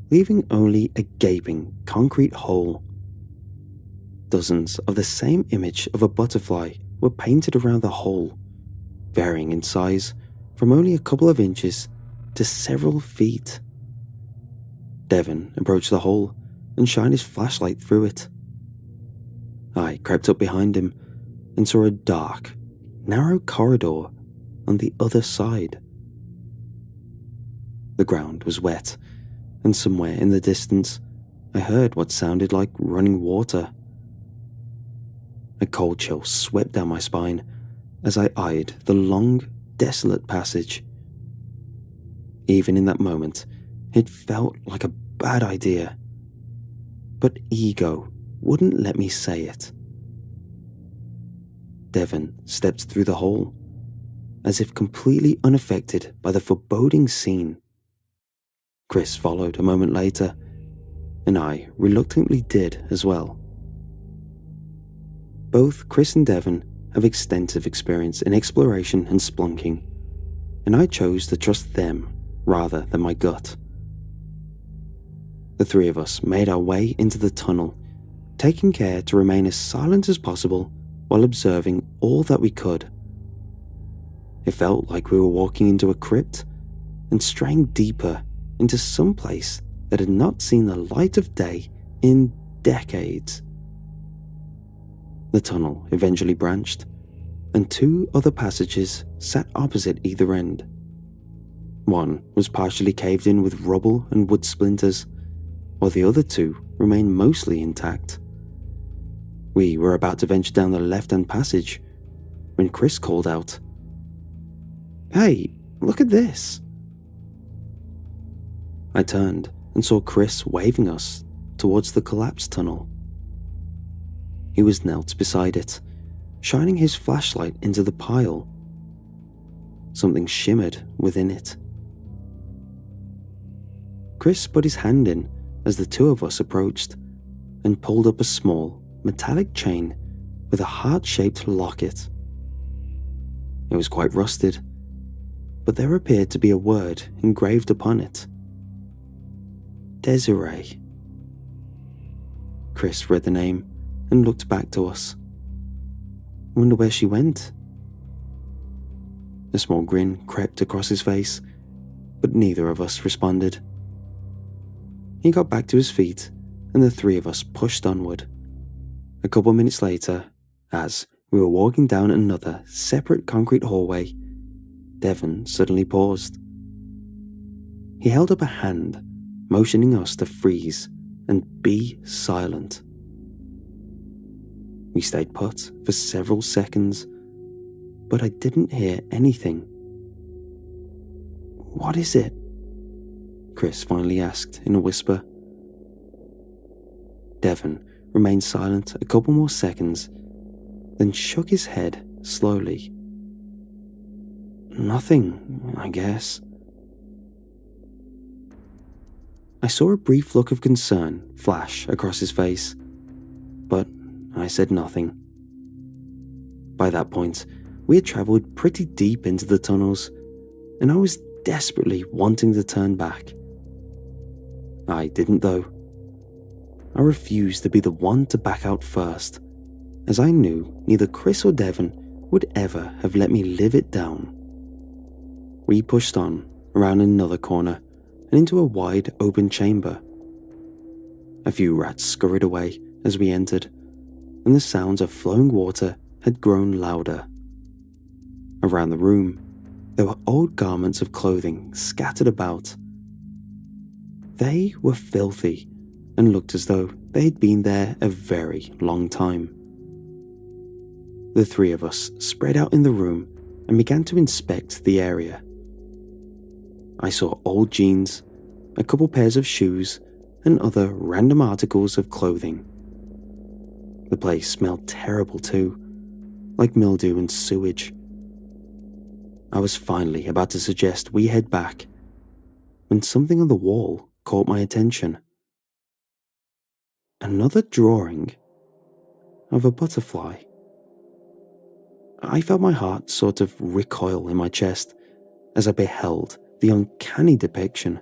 leaving only a gaping concrete hole. Dozens of the same image of a butterfly were painted around the hole, varying in size from only a couple of inches to several feet. Devon approached the hole and shined his flashlight through it. I crept up behind him and saw a dark, narrow corridor on the other side. The ground was wet, and somewhere in the distance, I heard what sounded like running water. A cold chill swept down my spine as I eyed the long, desolate passage. Even in that moment, it felt like a bad idea, but ego wouldn't let me say it. Devon stepped through the hole, as if completely unaffected by the foreboding scene. Chris followed a moment later, and I reluctantly did as well. Both Chris and Devon have extensive experience in exploration and splunking, and I chose to trust them rather than my gut. The three of us made our way into the tunnel, taking care to remain as silent as possible while observing all that we could. It felt like we were walking into a crypt and straying deeper into some place that had not seen the light of day in decades. The tunnel eventually branched, and two other passages sat opposite either end. One was partially caved in with rubble and wood splinters, while the other two remained mostly intact. We were about to venture down the left-hand passage when Chris called out, "Hey, look at this!" I turned and saw Chris waving us towards the collapsed tunnel. He was knelt beside it, shining his flashlight into the pile. Something shimmered within it. Chris put his hand in as the two of us approached and pulled up a small, metallic chain with a heart-shaped locket. It was quite rusted, but there appeared to be a word engraved upon it. Desiree. Chris read the name and looked back to us. Wonder where she went? A small grin crept across his face, but neither of us responded. He got back to his feet, and the three of us pushed onward. A couple minutes later, as we were walking down another separate concrete hallway, Devon suddenly paused. He held up a hand, motioning us to freeze and be silent. We stayed put for several seconds, but I didn't hear anything. "What is it?" Chris finally asked in a whisper. Devon remained silent a couple more seconds, then shook his head slowly. "Nothing, I guess." I saw a brief look of concern flash across his face, but I said nothing. By that point, we had travelled pretty deep into the tunnels, and I was desperately wanting to turn back. I didn't though. I refused to be the one to back out first, as I knew neither Chris or Devon would ever have let me live it down. We pushed on, around another corner, and into a wide open chamber. A few rats scurried away as we entered, and the sounds of flowing water had grown louder. Around the room, there were old garments of clothing scattered about. They were filthy and looked as though they had been there a very long time. The three of us spread out in the room and began to inspect the area. I saw old jeans, a couple pairs of shoes, and other random articles of clothing. The place smelled terrible too, like mildew and sewage. I was finally about to suggest we head back, when something on the wall caught my attention. Another drawing of a butterfly. I felt my heart sort of recoil in my chest as I beheld the uncanny depiction.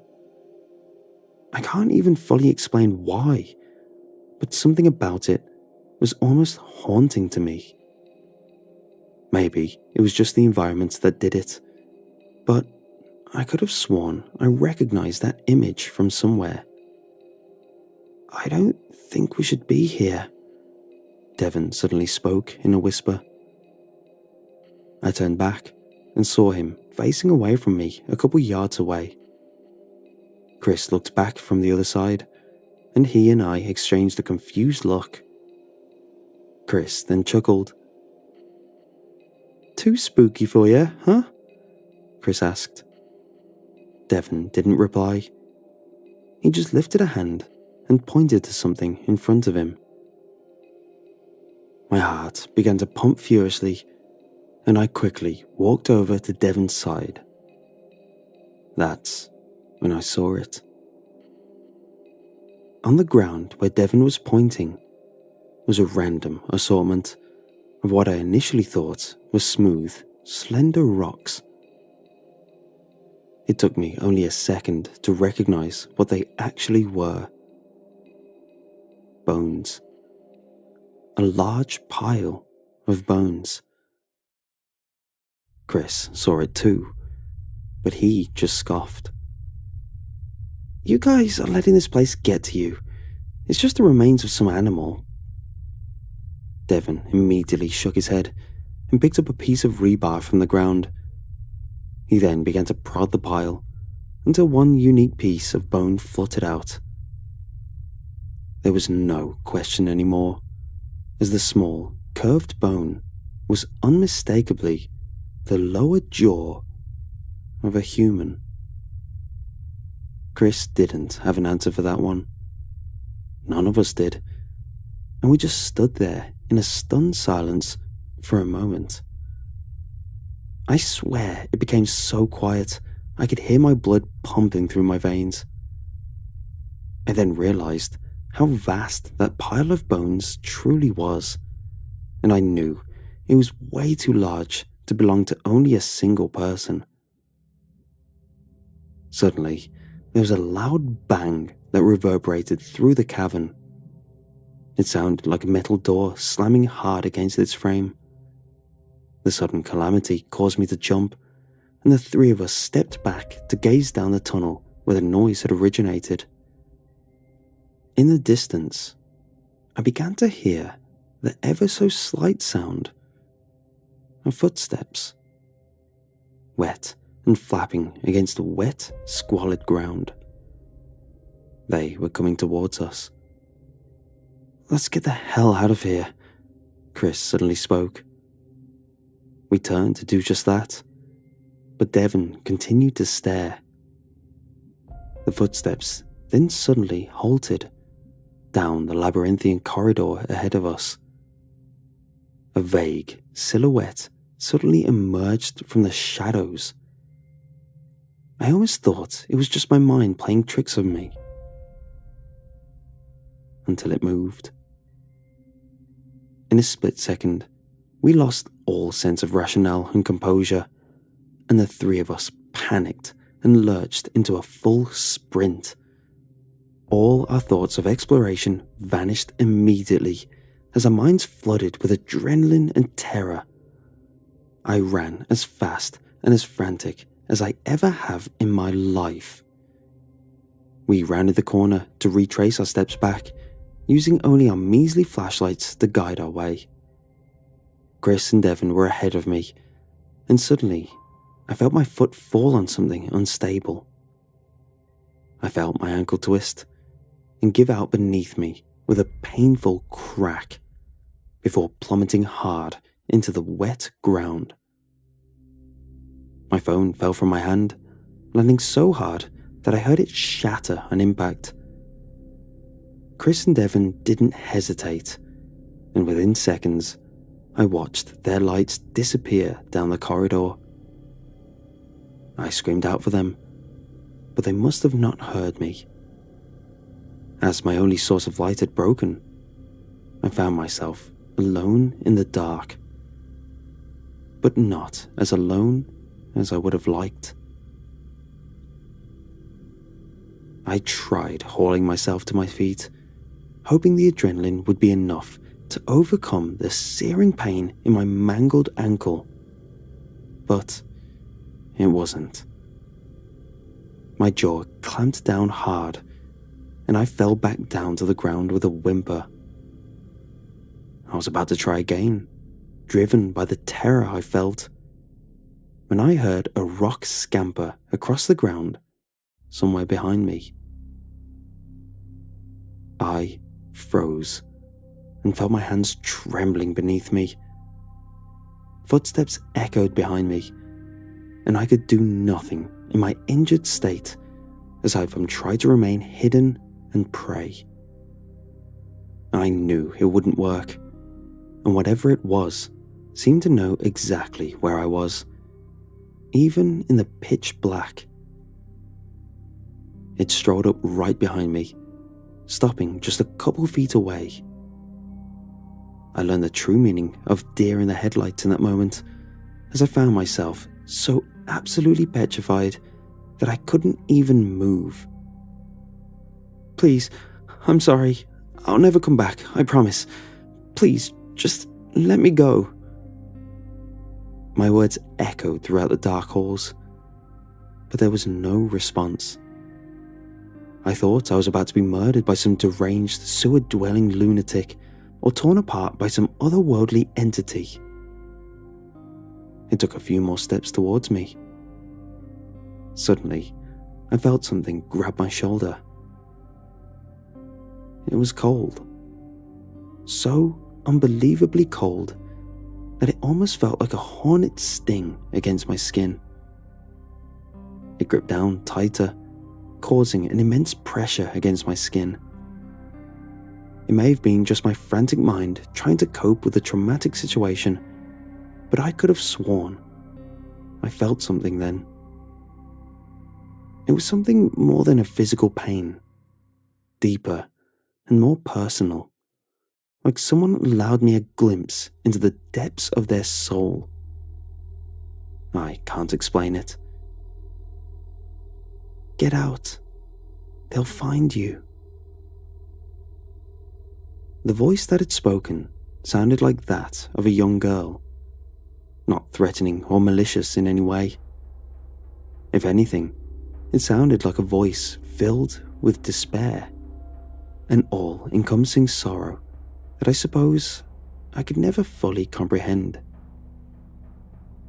I can't even fully explain why, but something about it was almost haunting to me. Maybe it was just the environment that did it, but I could have sworn I recognized that image from somewhere. "I don't think we should be here," Devon suddenly spoke in a whisper. I turned back and saw him facing away from me a couple yards away. Chris looked back from the other side, and he and I exchanged a confused look. Chris then chuckled. too spooky for you, huh? Chris asked. Devon didn't reply. He just lifted a hand and pointed to something in front of him. My heart began to pump furiously, and I quickly walked over to Devon's side. That's when I saw it. On the ground where Devon was pointing was a random assortment of what I initially thought were smooth, slender rocks. It took me only a second to recognize what they actually were. Bones. A large pile of bones. Chris saw it too, but he just scoffed. You guys are letting this place get to you. It's just the remains of some animal. Devon immediately shook his head and picked up a piece of rebar from the ground. He then began to prod the pile until one unique piece of bone fluttered out. There was no question anymore, as the small, curved bone was unmistakably the lower jaw of a human. Chris didn't have an answer for that one. None of us did, and we just stood there in a stunned silence for a moment. I swear it became so quiet I could hear my blood pumping through my veins. I then realized how vast that pile of bones truly was, and I knew it was way too large to belong to only a single person. Suddenly, there was a loud bang that reverberated through the cavern. It sounded like a metal door slamming hard against its frame. The sudden calamity caused me to jump, and the three of us stepped back to gaze down the tunnel where the noise had originated. In the distance, I began to hear the ever so slight sound of footsteps, wet and flapping against the wet, squalid ground. They were coming towards us. Let's get the hell out of here, Chris suddenly spoke. We turned to do just that, but Devon continued to stare. The footsteps then suddenly halted down the labyrinthian corridor ahead of us. A vague silhouette suddenly emerged from the shadows. I almost thought it was just my mind playing tricks on me. Until it moved. In a split second, we lost all sense of rationale and composure, and the three of us panicked and lurched into a full sprint. All our thoughts of exploration vanished immediately as our minds flooded with adrenaline and terror. I ran as fast and as frantic as I ever have in my life. We rounded the corner to retrace our steps back, using only our measly flashlights to guide our way. Chris and Devon were ahead of me, and suddenly I felt my foot fall on something unstable. I felt my ankle twist and give out beneath me with a painful crack before plummeting hard into the wet ground. My phone fell from my hand, landing so hard that I heard it shatter on impact. Chris and Devon didn't hesitate, and within seconds, I watched their lights disappear down the corridor. I screamed out for them, but they must have not heard me. As my only source of light had broken, I found myself alone in the dark, but not as alone as I would have liked. I tried hauling myself to my feet, hoping the adrenaline would be enough to overcome the searing pain in my mangled ankle. But it wasn't. My jaw clamped down hard, and I fell back down to the ground with a whimper. I was about to try again, driven by the terror I felt, when I heard a rock scamper across the ground somewhere behind me. I froze and felt my hands trembling beneath me. footsteps echoed behind me, and I could do nothing in my injured state aside from try to remain hidden and pray. I knew it wouldn't work, and whatever it was seemed to know exactly where I was, even in the pitch black. It strolled up right behind me, stopping just a couple feet away. I learned the true meaning of deer in the headlights in that moment, as I found myself so absolutely petrified that I couldn't even move. "Please, I'm sorry. I'll never come back, I promise. Please, just let me go." My words echoed throughout the dark halls, but there was no response. I thought I was about to be murdered by some deranged, sewer-dwelling lunatic or torn apart by some otherworldly entity. It took a few more steps towards me. Suddenly, I felt something grab my shoulder. It was cold. So unbelievably cold that it almost felt like a hornet's sting against my skin. It gripped down tighter, causing an immense pressure against my skin. It may have been just my frantic mind trying to cope with the traumatic situation, but I could have sworn I felt something then. It was something more than a physical pain, deeper and more personal, like someone allowed me a glimpse into the depths of their soul. I can't explain it. "Get out. They'll find you." The voice that had spoken sounded like that of a young girl, not threatening or malicious in any way. If anything, it sounded like a voice filled with despair, an all-encompassing sorrow that I suppose I could never fully comprehend.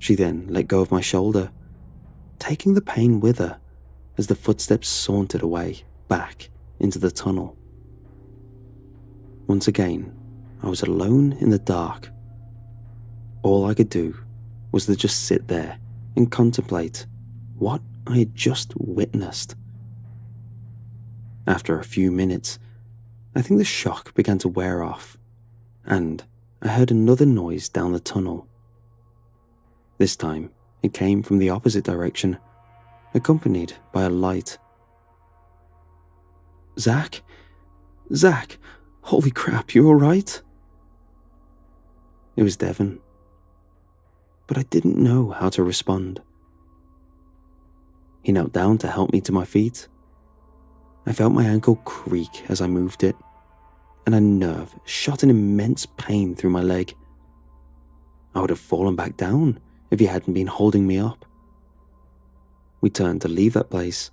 She then let go of my shoulder, taking the pain with her as the footsteps sauntered away back into the tunnel. Once again, I was alone in the dark. All I could do was to just sit there and contemplate what I had just witnessed. After a few minutes, I think the shock began to wear off, and I heard another noise down the tunnel. This time, it came from the opposite direction, accompanied by a light. "Zach? Zach? Holy crap, you alright?" It was Devon, but I didn't know how to respond. He knelt down to help me to my feet. I felt my ankle creak as I moved it, and a nerve shot an immense pain through my leg. I would have fallen back down if he hadn't been holding me up. We turned to leave that place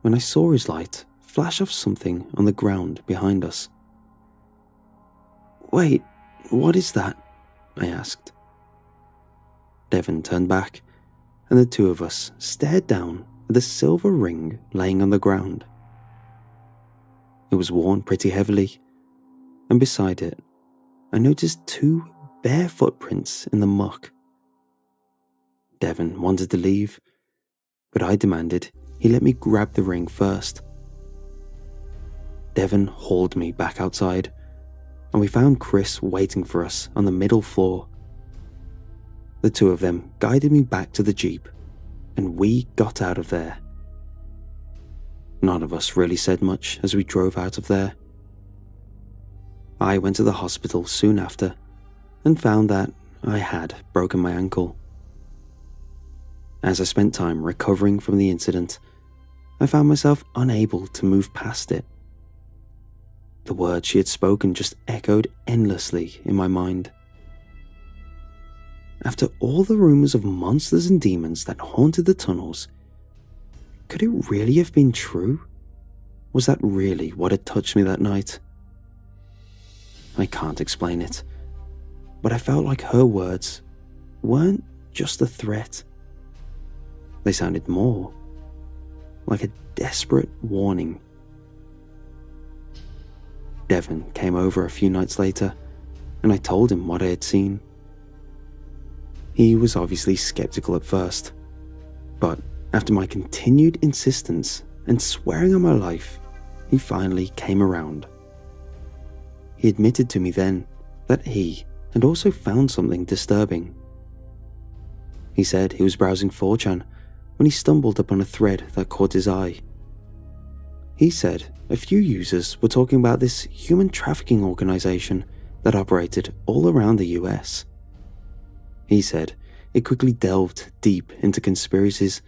when I saw his light flash off something on the ground behind us. "Wait, what is that?" I asked. Devon turned back, and the two of us stared down at the silver ring laying on the ground. It was worn pretty heavily, and beside it, I noticed 2 bare footprints in the muck. Devon wanted to leave, but I demanded he let me grab the ring first. Devon hauled me back outside, and we found Chris waiting for us on the middle floor. The two of them guided me back to the Jeep, and we got out of there. None of us really said much as we drove out of there. I went to the hospital soon after and found that I had broken my ankle. As I spent time recovering from the incident, I found myself unable to move past it. The words she had spoken just echoed endlessly in my mind. After all the rumors of monsters and demons that haunted the tunnels, could it really have been true? Was that really what had touched me that night? I can't explain it, but I felt like her words weren't just a threat. They sounded more like a desperate warning. Devon came over a few nights later, and I told him what I had seen. He was obviously skeptical at first, but after my continued insistence and swearing on my life, he finally came around. He admitted to me then that he had also found something disturbing. He said he was browsing 4chan when he stumbled upon a thread that caught his eye. He said a few users were talking about this human trafficking organization that operated all around the US. He said it quickly delved deep into conspiracies,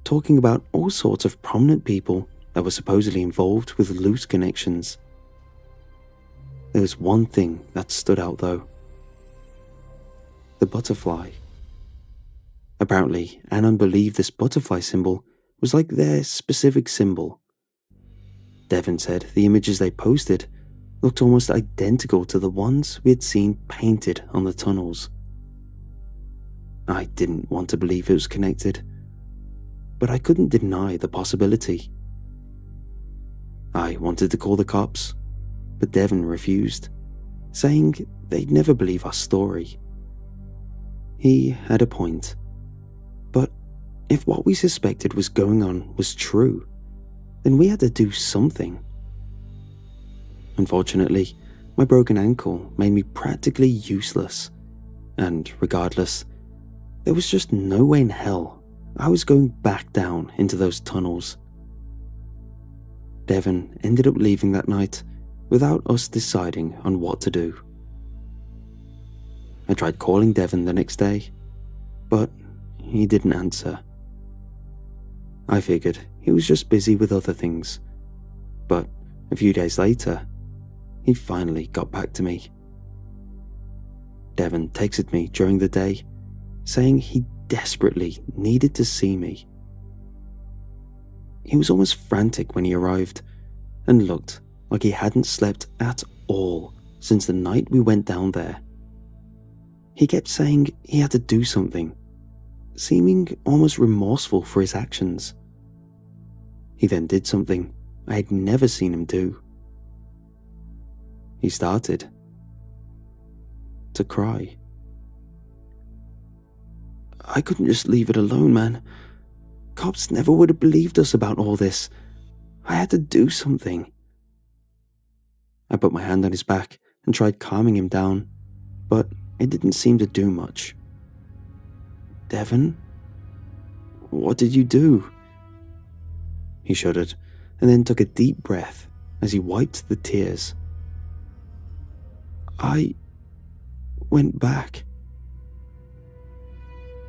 talking about all sorts of prominent people that were supposedly involved with loose connections. There was one thing that stood out though. The butterfly. Apparently, Anon believed this butterfly symbol was like their specific symbol. Devon said the images they posted looked almost identical to the ones we had seen painted on the tunnels. I didn't want to believe it was connected, but I couldn't deny the possibility. I wanted to call the cops, but Devon refused, saying they'd never believe our story. He had a point, but if what we suspected was going on was true, then we had to do something. Unfortunately, my broken ankle made me practically useless, and regardless, there was just no way in hell I was going back down into those tunnels. Devon ended up leaving that night without us deciding on what to do. I tried calling Devon the next day, but he didn't answer. I figured he was just busy with other things, but a few days later, he finally got back to me. Devon texted me during the day, saying he desperately needed to see me. He was almost frantic when he arrived, and looked like he hadn't slept at all since the night we went down there. He kept saying he had to do something, seeming almost remorseful for his actions. He then did something I had never seen him do. He started to cry. I couldn't just leave it alone, man. Cops never would have believed us about all this. I had to do something. I put my hand on his back and tried calming him down, but it didn't seem to do much. Devon? What did you do? He shuddered and then took a deep breath as he wiped the tears. I went back.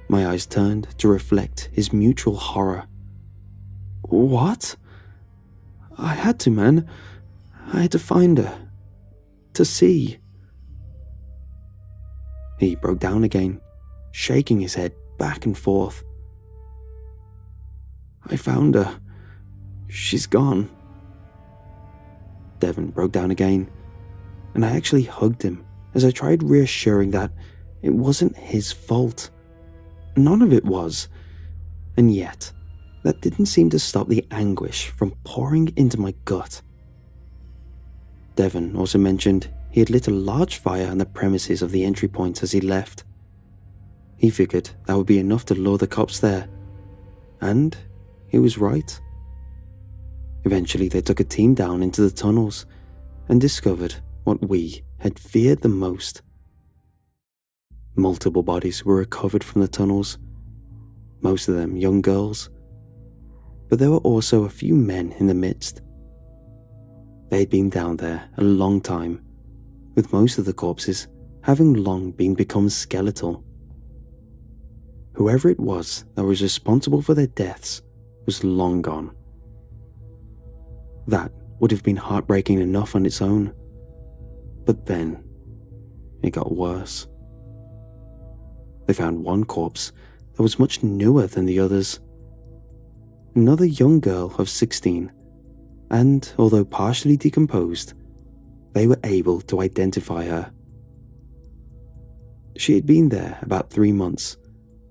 My eyes turned to reflect his mutual horror. What? I had to, man. I had to find her. To see. He broke down again, shaking his head back and forth. I found her. She's gone. Devon broke down again, and I actually hugged him as I tried reassuring that it wasn't his fault. None of it was. And yet, that didn't seem to stop the anguish from pouring into my gut. Devon also mentioned he had lit a large fire on the premises of the entry point as he left. He figured that would be enough to lure the cops there. And he was right. Eventually they took a team down into the tunnels and discovered what we had feared the most. Multiple bodies were recovered from the tunnels, most of them young girls, but there were also a few men in the midst. They had been down there a long time, with most of the corpses having long become skeletal. Whoever it was that was responsible for their deaths was long gone. That would have been heartbreaking enough on its own, but then it got worse. They found one corpse that was much newer than the others. Another young girl of 16, and although partially decomposed, they were able to identify her. She had been there about 3 months,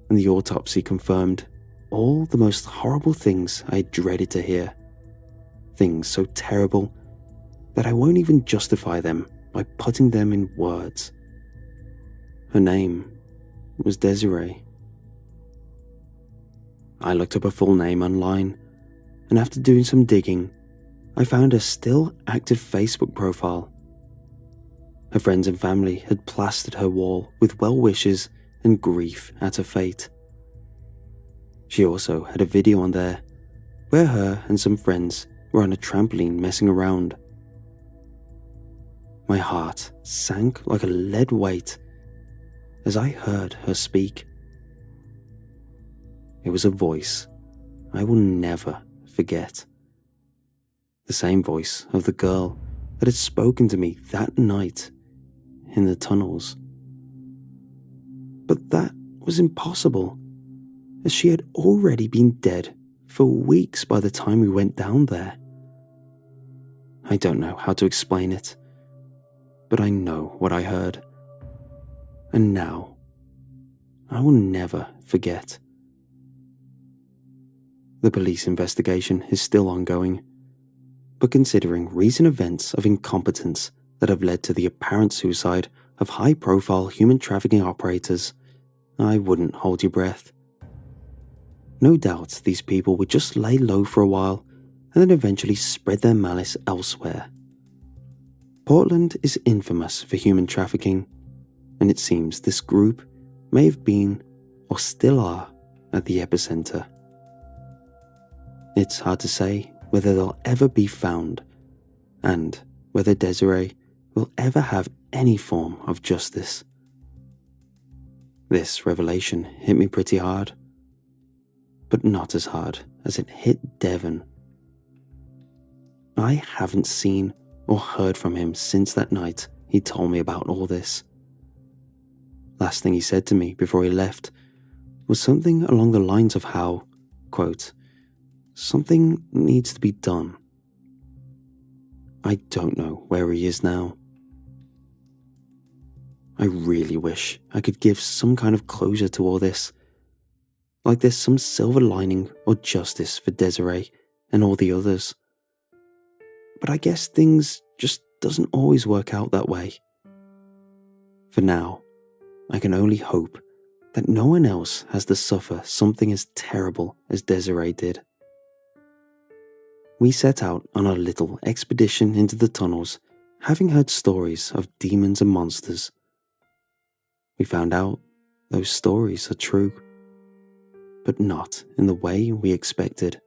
and the autopsy confirmed all the most horrible things I had dreaded to hear. Things so terrible that I won't even justify them by putting them in words. Her name was Desiree. I looked up her full name online, and after doing some digging, I found a still active Facebook profile. Her friends and family had plastered her wall with well wishes and grief at her fate. She also had a video on there where her and some friends were on a trampoline messing around. My heart sank like a lead weight as I heard her speak. It was a voice I will never forget. The same voice of the girl that had spoken to me that night in the tunnels. But that was impossible, as she had already been dead for weeks by the time we went down there. I don't know how to explain it, but I know what I heard. And now, I will never forget. The police investigation is still ongoing, but considering recent events of incompetence that have led to the apparent suicide of high-profile human trafficking operators, I wouldn't hold your breath. No doubt these people would just lay low for a while and then eventually spread their malice elsewhere. Portland is infamous for human trafficking, and it seems this group may have been, or still are, at the epicenter. It's hard to say whether they'll ever be found, and whether Desiree will ever have any form of justice. This revelation hit me pretty hard, but not as hard as it hit Devon. I haven't seen or heard from him since that night he told me about all this. Last thing he said to me before he left was something along the lines of how, quote, something needs to be done. I don't know where he is now. I really wish I could give some kind of closure to all this, like there's some silver lining or justice for Desiree and all the others. But I guess things just doesn't always work out that way. For now, I can only hope that no one else has to suffer something as terrible as Desiree did. We set out on our little expedition into the tunnels, having heard stories of demons and monsters. We found out those stories are true, but not in the way we expected.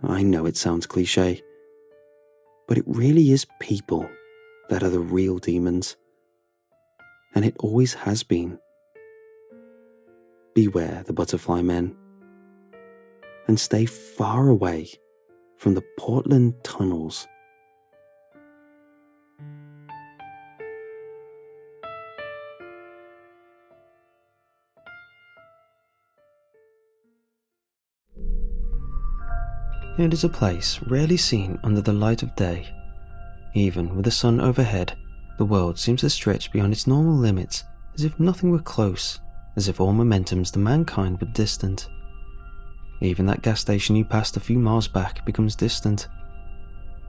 I know it sounds cliche, but it really is people that are the real demons, and it always has been. Beware the butterfly men, and stay far away from the Portland tunnels. It is a place rarely seen under the light of day. Even with the sun overhead, the world seems to stretch beyond its normal limits, as if nothing were close, as if all momentums to mankind were distant. Even that gas station you passed a few miles back becomes distant.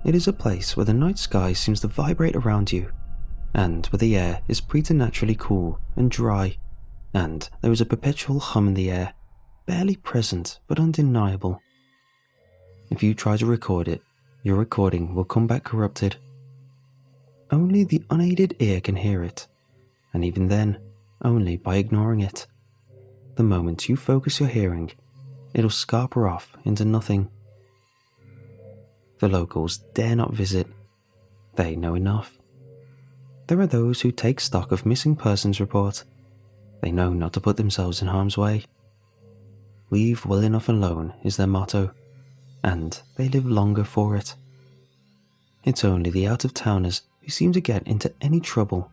It is a place where the night sky seems to vibrate around you, and where the air is preternaturally cool and dry, and there is a perpetual hum in the air, barely present but undeniable. If you try to record it, your recording will come back corrupted. Only the unaided ear can hear it, and even then, only by ignoring it. The moment you focus your hearing, it'll scarper off into nothing. The locals dare not visit. They know enough. There are those who take stock of missing persons report. They know not to put themselves in harm's way. Leave well enough alone is their motto, and they live longer for it. It's only the out-of-towners who seem to get into any trouble,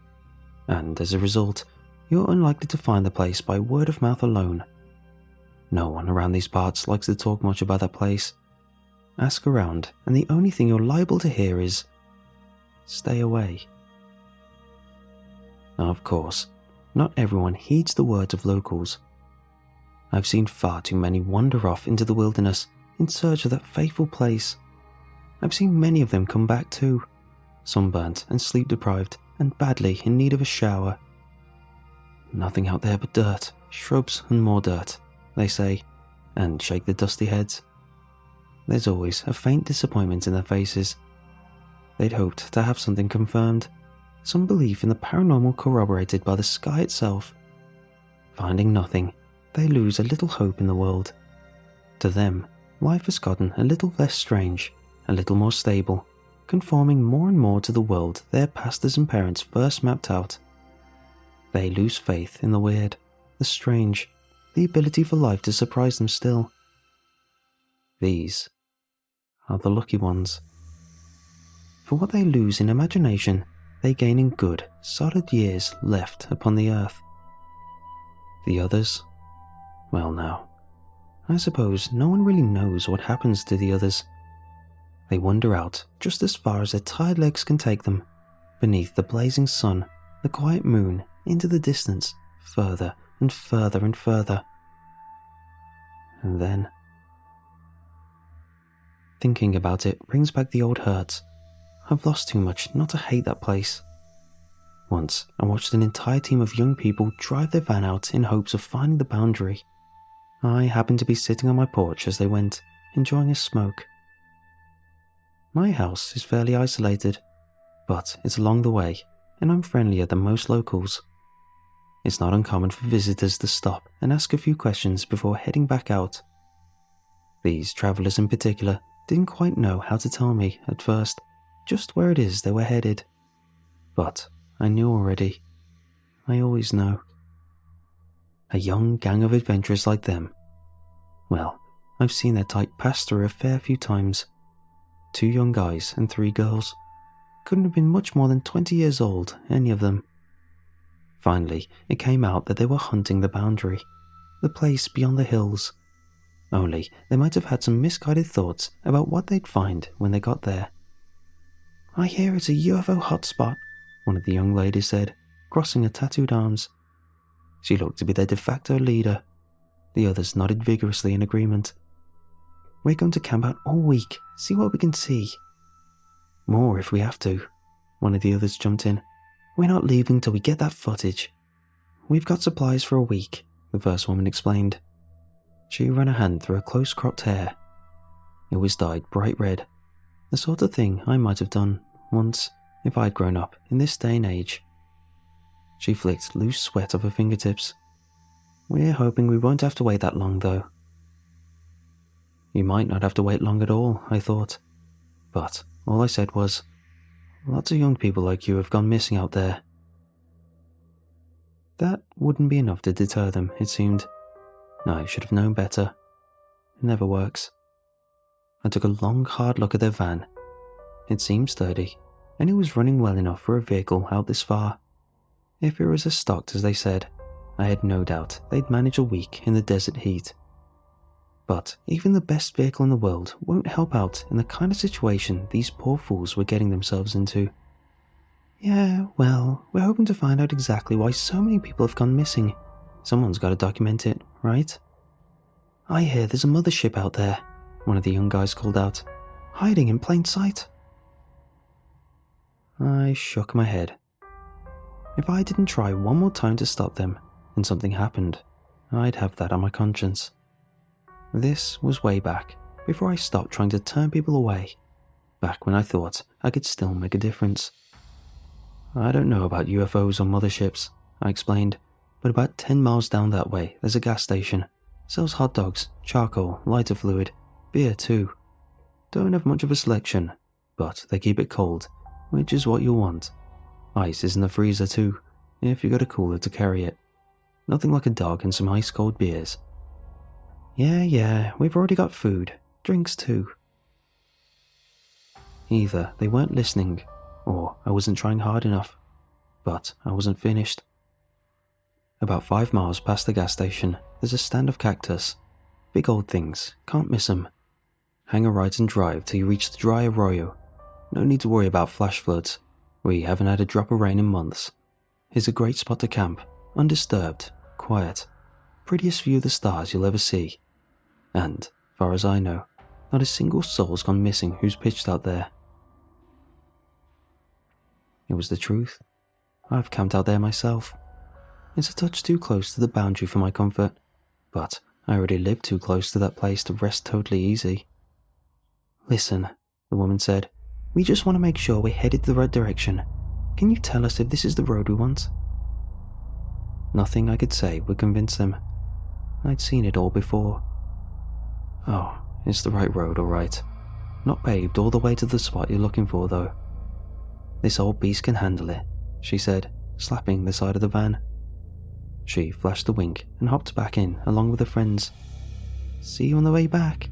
and as a result, you're unlikely to find the place by word of mouth alone. No one around these parts likes to talk much about that place. Ask around, and the only thing you're liable to hear is, stay away. Now, of course, not everyone heeds the words of locals. I've seen far too many wander off into the wilderness in search of that fateful place. I've seen many of them come back too, sunburnt and sleep-deprived and badly in need of a shower. Nothing out there but dirt, shrubs and more dirt, they say, and shake their dusty heads. There's always a faint disappointment in their faces. They'd hoped to have something confirmed, some belief in the paranormal corroborated by the sky itself. Finding nothing, they lose a little hope in the world. To them, life has gotten a little less strange, a little more stable, conforming more and more to the world their pastors and parents first mapped out. They lose faith in the weird, the strange, the ability for life to surprise them still. These are the lucky ones. For what they lose in imagination, they gain in good, solid years left upon the earth. The others? Well now, I suppose no one really knows what happens to the others. They wander out just as far as their tired legs can take them, beneath the blazing sun, the quiet moon, into the distance, further and further and further. And then, thinking about it brings back the old hurts. I've lost too much not to hate that place. Once, I watched an entire team of young people drive their van out in hopes of finding the boundary. I happened to be sitting on my porch as they went, enjoying a smoke. My house is fairly isolated, but it's along the way, and I'm friendlier than most locals. It's not uncommon for visitors to stop and ask a few questions before heading back out. These travellers in particular didn't quite know how to tell me, at first, just where it is they were headed. But I knew already. I always know. A young gang of adventurers like them. Well, I've seen their type pass through a fair few times. 2 young guys and 3 girls. Couldn't have been much more than 20 years old, any of them. Finally, it came out that they were hunting the boundary, the place beyond the hills. Only, they might have had some misguided thoughts about what they'd find when they got there. "I hear it's a UFO hotspot," one of the young ladies said, crossing her tattooed arms. She looked to be their de facto leader. The others nodded vigorously in agreement. "We're going to camp out all week, see what we can see." "More if we have to," one of the others jumped in. "We're not leaving till we get that footage." "We've got supplies for a week," the first woman explained. She ran a hand through her close-cropped hair. It was dyed bright red, the sort of thing I might have done once if I'd grown up in this day and age. She flicked loose sweat off her fingertips. "We're hoping we won't have to wait that long, though." You might not have to wait long at all, I thought. But all I said was, "Lots of young people like you have gone missing out there." That wouldn't be enough to deter them, it seemed. I should have known better. It never works. I took a long, hard look at their van. It seemed sturdy, and it was running well enough for a vehicle out this far. If it was as stocked as they said, I had no doubt they'd manage a week in the desert heat. But even the best vehicle in the world won't help out in the kind of situation these poor fools were getting themselves into. "Yeah, well, we're hoping to find out exactly why so many people have gone missing. Someone's got to document it, right?" "I hear there's a mothership out there," one of the young guys called out, "hiding in plain sight." I shook my head. If I didn't try one more time to stop them, and something happened, I'd have that on my conscience. This was way back, before I stopped trying to turn people away, back when I thought I could still make a difference. "I don't know about UFOs or motherships," I explained, "but about 10 miles down that way there's a gas station. Sells hot dogs, charcoal, lighter fluid, beer too. Don't have much of a selection, but they keep it cold, which is what you'll want. Ice is in the freezer too, if you got a cooler to carry it. Nothing like a dog and some ice-cold beers." Yeah, we've already got food, drinks too." Either they weren't listening, or I wasn't trying hard enough, but I wasn't finished. About 5 miles past the gas station, there's a stand of cactus. Big old things, can't miss 'em. Hang a right and drive till you reach the dry arroyo. No need to worry about flash floods. We haven't had a drop of rain in months. It's a great spot to camp, undisturbed, quiet. Prettiest view of the stars you'll ever see. And, far as I know, not a single soul's gone missing who's pitched out there. It was the truth. I've camped out there myself. It's a touch too close to the boundary for my comfort, but I already live too close to that place to rest totally easy. Listen, the woman said, we just want to make sure we're headed the right direction. Can you tell us if this is the road we want? Nothing I could say would convince them. I'd seen it all before. Oh, it's the right road, all right. Not paved all the way to the spot you're looking for, though. This old beast can handle it, she said, slapping the side of the van. She flashed a wink and hopped back in along with her friends. See you on the way back.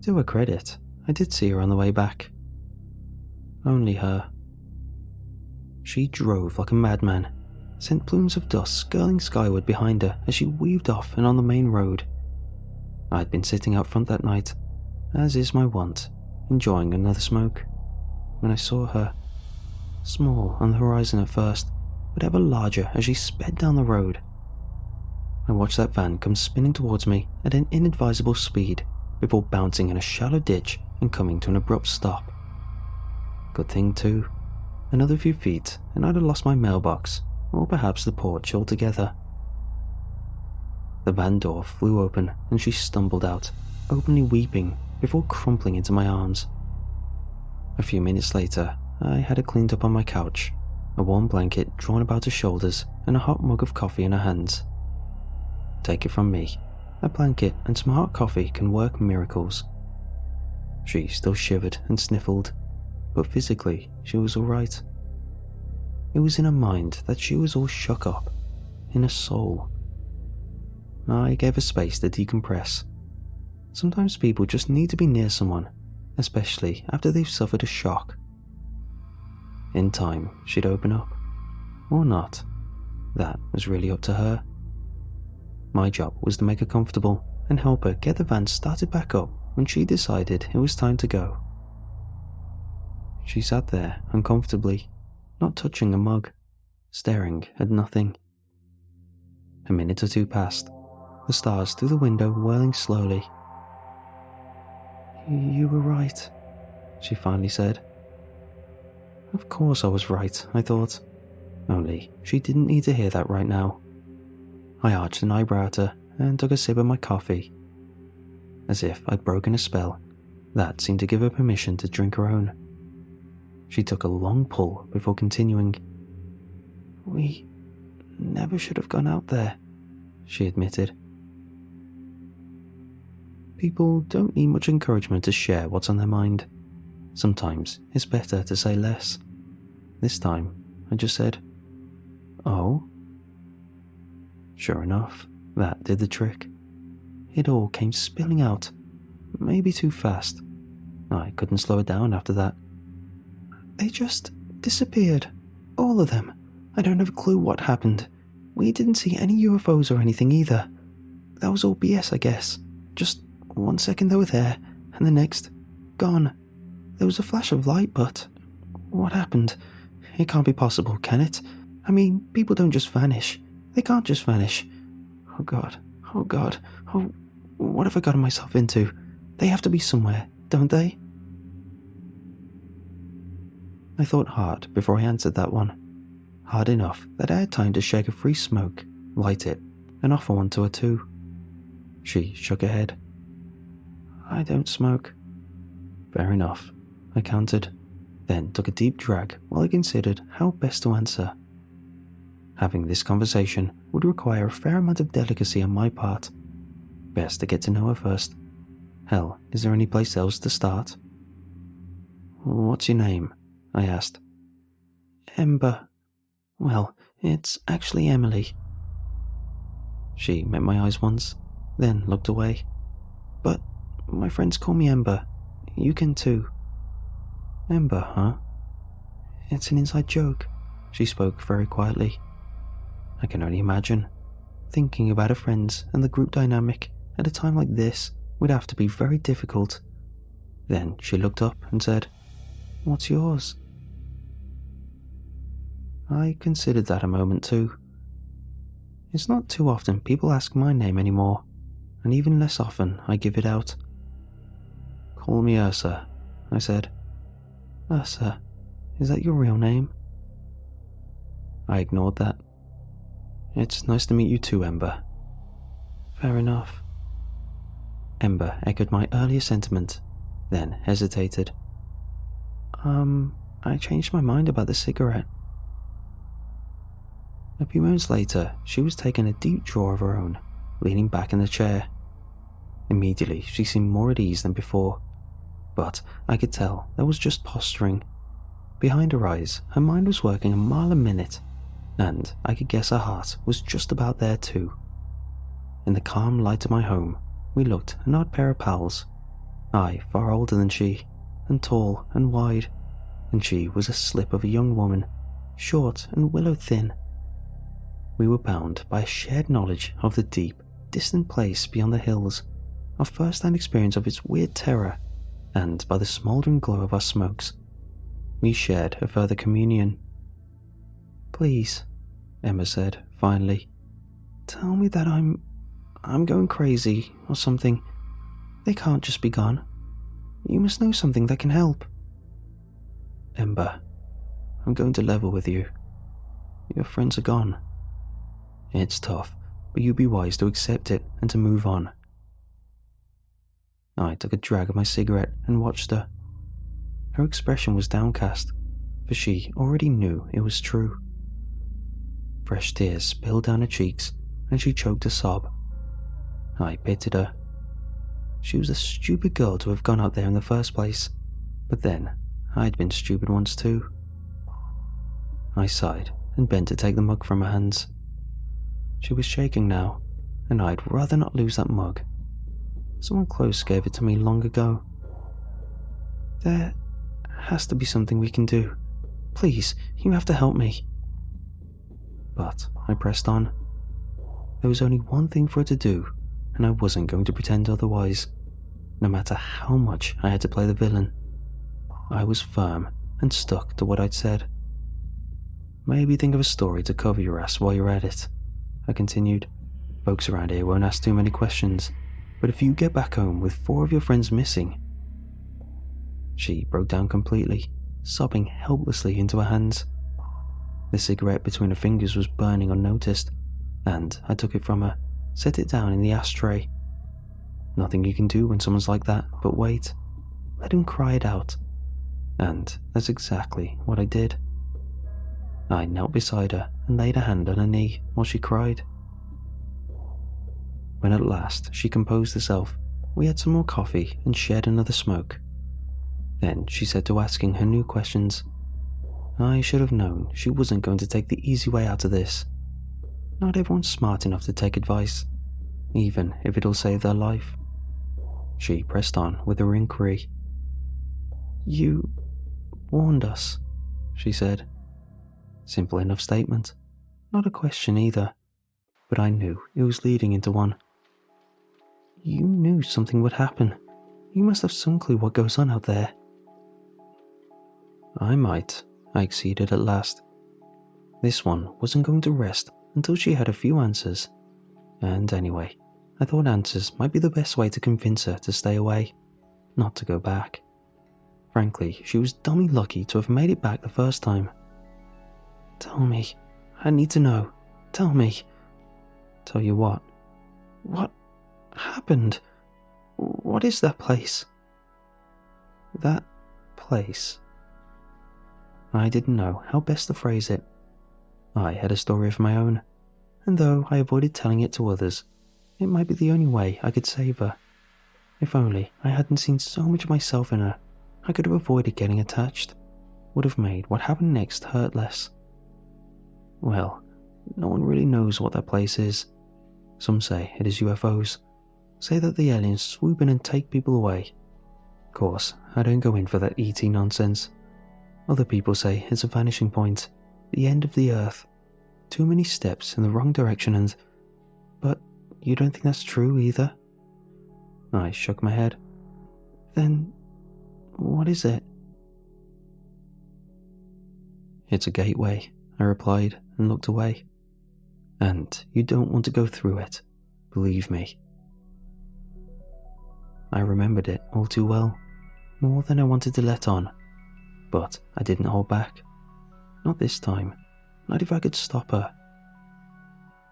To her credit, I did see her on the way back. Only her. She drove like a madman, sent plumes of dust skirling skyward behind her as she weaved off and on the main road. I'd been sitting out front that night, as is my wont, enjoying another smoke, when I saw her, small on the horizon at first, but ever larger as she sped down the road. I watched that van come spinning towards me at an inadvisable speed before bouncing in a shallow ditch and coming to an abrupt stop. Good thing too. Another few feet and I'd have lost my mailbox, or perhaps the porch altogether. The van door flew open and she stumbled out, openly weeping before crumpling into my arms. A few minutes later, I had her cleaned up on my couch, a warm blanket drawn about her shoulders and a hot mug of coffee in her hands. Take it from me, a blanket and some hot coffee can work miracles. She still shivered and sniffled, but physically she was all right. It was in her mind that she was all shook up, in her soul. I gave her space to decompress. Sometimes people just need to be near someone, especially after they've suffered a shock. In time, she'd open up. Or not. That was really up to her. My job was to make her comfortable and help her get the van started back up when she decided it was time to go. She sat there uncomfortably, not touching a mug, staring at nothing. A minute or two passed, the stars through the window whirling slowly. You were right, she finally said. Of course I was right, I thought. Only she didn't need to hear that right now. I arched an eyebrow at her and took a sip of my coffee. As if I'd broken a spell, that seemed to give her permission to drink her own. She took a long pull before continuing. We never should have gone out there, she admitted. People don't need much encouragement to share what's on their mind. Sometimes it's better to say less. This time, I just said, "Oh?" Sure enough, that did the trick. It all came spilling out, maybe too fast. I couldn't slow it down after that. They just disappeared. All of them. I don't have a clue what happened. We didn't see any UFOs or anything either. That was all BS, I guess. Just 1 second they were there, and the next, gone. There was a flash of light, but what happened? It can't be possible, can it? I mean, people don't just vanish. They can't just vanish. Oh God, oh God, oh, what have I gotten myself into? They have to be somewhere, don't they? I thought hard before I answered that one. Hard enough that I had time to shake a free smoke, light it, and offer one to her too. She shook her head. I don't smoke. Fair enough, I countered, then took a deep drag while I considered how best to answer. Having this conversation would require a fair amount of delicacy on my part. Best to get to know her first. Hell, is there any place else to start? What's your name? I asked. Ember. Well, it's actually Emily. She met my eyes once, then looked away. But my friends call me Ember. You can too. Ember, huh? It's an inside joke. She spoke very quietly. I can only imagine. Thinking about her friends and the group dynamic at a time like this would have to be very difficult. Then she looked up and said, What's yours? I considered that a moment too. It's not too often people ask my name anymore, and even less often I give it out. Call me Ursa, I said. Ursa, is that your real name? I ignored that. It's nice to meet you too, Ember. Fair enough. Ember echoed my earlier sentiment, then hesitated. I changed my mind about the cigarette. A few moments later, she was taking a deep draw of her own, leaning back in the chair. Immediately, she seemed more at ease than before, but I could tell that was just posturing. Behind her eyes, her mind was working a mile a minute, and I could guess her heart was just about there too. In the calm light of my home, we looked an odd pair of pals. I far older than she, and tall and wide, and she was a slip of a young woman, short and willow-thin. We were bound by a shared knowledge of the deep, distant place beyond the hills, our first-hand experience of its weird terror, and by the smouldering glow of our smokes. We shared a further communion. Please, Emma said, finally, tell me that I'm going crazy or something. They can't just be gone. You must know something that can help. Ember, I'm going to level with you. Your friends are gone. It's tough, but you'd be wise to accept it and to move on. I took a drag of my cigarette and watched her. Her expression was downcast, for she already knew it was true. Fresh tears spilled down her cheeks, and she choked a sob. I pitied her. She was a stupid girl to have gone out there in the first place, but then I'd been stupid once too. I sighed and bent to take the mug from her hands. She was shaking now, and I'd rather not lose that mug. Someone close gave it to me long ago. There has to be something we can do. Please, you have to help me. But I pressed on. There was only one thing for her to do, and I wasn't going to pretend otherwise, no matter how much I had to play the villain. I was firm and stuck to what I'd said. Maybe think of a story to cover your ass while you're at it, I continued. Folks around here won't ask too many questions, but if you get back home with 4 of your friends missing... She broke down completely, sobbing helplessly into her hands. The cigarette between her fingers was burning unnoticed, and I took it from her, set it down in the ashtray. Nothing you can do when someone's like that but wait. Let him cry it out. And that's exactly what I did. I knelt beside her and laid a hand on her knee while she cried. When at last she composed herself, we had some more coffee and shared another smoke. Then she set to asking her new questions. I should have known she wasn't going to take the easy way out of this. Not everyone's smart enough to take advice, even if it'll save their life. She pressed on with her inquiry. You warned us, she said. Simple enough statement. Not a question either, but I knew it was leading into one. You knew something would happen. You must have some clue what goes on out there. I might, I acceded at last. This one wasn't going to rest until she had a few answers. And anyway, I thought answers might be the best way to convince her to stay away, not to go back. Frankly, she was dummy lucky to have made it back the first time. Tell me. I need to know. Tell me. Tell you what? What happened? What is that place? That place? I didn't know how best to phrase it. I had a story of my own, and though I avoided telling it to others, it might be the only way I could save her. If only I hadn't seen so much of myself in her, I could have avoided getting attached, would have made what happened next hurt less. Well, no one really knows what that place is. Some say it is UFOs, say that the aliens swoop in and take people away. Of course, I don't go in for that ET nonsense. Other people say it's a vanishing point, the end of the earth, too many steps in the wrong direction and... But you don't think that's true either? I shook my head. Then, what is it? It's a gateway, I replied and looked away. And you don't want to go through it, believe me. I remembered it all too well, more than I wanted to let on, but I didn't hold back. Not this time. not if I could stop her.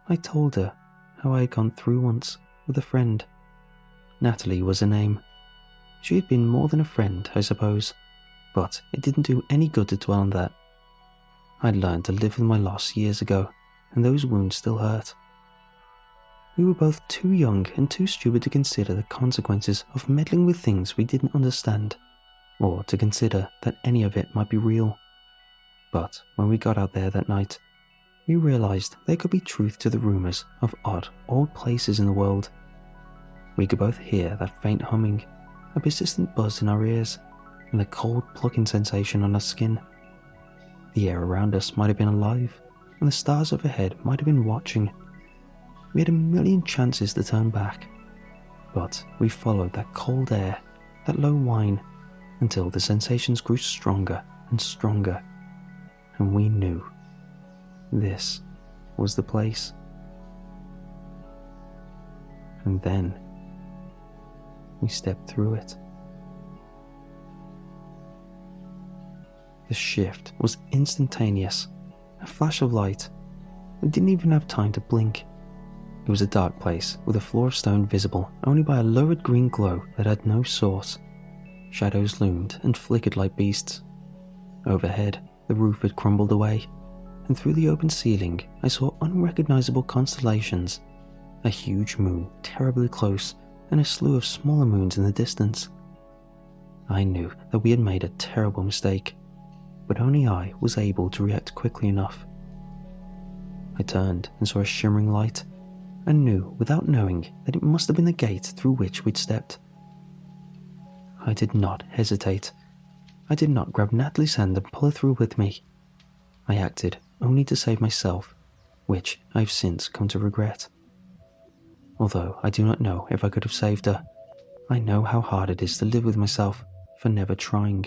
I told her how I had gone through once with a friend. Natalie was her name. She had been more than a friend, I suppose, but it didn't do any good to dwell on that. I'd learned to live with my loss years ago, and those wounds still hurt. We were both too young and too stupid to consider the consequences of meddling with things we didn't understand, or to consider that any of it might be real. But when we got out there that night, we realized there could be truth to the rumors of odd, old places in the world. We could both hear that faint humming, a persistent buzz in our ears, and the cold plucking sensation on our skin. The air around us might have been alive, and the stars overhead might have been watching. We had a million chances to turn back, but we followed that cold air, that low whine, until the sensations grew stronger and stronger, and we knew this was the place. And then we stepped through it. The shift was instantaneous, a flash of light. We didn't even have time to blink. It was a dark place with a floor of stone visible only by a lurid green glow that had no source. Shadows loomed and flickered like beasts. Overhead, the roof had crumbled away, and through the open ceiling I saw unrecognizable constellations, a huge moon terribly close, and a slew of smaller moons in the distance. I knew that we had made a terrible mistake, but only I was able to react quickly enough. I turned and saw a shimmering light, and knew without knowing that it must have been the gate through which we'd stepped. I did not hesitate. I did not grab Natalie's hand and pull her through with me. I acted only to save myself, which I've since come to regret. Although I do not know if I could have saved her, I know how hard it is to live with myself for never trying.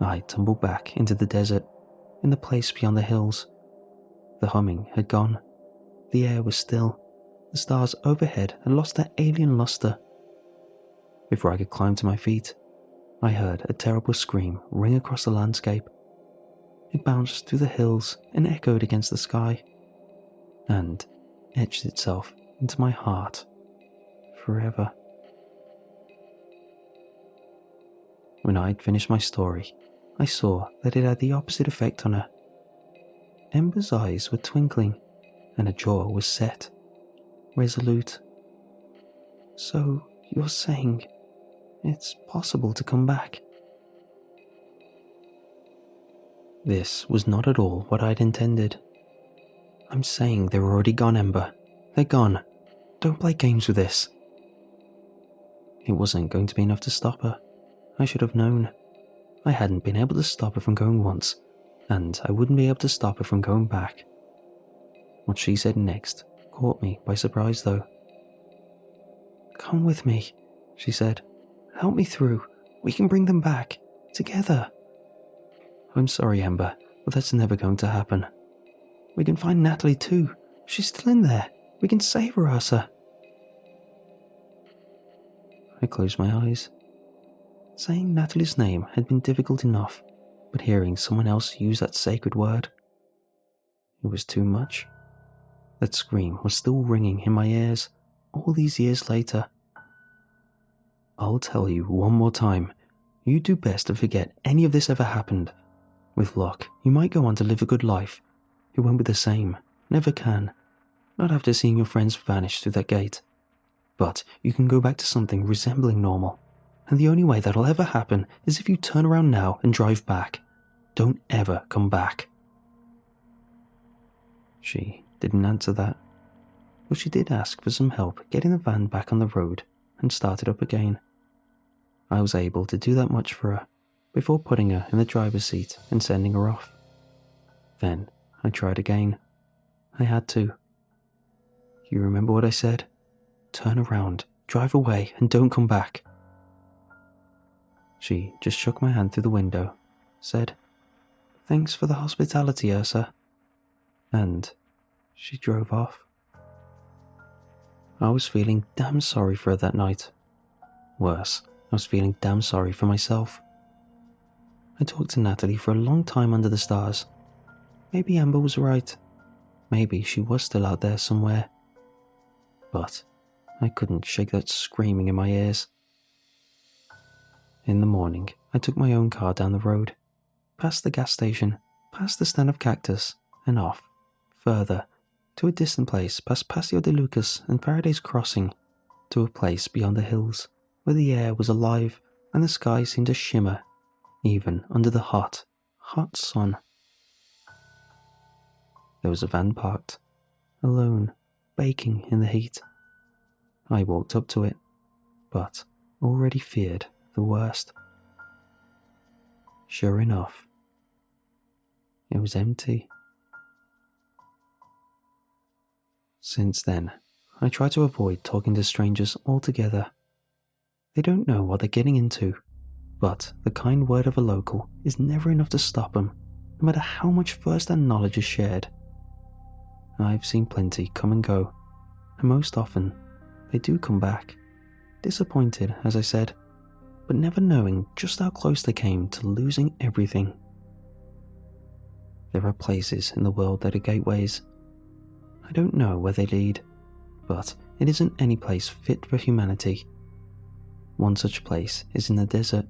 I tumbled back into the desert, in the place beyond the hills. The humming had gone. The air was still. The stars overhead had lost their alien luster. Before I could climb to my feet, I heard a terrible scream ring across the landscape. It bounced through the hills and echoed against the sky, and etched itself into my heart forever. When I'd finished my story, I saw that it had the opposite effect on her. Ember's eyes were twinkling, and her jaw was set, resolute. So you're saying it's possible to come back? This was not at all what I'd intended. I'm saying they're already gone, Ember. They're gone. Don't play games with this. It wasn't going to be enough to stop her. I should have known. I hadn't been able to stop her from going once, and I wouldn't be able to stop her from going back. What she said next caught me by surprise, though. "Come with me," she said. "Help me through. We can bring them back. Together." "I'm sorry, Ember, but that's never going to happen. We can find Natalie too. She's still in there. We can save her, Ursa." I closed my eyes. Saying Natalie's name had been difficult enough, but hearing someone else use that sacred word, it was too much. That scream was still ringing in my ears all these years later. I'll tell you one more time, you do best to forget any of this ever happened. With luck, you might go on to live a good life. It won't be the same, never can. Not after seeing your friends vanish through that gate. But you can go back to something resembling normal. And the only way that'll ever happen is if you turn around now and drive back. Don't ever come back. She didn't answer that. But she did ask for some help getting the van back on the road and start it up again. I was able to do that much for her before putting her in the driver's seat and sending her off. Then I tried again. I had to. You remember what I said? Turn around, drive away, and don't come back. She just shook my hand through the window, said, "Thanks for the hospitality, Ursa," and she drove off. I was feeling damn sorry for her that night. Worse, I was feeling damn sorry for myself. I talked to Natalie for a long time under the stars. maybe Amber was right. Maybe she was still out there somewhere. But I couldn't shake that screaming in my ears. In the morning, I took my own car down the road, past the gas station, past the stand of cactus, and off, further, to a distant place past Paseo de Lucas and Paradise Crossing, to a place beyond the hills, where the air was alive and the sky seemed to shimmer, even under the hot, hot sun. There was a van parked, alone, baking in the heat. I walked up to it, but already feared the worst. Sure enough, it was empty. Since then, I try to avoid talking to strangers altogether. They don't know what they're getting into, but the kind word of a local is never enough to stop them, no matter how much first-hand knowledge is shared. I've seen plenty come and go, and most often, they do come back, disappointed, as I said, but never knowing just how close they came to losing everything. There are places in the world that are gateways. I don't know where they lead, but it isn't any place fit for humanity. One such place is in the desert,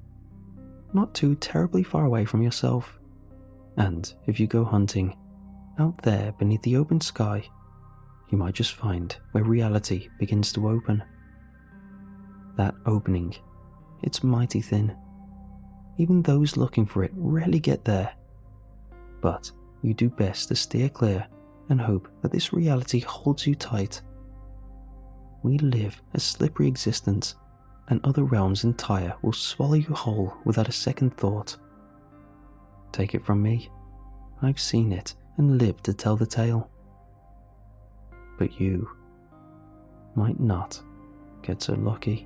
not too terribly far away from yourself. And if you go hunting, out there beneath the open sky, you might just find where reality begins to open. That opening, it's mighty thin. Even those looking for it rarely get there. But you do best to steer clear and hope that this reality holds you tight. We live a slippery existence, and other realms entire will swallow you whole without a second thought. Take it from me, I've seen it and lived to tell the tale. But you might not get so lucky.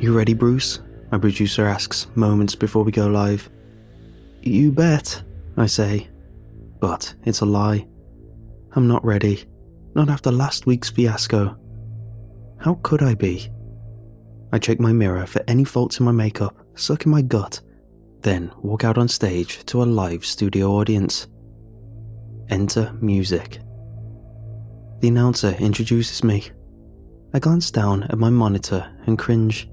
You ready, Bruce? My producer asks moments before we go live. You bet, I say. But it's a lie. I'm not ready. Not after last week's fiasco. How could I be? I check my mirror for any faults in my makeup, suck in my gut, then walk out on stage to a live studio audience. Enter music. The announcer introduces me. I glance down at my monitor and cringe.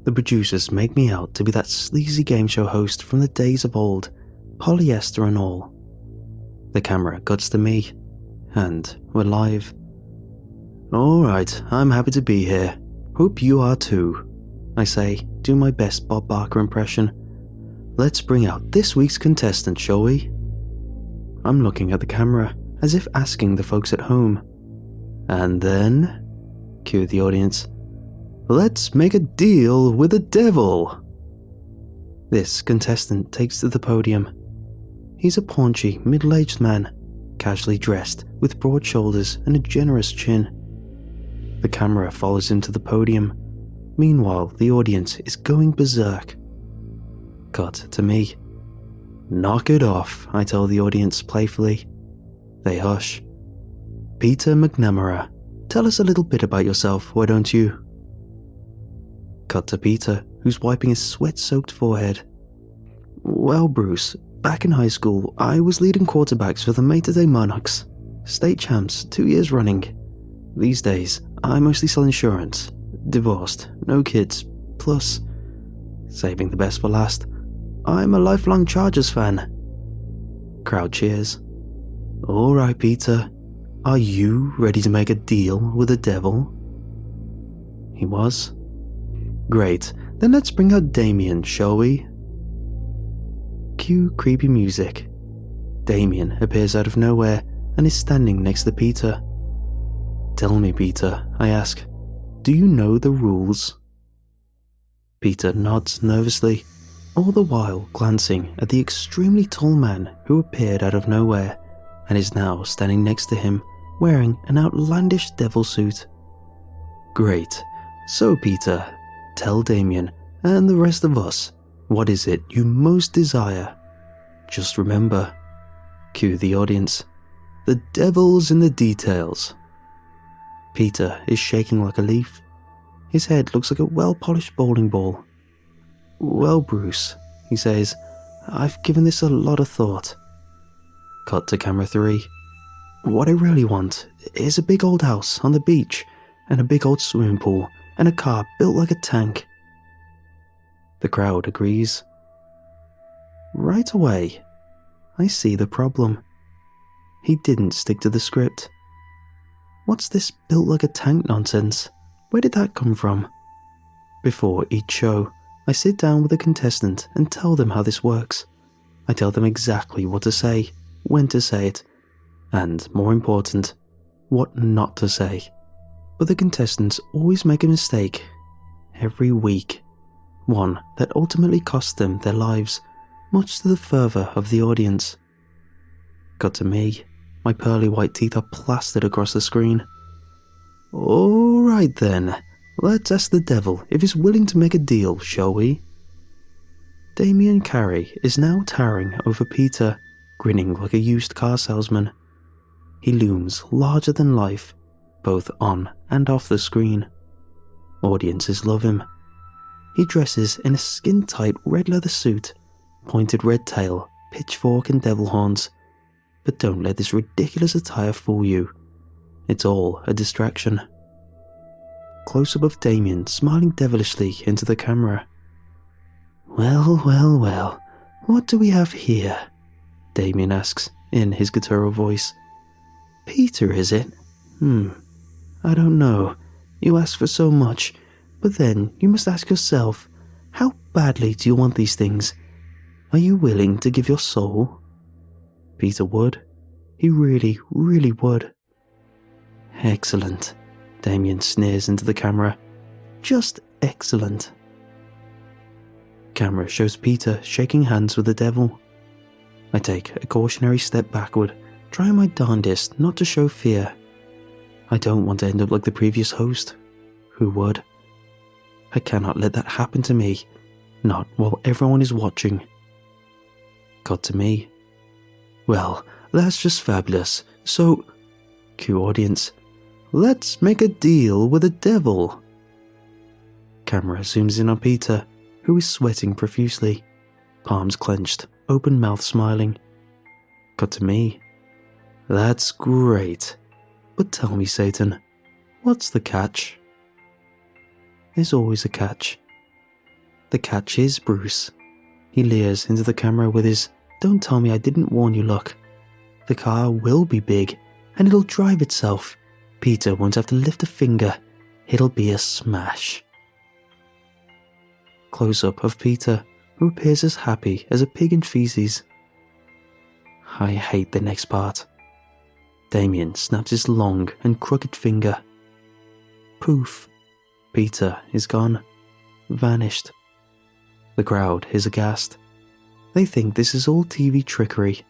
The producers make me out to be that sleazy game show host from the days of old, polyester and all. The camera cuts to me, and we're live. Alright, I'm happy to be here. Hope you are too, I say, do my best Bob Barker impression. Let's bring out this week's contestant, shall we? I'm looking at the camera, as if asking the folks at home. And then, cue the audience, let's make a deal with the devil. This contestant takes to the podium. He's a paunchy, middle-aged man, casually dressed with broad shoulders and a generous chin. The camera follows him to the podium. Meanwhile, the audience is going berserk. Cut to me. Knock it off, I tell the audience playfully. They hush. Peter McNamara, tell us a little bit about yourself, why don't you? Cut to Peter, who's wiping his sweat-soaked forehead. Well, Bruce, back in high school, I was leading quarterbacks for the Mater Dei Monarchs, state champs 2 years running. These days, I mostly sell insurance, divorced, no kids, plus, saving the best for last, I'm a lifelong Chargers fan. Crowd cheers. Alright, Peter, are you ready to make a deal with the devil? He was. Great, then let's bring out Damien, shall we? Cue creepy music. Damien appears out of nowhere and is standing next to Peter. Tell me, Peter, I ask, do you know the rules? Peter nods nervously, all the while glancing at the extremely tall man who appeared out of nowhere and is now standing next to him wearing an outlandish devil suit. Great, So Peter, tell Damien and the rest of us, what is it you most desire? Just remember, cue the audience, the devil's in the details. Peter is shaking like a leaf. His head looks like a well-polished bowling ball. Well, Bruce, he says, I've given this a lot of thought. Cut to camera 3. What I really want is a big old house on the beach and a big old swimming pool and a car built like a tank. The crowd agrees. Right away, I see the problem. He didn't stick to the script. What's this built like a tank nonsense? Where did that come from? Before each show, I sit down with a contestant and tell them how this works. I tell them exactly what to say, when to say it, and, more important, what not to say. But the contestants always make a mistake. Every week. One that ultimately costs them their lives, much to the fervour of the audience. Cut to me. My pearly white teeth are plastered across the screen. Alright then, let's ask the devil if he's willing to make a deal, shall we? Damien Carey is now towering over Peter, grinning like a used car salesman. He looms larger than life, both on and off the screen. Audiences love him. He dresses in a skin-tight red leather suit, pointed red tail, pitchfork and devil horns. But don't let this ridiculous attire fool you. It's all a distraction. Close-up of Damien smiling devilishly into the camera. Well, well, well, what do we have here? Damien asks in his guttural voice. Peter, is it? I don't know. You ask for so much, but then you must ask yourself, how badly do you want these things? Are you willing to give your soul? Peter would. He really, really would. Excellent. Damien sneers into the camera. Just excellent. Camera shows Peter shaking hands with the devil. I take a cautionary step backward, trying my darndest not to show fear. I don't want to end up like the previous host. Who would? I cannot let that happen to me, not while everyone is watching. Cut to me. Well, that's just fabulous. So, cue audience, let's make a deal with the devil. Camera zooms in on Peter, who is sweating profusely, palms clenched, open mouth smiling. Cut to me. That's great. But tell me, Satan, what's the catch? There's always a catch. The catch is Bruce. He leers into the camera with his "Don't tell me I didn't warn you" look. The car will be big, and it'll drive itself. Peter won't have to lift a finger. It'll be a smash. Close-up of Peter, who appears as happy as a pig in feces. I hate the next part. Damien snaps his long and crooked finger. Poof. Peter is gone. Vanished. The crowd is aghast. They think this is all TV trickery.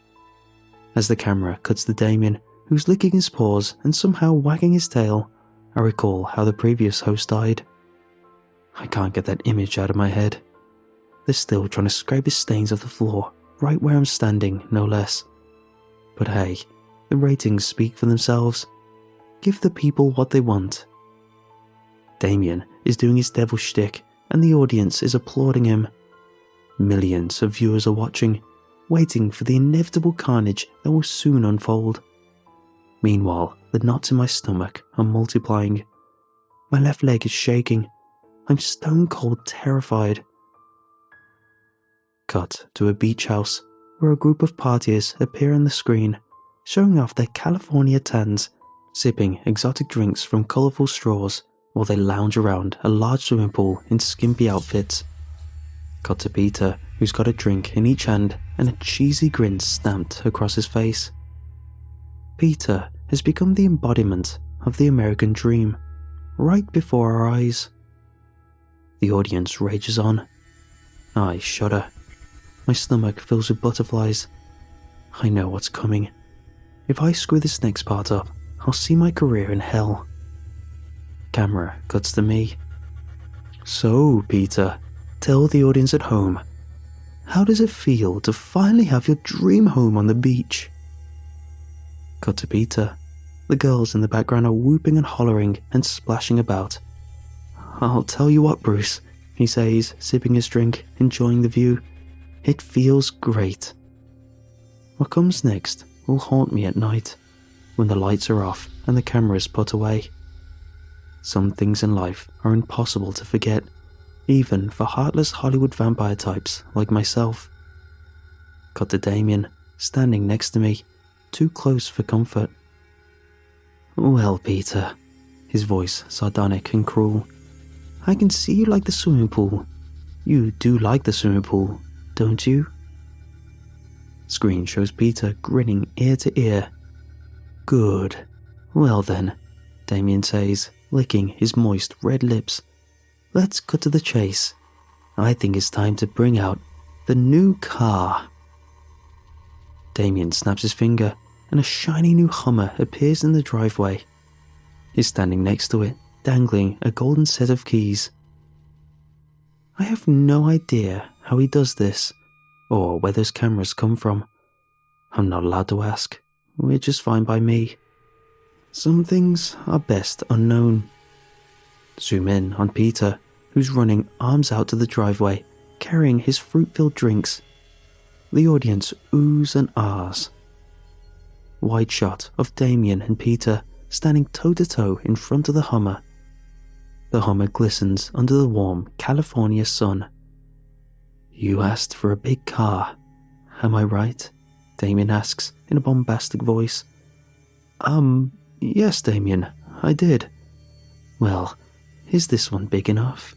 As the camera cuts to Damien, who's licking his paws and somehow wagging his tail, I recall how the previous host died. I can't get that image out of my head. They're still trying to scrape his stains off the floor, right where I'm standing, no less. But hey, the ratings speak for themselves. Give the people what they want. Damien is doing his devil shtick, and the audience is applauding him. Millions of viewers are watching, waiting for the inevitable carnage that will soon unfold. Meanwhile, the knots in my stomach are multiplying. My left leg is shaking. I'm stone cold terrified. Cut to a beach house where a group of partiers appear on the screen, showing off their California tans, sipping exotic drinks from colourful straws while they lounge around a large swimming pool in skimpy outfits. Cut to Peter, who's got a drink in each hand and a cheesy grin stamped across his face. Peter has become the embodiment of the American dream, right before our eyes. The audience rages on. I shudder. My stomach fills with butterflies. I know what's coming. If I screw this next part up, I'll see my career in hell. Camera cuts to me, So, Peter, tell the audience at home, how does it feel to finally have your dream home on the beach? Cut to Peter. The girls in the background are whooping and hollering and splashing about. I'll tell you what, Bruce, he says, sipping his drink, enjoying the view. It feels great. What comes next will haunt me at night, when the lights are off and the cameras put away. Some things in life are impossible to forget, even for heartless Hollywood vampire types like myself. Cut to Damien, standing next to me, too close for comfort. Well, Peter, his voice sardonic and cruel, I can see you like the swimming pool. You do like the swimming pool, don't you? Screen shows Peter grinning ear to ear. Good. Well then, Damien says, licking his moist red lips. Let's cut to the chase. I think it's time to bring out the new car. Damien snaps his finger and a shiny new Hummer appears in the driveway. He's standing next to it, dangling a golden set of keys. I have no idea how he does this, or where those cameras come from. I'm not allowed to ask, which is fine by me. Some things are best unknown. Zoom in on Peter, who's running arms out to the driveway, carrying his fruit-filled drinks. The audience oohs and ahs. Wide shot of Damien and Peter standing toe-to-toe in front of the Hummer. The Hummer glistens under the warm California sun. You asked for a big car, am I right? Damien asks in a bombastic voice. Yes, Damien, I did. Well, is this one big enough?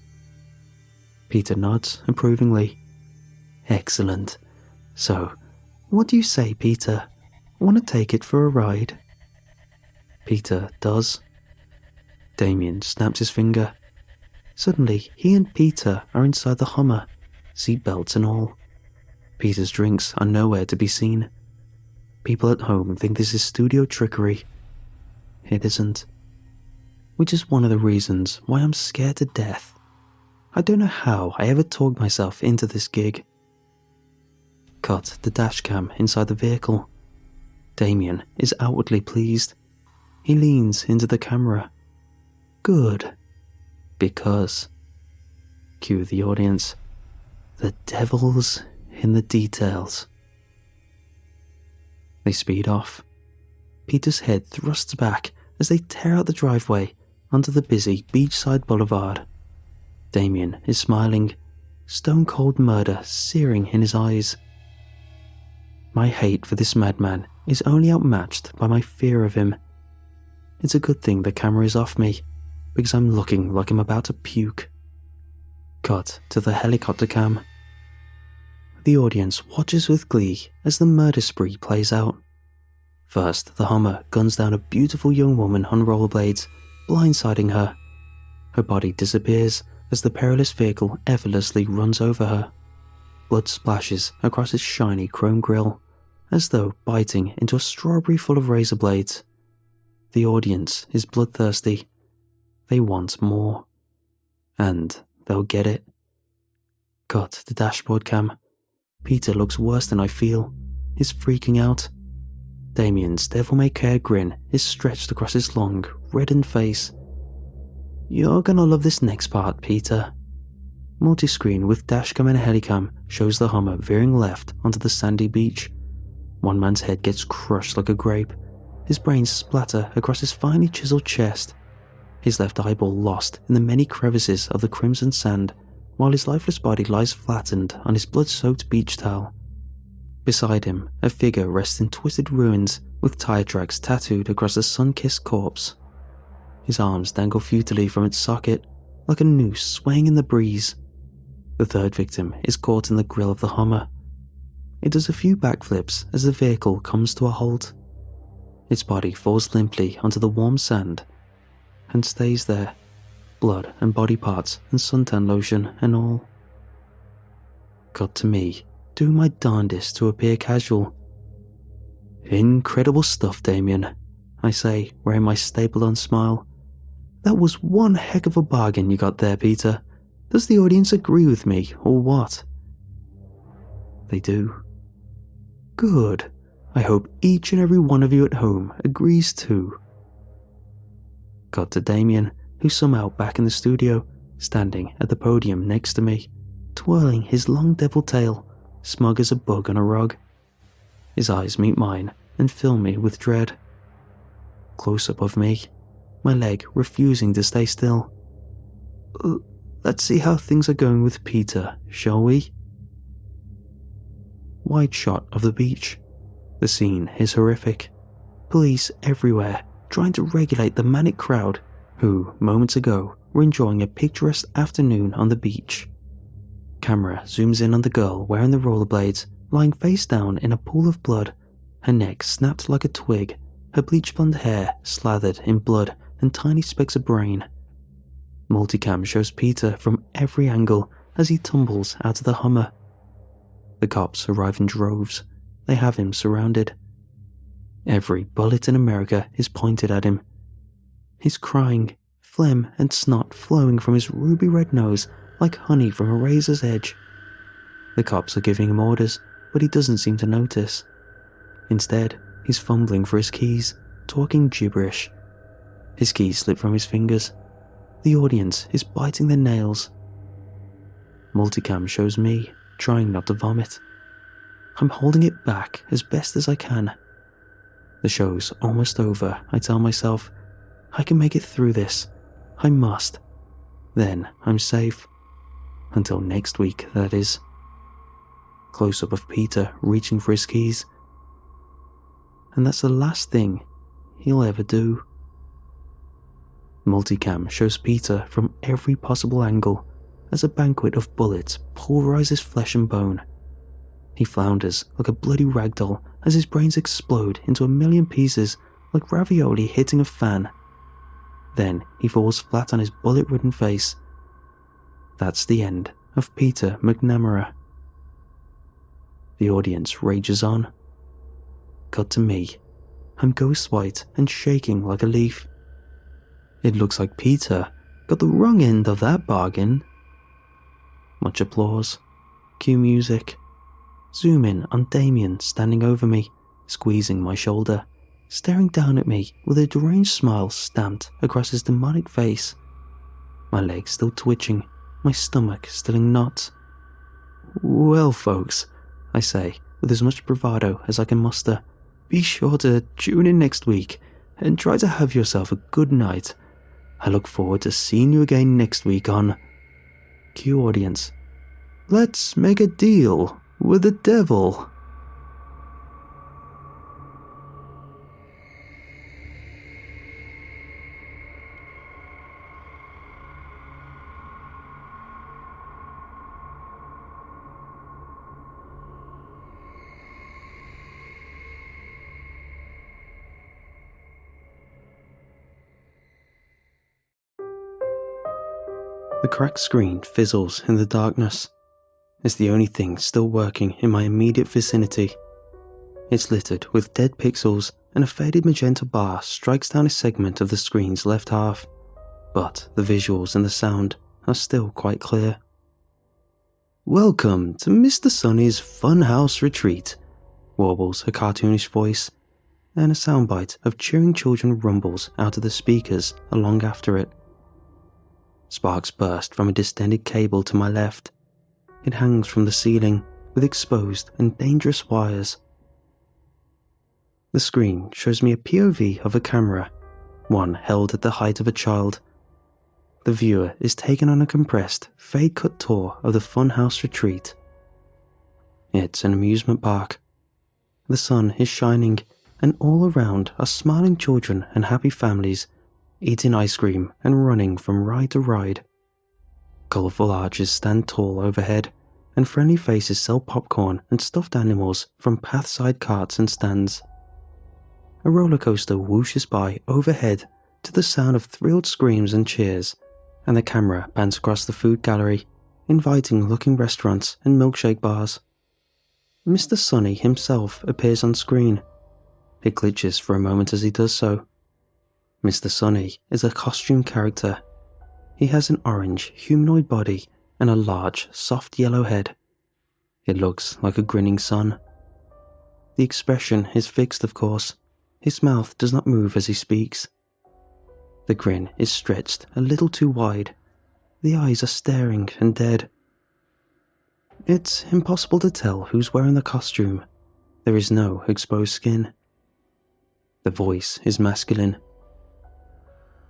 Peter nods approvingly. Excellent. So, what do you say, Peter? Want to take it for a ride? Peter does. Damien snaps his finger. Suddenly, he and Peter are inside the Hummer, seatbelts and all. Peter's drinks are nowhere to be seen. People at home think this is studio trickery. It isn't. Which is one of the reasons why I'm scared to death. I don't know how I ever talked myself into this gig. Cut the dash cam inside the vehicle. Damien is outwardly pleased. He leans into the camera. Good. Because, cue the audience, the devil's in the details. They speed off. Peter's head thrusts back as they tear out the driveway onto the busy beachside boulevard. Damien is smiling, stone-cold murder searing in his eyes. My hate for this madman is only outmatched by my fear of him. It's a good thing the camera is off me, because I'm looking like I'm about to puke. Cut to the helicopter cam. The audience watches with glee as the murder spree plays out. First, the Hummer guns down a beautiful young woman on rollerblades, blindsiding her. Her body disappears as the perilous vehicle effortlessly runs over her. Blood splashes across its shiny chrome grille, as though biting into a strawberry full of razor blades. The audience is bloodthirsty. They want more. And they'll get it. Cut to dashboard cam. Peter looks worse than I feel. He's freaking out. Damien's devil-may-care grin is stretched across his long, reddened face. You're gonna love this next part, Peter. Multi-screen with dashcam and helicam shows the Hummer veering left onto the sandy beach. One man's head gets crushed like a grape. His brains splatter across his finely chiseled chest. His left eyeball lost in the many crevices of the crimson sand, while his lifeless body lies flattened on his blood-soaked beach towel. Beside him, a figure rests in twisted ruins with tire tracks tattooed across a sun-kissed corpse. His arms dangle futilely from its socket, like a noose swaying in the breeze. The third victim is caught in the grille of the Hummer. It does a few backflips as the vehicle comes to a halt. Its body falls limply onto the warm sand and stays there, blood and body parts and suntan lotion and all. Cut to me, doing my darndest to appear casual. Incredible stuff, Damien, I say, wearing my stapled-on smile. That was one heck of a bargain you got there, Peter. Does the audience agree with me, or what? They do. Good. I hope each and every one of you at home agrees too. Cut to Damien, who's somehow back in the studio, standing at the podium next to me, twirling his long devil tail, smug as a bug on a rug. His eyes meet mine and fill me with dread. Close up of me, my leg refusing to stay still. Let's see how things are going with Peter, shall we? Wide shot of the beach. The scene is horrific. Police everywhere, trying to regulate the manic crowd who, moments ago, were enjoying a picturesque afternoon on the beach. Camera zooms in on the girl wearing the rollerblades, lying face down in a pool of blood, her neck snapped like a twig, her bleach blonde hair slathered in blood and tiny specks of brain. Multicam shows Peter from every angle as he tumbles out of the Hummer. The cops arrive in droves. They have him surrounded. Every bullet in America is pointed at him. He's crying, phlegm and snot flowing from his ruby red nose like honey from a razor's edge. The cops are giving him orders, but he doesn't seem to notice. Instead, he's fumbling for his keys, talking gibberish. His keys slip from his fingers. The audience is biting their nails. Multicam shows me, trying not to vomit. I'm holding it back as best as I can. The show's almost over, I tell myself. I can make it through this. I must. Then I'm safe. Until next week, that is. Close-up of Peter reaching for his keys. And that's the last thing he'll ever do. Multicam shows Peter from every possible angle as a banquet of bullets pulverizes flesh and bone. He flounders like a bloody ragdoll as his brains explode into a million pieces like ravioli hitting a fan. Then he falls flat on his bullet-ridden face. That's the end of Peter McNamara. The audience rages on. Cut to me. I'm ghost white and shaking like a leaf. It looks like Peter got the wrong end of that bargain. Much applause. Cue music. Zoom in on Damien standing over me, squeezing my shoulder, staring down at me with a deranged smile stamped across his demonic face. My legs still twitching, my stomach still in knots. Well, folks, I say, with as much bravado as I can muster, be sure to tune in next week and try to have yourself a good night. I look forward to seeing you again next week on... Cue audience. Let's make a deal with the devil. The cracked screen fizzles in the darkness. It's the only thing still working in my immediate vicinity. It's littered with dead pixels and a faded magenta bar strikes down a segment of the screen's left half, but the visuals and the sound are still quite clear. Welcome to Mr. Sunny's Funhouse Retreat, warbles a cartoonish voice, and a soundbite of cheering children rumbles out of the speakers along after it. Sparks burst from a distended cable to my left. It hangs from the ceiling with exposed and dangerous wires. The screen shows me a POV of a camera, one held at the height of a child. The viewer is taken on a compressed, fade-cut tour of the Funhouse Retreat. It's an amusement park. The sun is shining, and all around are smiling children and happy families, eating ice cream and running from ride to ride. Colourful arches stand tall overhead, and friendly faces sell popcorn and stuffed animals from pathside carts and stands. A roller coaster whooshes by overhead to the sound of thrilled screams and cheers, and the camera pans across the food gallery, inviting-looking restaurants and milkshake bars. Mr. Sunny himself appears on screen. It glitches for a moment as he does so. Mr. Sunny is a costume character. He has an orange, humanoid body and a large, soft yellow head. It looks like a grinning sun. The expression is fixed, of course. His mouth does not move as he speaks. The grin is stretched a little too wide. The eyes are staring and dead. It's impossible to tell who's wearing the costume. There is no exposed skin. The voice is masculine.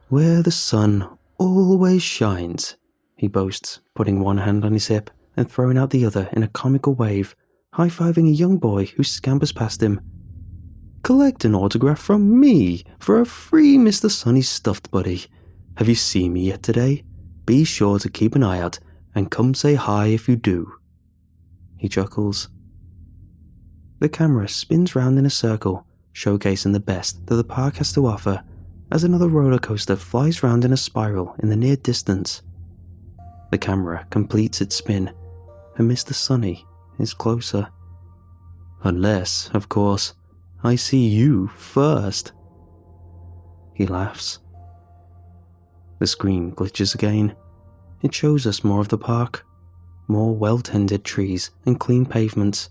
"Where the sun always shines," he boasts, putting one hand on his hip and throwing out the other in a comical wave, high-fiving a young boy who scampers past him. "Collect an autograph from me for a free Mr. Sunny stuffed buddy. Have you seen me yet today? Be sure to keep an eye out and come say hi if you do." He chuckles. The camera spins round in a circle, showcasing the best that the park has to offer, as another roller coaster flies round in a spiral in the near distance. The camera completes its spin, and Mr. Sunny is closer. Unless, of course, I see you first. He laughs. The screen glitches again. It shows us more of the park. More well-tended trees and clean pavements.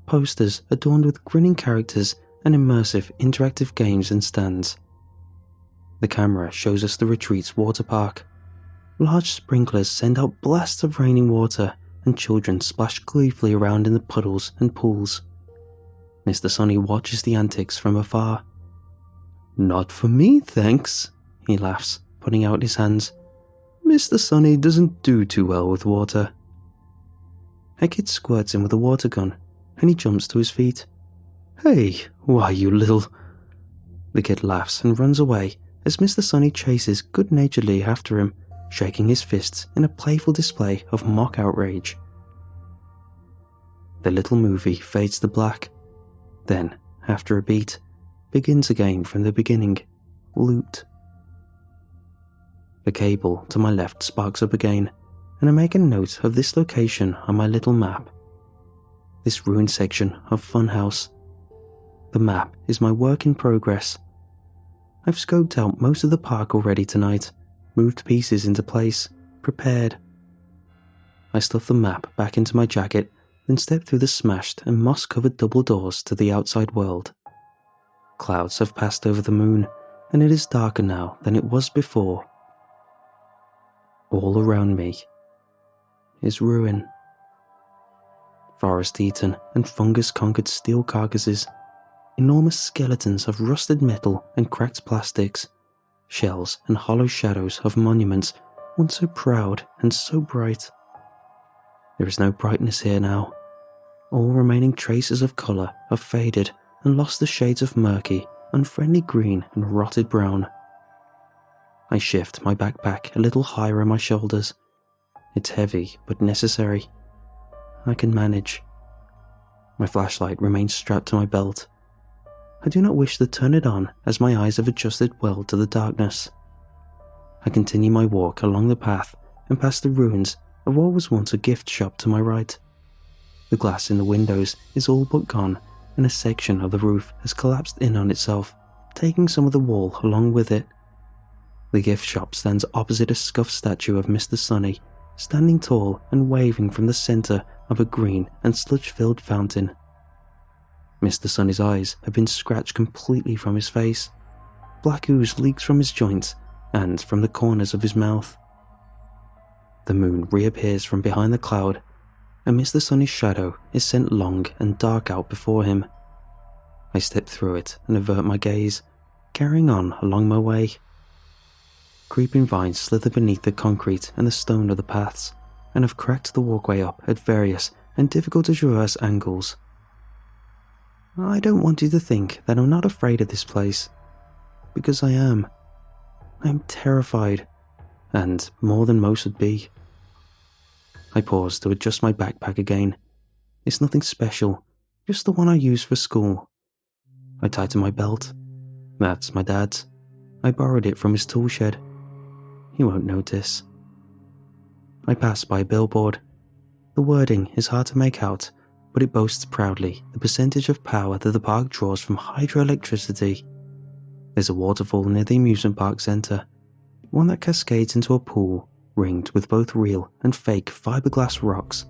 Posters adorned with grinning characters and immersive interactive games and stands. The camera shows us the retreat's water park. Large sprinklers send out blasts of raining water, and children splash gleefully around in the puddles and pools. Mr. Sunny watches the antics from afar. "Not for me, thanks," he laughs, putting out his hands. "Mr. Sunny doesn't do too well with water." A kid squirts him with a water gun, and he jumps to his feet. "Hey, why you little..." The kid laughs and runs away as Mr. Sunny chases good-naturedly after him, shaking his fists in a playful display of mock outrage. The little movie fades to black. Then, after a beat, begins again from the beginning, looped. The cable to my left sparks up again, and I make a note of this location on my little map. This ruined section of Funhouse. The map is my work in progress. I've scoped out most of the park already tonight, moved pieces into place, prepared. I stuff the map back into my jacket, then step through the smashed and moss-covered double doors to the outside world. Clouds have passed over the moon, and it is darker now than it was before. All around me is ruin. Forest-eaten and fungus-conquered steel carcasses, enormous skeletons of rusted metal and cracked plastics, shells and hollow shadows of monuments once so proud and so bright. There is no brightness here now. All remaining traces of colour have faded and lost the shades of murky, unfriendly green and rotted brown. I shift my backpack a little higher on my shoulders. It's heavy but necessary. I can manage. My flashlight remains strapped to my belt. I do not wish to turn it on as my eyes have adjusted well to the darkness. I continue my walk along the path and past the ruins of what was once a gift shop to my right. The glass in the windows is all but gone, and a section of the roof has collapsed in on itself, taking some of the wall along with it. The gift shop stands opposite a scuffed statue of Mr. Sunny, standing tall and waving from the centre of a green and sludge-filled fountain. Mr. Sunny's eyes have been scratched completely from his face. Black ooze leaks from his joints and from the corners of his mouth. The moon reappears from behind the cloud, and Mr. Sunny's shadow is sent long and dark out before him. I step through it and avert my gaze, carrying on along my way. Creeping vines slither beneath the concrete and the stone of the paths, and have cracked the walkway up at various and difficult to traverse angles. I don't want you to think that I'm not afraid of this place, because I am. I am terrified, and more than most would be. I pause to adjust my backpack again. It's nothing special, just the one I use for school. I tighten my belt. That's my dad's. I borrowed it from his tool shed. He won't notice. I pass by a billboard. The wording is hard to make out, but it boasts proudly the percentage of power that the park draws from hydroelectricity. There's a waterfall near the amusement park centre, one that cascades into a pool, ringed with both real and fake fiberglass rocks,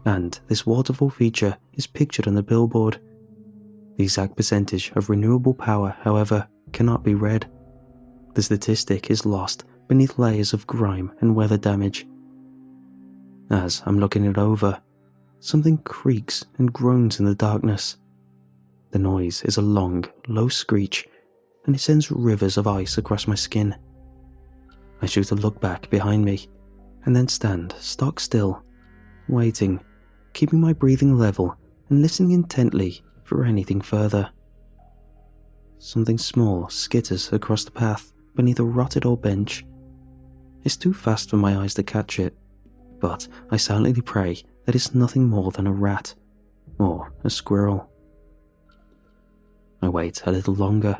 and this waterfall feature is pictured on the billboard. The exact percentage of renewable power, however, cannot be read. The statistic is lost beneath layers of grime and weather damage. As I'm looking it over, something creaks and groans in the darkness. The noise is a long, low screech, and it sends rivers of ice across my skin. I shoot a look back behind me, and then stand stock still, waiting, keeping my breathing level and listening intently for anything further. Something small skitters across the path beneath a rotted old bench. It's too fast for my eyes to catch it, but I silently pray that it's nothing more than a rat or a squirrel. I wait a little longer,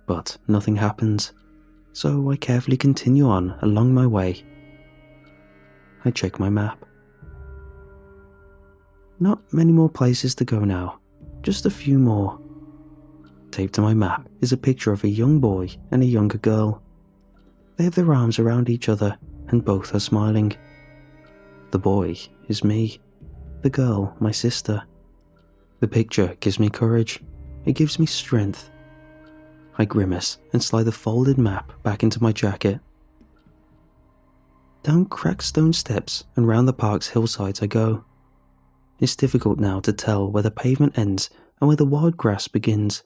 but nothing happens, so I carefully continue on along my way. I check my map. Not many more places to go now, just a few more. Taped to my map is a picture of a young boy and a younger girl. They have their arms around each other and both are smiling. The boy is me, the girl my sister. The picture gives me courage, it gives me strength. I grimace and slide the folded map back into my jacket. Down cracked stone steps and round the park's hillsides I go. It's difficult now to tell where the pavement ends and where the wild grass begins.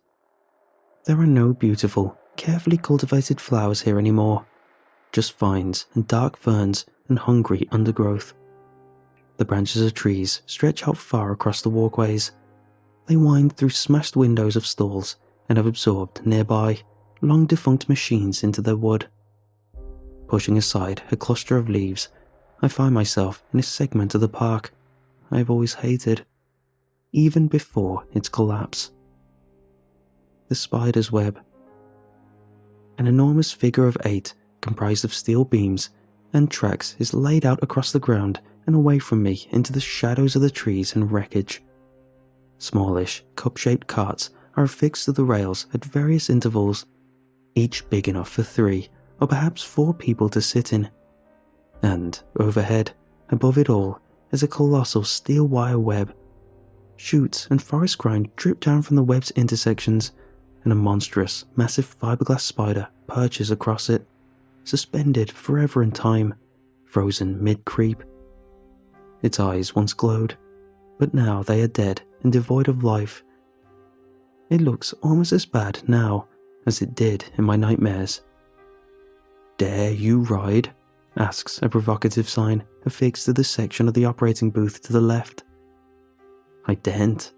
There are no beautiful, carefully cultivated flowers here anymore, just vines and dark ferns and hungry undergrowth. The branches of trees stretch out far across the walkways. They wind through smashed windows of stalls and have absorbed nearby long-defunct machines into their wood. Pushing aside a cluster of leaves, I find myself in a segment of the park I've always hated, even before its collapse. The spider's web. An enormous figure of 8, comprised of steel beams and tracks, is laid out across the ground and away from me into the shadows of the trees and wreckage. Smallish, cup-shaped carts are affixed to the rails at various intervals, each big enough for 3 or perhaps 4 people to sit in. And overhead, above it all, is a colossal steel wire web. Shoots and forest grind drip down from the web's intersections, and a monstrous, massive fiberglass spider perches across it, suspended forever in time, frozen mid-creep. Its eyes once glowed, but now they are dead and devoid of life. It looks almost as bad now as it did in my nightmares. "Dare you ride?" asks a provocative sign affixed to the section of the operating booth to the left. I daren't.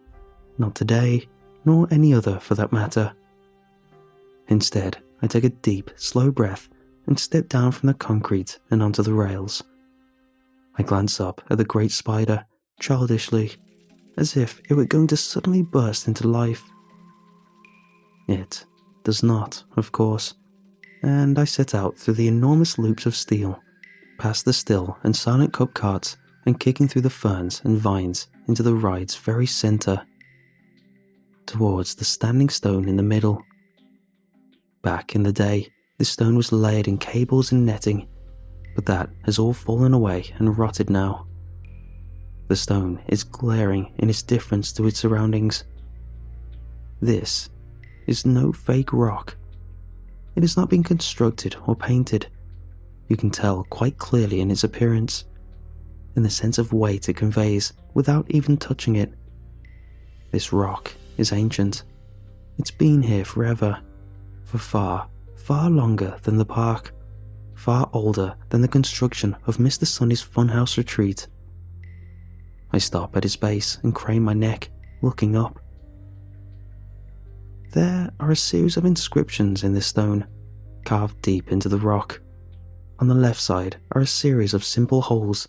Not today, nor any other for that matter. Instead, I take a deep, slow breath and step down from the concrete and onto the rails. I glance up at the great spider, childishly, as if it were going to suddenly burst into life. It does not, of course, and I set out through the enormous loops of steel, past the still and silent cup carts, and kicking through the ferns and vines into the ride's very center, towards the standing stone in the middle. Back in the day, this stone was layered in cables and netting, but that has all fallen away and rotted now. The stone is glaring in its difference to its surroundings. This is no fake rock. It has not been constructed or painted. You can tell quite clearly in its appearance, in the sense of weight it conveys without even touching it. This rock is ancient. It's been here forever, for far, far longer than the park, far older than the construction of Mr. Sunny's funhouse retreat. I stop at its base and crane my neck, looking up. There are a series of inscriptions in this stone, carved deep into the rock. On the left side are a series of simple holes.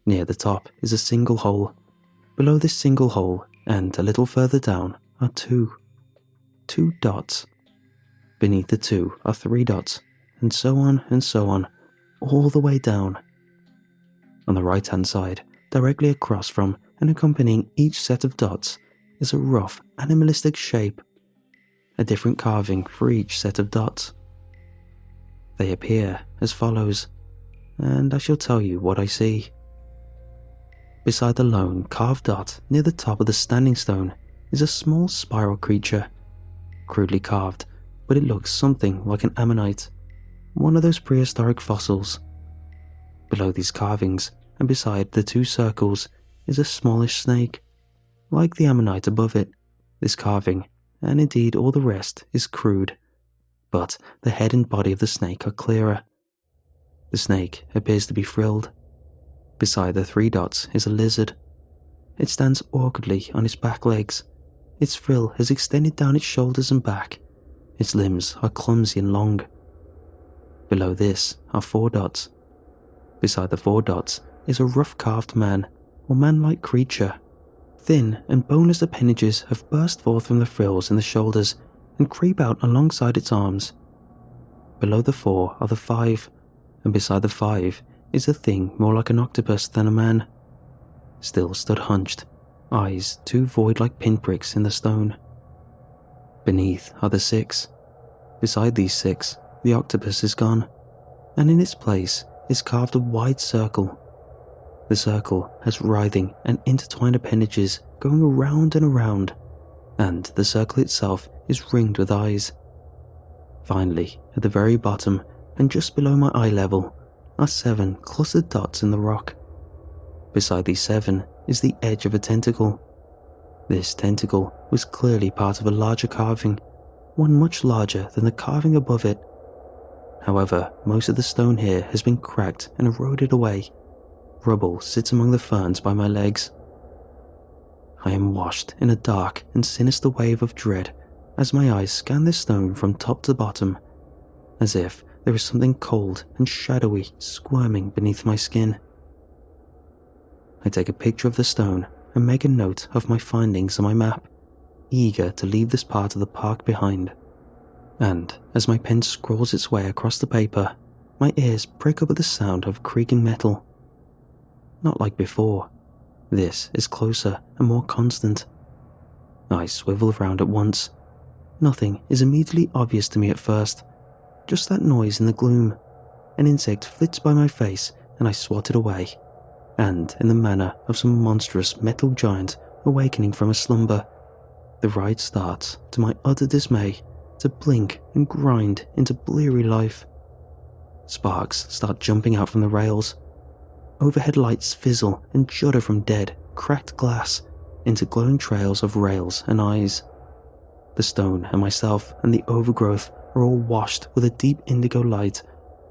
Near the top is a single hole. Below this single hole, and a little further down, are two dots. Beneath the 2 are 3 dots, and so on, all the way down. On the right-hand side, directly across from and accompanying each set of dots, is a rough, animalistic shape, a different carving for each set of dots. They appear as follows: and I shall tell you what I see. Beside the lone carved dot near the top of the standing stone is a small spiral creature, crudely carved, but it looks something like an ammonite, one of those prehistoric fossils. Below these carvings, and beside the two circles, is a smallish snake. Like the ammonite above it, this carving, and indeed all the rest, is crude, but the head and body of the snake are clearer. The snake appears to be frilled. Beside the three dots is a lizard. It stands awkwardly on its back legs. Its frill has extended down its shoulders and back. Its limbs are clumsy and long. Below this are four dots. Beside the four dots is a rough-carved man, or man-like creature. Thin and boneless appendages have burst forth from the frills in the shoulders and creep out alongside its arms. Below the four are the five, and beside the five is a thing more like an octopus than a man. Still stood hunched, eyes two void-like pinpricks in the stone. Beneath are the six. Beside these six, the octopus is gone, and in its place is carved a wide circle. The circle has writhing and intertwined appendages going around and around, and the circle itself is ringed with eyes. Finally, at the very bottom, and just below my eye level, are 7 clustered dots in the rock. Beside these 7 is the edge of a tentacle. This tentacle was clearly part of a larger carving, one much larger than the carving above it. However, most of the stone here has been cracked and eroded away. Rubble sits among the ferns by my legs. I am washed in a dark and sinister wave of dread as my eyes scan this stone from top to bottom, as if there is something cold and shadowy squirming beneath my skin. I take a picture of the stone and make a note of my findings on my map, eager to leave this part of the park behind. And as my pen scrolls its way across the paper, my ears prick up at the sound of creaking metal. Not like before. This is closer and more constant. I swivel around at once. Nothing is immediately obvious to me at first. Just that noise in the gloom. An insect flits by my face and I swat it away. And in the manner of some monstrous metal giant awakening from a slumber, the ride starts, to my utter dismay, to blink and grind into bleary life. Sparks start jumping out from the rails. Overhead lights fizzle and judder from dead, cracked glass into glowing trails of rails and eyes. The stone and myself and the overgrowth are all washed with a deep indigo light,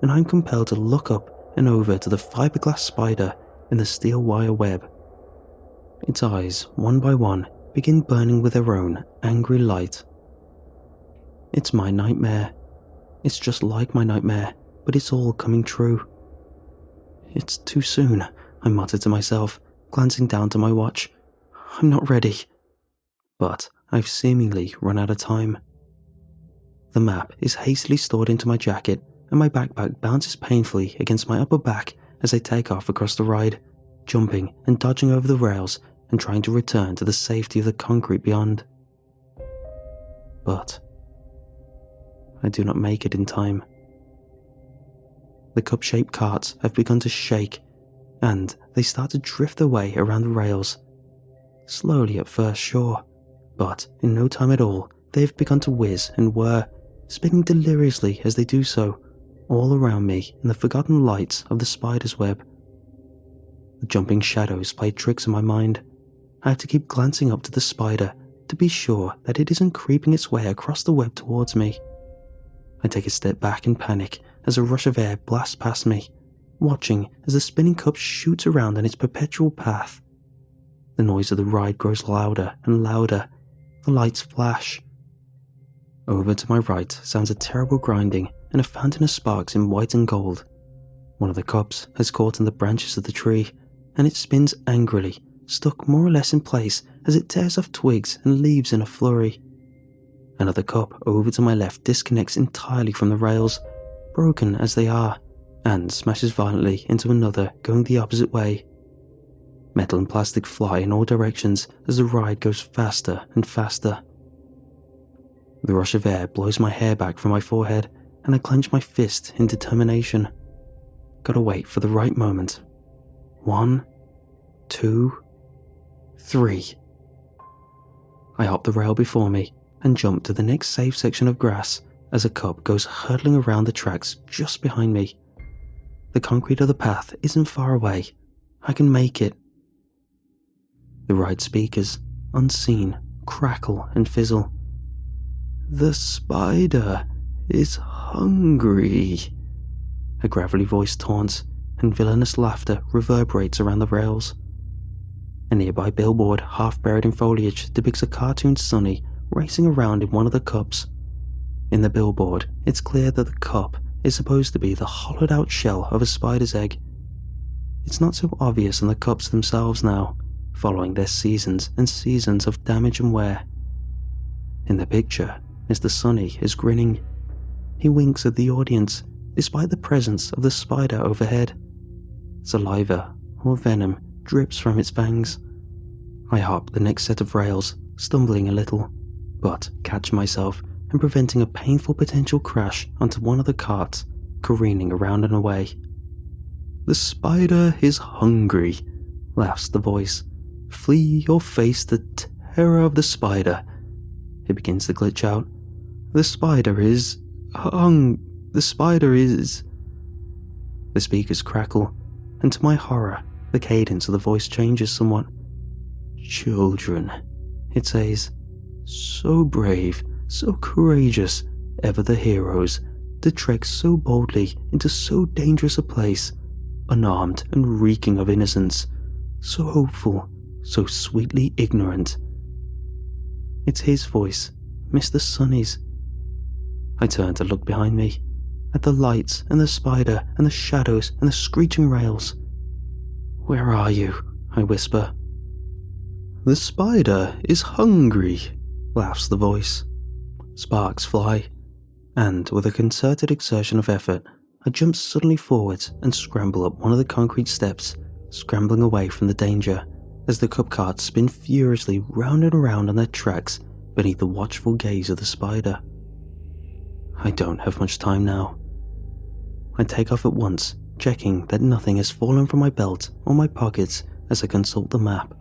and I'm compelled to look up and over to the fiberglass spider in the steel wire web. Its eyes, one by one, begin burning with their own angry light. It's my nightmare. It's just like my nightmare, but it's all coming true. It's too soon, I mutter to myself, glancing down to my watch. I'm not ready. But I've seemingly run out of time. The map is hastily stored into my jacket, and my backpack bounces painfully against my upper back as I take off across the ride, jumping and dodging over the rails and trying to return to the safety of the concrete beyond. But I do not make it in time. The cup-shaped carts have begun to shake, and they start to drift their way around the rails. Slowly at first, sure, but in no time at all, they have begun to whiz and whir, spinning deliriously as they do so, all around me in the forgotten lights of the spider's web. The jumping shadows play tricks in my mind. I have to keep glancing up to the spider to be sure that it isn't creeping its way across the web towards me. I take a step back in panic as a rush of air blasts past me, watching as the spinning cup shoots around in its perpetual path. The noise of the ride grows louder and louder. The lights flash. Over to my right sounds a terrible grinding and a fountain of sparks in white and gold. One of the cups has caught in the branches of the tree, and it spins angrily, stuck more or less in place as it tears off twigs and leaves in a flurry. Another cup over to my left disconnects entirely from the rails, broken as they are, and smashes violently into another going the opposite way. Metal and plastic fly in all directions as the ride goes faster and faster. The rush of air blows my hair back from my forehead, and I clench my fist in determination. Gotta wait for the right moment. 1, 2, 3. I hop the rail before me and jump to the next safe section of grass as a cub goes hurtling around the tracks just behind me. The concrete of the path isn't far away. I can make it. The ride speakers, unseen, crackle and fizzle. "The spider is hungry." A gravelly voice taunts, and villainous laughter reverberates around the rails. A nearby billboard, half buried in foliage, depicts a cartoon Sunny racing around in one of the cups. In the billboard, it's clear that the cup is supposed to be the hollowed-out shell of a spider's egg. It's not so obvious in the cups themselves now, following their seasons and seasons of damage and wear. In the picture, Mr. Sunny is grinning. He winks at the audience, despite the presence of the spider overhead. Saliva or venom drips from its fangs. I hop the next set of rails, stumbling a little, but catch myself and preventing a painful potential crash onto one of the carts, careening around and away. "The spider is hungry," laughs the voice. "Flee or face the terror of the spider." It begins to glitch out. The spider is... The speakers crackle, and to my horror, the cadence of the voice changes somewhat. "Children," it says, "so brave, so courageous, ever the heroes, to trek so boldly into so dangerous a place, unarmed and reeking of innocence, so hopeful, so sweetly ignorant." It's his voice, Mr. Sunny's. I turn to look behind me, at the lights and the spider and the shadows and the screeching rails. "Where are you?" I whisper. "The spider is hungry," laughs the voice. Sparks fly, and with a concerted exertion of effort, I jump suddenly forwards and scramble up one of the concrete steps, scrambling away from the danger as the cup carts spin furiously round and around on their tracks beneath the watchful gaze of the spider. I don't have much time now. I take off at once, checking that nothing has fallen from my belt or my pockets as I consult the map.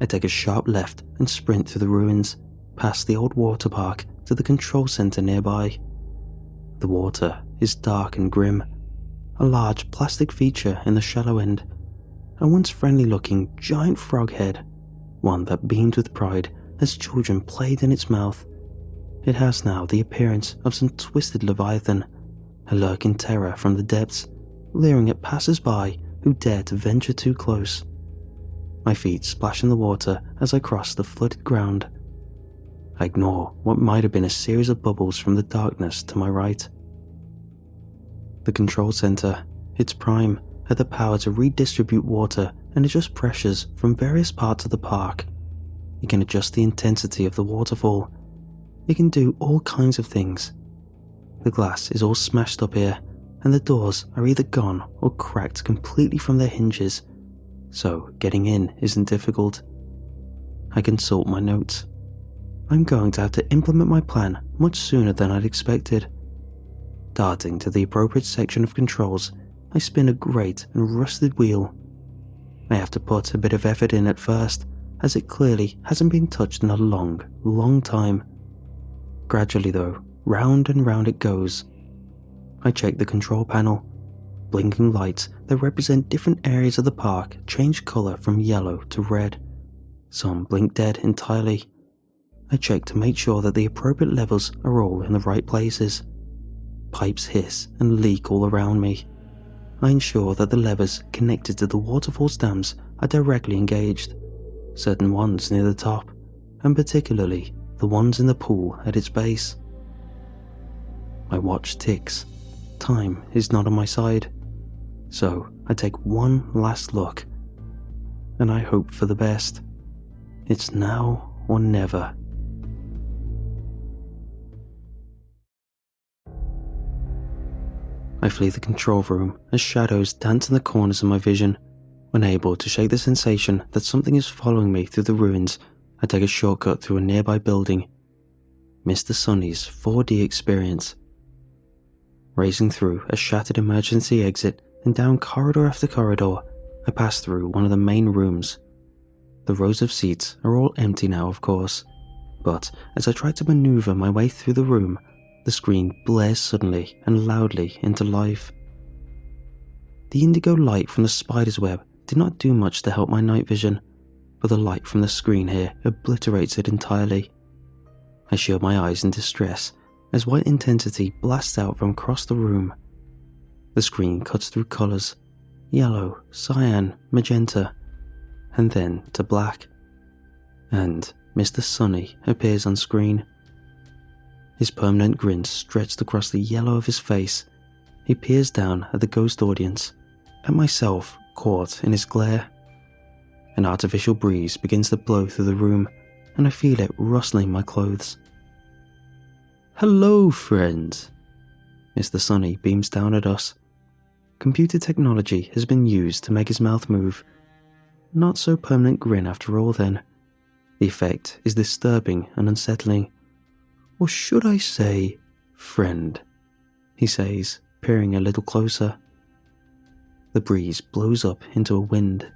I take a sharp left and sprint through the ruins, past the old water park to the control center nearby. The water is dark and grim, a large plastic feature in the shallow end, a once friendly-looking giant frog head, one that beamed with pride as children played in its mouth. It has now the appearance of some twisted leviathan, a lurking terror from the depths, leering at passers-by who dare to venture too close. My feet splash in the water as I cross the flooded ground. I ignore what might have been a series of bubbles from the darkness to my right. The control center, its prime, had the power to redistribute water and adjust pressures from various parts of the park. It can adjust the intensity of the waterfall. It can do all kinds of things. The glass is all smashed up here, and the doors are either gone or cracked completely from their hinges, so getting in isn't difficult. I consult my notes. I'm going to have to implement my plan much sooner than I'd expected. Darting to the appropriate section of controls, I spin a great and rusted wheel. I have to put a bit of effort in at first, as it clearly hasn't been touched in a long, long time. Gradually though, round and round it goes. I check the control panel. Blinking lights that represent different areas of the park change colour from yellow to red. Some blink dead entirely. I check to make sure that the appropriate levels are all in the right places. Pipes hiss and leak all around me. I ensure that the levers connected to the waterfall's dams are directly engaged, certain ones near the top, and particularly the ones in the pool at its base. My watch ticks. Time is not on my side, so I take one last look, and I hope for the best. It's now or never. I flee the control room as shadows dance in the corners of my vision. Unable to shake the sensation that something is following me through the ruins, I take a shortcut through a nearby building. Mr. Sunny's 4D experience. Racing through a shattered emergency exit and down corridor after corridor, I pass through one of the main rooms. The rows of seats are all empty now, of course, but as I try to maneuver my way through the room, the screen blares suddenly and loudly into life. The indigo light from the spider's web did not do much to help my night vision, but the light from the screen here obliterates it entirely. I shield my eyes in distress as white intensity blasts out from across the room. The screen cuts through colours, yellow, cyan, magenta, and then to black. And Mr. Sunny appears on screen. His permanent grin stretched across the yellow of his face. He peers down at the ghost audience, at myself caught in his glare. An artificial breeze begins to blow through the room, and I feel it rustling my clothes. "Hello, friends." Mr. Sunny beams down at us. Computer technology has been used to make his mouth move. Not so permanent grin after all then. The effect is disturbing and unsettling. Or should I say, friend, he says, peering a little closer. The breeze blows up into a wind.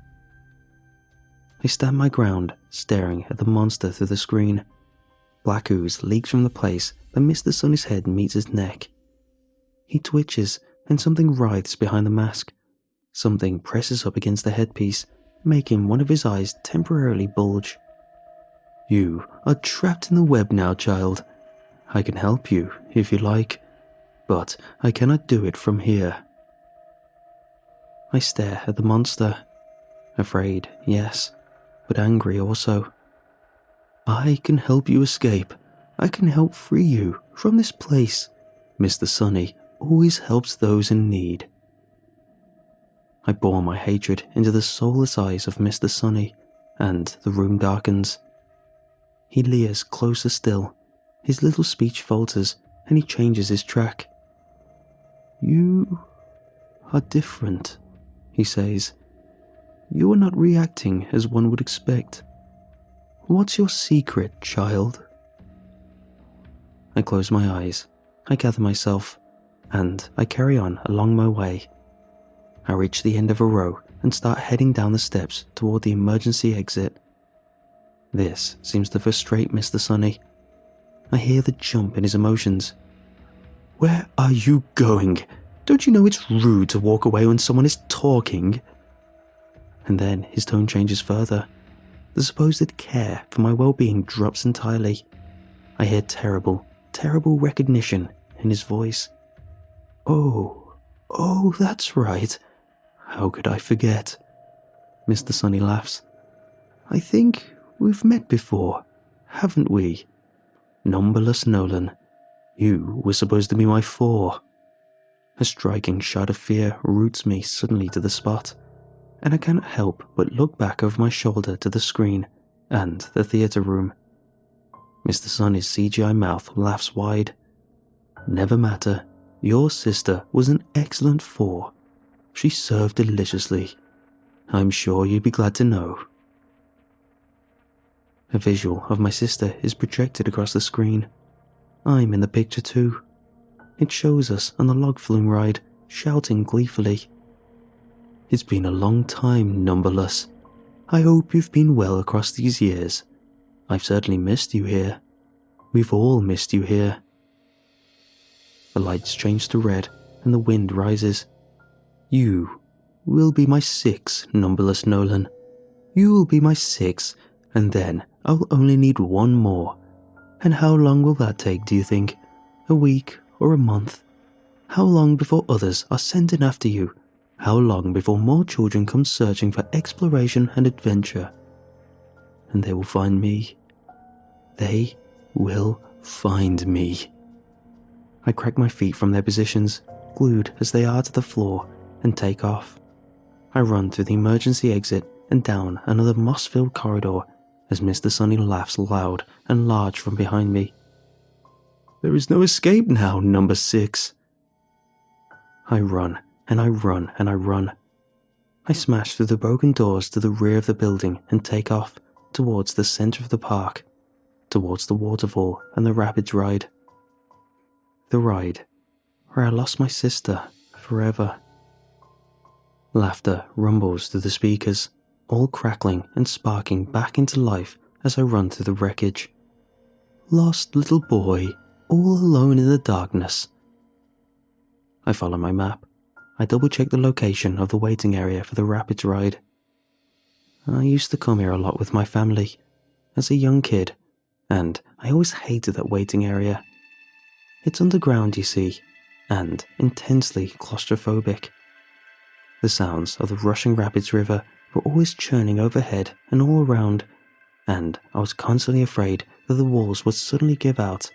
I stand my ground, staring at the monster through the screen. Black ooze leaks from the place that Mr. Sunny's head meets his neck. He twitches, and something writhes behind the mask. Something presses up against the headpiece, making one of his eyes temporarily bulge. "You are trapped in the web now, child. I can help you, if you like, but I cannot do it from here." I stare at the monster. Afraid, yes, but angry also. "I can help you escape. I can help free you from this place. Mr. Sunny always helps those in need." I bore my hatred into the soulless eyes of Mr. Sunny, and the room darkens. He leers closer still. His little speech falters, and he changes his track. "You are different," he says. "You are not reacting as one would expect. What's your secret, child?" I close my eyes. I gather myself, and I carry on along my way. I reach the end of a row and start heading down the steps toward the emergency exit. This seems to frustrate Mr. Sunny. I hear the jump in his emotions. "Where are you going? Don't you know it's rude to walk away when someone is talking?" And then his tone changes further. The supposed care for my well-being drops entirely. I hear terrible, terrible recognition in his voice. Oh, that's right. How could I forget?" Mr. Sunny laughs. "I think we've met before, haven't we? Numberless Nolan, you were supposed to be my four." A striking shot of fear roots me suddenly to the spot, and I cannot help but look back over my shoulder to the screen and the theatre room. Mr. Sunny's CGI mouth laughs wide. "Never matter, your sister was an excellent four. She served deliciously. I'm sure you'd be glad to know." A visual of my sister is projected across the screen. I'm in the picture too. It shows us on the log flume ride, shouting gleefully. "It's been a long time, Numberless. I hope you've been well across these years. I've certainly missed you here. We've all missed you here." The lights change to red and the wind rises. "You will be my 6, Numberless Nolan. You'll be my 6, and then I'll only need one more. And how long will that take, do you think? A week or a month? How long before others are sent in after you? How long before more children come searching for exploration and adventure? And they will find me. They will find me." I crack my feet from their positions, glued as they are to the floor, and take off. I run through the emergency exit and down another moss-filled corridor as Mr. Sunny laughs loud and large from behind me. "There is no escape now, number 6. I run, and I run, and I run. I smash through the broken doors to the rear of the building and take off towards the center of the park, towards the waterfall and the rapids ride. The ride where I lost my sister forever. Laughter rumbles through the speakers, all crackling and sparking back into life as I run through the wreckage. Lost little boy, all alone in the darkness. I follow my map. I double-check the location of the waiting area for the rapids ride. I used to come here a lot with my family, as a young kid, and I always hated that waiting area. It's underground, you see, and intensely claustrophobic. The sounds of the rushing rapids river were always churning overhead and all around, and I was constantly afraid that the walls would suddenly give out,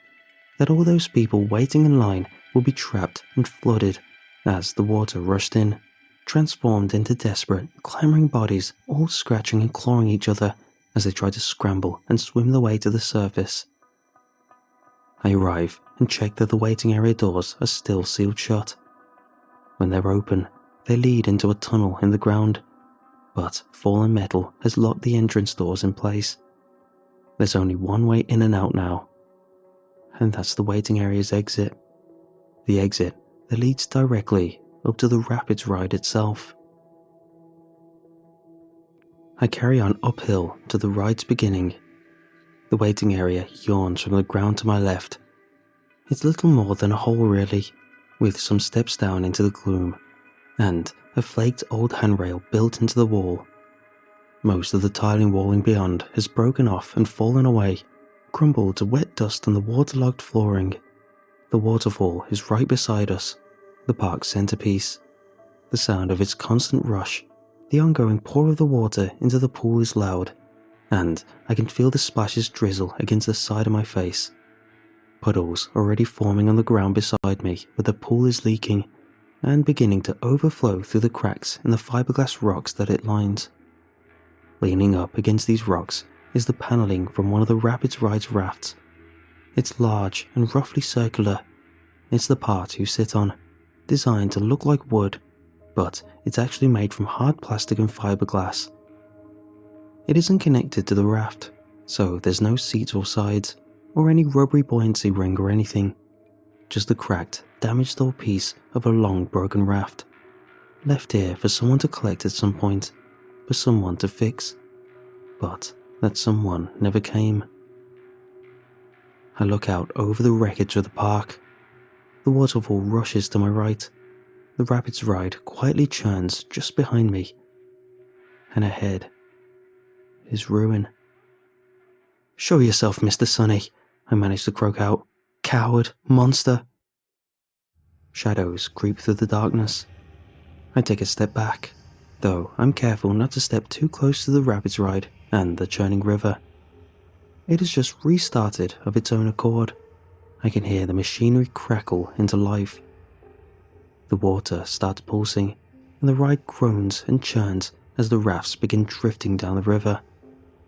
that all those people waiting in line would be trapped and flooded as the water rushed in, transformed into desperate, clamoring bodies all scratching and clawing each other as they tried to scramble and swim their way to the surface. I arrive and check that the waiting area doors are still sealed shut. When they're open, they lead into a tunnel in the ground, but fallen metal has locked the entrance doors in place. There's only one way in and out now, and that's the waiting area's exit. The exit that leads directly up to the rapids ride itself. I carry on uphill to the ride's beginning. The waiting area yawns from the ground to my left. It's little more than a hole really, with some steps down into the gloom, and a flaked old handrail built into the wall. Most of the tiling walling beyond has broken off and fallen away, crumbled to wet dust on the waterlogged flooring. The waterfall is right beside us, the park's centerpiece. The sound of its constant rush, the ongoing pour of the water into the pool is loud, and I can feel the splashes drizzle against the side of my face. Puddles already forming on the ground beside me where the pool is leaking and beginning to overflow through the cracks in the fiberglass rocks that it lines. Leaning up against these rocks is the paneling from one of the rapids ride's rafts. It's large and roughly circular. It's the part you sit on, designed to look like wood, but it's actually made from hard plastic and fiberglass. It isn't connected to the raft, so there's no seats or sides, or any rubbery buoyancy ring or anything. Just a cracked, damaged old piece of a long broken raft, left here for someone to collect at some point, for someone to fix. But that someone never came. I look out over the wreckage of the park. The waterfall rushes to my right. The rapids ride quietly churns just behind me. And ahead is ruin. "Show yourself, Mr. Sunny," I manage to croak out. "Coward, monster." Shadows creep through the darkness. I take a step back, though I'm careful not to step too close to the rapids ride and the churning river. It has just restarted of its own accord. I can hear the machinery crackle into life. The water starts pulsing, and the ride groans and churns as the rafts begin drifting down the river.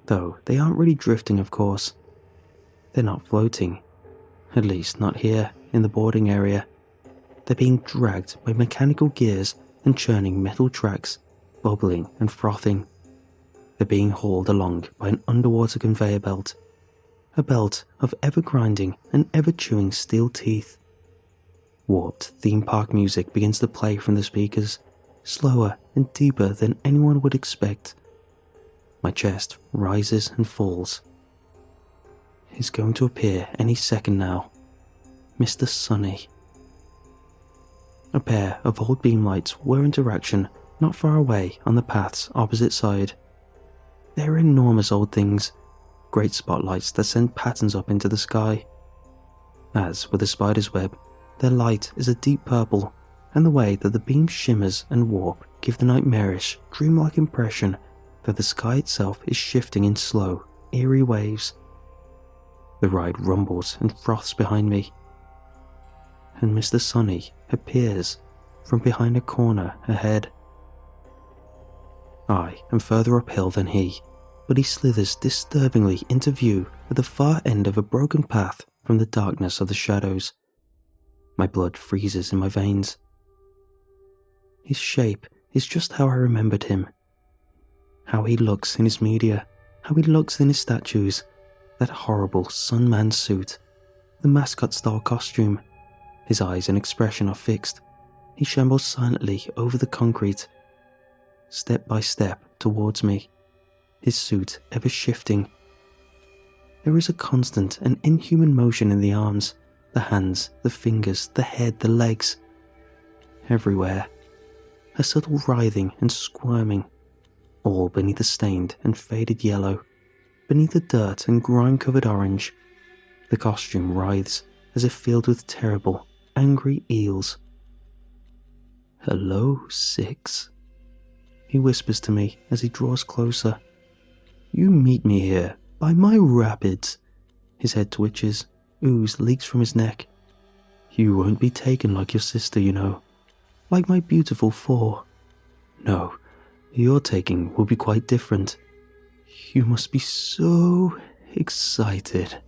Though they aren't really drifting, of course. They're not floating. At least not here, in the boarding area. They're being dragged by mechanical gears and churning metal tracks, bubbling and frothing. They're being hauled along by an underwater conveyor belt. A belt of ever-grinding and ever-chewing steel teeth. Warped theme park music begins to play from the speakers, slower and deeper than anyone would expect. My chest rises and falls. He's going to appear any second now. Mr. Sunny. A pair of old beam lights were into action not far away on the path's opposite side. They're enormous old things, great spotlights that send patterns up into the sky. As with the spider's web, their light is a deep purple, and the way that the beam shimmers and warp give the nightmarish, dreamlike impression that the sky itself is shifting in slow, eerie waves. The ride rumbles and froths behind me, and Mr. Sunny appears from behind a corner ahead. I am further uphill than he, but he slithers disturbingly into view at the far end of a broken path from the darkness of the shadows. My blood freezes in my veins. His shape is just how I remembered him. How he looks in his media, how he looks in his statues, that horrible Sunman suit, the mascot-style costume. His eyes and expression are fixed. He shambles silently over the concrete. step by step towards me, his suit ever shifting. There is a constant and inhuman motion in the arms, the hands, the fingers, the head, the legs. Everywhere. A subtle writhing and squirming, all beneath the stained and faded yellow, beneath the dirt and grime-covered orange. The costume writhes as if filled with terrible, angry eels. "Hello, Six," he whispers to me as he draws closer. "You meet me here, by my rapids." His head twitches, ooze leaks from his neck. "You won't be taken like your sister, you know. Like my beautiful Four. No, your taking will be quite different. You must be so excited."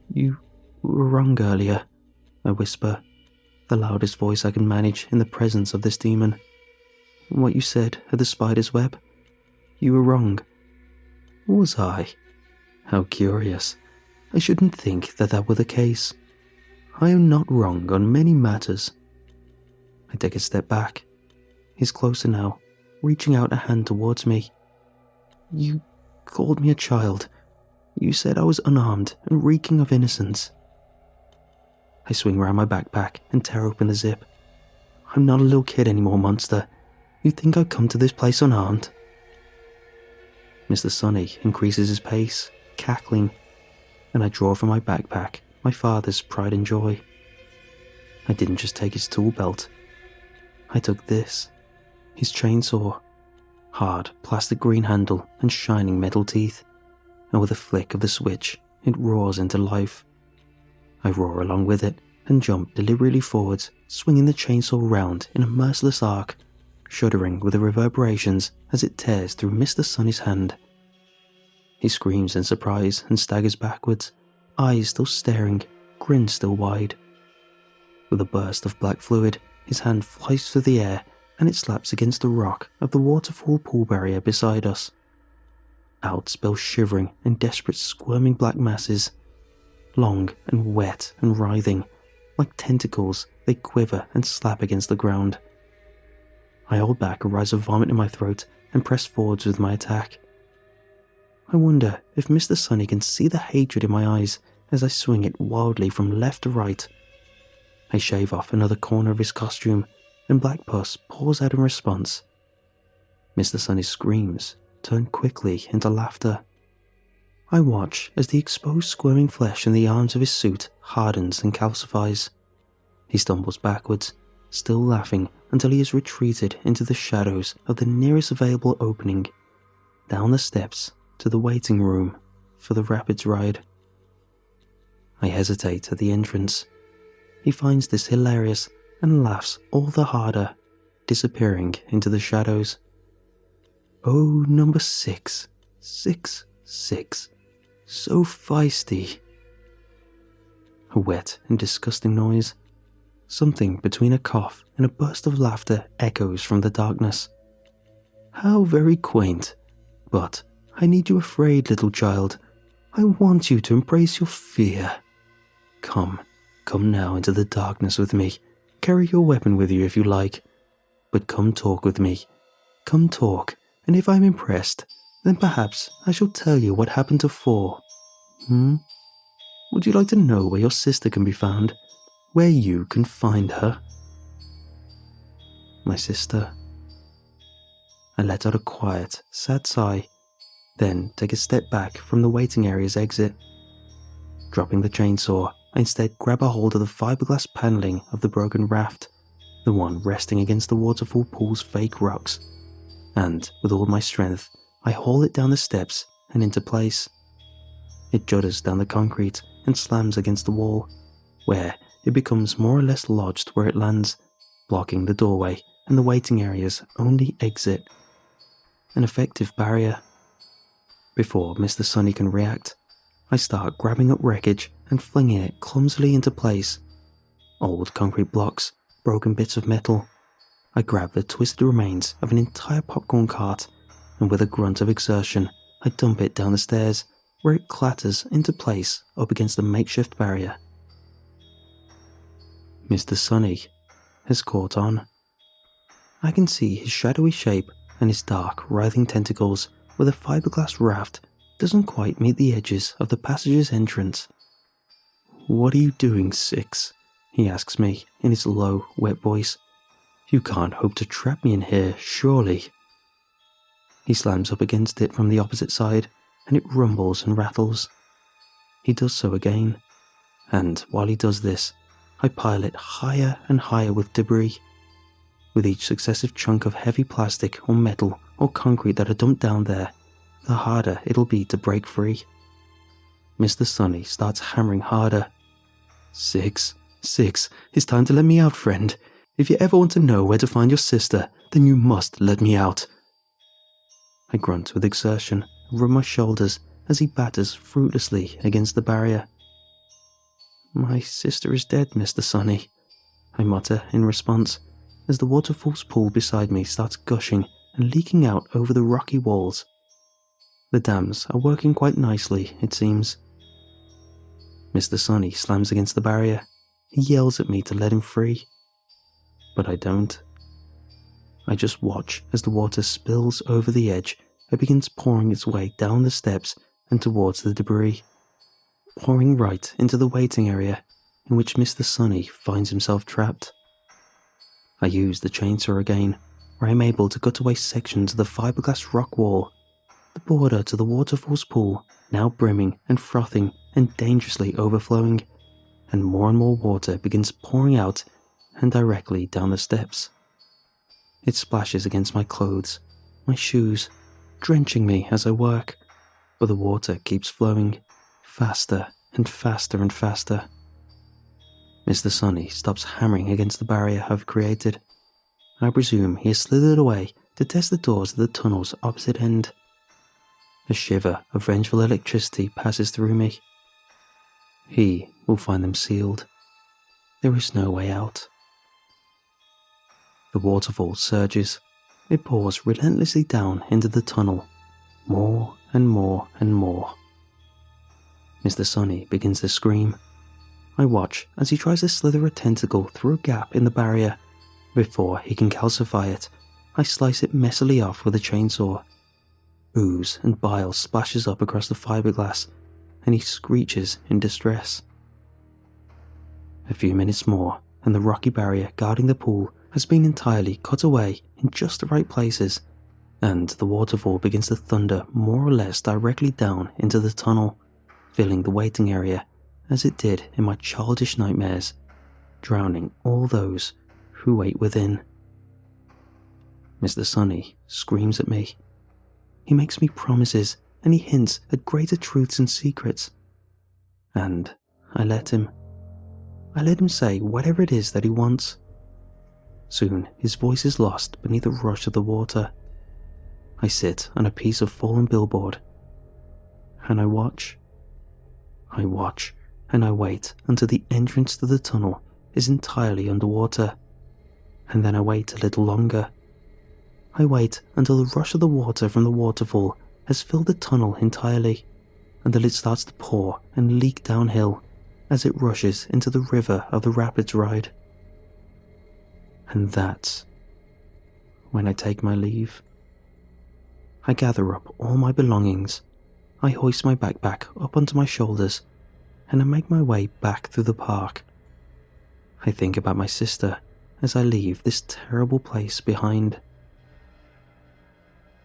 "You were wrong earlier," I whisper, the loudest voice I can manage in the presence of this demon. "What you said at the spider's web? You were wrong." "Was I? How curious. I shouldn't think that that were the case. I am not wrong on many matters." I take a step back. He's closer now, reaching out a hand towards me. "You called me a child. You said I was unarmed and reeking of innocence." I swing round my backpack and tear open the zip. "I'm not a little kid anymore, monster. You think I'd come to this place unarmed?" Mr. Sunny increases his pace, cackling, and I draw from my backpack my father's pride and joy. I didn't just take his tool belt. I took this, his chainsaw, hard plastic green handle and shining metal teeth, and with a flick of the switch, it roars into life. I roar along with it and jump deliberately forwards, swinging the chainsaw round in a merciless arc, shuddering with the reverberations as it tears through Mr. Sunny's hand. He screams in surprise and staggers backwards, eyes still staring, grin still wide. With a burst of black fluid, his hand flies through the air and it slaps against the rock of the waterfall pool barrier beside us. Out spill shivering and desperate squirming black masses. Long and wet and writhing, like tentacles, they quiver and slap against the ground. I hold back a rise of vomit in my throat and press forwards with my attack. I wonder if Mr. Sunny can see the hatred in my eyes as I swing it wildly from left to right. I shave off another corner of his costume, and black pus pours out in response. Mr. Sunny's screams turn quickly into laughter. I watch as the exposed squirming flesh in the arms of his suit hardens and calcifies. He stumbles backwards, still laughing until he has retreated into the shadows of the nearest available opening, down the steps to the waiting room for the rapids ride. I hesitate at the entrance. He finds this hilarious and laughs all the harder, disappearing into the shadows. "Oh, number 6, 6, 6, so feisty." A wet and disgusting noise. Something between a cough and a burst of laughter echoes from the darkness. "How very quaint. But I need you afraid, little child. I want you to embrace your fear. Come now into the darkness with me. Carry your weapon with you if you like. But come talk with me. Come talk, and if I'm impressed, then perhaps I shall tell you what happened to Four. Would you like to know where your sister can be found? Where you can find her?" My sister. I let out a quiet, sad sigh, then take a step back from the waiting area's exit. Dropping the chainsaw, I instead grab a hold of the fiberglass paneling of the broken raft, the one resting against the waterfall pool's fake rocks, and with all my strength, I haul it down the steps and into place. It judders down the concrete and slams against the wall, where it becomes more or less lodged where it lands, blocking the doorway and the waiting area's only exit. An effective barrier. Before Mr. Sunny can react, I start grabbing up wreckage and flinging it clumsily into place. Old concrete blocks, broken bits of metal. I grab the twisted remains of an entire popcorn cart, and with a grunt of exertion, I dump it down the stairs, where it clatters into place up against the makeshift barrier. Mr. Sunny has caught on. I can see his shadowy shape and his dark, writhing tentacles where the fiberglass raft doesn't quite meet the edges of the passage's entrance. "What are you doing, Six?" he asks me in his low, wet voice. "You can't hope to trap me in here, surely." He slams up against it from the opposite side, and it rumbles and rattles. He does so again, and while he does this, I pile it higher and higher with debris. With each successive chunk of heavy plastic or metal or concrete that I dump down there, the harder it'll be to break free. Mr. Sunny starts hammering harder. Six, it's time to let me out, friend. If you ever want to know where to find your sister, then you must let me out." I grunt with exertion and rub my shoulders as he batters fruitlessly against the barrier. "My sister is dead, Mr. Sunny," I mutter in response as the waterfall's pool beside me starts gushing and leaking out over the rocky walls. The dams are working quite nicely, it seems. Mr. Sunny slams against the barrier. He yells at me to let him free. But I don't. I just watch as the water spills over the edge and begins pouring its way down the steps and towards the debris, pouring right into the waiting area in which Mr. Sunny finds himself trapped. I use the chainsaw again, where I'm able to cut away sections of the fiberglass rock wall, the border to the waterfall's pool, now brimming and frothing and dangerously overflowing, and more water begins pouring out and directly down the steps. It splashes against my clothes, my shoes, drenching me as I work, but the water keeps flowing, faster and faster and faster. Mr. Sunny stops hammering against the barrier I've created. I presume he has slithered away to test the doors of the tunnel's opposite end. A shiver of vengeful electricity passes through me. He will find them sealed. There is no way out. The waterfall surges. It pours relentlessly down into the tunnel, more and more and more. Mr. Sunny begins to scream. I watch as he tries to slither a tentacle through a gap in the barrier. Before he can calcify it, I slice it messily off with a chainsaw. Ooze and bile splashes up across the fiberglass, and he screeches in distress. A few minutes more, and the rocky barrier guarding the pool has been entirely cut away in just the right places, and the waterfall begins to thunder more or less directly down into the tunnel, filling the waiting area as it did in my childish nightmares, drowning all those who wait within. Mr. Sunny screams at me. He makes me promises and he hints at greater truths and secrets. And I let him. I let him say whatever it is that he wants. Soon his voice is lost beneath the rush of the water. I sit on a piece of fallen billboard, and I watch. I watch, and I wait until the entrance to the tunnel is entirely underwater, and then I wait a little longer. I wait until the rush of the water from the waterfall has filled the tunnel entirely, until it starts to pour and leak downhill as it rushes into the river of the rapids ride. And that's when I take my leave. I gather up all my belongings, I hoist my backpack up onto my shoulders, and I make my way back through the park. I think about my sister as I leave this terrible place behind.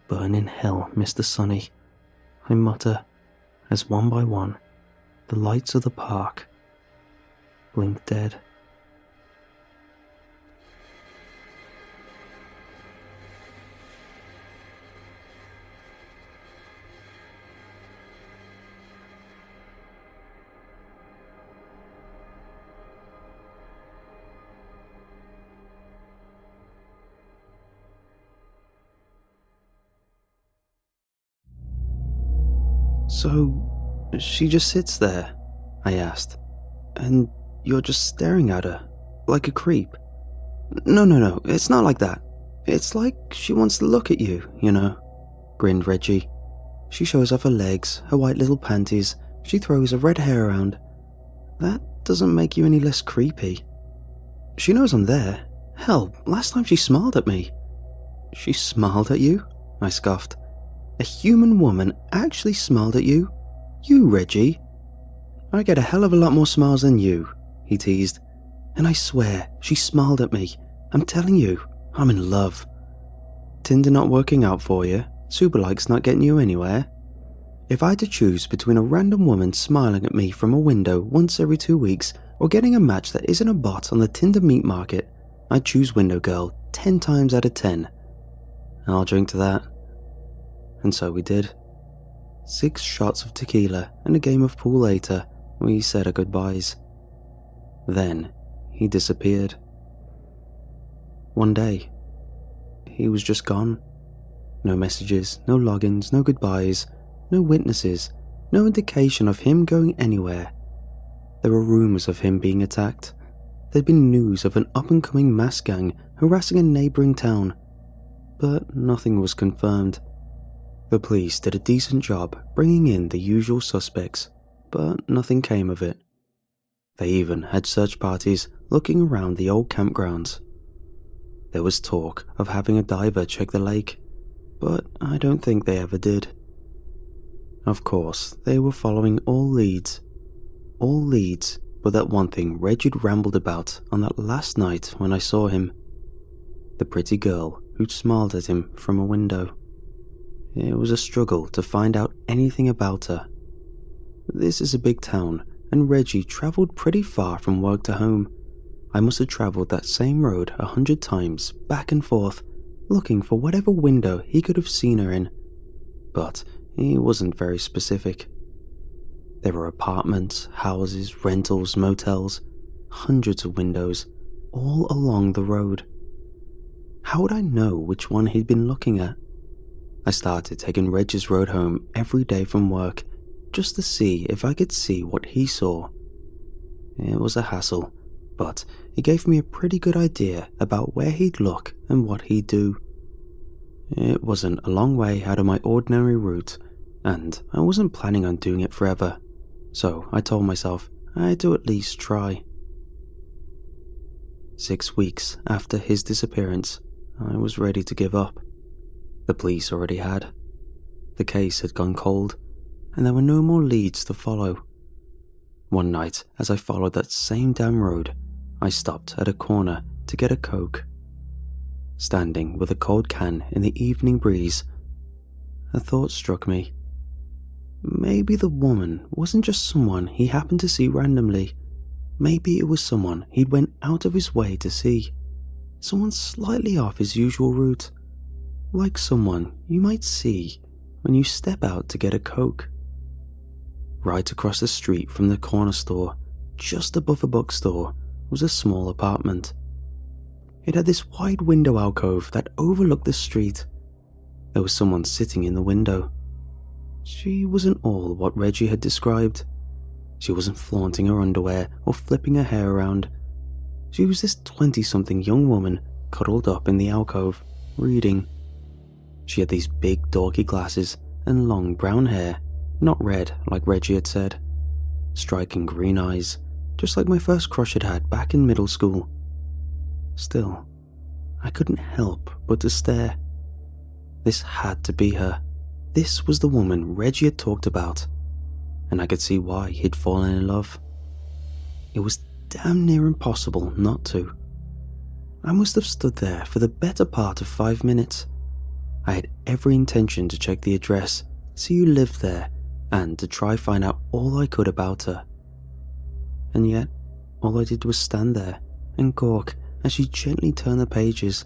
Burn in hell, Mr. Sunny, I mutter as one by one the lights of the park blink dead. "So, she just sits there?" I asked. "And you're just staring at her, like a creep?" No, it's not like that. It's like she wants to look at you, you know," grinned Reggie. "She shows off her legs, her white little panties, she throws her red hair around. That doesn't make you any less creepy. She knows I'm there. Hell, last time she smiled at me. She smiled at you? I scoffed. A human woman actually smiled at you? You, Reggie? I get a hell of a lot more smiles than you, he teased. And I swear, she smiled at me. I'm telling you, I'm in love. Tinder not working out for you? Superlike's not getting you anywhere? If I had to choose between a random woman smiling at me from a window once every 2 weeks or getting a match that isn't a bot on the Tinder meat market, I'd choose Window Girl 10 times out of 10. I'll drink to that. And so we did. 6 shots of tequila and a game of pool later, we said our goodbyes. Then he disappeared. One day, he was just gone. No messages, no logins, no goodbyes, no witnesses, no indication of him going anywhere. There were rumors of him being attacked. There'd been news of an up-and-coming mass gang harassing a neighboring town, but nothing was confirmed. The police did a decent job bringing in the usual suspects, but nothing came of it. They even had search parties looking around the old campgrounds. There was talk of having a diver check the lake, but I don't think they ever did. Of course, they were following all leads but that one thing Reggie'd rambled about on that last night when I saw him. The pretty girl who'd smiled at him from a window. It was a struggle to find out anything about her. This is a big town, and Reggie travelled pretty far from work to home. I must have travelled that same road 100 times, back and forth, looking for whatever window he could have seen her in. But he wasn't very specific. There were apartments, houses, rentals, motels, hundreds of windows, all along the road. How would I know which one he'd been looking at? I started taking Reggie's road home every day from work, just to see if I could see what he saw. It was a hassle, but it gave me a pretty good idea about where he'd look and what he'd do. It wasn't a long way out of my ordinary route, and I wasn't planning on doing it forever, so I told myself I'd do at least try. 6 weeks after his disappearance, I was ready to give up. The police already had. The case had gone cold, and there were no more leads to follow. One night, as I followed that same damn road, I stopped at a corner to get a Coke. Standing with a cold can in the evening breeze, a thought struck me. Maybe the woman wasn't just someone he happened to see randomly. Maybe it was someone he'd went out of his way to see. Someone slightly off his usual route. Like someone you might see when you step out to get a Coke. Right across the street from the corner store, just above a bookstore, was a small apartment. It had this wide window alcove that overlooked the street. There was someone sitting in the window. She wasn't all what Reggie had described. She wasn't flaunting her underwear or flipping her hair around. She was this 20-something young woman cuddled up in the alcove, reading. She had these big dorky glasses and long brown hair, not red like Reggie had said. Striking green eyes, just like my first crush had back in middle school. Still, I couldn't help but to stare. This had to be her. This was the woman Reggie had talked about, and I could see why he'd fallen in love. It was damn near impossible not to. I must have stood there for the better part of 5 minutes. I had every intention to check the address, see who lived there, and to try find out all I could about her. And yet, all I did was stand there and gawk as she gently turned the pages.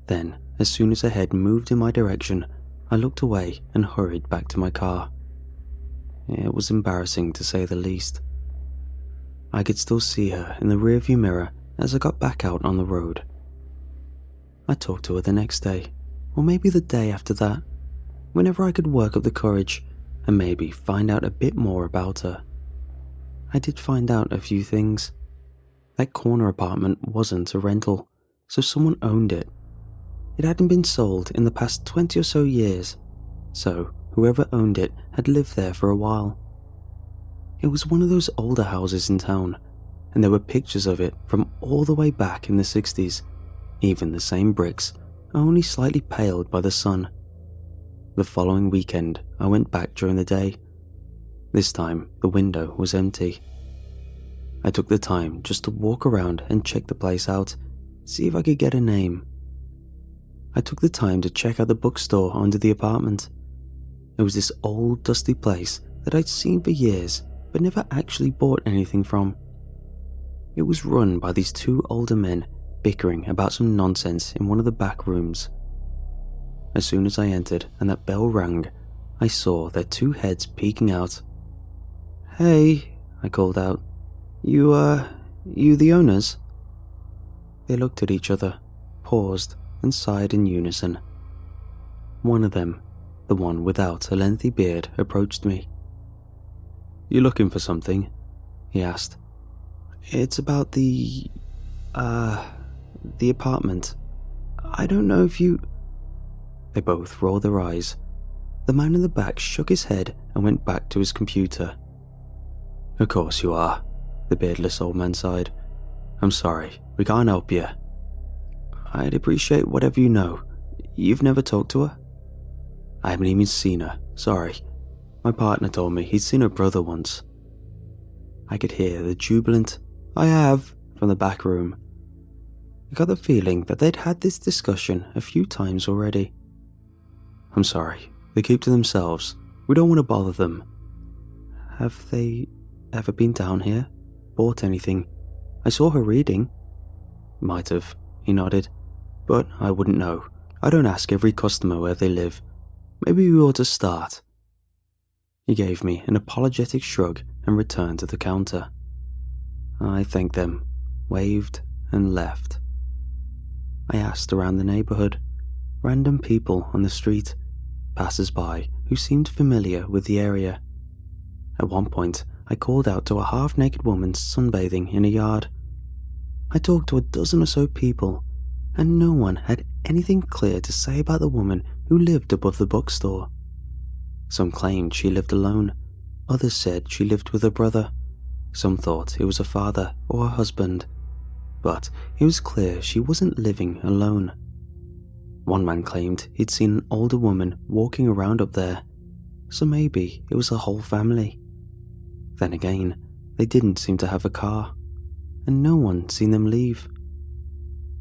Then, as soon as her head moved in my direction, I looked away and hurried back to my car. It was embarrassing to say the least. I could still see her in the rearview mirror as I got back out on the road. I talked to her the next day, or maybe the day after that, whenever I could work up the courage and maybe find out a bit more about her. I did find out a few things. That corner apartment wasn't a rental, so someone owned it. It hadn't been sold in the past 20 or so years, so whoever owned it had lived there for a while. It was one of those older houses in town, and there were pictures of it from all the way back in the 60s, even the same bricks, only slightly paled by the sun. The following weekend, I went back during the day. This time, the window was empty. I took the time just to walk around and check the place out, see if I could get a name. I took the time to check out the bookstore under the apartment. It was this old, dusty place that I'd seen for years, but never actually bought anything from. It was run by these two older men bickering about some nonsense in one of the back rooms. As soon as I entered and that bell rang, I saw their two heads peeking out. "Hey," I called out. You the owners?" They looked at each other, paused, and sighed in unison. One of them, the one without a lengthy beard, approached me. "You looking for something?" he asked. "It's about the apartment. I don't know if you—" They both rolled their eyes. The man in the back shook his head and went back to his computer. "Of course you are," the beardless old man sighed. "I'm sorry, we can't help you." "I'd appreciate whatever you know. You've never talked to her?" "I haven't even seen her, sorry. My partner told me he'd seen her brother once." I could hear the jubilant "I have" from the back room. I got the feeling that they'd had this discussion a few times already. "I'm sorry, they keep to themselves. We don't want to bother them." "Have they ever been down here? Bought anything? I saw her reading." "Might have," he nodded. "But I wouldn't know. I don't ask every customer where they live. Maybe we ought to start." He gave me an apologetic shrug and returned to the counter. I thanked them, waved, and left. I asked around the neighborhood, random people on the street, passers-by who seemed familiar with the area. At one point, I called out to a half-naked woman sunbathing in a yard. I talked to a dozen or so people, and no one had anything clear to say about the woman who lived above the bookstore. Some claimed she lived alone, others said she lived with her brother, some thought it was her father or her husband, but it was clear she wasn't living alone. One man claimed he'd seen an older woman walking around up there, so maybe it was a whole family. Then again, they didn't seem to have a car, and no one seen them leave.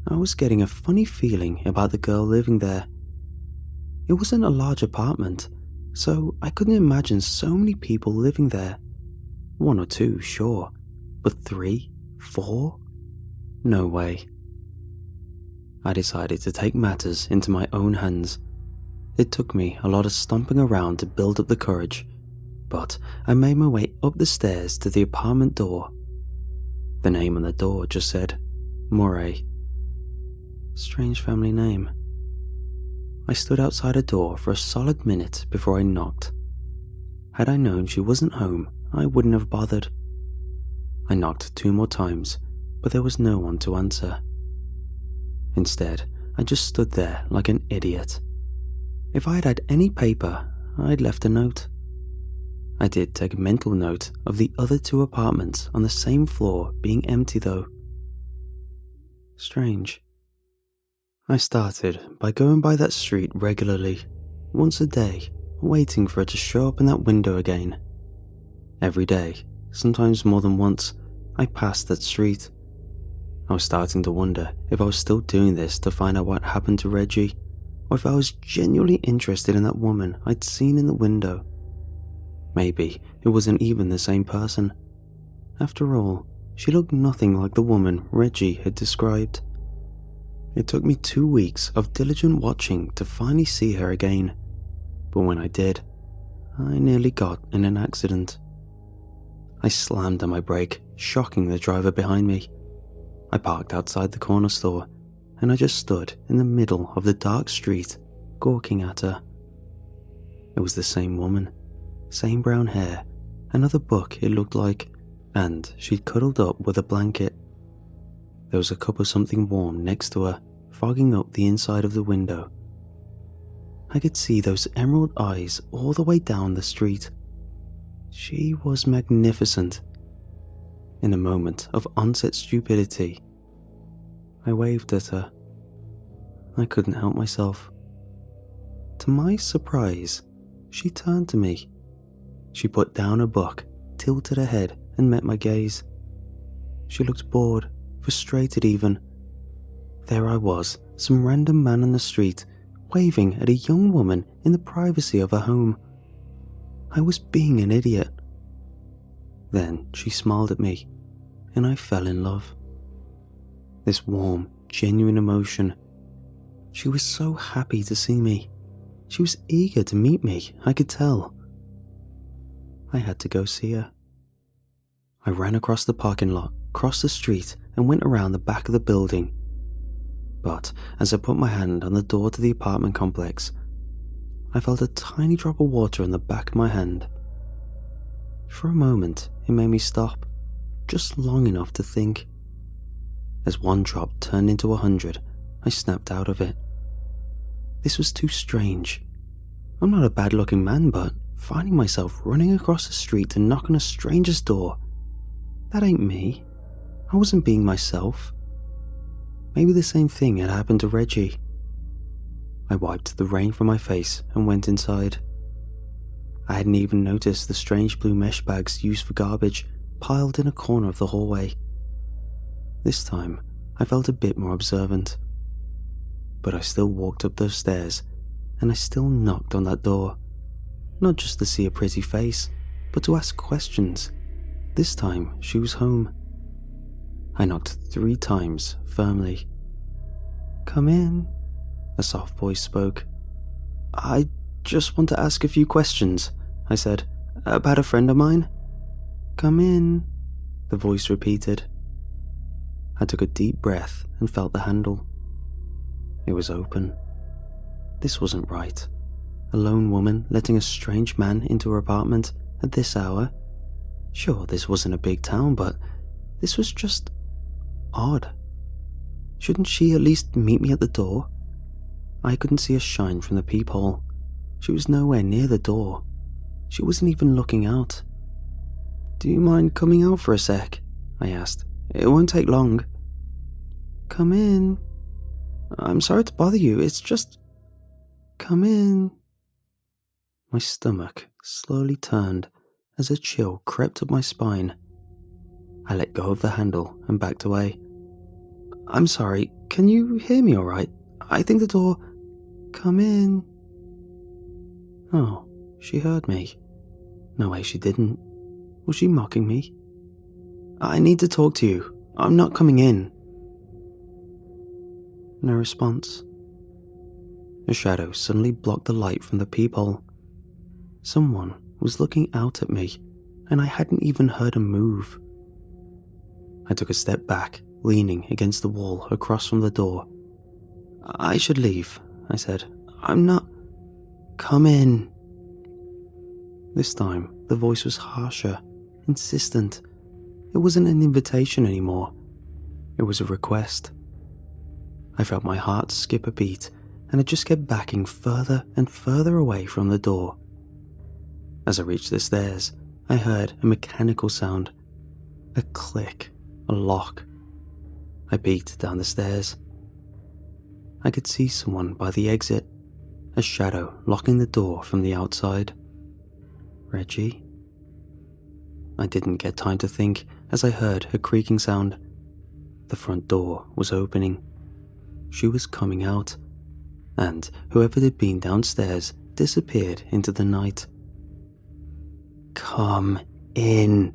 I was getting a funny feeling about the girl living there. It wasn't a large apartment, so I couldn't imagine so many people living there. One or two, sure, but 3, 4? No way. I decided to take matters into my own hands. It took me a lot of stomping around to build up the courage, but I made my way up the stairs to the apartment door. The name on the door just said, Moray. Strange family name. I stood outside her door for a solid minute before I knocked. Had I known she wasn't home, I wouldn't have bothered. I knocked 2 more times, but there was no one to answer. Instead, I just stood there like an idiot. If I had had any paper, I'd left a note. I did take a mental note of the other 2 apartments on the same floor being empty though. Strange. I started by going by that street regularly, once a day, waiting for it to show up in that window again. Every day, sometimes more than once, I passed that street. I was starting to wonder if I was still doing this to find out what happened to Reggie, or if I was genuinely interested in that woman I'd seen in the window. Maybe it wasn't even the same person. After all, she looked nothing like the woman Reggie had described. It took me 2 weeks of diligent watching to finally see her again, but when I did, I nearly got in an accident. I slammed on my brake, shocking the driver behind me. I parked outside the corner store, and I just stood in the middle of the dark street, gawking at her. It was the same woman, same brown hair, another book it looked like, and she'd cuddled up with a blanket. There was a cup of something warm next to her, fogging up the inside of the window. I could see those emerald eyes all the way down the street. She was magnificent. In a moment of onset stupidity, I waved at her. I couldn't help myself. To my surprise, she turned to me. She put down her book, tilted her head, and met my gaze. She looked bored, frustrated even. There I was, some random man on the street, waving at a young woman in the privacy of her home. I was being an idiot. Then she smiled at me, and I fell in love. This warm, genuine emotion. She was so happy to see me. She was eager to meet me, I could tell. I had to go see her. I ran across the parking lot, crossed the street, and went around the back of the building. But as I put my hand on the door to the apartment complex, I felt a tiny drop of water on the back of my hand. For a moment, it made me stop, just long enough to think. As one drop turned into 100, I snapped out of it. This was too strange. I'm not a bad-looking man, but finding myself running across the street to knock on a stranger's door, that ain't me. I wasn't being myself. Maybe the same thing had happened to Reggie. I wiped the rain from my face and went inside. I hadn't even noticed the strange blue mesh bags used for garbage piled in a corner of the hallway. This time, I felt a bit more observant. But I still walked up those stairs, and I still knocked on that door. Not just to see a pretty face, but to ask questions. This time, she was home. I knocked 3 times, firmly. "Come in," a soft voice spoke. "I just want to ask a few questions," I said, "about a friend of mine." "Come in," the voice repeated. I took a deep breath and felt the handle. It was open. This wasn't right. A lone woman letting a strange man into her apartment at this hour. Sure, this wasn't a big town, but this was just odd. Shouldn't she at least meet me at the door? I couldn't see a shine from the peephole. She was nowhere near the door. She wasn't even looking out. "Do you mind coming out for a sec?" I asked. "It won't take long." "Come in." "I'm sorry to bother you, it's just..." "Come in." My stomach slowly turned as a chill crept up my spine. I let go of the handle and backed away. "I'm sorry, can you hear me all right? I think the door..." "Come in." Oh, she heard me. No way she didn't. Was she mocking me? "I need to talk to you. I'm not coming in." No response. A shadow suddenly blocked the light from the peephole. Someone was looking out at me, and I hadn't even heard him move. I took a step back, leaning against the wall across from the door. "I should leave," I said. "I'm not..." "Come in." This time, the voice was harsher, insistent. It wasn't an invitation anymore. It was a request. I felt my heart skip a beat, and I just kept backing further and further away from the door. As I reached the stairs, I heard a mechanical sound. A click, a lock. I peeked down the stairs. I could see someone by the exit, a shadow locking the door from the outside. Reggie? I didn't get time to think as I heard a creaking sound. The front door was opening. She was coming out, and whoever had been downstairs disappeared into the night. "Come in."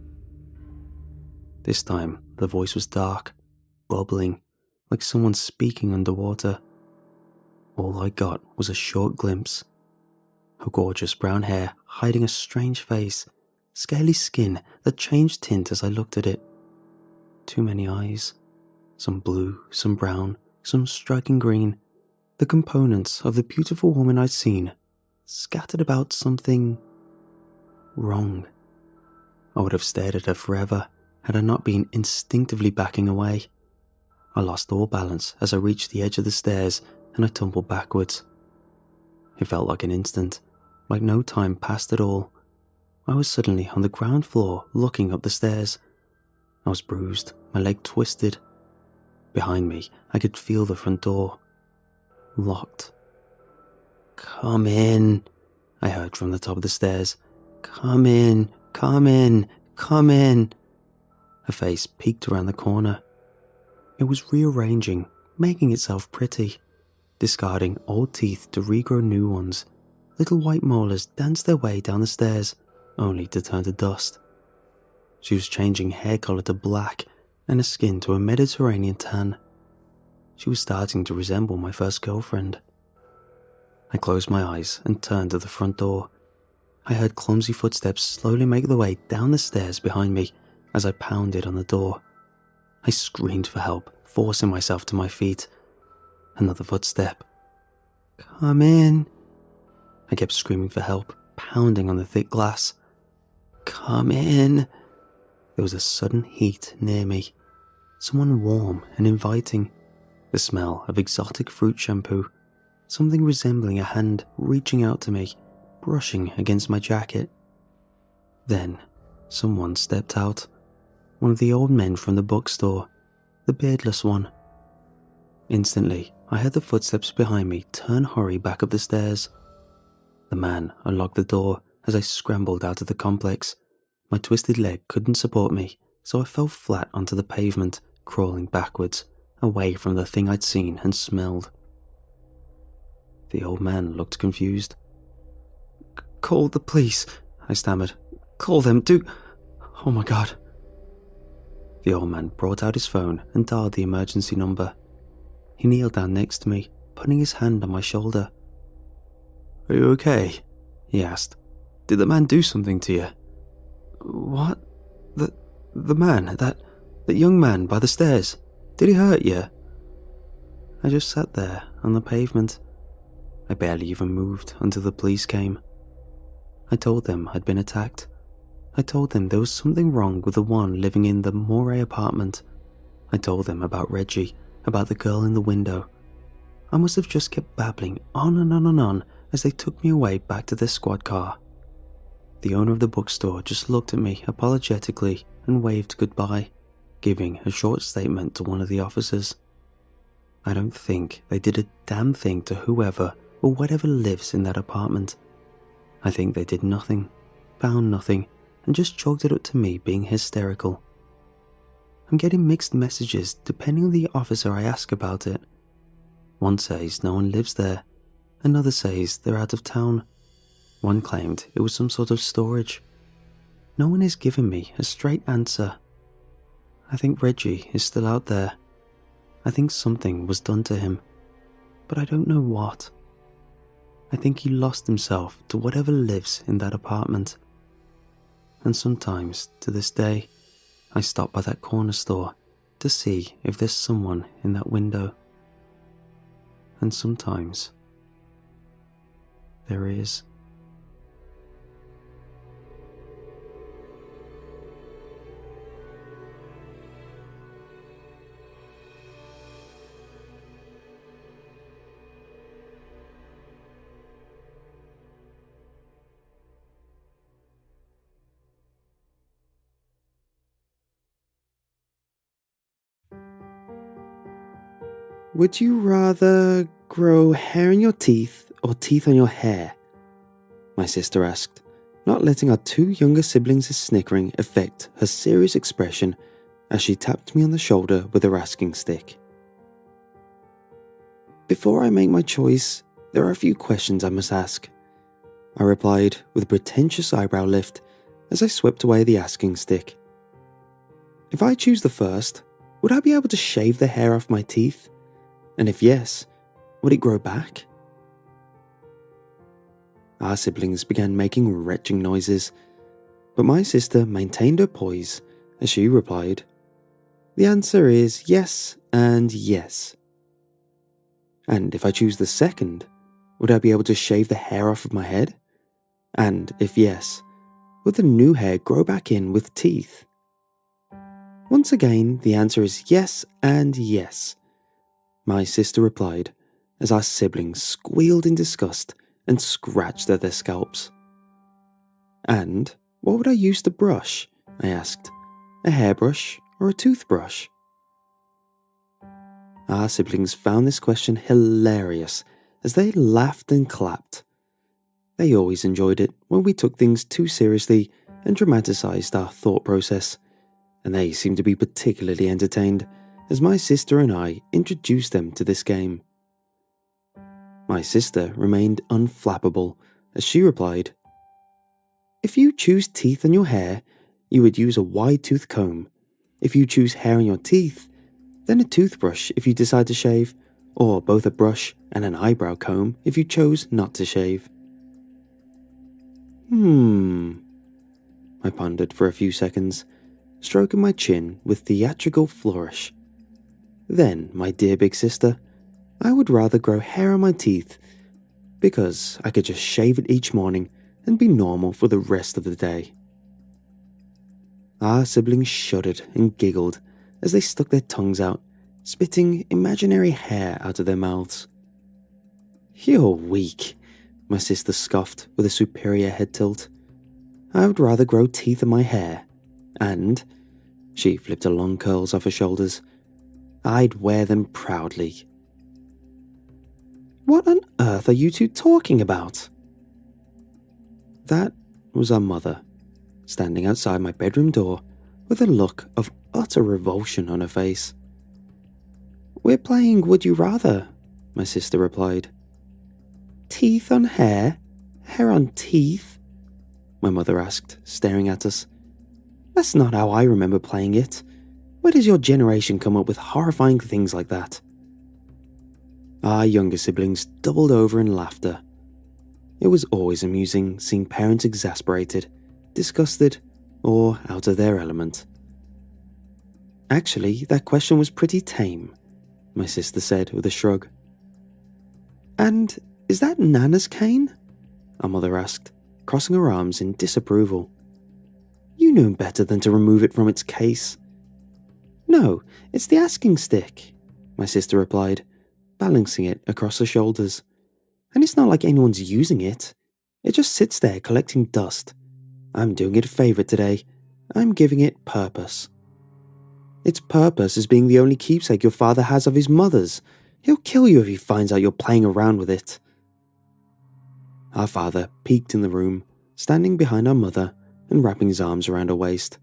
This time, the voice was dark, bubbling, like someone speaking underwater. All I got was a short glimpse. Her gorgeous brown hair hiding a strange face, scaly skin that changed tint as I looked at it. Too many eyes. Some blue, some brown, some striking green. The components of the beautiful woman I'd seen, scattered about something wrong. I would have stared at her forever had I not been instinctively backing away. I lost all balance as I reached the edge of the stairs and I tumbled backwards. It felt like an instant, like no time passed at all. I was suddenly on the ground floor looking up the stairs. I was bruised, my leg twisted. Behind me, I could feel the front door. locked. "Come in," I heard from the top of the stairs. "Come in, come in, come in." A face peeked around the corner. It was rearranging, making itself pretty, discarding old teeth to regrow new ones. Little white molars danced their way down the stairs, only to turn to dust. She was changing hair color to black and her skin to a Mediterranean tan. She was starting to resemble my first girlfriend. I closed my eyes and turned to the front door. I heard clumsy footsteps slowly make their way down the stairs behind me as I pounded on the door. I screamed for help, forcing myself to my feet. Another footstep. "Come in." I kept screaming for help, pounding on the thick glass. "Come in." There was a sudden heat near me. Someone warm and inviting. The smell of exotic fruit shampoo. Something resembling a hand reaching out to me, brushing against my jacket. Then, someone stepped out. One of the old men from the bookstore, the beardless one. Instantly, I heard the footsteps behind me hurry back up the stairs. The man unlocked the door as I scrambled out of the complex. My twisted leg couldn't support me, so I fell flat onto the pavement, crawling backwards, away from the thing I'd seen and smelled. The old man looked confused. "Call the police," I stammered. "Call them, do... Oh my God." The old man brought out his phone and dialed the emergency number. He kneeled down next to me, putting his hand on my shoulder. "Are you okay?" he asked. "Did the man do something to you?" "What? The man, that young man by the stairs. Did he hurt you?" I just sat there on the pavement. I barely even moved until the police came. I told them I'd been attacked. I told them there was something wrong with the one living in the Moray apartment. I told them about Reggie, about the girl in the window. I must have just kept babbling on and on and on as they took me away back to their squad car. The owner of the bookstore just looked at me apologetically and waved goodbye, giving a short statement to one of the officers. I don't think they did a damn thing to whoever or whatever lives in that apartment. I think they did nothing, found nothing, and just chalked it up to me being hysterical. I'm getting mixed messages depending on the officer I ask about it. One says no one lives there, another says they're out of town. One claimed it was some sort of storage. No one is giving me a straight answer. I think Reggie is still out there. I think something was done to him, but I don't know what. I think he lost himself to whatever lives in that apartment. And sometimes, to this day, I stop by that corner store to see if there's someone in that window. And sometimes, there is. Would you rather grow hair in your teeth or teeth on your hair? My sister asked, not letting our two younger siblings' snickering affect her serious expression as she tapped me on the shoulder with her asking stick. Before I make my choice, there are a few questions I must ask, I replied with a pretentious eyebrow lift as I swept away the asking stick. If I choose the first, would I be able to shave the hair off my teeth? And if yes, would it grow back? Our siblings began making retching noises, but my sister maintained her poise as she replied, "The answer is yes and yes." And if I choose the second, would I be able to shave the hair off of my head? And if yes, would the new hair grow back in with teeth? Once again, the answer is yes and yes, my sister replied as our siblings squealed in disgust and scratched at their scalps. And what would I use to brush? I asked. A hairbrush or a toothbrush? Our siblings found this question hilarious as they laughed and clapped. They always enjoyed it when we took things too seriously and dramatised our thought process, and they seemed to be particularly entertained as my sister and I introduced them to this game. My sister remained unflappable as she replied, "If you choose teeth on your hair, you would use a wide-tooth comb. If you choose hair on your teeth, then a toothbrush if you decide to shave, or both a brush and an eyebrow comb if you chose not to shave." I pondered for a few seconds, stroking my chin with theatrical flourish. Then, my dear big sister, I would rather grow hair on my teeth, because I could just shave it each morning and be normal for the rest of the day. Our siblings shuddered and giggled as they stuck their tongues out, spitting imaginary hair out of their mouths. "You're weak," my sister scoffed with a superior head tilt. "I would rather grow teeth in my hair, and," she flipped her long curls off her shoulders, "I'd wear them proudly." "What on earth are you two talking about?" That was our mother, standing outside my bedroom door with a look of utter revulsion on her face. "We're playing Would You Rather," my sister replied. "Teeth on hair? Hair on teeth?" my mother asked, staring at us. "That's not how I remember playing it. Where does your generation come up with horrifying things like that?" Our younger siblings doubled over in laughter. It was always amusing seeing parents exasperated, disgusted, or out of their element. "Actually, that question was pretty tame," my sister said with a shrug. "And is that Nana's cane?" our mother asked, crossing her arms in disapproval. "You knew better than to remove it from its case." "No, it's the asking stick," my sister replied, balancing it across her shoulders. "And it's not like anyone's using it. It just sits there collecting dust. I'm doing it a favour today. I'm giving it purpose." "Its purpose is being the only keepsake your father has of his mother's. He'll kill you if he finds out you're playing around with it." Our father peeked in the room, standing behind our mother and wrapping his arms around her waist.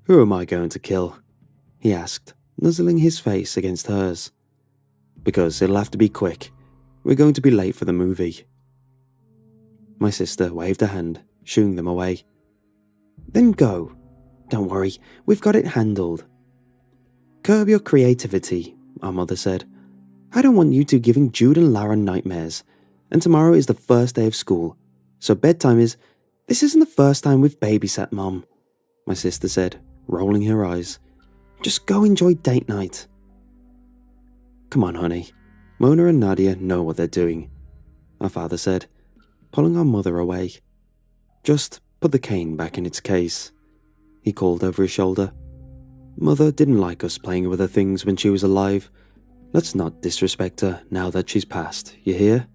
"Who am I going to kill?" he asked, nuzzling his face against hers. "Because it'll have to be quick. We're going to be late for the movie." My sister waved a hand, shooing them away. "Then go. Don't worry, we've got it handled." "Curb your creativity," our mother said. "I don't want you two giving Jude and Lara nightmares. And tomorrow is the first day of school, so bedtime is—" "This isn't the first time we've babysat, Mom," my sister said, rolling her eyes. "Just go enjoy date night." "Come on, honey. Mona and Nadia know what they're doing," our father said, pulling our mother away. "Just put the cane back in its case," he called over his shoulder. "Mother didn't like us playing with her things when she was alive. Let's not disrespect her now that she's passed, you hear?"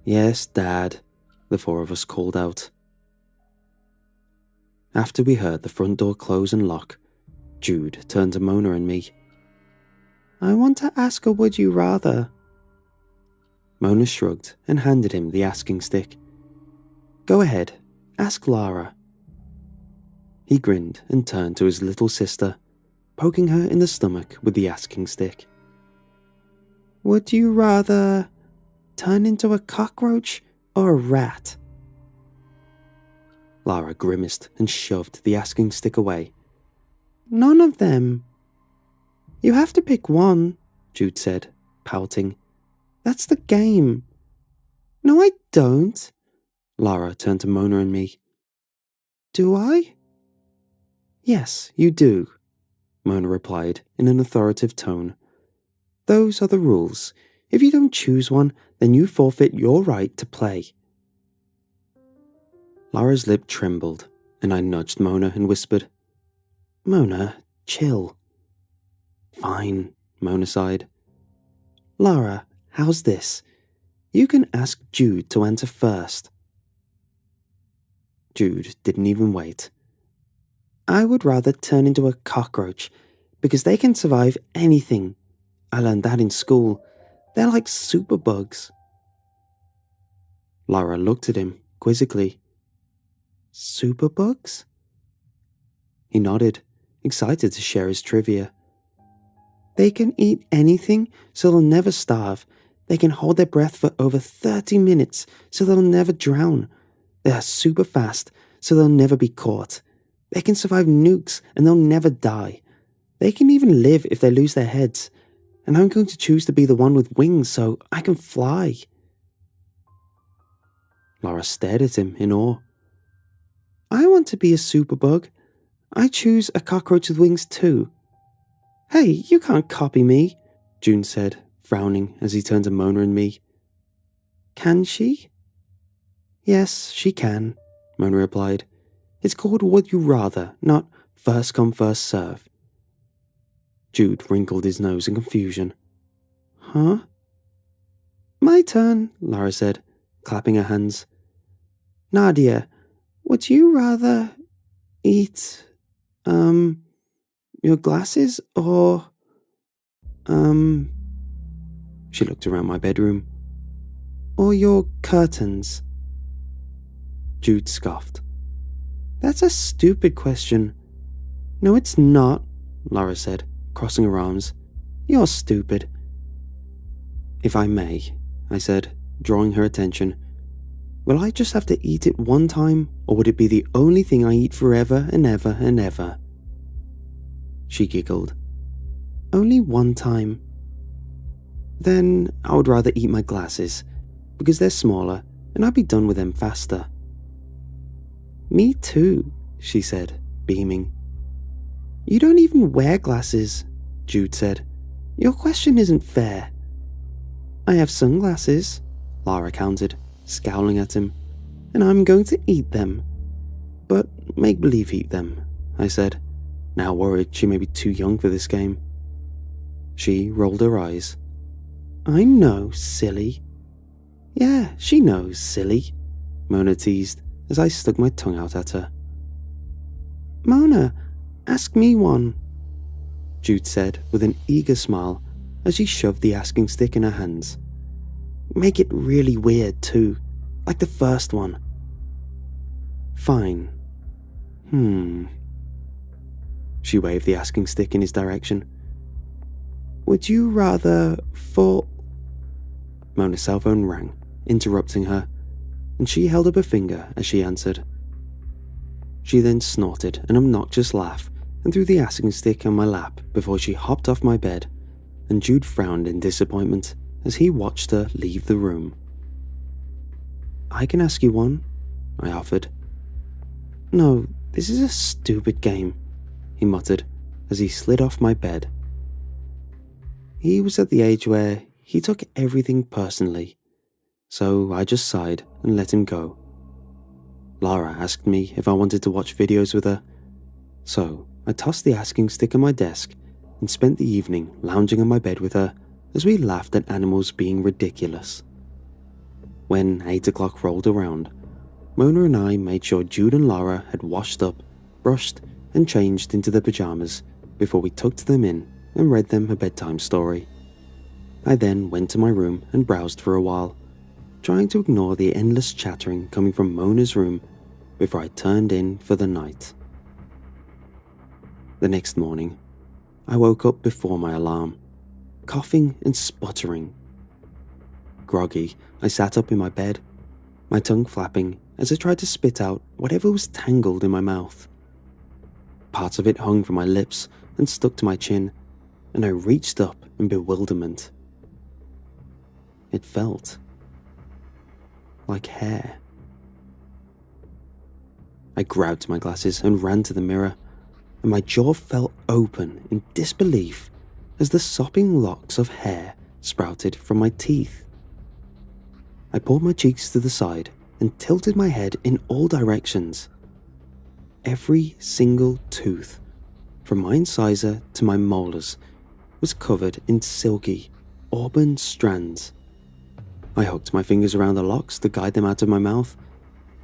"Yes, Dad," the four of us called out. After we heard the front door close and lock, Jude turned to Mona and me. "I want to ask a would you rather." Mona shrugged and handed him the asking stick. "Go ahead, ask Lara." He grinned and turned to his little sister, poking her in the stomach with the asking stick. "Would you rather turn into a cockroach or a rat?" Lara grimaced and shoved the asking stick away. "None of them." "You have to pick one," Jude said, pouting. "That's the game." "No, I don't." Lara turned to Mona and me. "Do I?" "Yes, you do," Mona replied in an authoritative tone. "Those are the rules. If you don't choose one, then you forfeit your right to play." Lara's lip trembled, and I nudged Mona and whispered, "Mona, chill." "Fine," Mona sighed. "Lara, how's this? You can ask Jude to answer first." Jude didn't even wait. "I would rather turn into a cockroach, because they can survive anything. I learned that in school. They're like superbugs. Lara looked at him quizzically. Superbugs? He nodded, excited to share his trivia. They can eat anything, so they'll never starve. They can hold their breath for over 30 minutes, so they'll never drown. They are super fast, so they'll never be caught. They can survive nukes, and they'll never die. They can even live if they lose their heads. And I'm going to choose to be the one with wings so I can fly. Lara stared at him in awe. I want to be a superbug. I choose a cockroach with wings too. Hey, you can't copy me, June said, frowning as he turned to Mona and me. Can she? Yes, she can, Mona replied. It's called Would You Rather, not first come first serve. Jude wrinkled his nose in confusion. Huh? My turn, Lara said, clapping her hands. Nadia, would you rather eat, your glasses or, She looked around my bedroom. Or your curtains? Jude scoffed. That's a stupid question. No, it's not, Lara said, crossing her arms. You're stupid. If I may, I said, drawing her attention, will I just have to eat it one time, or would it be the only thing I eat forever and ever and ever? She giggled. Only one time. Then I would rather eat my glasses, because they're smaller and I'd be done with them faster. Me too, she said, beaming. You don't even wear glasses, Jude said. Your question isn't fair. I have sunglasses, Lara countered, scowling at him, and I'm going to eat them. But make-believe eat them, I said, now worried she may be too young for this game. She rolled her eyes. I know, silly. Yeah, she knows, silly, Mona teased as I stuck my tongue out at her. Mona, ask me one, Jude said with an eager smile as she shoved the asking stick in her hands. Make it really weird too, like the first one. Fine. She waved the asking stick in his direction. Would you rather fall... Mona's cell phone rang, interrupting her, and she held up a finger as she answered. She then snorted an obnoxious laugh and threw the asking stick on my lap before she hopped off my bed, and Jude frowned in disappointment as he watched her leave the room. I can ask you one, I offered. No, this is a stupid game, he muttered as he slid off my bed. He was at the age where he took everything personally, so I just sighed and let him go. Lara asked me if I wanted to watch videos with her, so I tossed the asking stick on my desk and spent the evening lounging on my bed with her as we laughed at animals being ridiculous. When 8 o'clock rolled around, Mona and I made sure Jude and Lara had washed up, brushed, and changed into their pajamas before we tucked them in and read them a bedtime story. I then went to my room and browsed for a while, trying to ignore the endless chattering coming from Mona's room before I turned in for the night. The next morning, I woke up before my alarm, coughing and sputtering. Groggy, I sat up in my bed, my tongue flapping as I tried to spit out whatever was tangled in my mouth. Parts of it hung from my lips and stuck to my chin, and I reached up in bewilderment. It felt like hair. I grabbed my glasses and ran to the mirror, and my jaw fell open in disbelief as the sopping locks of hair sprouted from my teeth. I pulled my cheeks to the side and tilted my head in all directions. Every single tooth, from my incisor to my molars, was covered in silky, auburn strands. I hooked my fingers around the locks to guide them out of my mouth,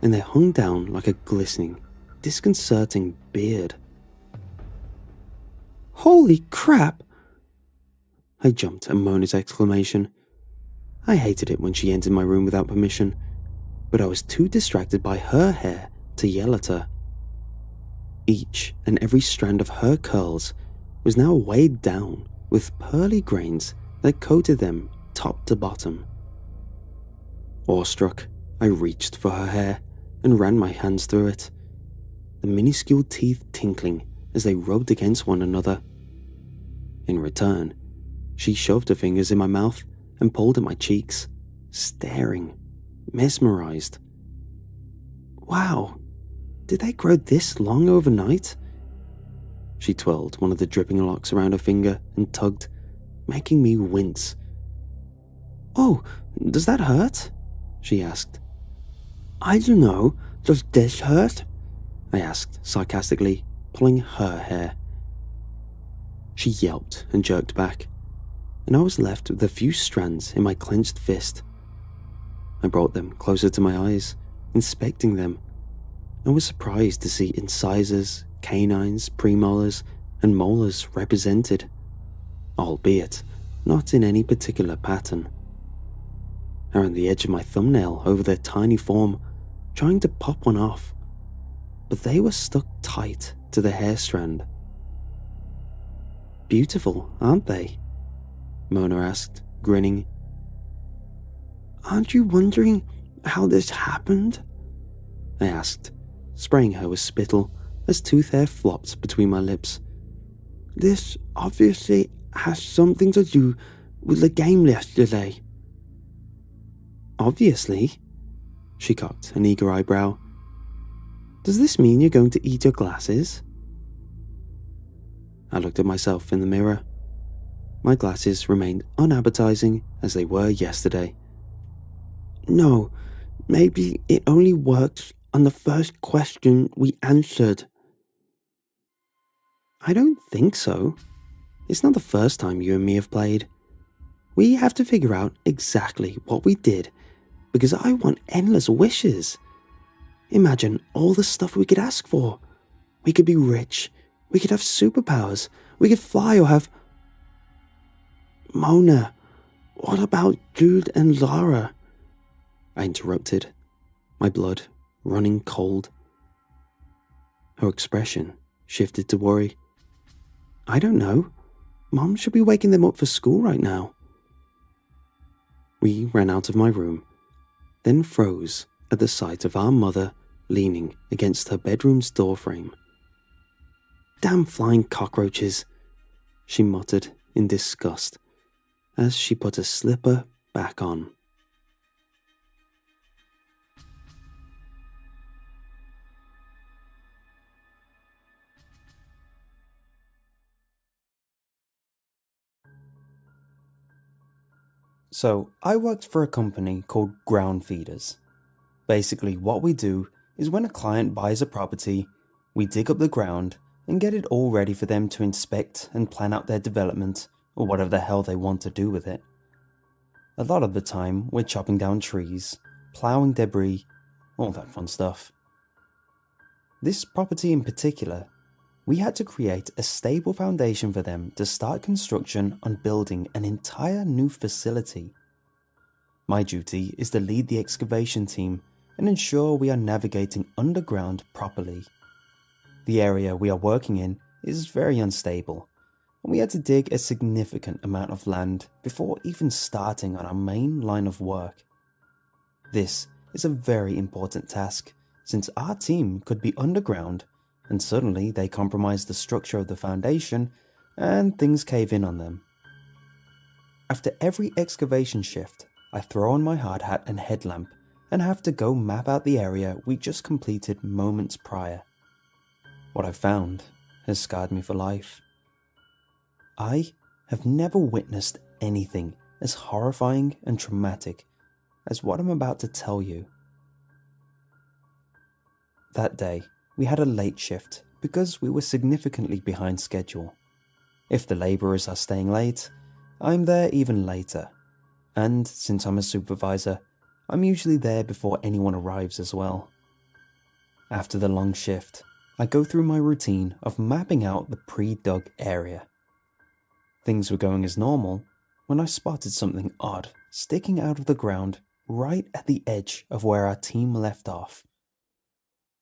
and they hung down like a glistening, disconcerting beard. Holy crap! I jumped at Mona's exclamation. I hated it when she entered my room without permission, but I was too distracted by her hair to yell at her. Each and every strand of her curls was now weighed down with pearly grains that coated them top to bottom. Awestruck, I reached for her hair and ran my hands through it, the minuscule teeth tinkling as they rubbed against one another. In return, she shoved her fingers in my mouth and pulled at my cheeks, staring, mesmerized. Wow, did they grow this long overnight? She twirled one of the dripping locks around her finger and tugged, making me wince. Oh, does that hurt? She asked. I don't know, does this hurt? I asked sarcastically, pulling her hair. She yelped and jerked back, and I was left with a few strands in my clenched fist. I brought them closer to my eyes, inspecting them, and was surprised to see incisors, canines, premolars, and molars represented, albeit not in any particular pattern. Around the edge of my thumbnail over their tiny form, trying to pop one off, but they were stuck tight to the hair strand. Beautiful, aren't they? Mona asked, grinning. Aren't you wondering how this happened? I asked, spraying her with spittle as tooth hair flopped between my lips. This obviously has something to do with the game yesterday. Obviously? She cocked an eager eyebrow. Does this mean you're going to eat your glasses? I looked at myself in the mirror. My glasses remained unappetizing as they were yesterday. No, maybe it only works on the first question we answered. I don't think so. It's not the first time you and me have played. We have to figure out exactly what we did, because I want endless wishes. Imagine all the stuff we could ask for. We could be rich, we could have superpowers, we could fly or have... Mona, what about Jude and Lara? I interrupted, my blood running cold. Her expression shifted to worry. I don't know. Mom should be waking them up for school right now. We ran out of my room, then froze at the sight of our mother leaning against her bedroom's doorframe. Damn flying cockroaches, she muttered in disgust as she put a slipper back on. So, I worked for a company called Ground Feeders. Basically, what we do is when a client buys a property, we dig up the ground and get it all ready for them to inspect and plan out their development or whatever the hell they want to do with it. A lot of the time, we're chopping down trees, ploughing debris, all that fun stuff. This property in particular, we had to create a stable foundation for them to start construction on building an entire new facility. My duty is to lead the excavation team and ensure we are navigating underground properly. The area we are working in is very unstable, and we had to dig a significant amount of land before even starting on our main line of work. This is a very important task, since our team could be underground and suddenly they compromise the structure of the foundation and things cave in on them. After every excavation shift, I throw on my hard hat and headlamp and have to go map out the area we just completed moments prior. What I found has scarred me for life. I have never witnessed anything as horrifying and traumatic as what I'm about to tell you. That day, we had a late shift because we were significantly behind schedule. If the labourers are staying late, I'm there even later. And since I'm a supervisor, I'm usually there before anyone arrives as well. After the long shift, I go through my routine of mapping out the pre-dug area Things were going as normal when I spotted something odd sticking out of the ground right at the edge of where our team left off.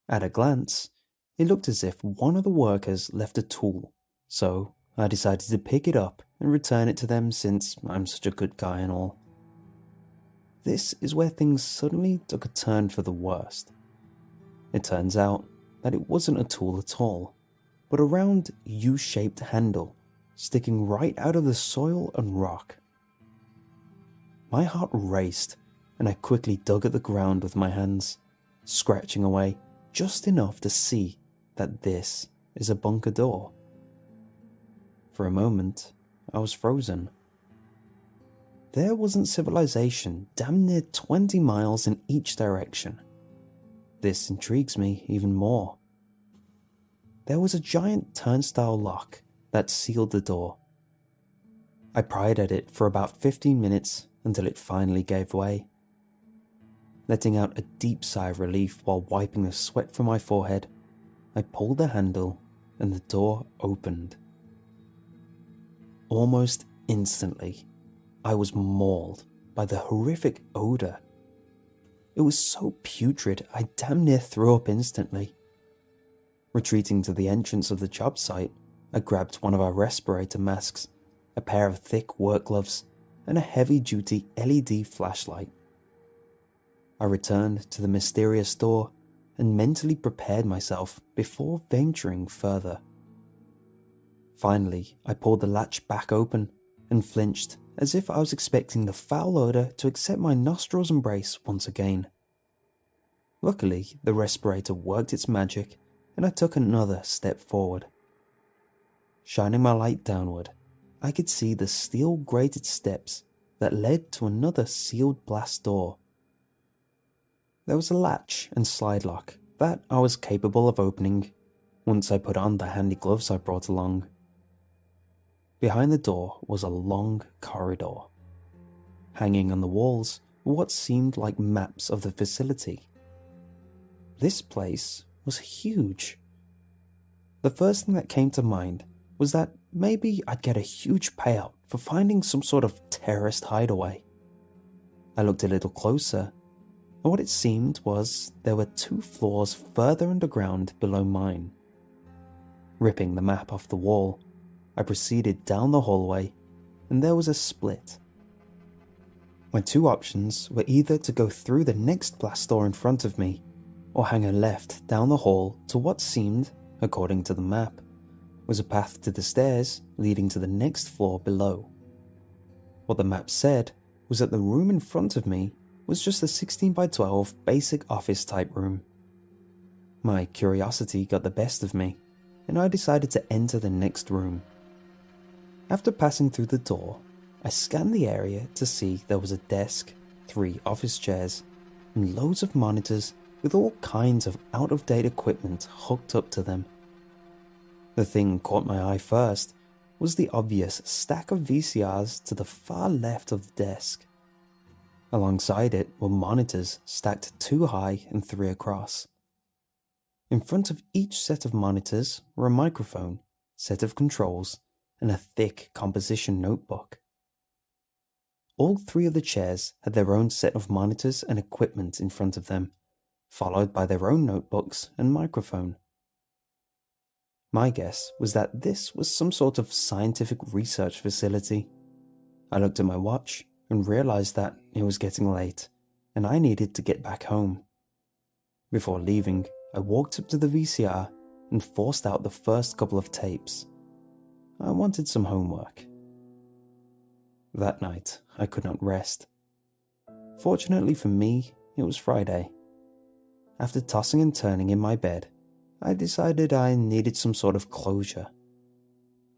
At a glance, it looked as if one of the workers left a tool, so I decided to pick it up and return it to them since I'm such a good guy and all. This is where things suddenly took a turn for the worst. It turns out that it wasn't a tool at all, but a round U-shaped handle sticking right out of the soil and rock. My heart raced, and I quickly dug at the ground with my hands, scratching away just enough to see that this is a bunker door. For a moment, I was frozen. There wasn't civilization damn near 20 miles in each direction. This intrigues me even more. There was a giant turnstile lock that sealed the door. I pried at it for about 15 minutes until it finally gave way. Letting out a deep sigh of relief while wiping the sweat from my forehead, I pulled the handle and the door opened. Almost instantly, I was mauled by the horrific odor. It was so putrid I damn near threw up instantly. Retreating to the entrance of the job site, I grabbed one of our respirator masks, a pair of thick work gloves, and a heavy-duty LED flashlight. I returned to the mysterious door and mentally prepared myself before venturing further. Finally, I pulled the latch back open and flinched as if I was expecting the foul odor to accept my nostrils' embrace once again. Luckily, the respirator worked its magic and I took another step forward. Shining my light downward, I could see the steel-grated steps that led to another sealed blast door. There was a latch and slide lock that I was capable of opening once I put on the handy gloves I brought along. Behind the door was a long corridor. Hanging on the walls were what seemed like maps of the facility. This place was huge. The first thing that came to mind was that maybe I'd get a huge payout for finding some sort of terrorist hideaway. I looked a little closer, and what it seemed was there were 2 floors further underground below mine. Ripping the map off the wall, I proceeded down the hallway, and there was a split. My 2 options were either to go through the next blast door in front of me, or hang a left down the hall to what seemed, according to the map, was a path to the stairs leading to the next floor below. What the map said was that the room in front of me was just a 16 by 12 basic office type room. My curiosity got the best of me, and I decided to enter the next room. After passing through the door, I scanned the area to see there was a desk, 3 office chairs, and loads of monitors with all kinds of out-of-date equipment hooked up to them. The thing caught my eye first was the obvious stack of VCRs to the far left of the desk. Alongside it were monitors stacked 2 high and 3 across. In front of each set of monitors were a microphone, set of controls, and a thick composition notebook. All 3 of the chairs had their own set of monitors and equipment in front of them, followed by their own notebooks and microphone. My guess was that this was some sort of scientific research facility. I looked at my watch and realized that it was getting late, and I needed to get back home. Before leaving, I walked up to the VCR and forced out the first couple of tapes. I wanted some homework. That night, I could not rest. Fortunately for me, it was Friday. After tossing and turning in my bed, I decided I needed some sort of closure.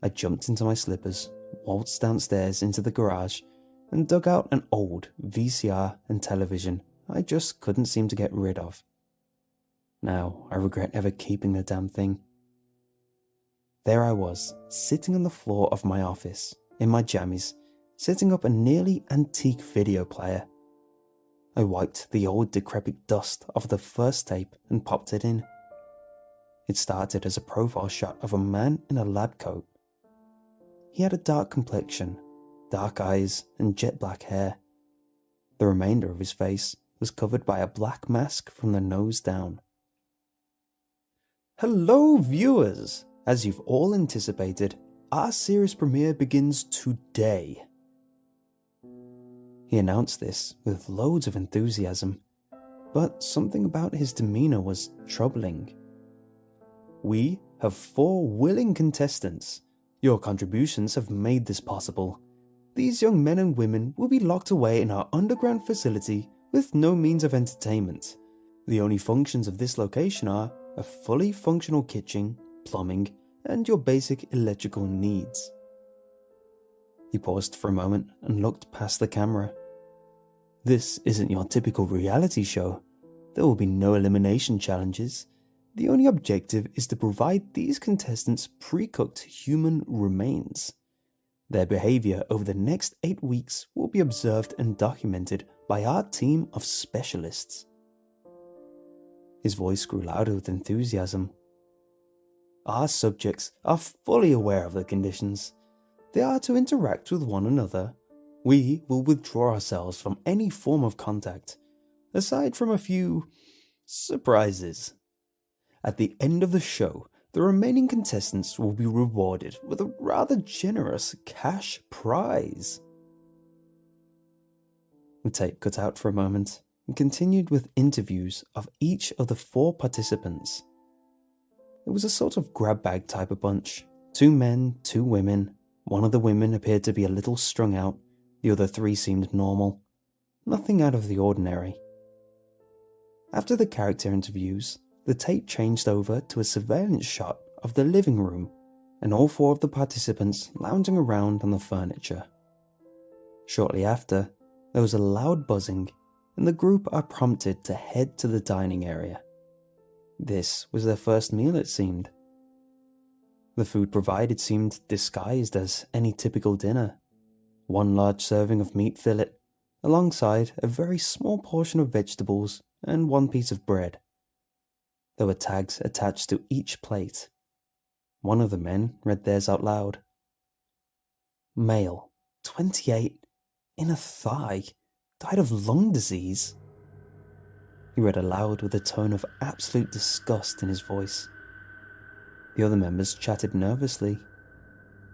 I jumped into my slippers, waltzed downstairs into the garage, and dug out an old VCR and television I just couldn't seem to get rid of. Now I regret ever keeping the damn thing. There I was, sitting on the floor of my office, in my jammies, setting up a nearly antique video player. I wiped the old decrepit dust off the first tape and popped it in. It started as a profile shot of a man in a lab coat. He had a dark complexion, dark eyes, and jet black hair. The remainder of his face was covered by a black mask from the nose down. Hello, viewers! As you've all anticipated, our series premiere begins today. He announced this with loads of enthusiasm, but something about his demeanor was troubling. We have 4 willing contestants. Your contributions have made this possible. These young men and women will be locked away in our underground facility with no means of entertainment. The only functions of this location are a fully functional kitchen, plumbing, and your basic electrical needs. He paused for a moment and looked past the camera. This isn't your typical reality show. There will be no elimination challenges. The only objective is to provide these contestants pre-cooked human remains. Their behavior over the next 8 weeks will be observed and documented by our team of specialists. His voice grew louder with enthusiasm. Our subjects are fully aware of the conditions. They are to interact with one another. We will withdraw ourselves from any form of contact, aside from a few surprises. At the end of the show, the remaining contestants will be rewarded with a rather generous cash prize. The tape cut out for a moment and continued with interviews of each of the 4 participants. It was a sort of grab bag type of bunch. 2 men, 2 women. One of the women appeared to be a little strung out. The other 3 seemed normal. Nothing out of the ordinary. After the character interviews, the tape changed over to a surveillance shot of the living room and all 4 of the participants lounging around on the furniture. Shortly after, there was a loud buzzing and the group are prompted to head to the dining area. This was their first meal, it seemed. The food provided seemed disguised as any typical dinner. 1 large serving of meat fillet, alongside a very small portion of vegetables and 1 piece of bread. There were tags attached to each plate. One of the men read theirs out loud. Male, 28, inner thigh, died of lung disease. He read aloud with a tone of absolute disgust in his voice. The other members chatted nervously.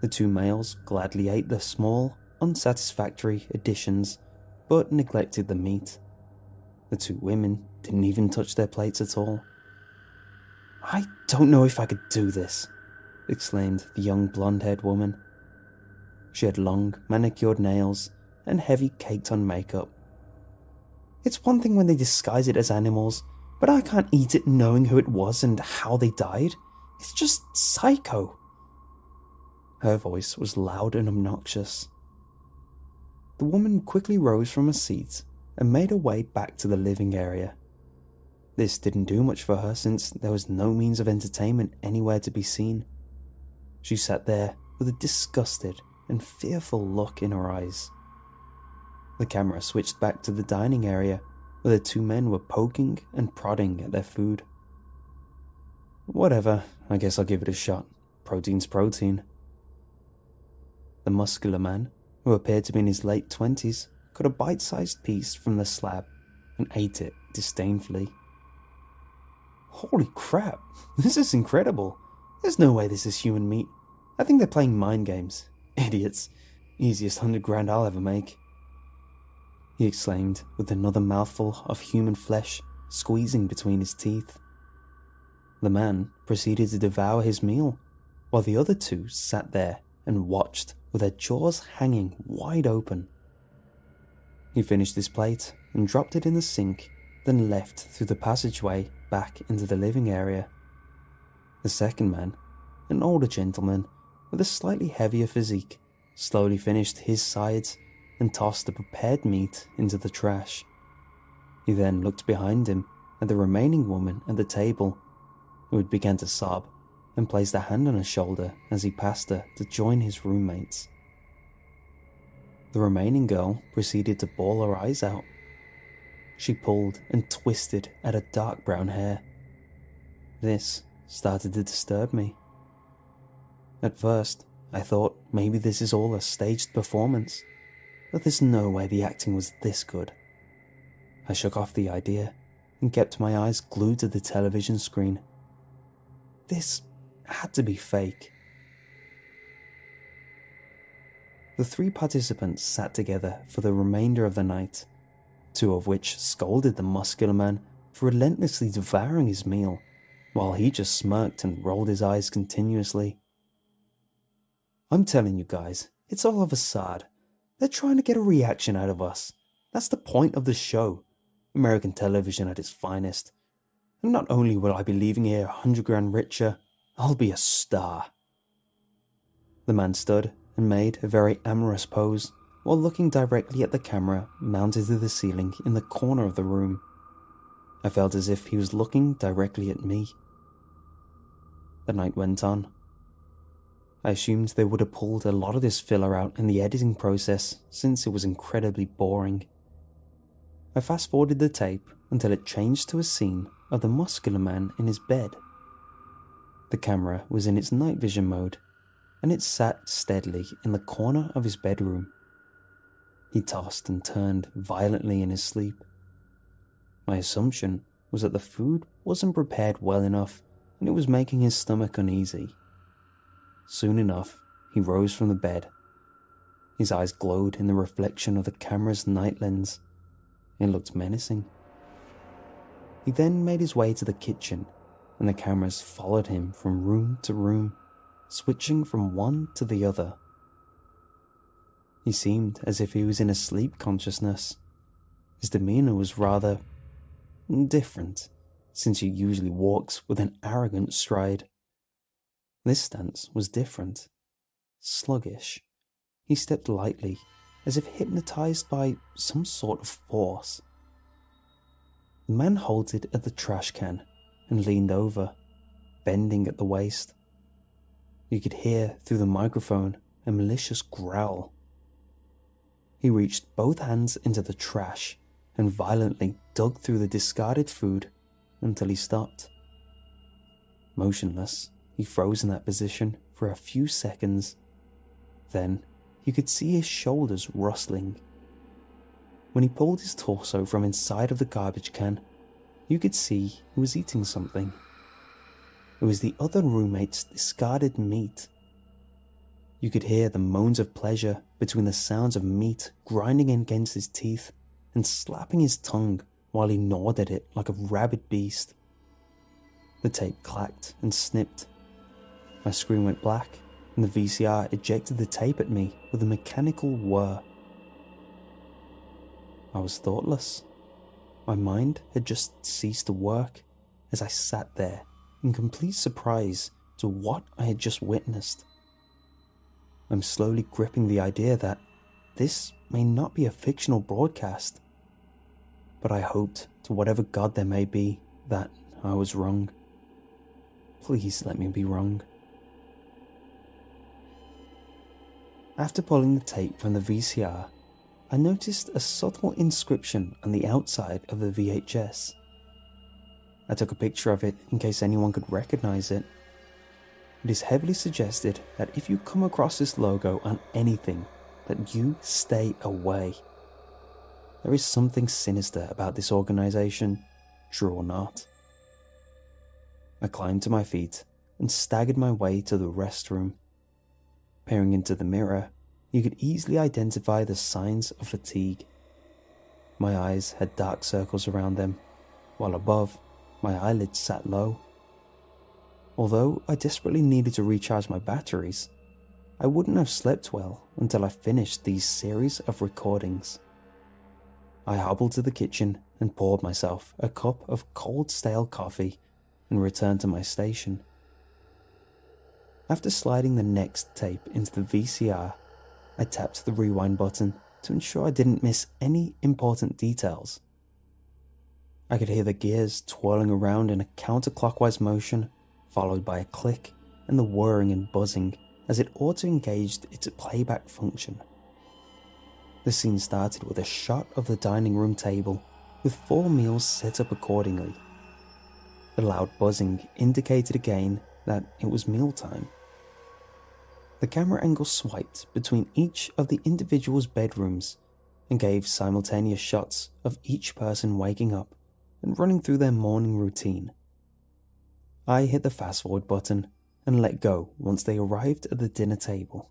The 2 males gladly ate the small, unsatisfactory additions, but neglected the meat. The 2 women didn't even touch their plates at all. I don't know if I could do this, exclaimed the young blonde-haired woman. She had long, manicured nails and heavy caked-on makeup. It's one thing when they disguise it as animals, but I can't eat it knowing who it was and how they died. It's just psycho. Her voice was loud and obnoxious. The woman quickly rose from her seat and made her way back to the living area. This didn't do much for her since there was no means of entertainment anywhere to be seen. She sat there with a disgusted and fearful look in her eyes. The camera switched back to the dining area where the 2 men were poking and prodding at their food. Whatever, I guess I'll give it a shot. Protein's protein. The muscular man, who appeared to be in his late 20s, cut a bite-sized piece from the slab and ate it disdainfully. Holy crap, this is incredible. There's no way this is human meat. I think they're playing mind games. Idiots. Easiest $100,000 I'll ever make. He exclaimed with another mouthful of human flesh squeezing between his teeth. The man proceeded to devour his meal, while the other 2 sat there and watched with their jaws hanging wide open. He finished his plate and dropped it in the sink, then left through the passageway back into the living area. The second man, an older gentleman with a slightly heavier physique, slowly finished his sides and tossed the prepared meat into the trash. He then looked behind him at the remaining woman at the table, who had begun to sob, and placed a hand on her shoulder as he passed her to join his roommates. The remaining girl proceeded to bawl her eyes out. She pulled and twisted at her dark brown hair. This started to disturb me. At first, I thought maybe this is all a staged performance, but there's no way the acting was this good. I shook off the idea and kept my eyes glued to the television screen. This had to be fake. The 3 participants sat together for the remainder of the night, 2 of which scolded the muscular man for relentlessly devouring his meal, while he just smirked and rolled his eyes continuously. I'm telling you guys, it's all of a facade. They're trying to get a reaction out of us. That's the point of the show. American television at its finest. And not only will I be leaving here 100 grand richer, I'll be a star. The man stood and made a very amorous pose while looking directly at the camera mounted to the ceiling in the corner of the room. I felt as if he was looking directly at me. The night went on. I assumed they would have pulled a lot of this filler out in the editing process since it was incredibly boring. I fast-forwarded the tape until it changed to a scene of the muscular man in his bed. The camera was in its night vision mode, and it sat steadily in the corner of his bedroom. He tossed and turned violently in his sleep. My assumption was that the food wasn't prepared well enough and it was making his stomach uneasy. Soon enough, he rose from the bed. His eyes glowed in the reflection of the camera's night lens. It looked menacing. He then made his way to the kitchen, and the cameras followed him from room to room, switching from one to the other. He seemed as if he was in a sleep consciousness. His demeanor was rather different, since he usually walks with an arrogant stride. This stance was different, sluggish. He stepped lightly, as if hypnotized by some sort of force. The man halted at the trash can and leaned over, bending at the waist. You could hear through the microphone a malicious growl. He reached both hands into the trash and violently dug through the discarded food until he stopped. Motionless, he froze in that position for a few seconds. Then you could see his shoulders rustling. When he pulled his torso from inside of the garbage can, you could see he was eating something. It was the other roommate's discarded meat. You could hear the moans of pleasure between the sounds of meat grinding against his teeth and slapping his tongue while he gnawed at it like a rabid beast. The tape clacked and snipped. My screen went black, and the VCR ejected the tape at me with a mechanical whir. I was thoughtless. My mind had just ceased to work as I sat there in complete surprise to what I had just witnessed. I'm slowly gripping the idea that this may not be a fictional broadcast, but I hoped to whatever God there may be that I was wrong. Please let me be wrong. After pulling the tape from the VCR, I noticed a subtle inscription on the outside of the VHS. I took a picture of it in case anyone could recognize it. It is heavily suggested that if you come across this logo on anything, that you stay away. There is something sinister about this organization, true or not. I climbed to my feet and staggered my way to the restroom. Peering into the mirror, you could easily identify the signs of fatigue. My eyes had dark circles around them, while above, my eyelids sat low. Although I desperately needed to recharge my batteries, I wouldn't have slept well until I finished these series of recordings. I hobbled to the kitchen and poured myself a cup of cold stale coffee and returned to my station. After sliding the next tape into the VCR, I tapped the rewind button to ensure I didn't miss any important details. I could hear the gears twirling around in a counterclockwise motion, followed by a click and the whirring and buzzing as it auto-engaged its playback function. The scene started with a shot of the dining room table, with 4 meals set up accordingly. The loud buzzing indicated again that it was mealtime. The camera angle swiped between each of the individual's bedrooms and gave simultaneous shots of each person waking up and running through their morning routine. I hit the fast forward button and let go once they arrived at the dinner table.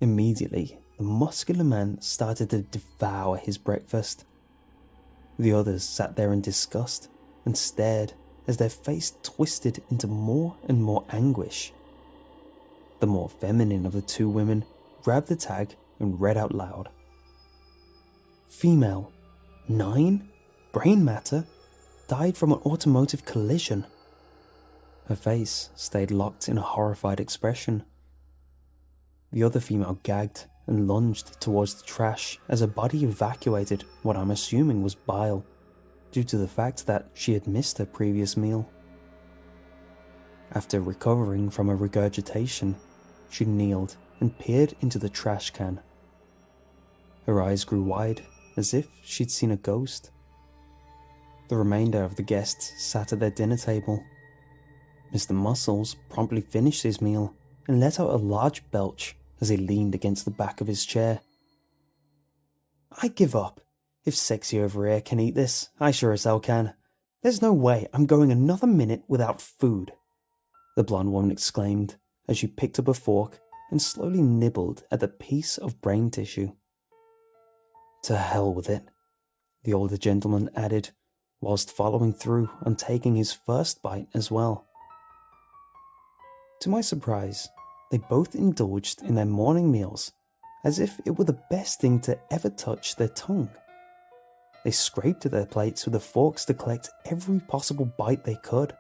Immediately, the muscular man started to devour his breakfast. The others sat there in disgust and stared as their face twisted into more and more anguish. The more feminine of the two women grabbed the tag and read out loud. Female, 9, brain matter, died from an automotive collision. Her face stayed locked in a horrified expression. The other female gagged and lunged towards the trash as her body evacuated what I'm assuming was bile, due to the fact that she had missed her previous meal. After recovering from her regurgitation, she kneeled and peered into the trash can. Her eyes grew wide, as if she'd seen a ghost. The remainder of the guests sat at their dinner table. Mr. Muscles promptly finished his meal and let out a large belch as he leaned against the back of his chair. I give up. If Sexy over here can eat this, I sure as hell can. There's no way I'm going another minute without food, the blonde woman exclaimed as she picked up a fork and slowly nibbled at the piece of brain tissue. To hell with it, the older gentleman added, whilst following through on taking his first bite as well. To my surprise, they both indulged in their morning meals as if it were the best thing to ever touch their tongue. They scraped at their plates with the forks to collect every possible bite they could.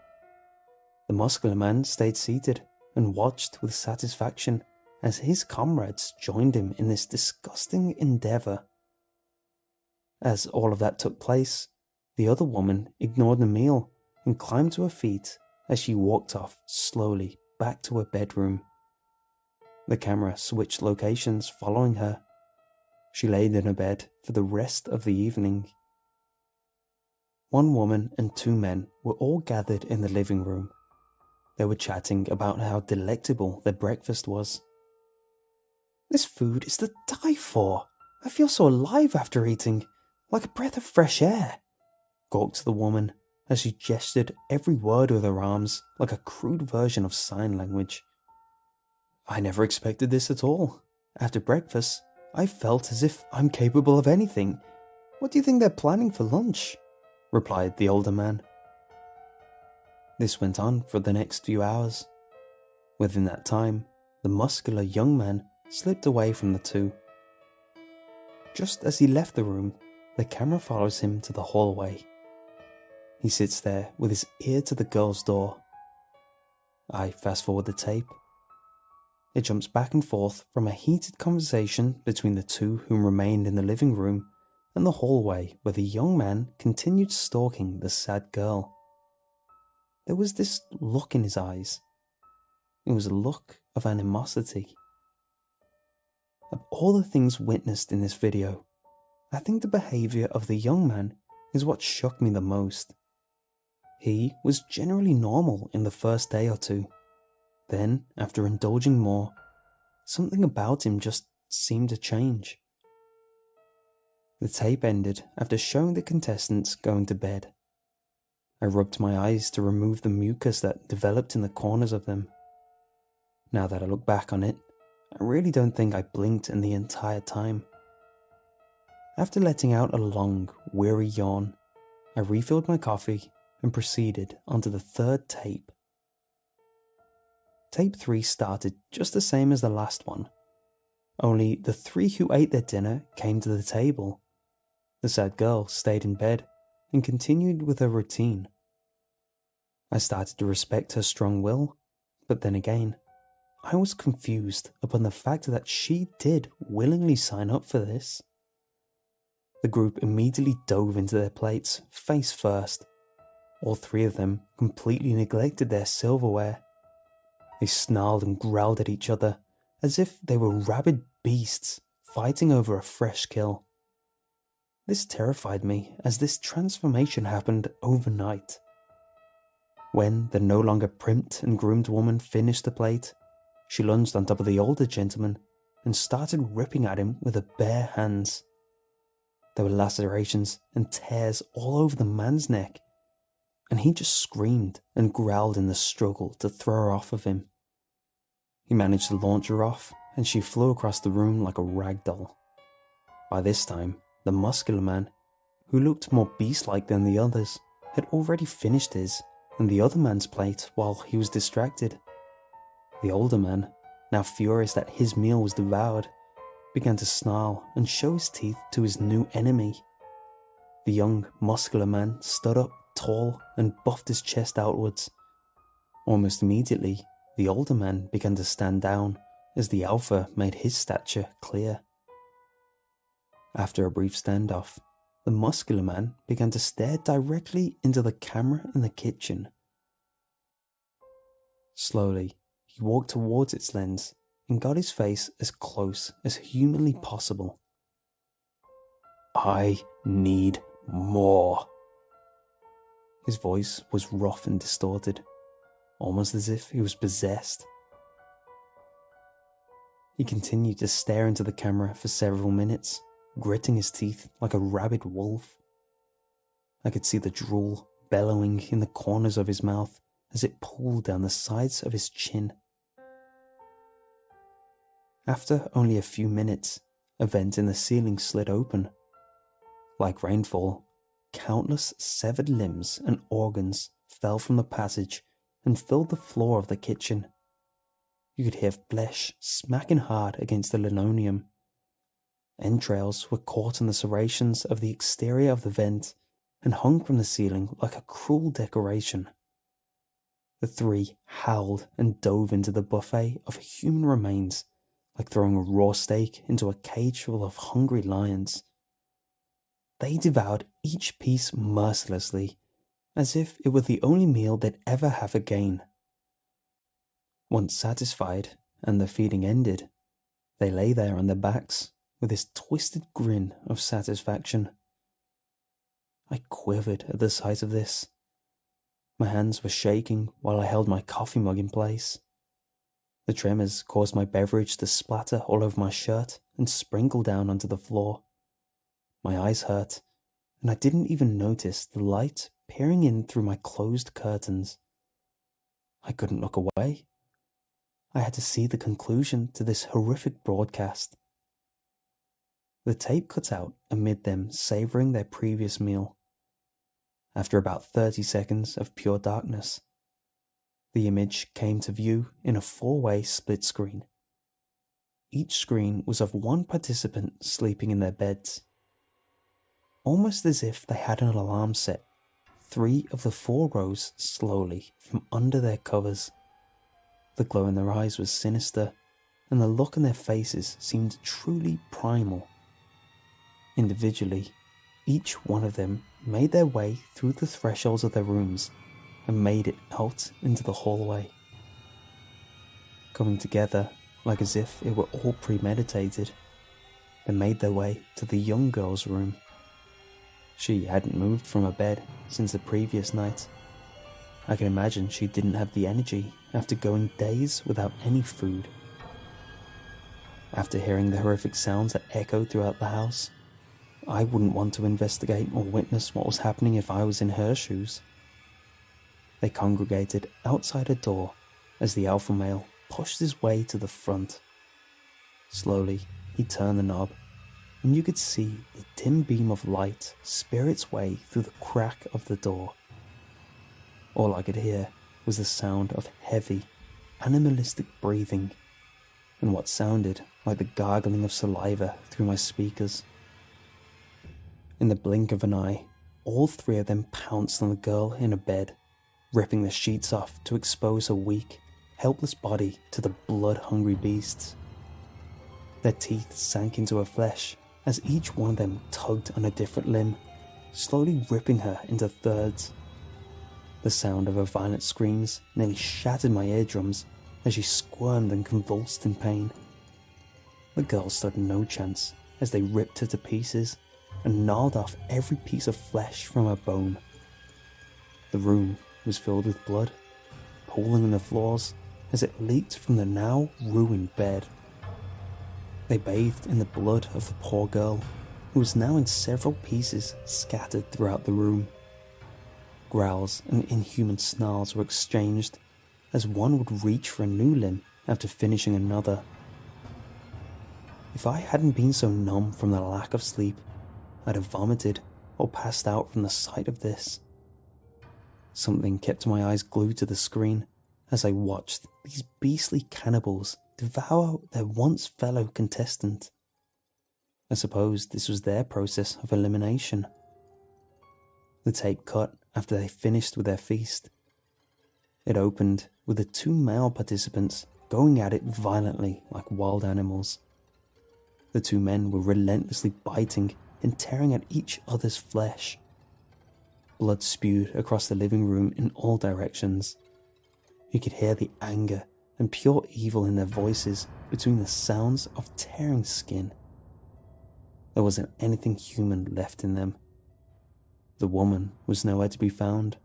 The muscular man stayed seated and watched with satisfaction as his comrades joined him in this disgusting endeavour. As all of that took place, the other woman ignored the meal and climbed to her feet as she walked off slowly back to her bedroom. The camera switched locations following her. She laid in her bed for the rest of the evening. One woman and 2 men were all gathered in the living room. They were chatting about how delectable their breakfast was. This food is to die for. I feel so alive after eating, like a breath of fresh air, gawked the woman as she gestured every word with her arms like a crude version of sign language. I never expected this at all. After breakfast, I felt as if I'm capable of anything. What do you think they're planning for lunch? Replied the older man. This went on for the next few hours. Within that time, the muscular young man slipped away from the two. Just as he left the room, the camera follows him to the hallway. He sits there with his ear to the girl's door. I fast forward the tape. It jumps back and forth from a heated conversation between the two whom remained in the living room and the hallway where the young man continued stalking the sad girl. There was this look in his eyes. It was a look of animosity. Of all the things witnessed in this video, I think the behaviour of the young man is what shocked me the most. He was generally normal in the first day or two. Then, after indulging more, something about him just seemed to change. The tape ended after showing the contestants going to bed. I rubbed my eyes to remove the mucus that developed in the corners of them. Now that I look back on it, I really don't think I blinked in the entire time. After letting out a long, weary yawn, I refilled my coffee and proceeded onto the third tape. Tape 3 started just the same as the last one, only the 3 who ate their dinner came to the table. The sad girl stayed in bed and continued with her routine. I started to respect her strong will, but then again, I was confused upon the fact that she did willingly sign up for this. The group immediately dove into their plates, face first. All 3 of them completely neglected their silverware. They snarled and growled at each other as if they were rabid beasts fighting over a fresh kill. This terrified me as this transformation happened overnight. When the no longer primped and groomed woman finished the plate, she lunged on top of the older gentleman and started ripping at him with her bare hands. There were lacerations and tears all over the man's neck, and he just screamed and growled in the struggle to throw her off of him. He managed to launch her off, and she flew across the room like a rag doll. By this time, the muscular man, who looked more beast-like than the others, had already finished his and the other man's plate while he was distracted. The older man, now furious that his meal was devoured, began to snarl and show his teeth to his new enemy. The young, muscular man stood up tall and buffed his chest outwards. Almost immediately, the older man began to stand down as the alpha made his stature clear. After a brief standoff, the muscular man began to stare directly into the camera in the kitchen. Slowly, he walked towards its lens and got his face as close as humanly possible. "I need more." His voice was rough and distorted, almost as if he was possessed. He continued to stare into the camera for several minutes, gritting his teeth like a rabid wolf. I could see the drool bellowing in the corners of his mouth as it pooled down the sides of his chin. After only a few minutes, a vent in the ceiling slid open. Like rainfall, countless severed limbs and organs fell from the passage and filled the floor of the kitchen. You could hear flesh smacking hard against the linoleum. Entrails were caught in the serrations of the exterior of the vent and hung from the ceiling like a cruel decoration. The three howled and dove into the buffet of human remains, like throwing a raw steak into a cage full of hungry lions. They devoured each piece mercilessly, as if it were the only meal they'd ever have again. Once satisfied, and the feeding ended, they lay there on their backs with this twisted grin of satisfaction. I quivered at the sight of this. My hands were shaking while I held my coffee mug in place. The tremors caused my beverage to splatter all over my shirt and sprinkle down onto the floor. My eyes hurt, and I didn't even notice the light peering in through my closed curtains. I couldn't look away. I had to see the conclusion to this horrific broadcast. The tape cut out amid them savouring their previous meal. After about 30 seconds of pure darkness, the image came to view in a 4-way split screen. Each screen was of one participant sleeping in their beds. Almost as if they had an alarm set, 3 of the 4 rose slowly from under their covers. The glow in their eyes was sinister, and the look in their faces seemed truly primal. Individually, each one of them made their way through the thresholds of their rooms and made it out into the hallway. Coming together, like as if it were all premeditated, they made their way to the young girl's room. She hadn't moved from her bed since the previous night. I can imagine she didn't have the energy after going days without any food. After hearing the horrific sounds that echoed throughout the house, I wouldn't want to investigate or witness what was happening if I was in her shoes. They congregated outside her door as the alpha male pushed his way to the front. Slowly, he turned the knob, and you could see the dim beam of light spear its way through the crack of the door. All I could hear was the sound of heavy, animalistic breathing, and what sounded like the gargling of saliva through my speakers. In the blink of an eye, all 3 of them pounced on the girl in her bed, ripping the sheets off to expose her weak, helpless body to the blood-hungry beasts. Their teeth sank into her flesh as each one of them tugged on a different limb, slowly ripping her into thirds. The sound of her violent screams nearly shattered my eardrums as she squirmed and convulsed in pain. The girl stood no chance as they ripped her to pieces and gnawed off every piece of flesh from her bone. The room was filled with blood, pooling on the floors as it leaked from the now ruined bed. They bathed in the blood of the poor girl, who was now in several pieces scattered throughout the room. Growls and inhuman snarls were exchanged as one would reach for a new limb after finishing another. If I hadn't been so numb from the lack of sleep, I'd have vomited or passed out from the sight of this. Something kept my eyes glued to the screen as I watched these beastly cannibals devour their once fellow contestant. I suppose this was their process of elimination. The tape cut after they finished with their feast. It opened with the two male participants going at it violently like wild animals. The two men were relentlessly biting and tearing at each other's flesh. Blood spewed across the living room in all directions. You could hear the anger and pure evil in their voices between the sounds of tearing skin. There wasn't anything human left in them. The woman was nowhere to be found,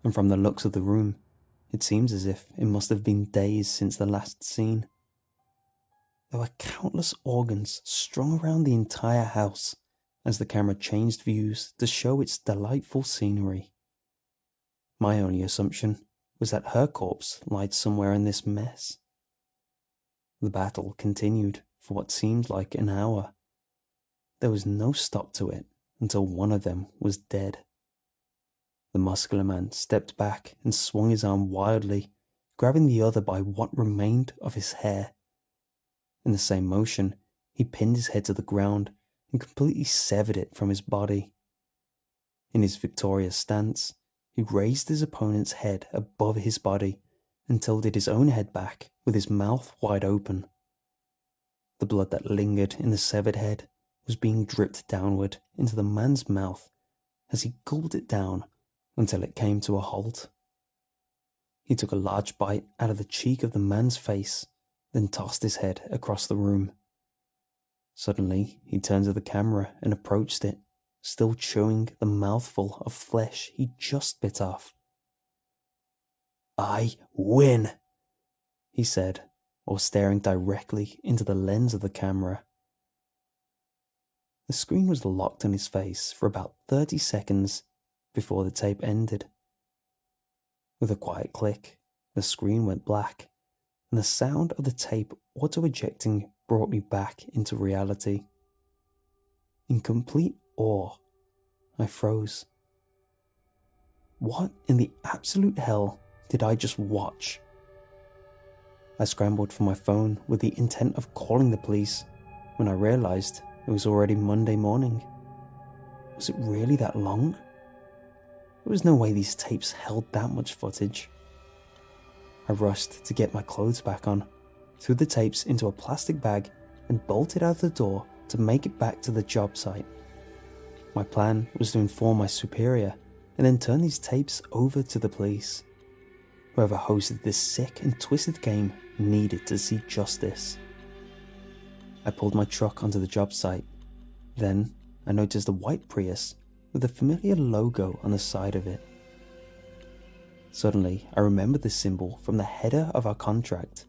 and from the looks of the room, it seems as if it must have been days since the last scene. There were countless organs strung around the entire house as the camera changed views to show its delightful scenery. My only assumption was that her corpse lied somewhere in this mess. The battle continued for what seemed like an hour. There was no stop to it until one of them was dead. The muscular man stepped back and swung his arm wildly, grabbing the other by what remained of his hair. In the same motion, he pinned his head to the ground and completely severed it from his body. In his victorious stance, he raised his opponent's head above his body and tilted his own head back with his mouth wide open. The blood that lingered in the severed head was being dripped downward into the man's mouth as he gulped it down until it came to a halt. He took a large bite out of the cheek of the man's face, then tossed his head across the room. Suddenly, he turned to the camera and approached it, still chewing the mouthful of flesh he just bit off. "I win," he said, while staring directly into the lens of the camera. The screen was locked on his face for about 30 seconds before the tape ended. With a quiet click, the screen went black, and the sound of the tape auto-ejecting brought me back into reality. In complete awe, I froze. What in the absolute hell did I just watch? I scrambled for my phone with the intent of calling the police when I realized it was already Monday morning. Was it really that long? There was no way these tapes held that much footage. I rushed to get my clothes back on, threw the tapes into a plastic bag and bolted out the door to make it back to the job site. My plan was to inform my superior and then turn these tapes over to the police. Whoever hosted this sick and twisted game needed to see justice. I pulled my truck onto the job site. Then I noticed a white Prius with a familiar logo on the side of it. Suddenly, I remembered the symbol from the header of our contract.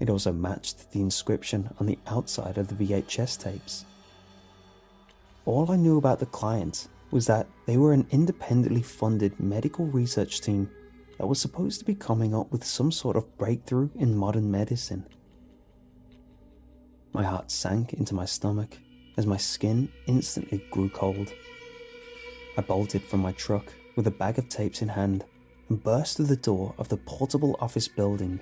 It also matched the inscription on the outside of the VHS tapes. All I knew about the client was that they were an independently funded medical research team that was supposed to be coming up with some sort of breakthrough in modern medicine. My heart sank into my stomach as my skin instantly grew cold. I bolted from my truck with a bag of tapes in hand and burst through the door of the portable office building.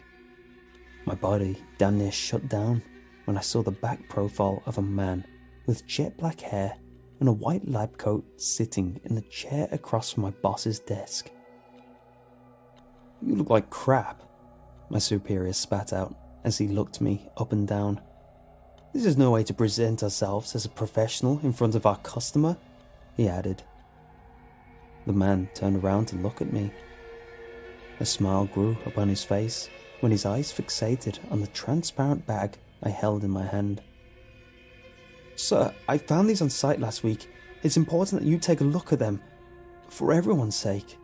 My body damn near shut down when I saw the back profile of a man with jet black hair and a white lab coat sitting in the chair across from my boss's desk. "You look like crap," my superior spat out as he looked me up and down. "This is no way to present ourselves as a professional in front of our customer," he added. The man turned around to look at me. A smile grew upon his face when his eyes fixated on the transparent bag I held in my hand. "Sir, I found these on site last week. It's important that you take a look at them, for everyone's sake."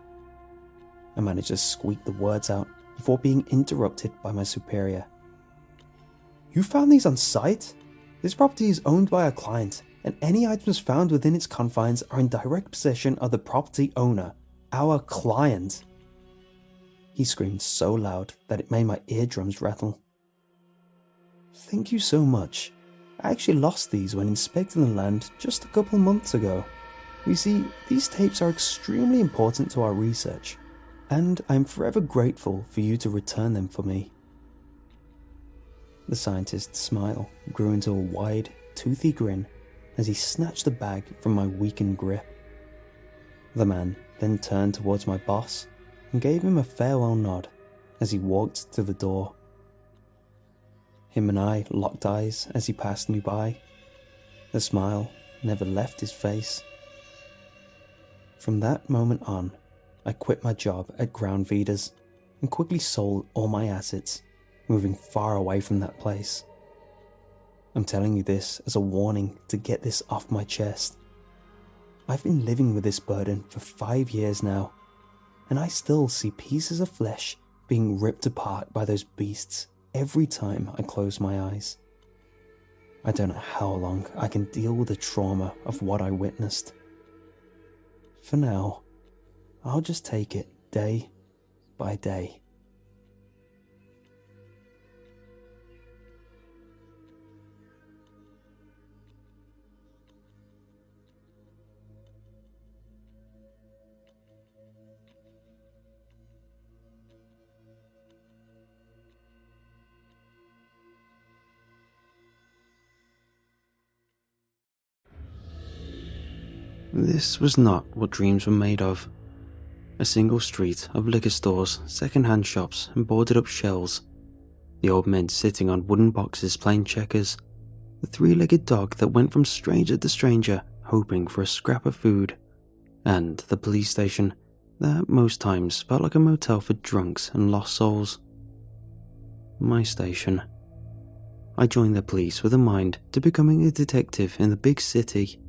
I managed to squeak the words out before being interrupted by my superior. "You found these on site? This property is owned by our client, and any items found within its confines are in direct possession of the property owner, our client." He screamed so loud that it made my eardrums rattle. "Thank you so much. I actually lost these when inspecting the land just a couple months ago. You see, these tapes are extremely important to our research, and I'm forever grateful for you to return them for me." The scientist's smile grew into a wide, toothy grin as he snatched the bag from my weakened grip. The man then turned towards my boss and gave him a farewell nod as he walked to the door. Him and I locked eyes as he passed me by. The smile never left his face. From that moment on, I quit my job at Ground Feeders and quickly sold all my assets, moving far away from that place. I'm telling you this as a warning to get this off my chest. I've been living with this burden for 5 years now, and I still see pieces of flesh being ripped apart by those beasts every time I close my eyes. I don't know how long I can deal with the trauma of what I witnessed. For now, I'll just take it day by day. This was not what dreams were made of. A single street of liquor stores, second-hand shops, and boarded-up shells. The old men sitting on wooden boxes playing checkers. The three-legged dog that went from stranger to stranger hoping for a scrap of food. And the police station that most times felt like a motel for drunks and lost souls. My station. I joined the police with a mind to becoming a detective in the big city.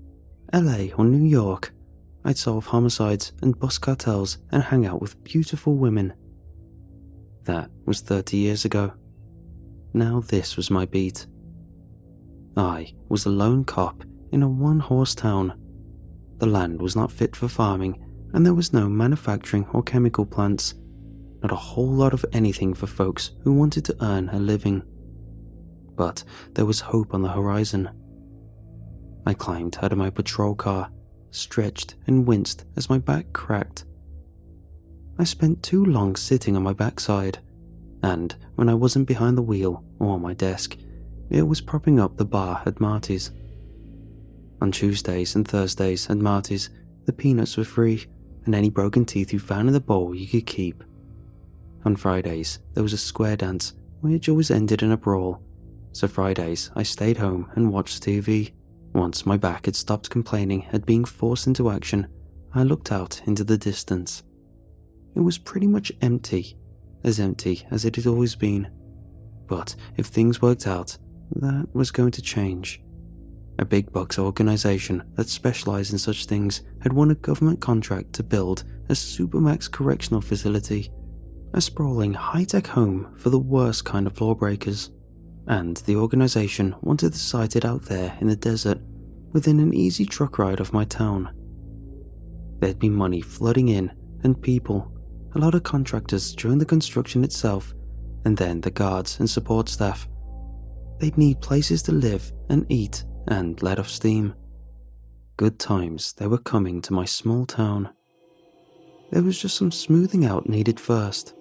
LA or New York. I'd solve homicides and bust cartels and hang out with beautiful women. That was 30 years ago. Now this was my beat. I was a lone cop in a one-horse town. The land was not fit for farming, and there was no manufacturing or chemical plants. Not a whole lot of anything for folks who wanted to earn a living. But there was hope on the horizon. I climbed out of my patrol car, stretched and winced as my back cracked. I spent too long sitting on my backside, and when I wasn't behind the wheel or my desk, it was propping up the bar at Marty's. On Tuesdays and Thursdays at Marty's, the peanuts were free, and any broken teeth you found in the bowl you could keep. On Fridays, there was a square dance, which always ended in a brawl, so Fridays I stayed home and watched TV. Once my back had stopped complaining at being forced into action, I looked out into the distance. It was pretty much empty as it had always been. But if things worked out, that was going to change. A big bucks organization that specialized in such things had won a government contract to build a supermax correctional facility, a sprawling high-tech home for the worst kind of lawbreakers. And the organization wanted to site it out there in the desert, within an easy truck ride of my town. There'd be money flooding in, and people, a lot of contractors during the construction itself, and then the guards and support staff. They'd need places to live and eat and let off steam. Good times they were coming to my small town. There was just some smoothing out needed first.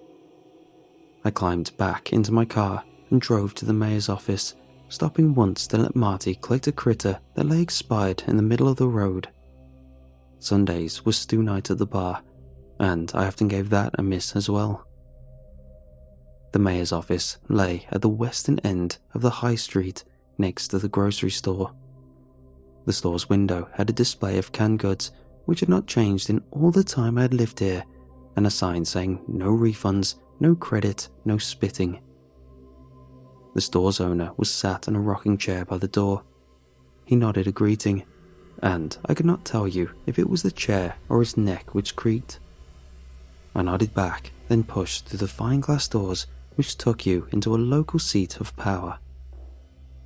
I climbed back into my car and drove to the mayor's office, stopping once to let Marty collect a critter that lay expired in the middle of the road. Sundays was stew night at the bar, and I often gave that a miss as well. The mayor's office lay at the western end of the high street next to the grocery store. The store's window had a display of canned goods which had not changed in all the time I had lived here, and a sign saying no refunds, no credit, no spitting. The store's owner was sat in a rocking chair by the door. He nodded a greeting, and I could not tell you if it was the chair or his neck which creaked. I nodded back then pushed through the fine glass doors which took you into a local seat of power.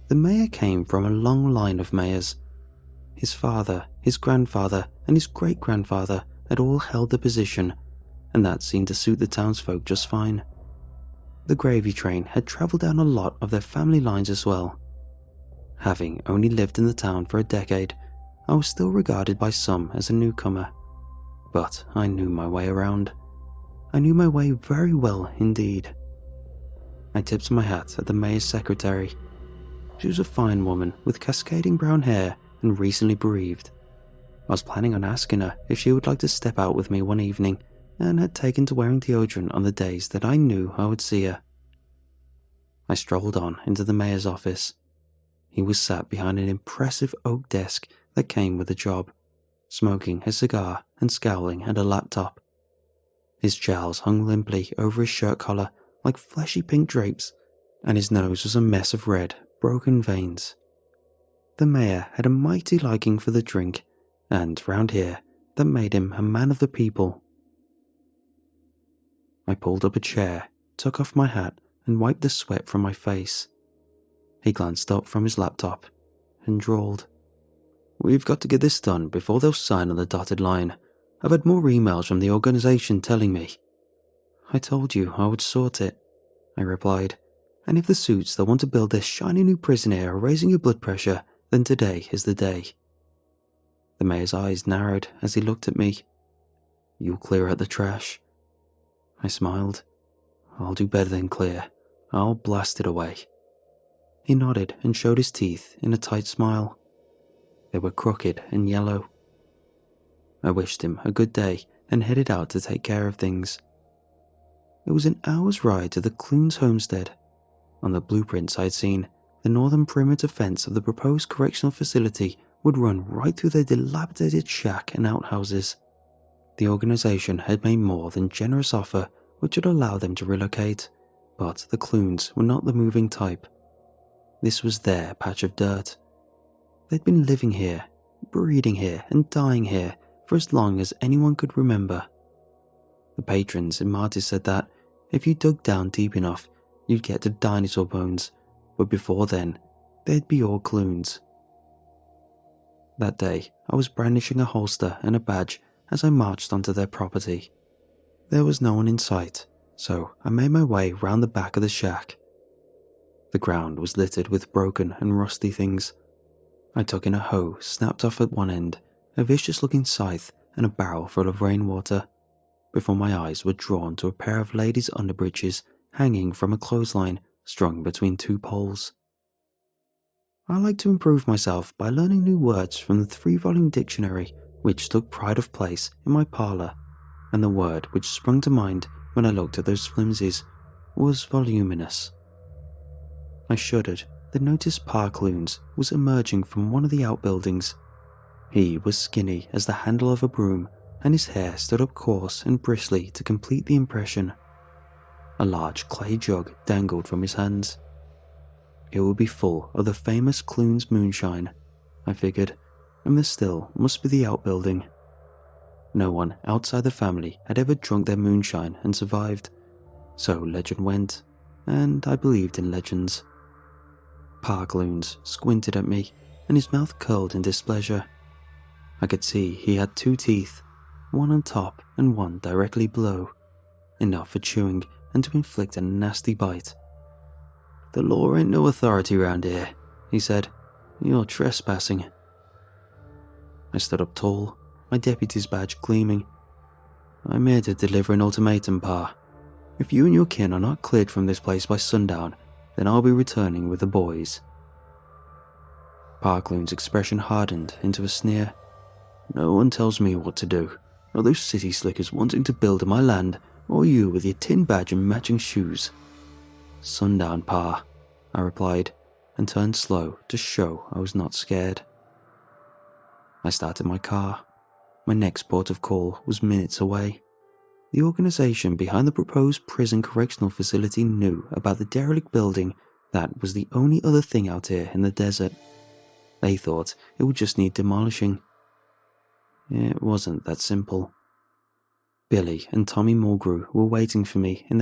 The mayor came from a long line of mayors. His father, his grandfather, and his great-grandfather had all held the position, and that seemed to suit the townsfolk just fine. The gravy train had travelled down a lot of their family lines as well. Having only lived in the town for a decade, I was still regarded by some as a newcomer, but I knew my way around. I knew my way very well indeed. I tipped my hat at the mayor's secretary. She was a fine woman with cascading brown hair and recently bereaved. I was planning on asking her if she would like to step out with me one evening, and had taken to wearing deodorant on the days that I knew I would see her. I strolled on into the mayor's office. He was sat behind an impressive oak desk that came with the job, smoking a cigar and scowling at a laptop. His jowls hung limply over his shirt collar like fleshy pink drapes, and his nose was a mess of red, broken veins. The mayor had a mighty liking for the drink, and round here, that made him a man of the people. I pulled up a chair, took off my hat, and wiped the sweat from my face. He glanced up from his laptop and drawled, "We've got to get this done before they'll sign on the dotted line. I've had more emails from the organisation telling me." "I told you I would sort it," I replied, "and if the suits that want to build this shiny new prison here are raising your blood pressure, then today is the day." The mayor's eyes narrowed as he looked at me. "You'll clear out the trash?" I smiled. "I'll do better than clear. I'll blast it away." He nodded and showed his teeth in a tight smile. They were crooked and yellow. I wished him a good day and headed out to take care of things. It was an hour's ride to the Clunes homestead. On the blueprints I had seen, the northern perimeter fence of the proposed correctional facility would run right through their dilapidated shack and outhouses. The organisation had made more than generous offer which would allow them to relocate, but the Clunes were not the moving type. This was their patch of dirt. They'd been living here, breeding here, and dying here for as long as anyone could remember. The patrons in Martis said that if you dug down deep enough, you'd get to dinosaur bones, but before then, they'd be all Clunes. That day, I was brandishing a holster and a badge as I marched onto their property. There was no one in sight, so I made my way round the back of the shack. The ground was littered with broken and rusty things. I took in a hoe snapped off at one end, a vicious-looking scythe, and a barrel full of rainwater, before my eyes were drawn to a pair of ladies' underbreeches hanging from a clothesline strung between two poles. I like to improve myself by learning new words from the 3-volume dictionary which took pride of place in my parlour, and the word which sprung to mind when I looked at those flimsies was voluminous. I shuddered, then noticed Pa Clunes was emerging from one of the outbuildings. He was skinny as the handle of a broom, and his hair stood up coarse and bristly to complete the impression. A large clay jug dangled from his hands. It would be full of the famous Clunes moonshine, I figured, and the still must be the outbuilding. No one outside the family had ever drunk their moonshine and survived, so legend went, and I believed in legends. Pa Clunes squinted at me, and his mouth curled in displeasure. I could see he had 2 teeth, one on top and one directly below, enough for chewing and to inflict a nasty bite. "The law ain't no authority round here," he said. "You're trespassing." I stood up tall, my deputy's badge gleaming. "I'm here to deliver an ultimatum, Pa. If you and your kin are not cleared from this place by sundown, then I'll be returning with the boys." Pa Clunes' expression hardened into a sneer. "No one tells me what to do. Not those city slickers wanting to build on my land, or you with your tin badge and matching shoes." "Sundown, Pa," I replied, and turned slow to show I was not scared. I started my car. My next port of call was minutes away. The organisation behind the proposed prison correctional facility knew about the derelict building that was the only other thing out here in the desert. They thought it would just need demolishing. It wasn't that simple. Billy and Tommy Mulgrew were waiting for me in the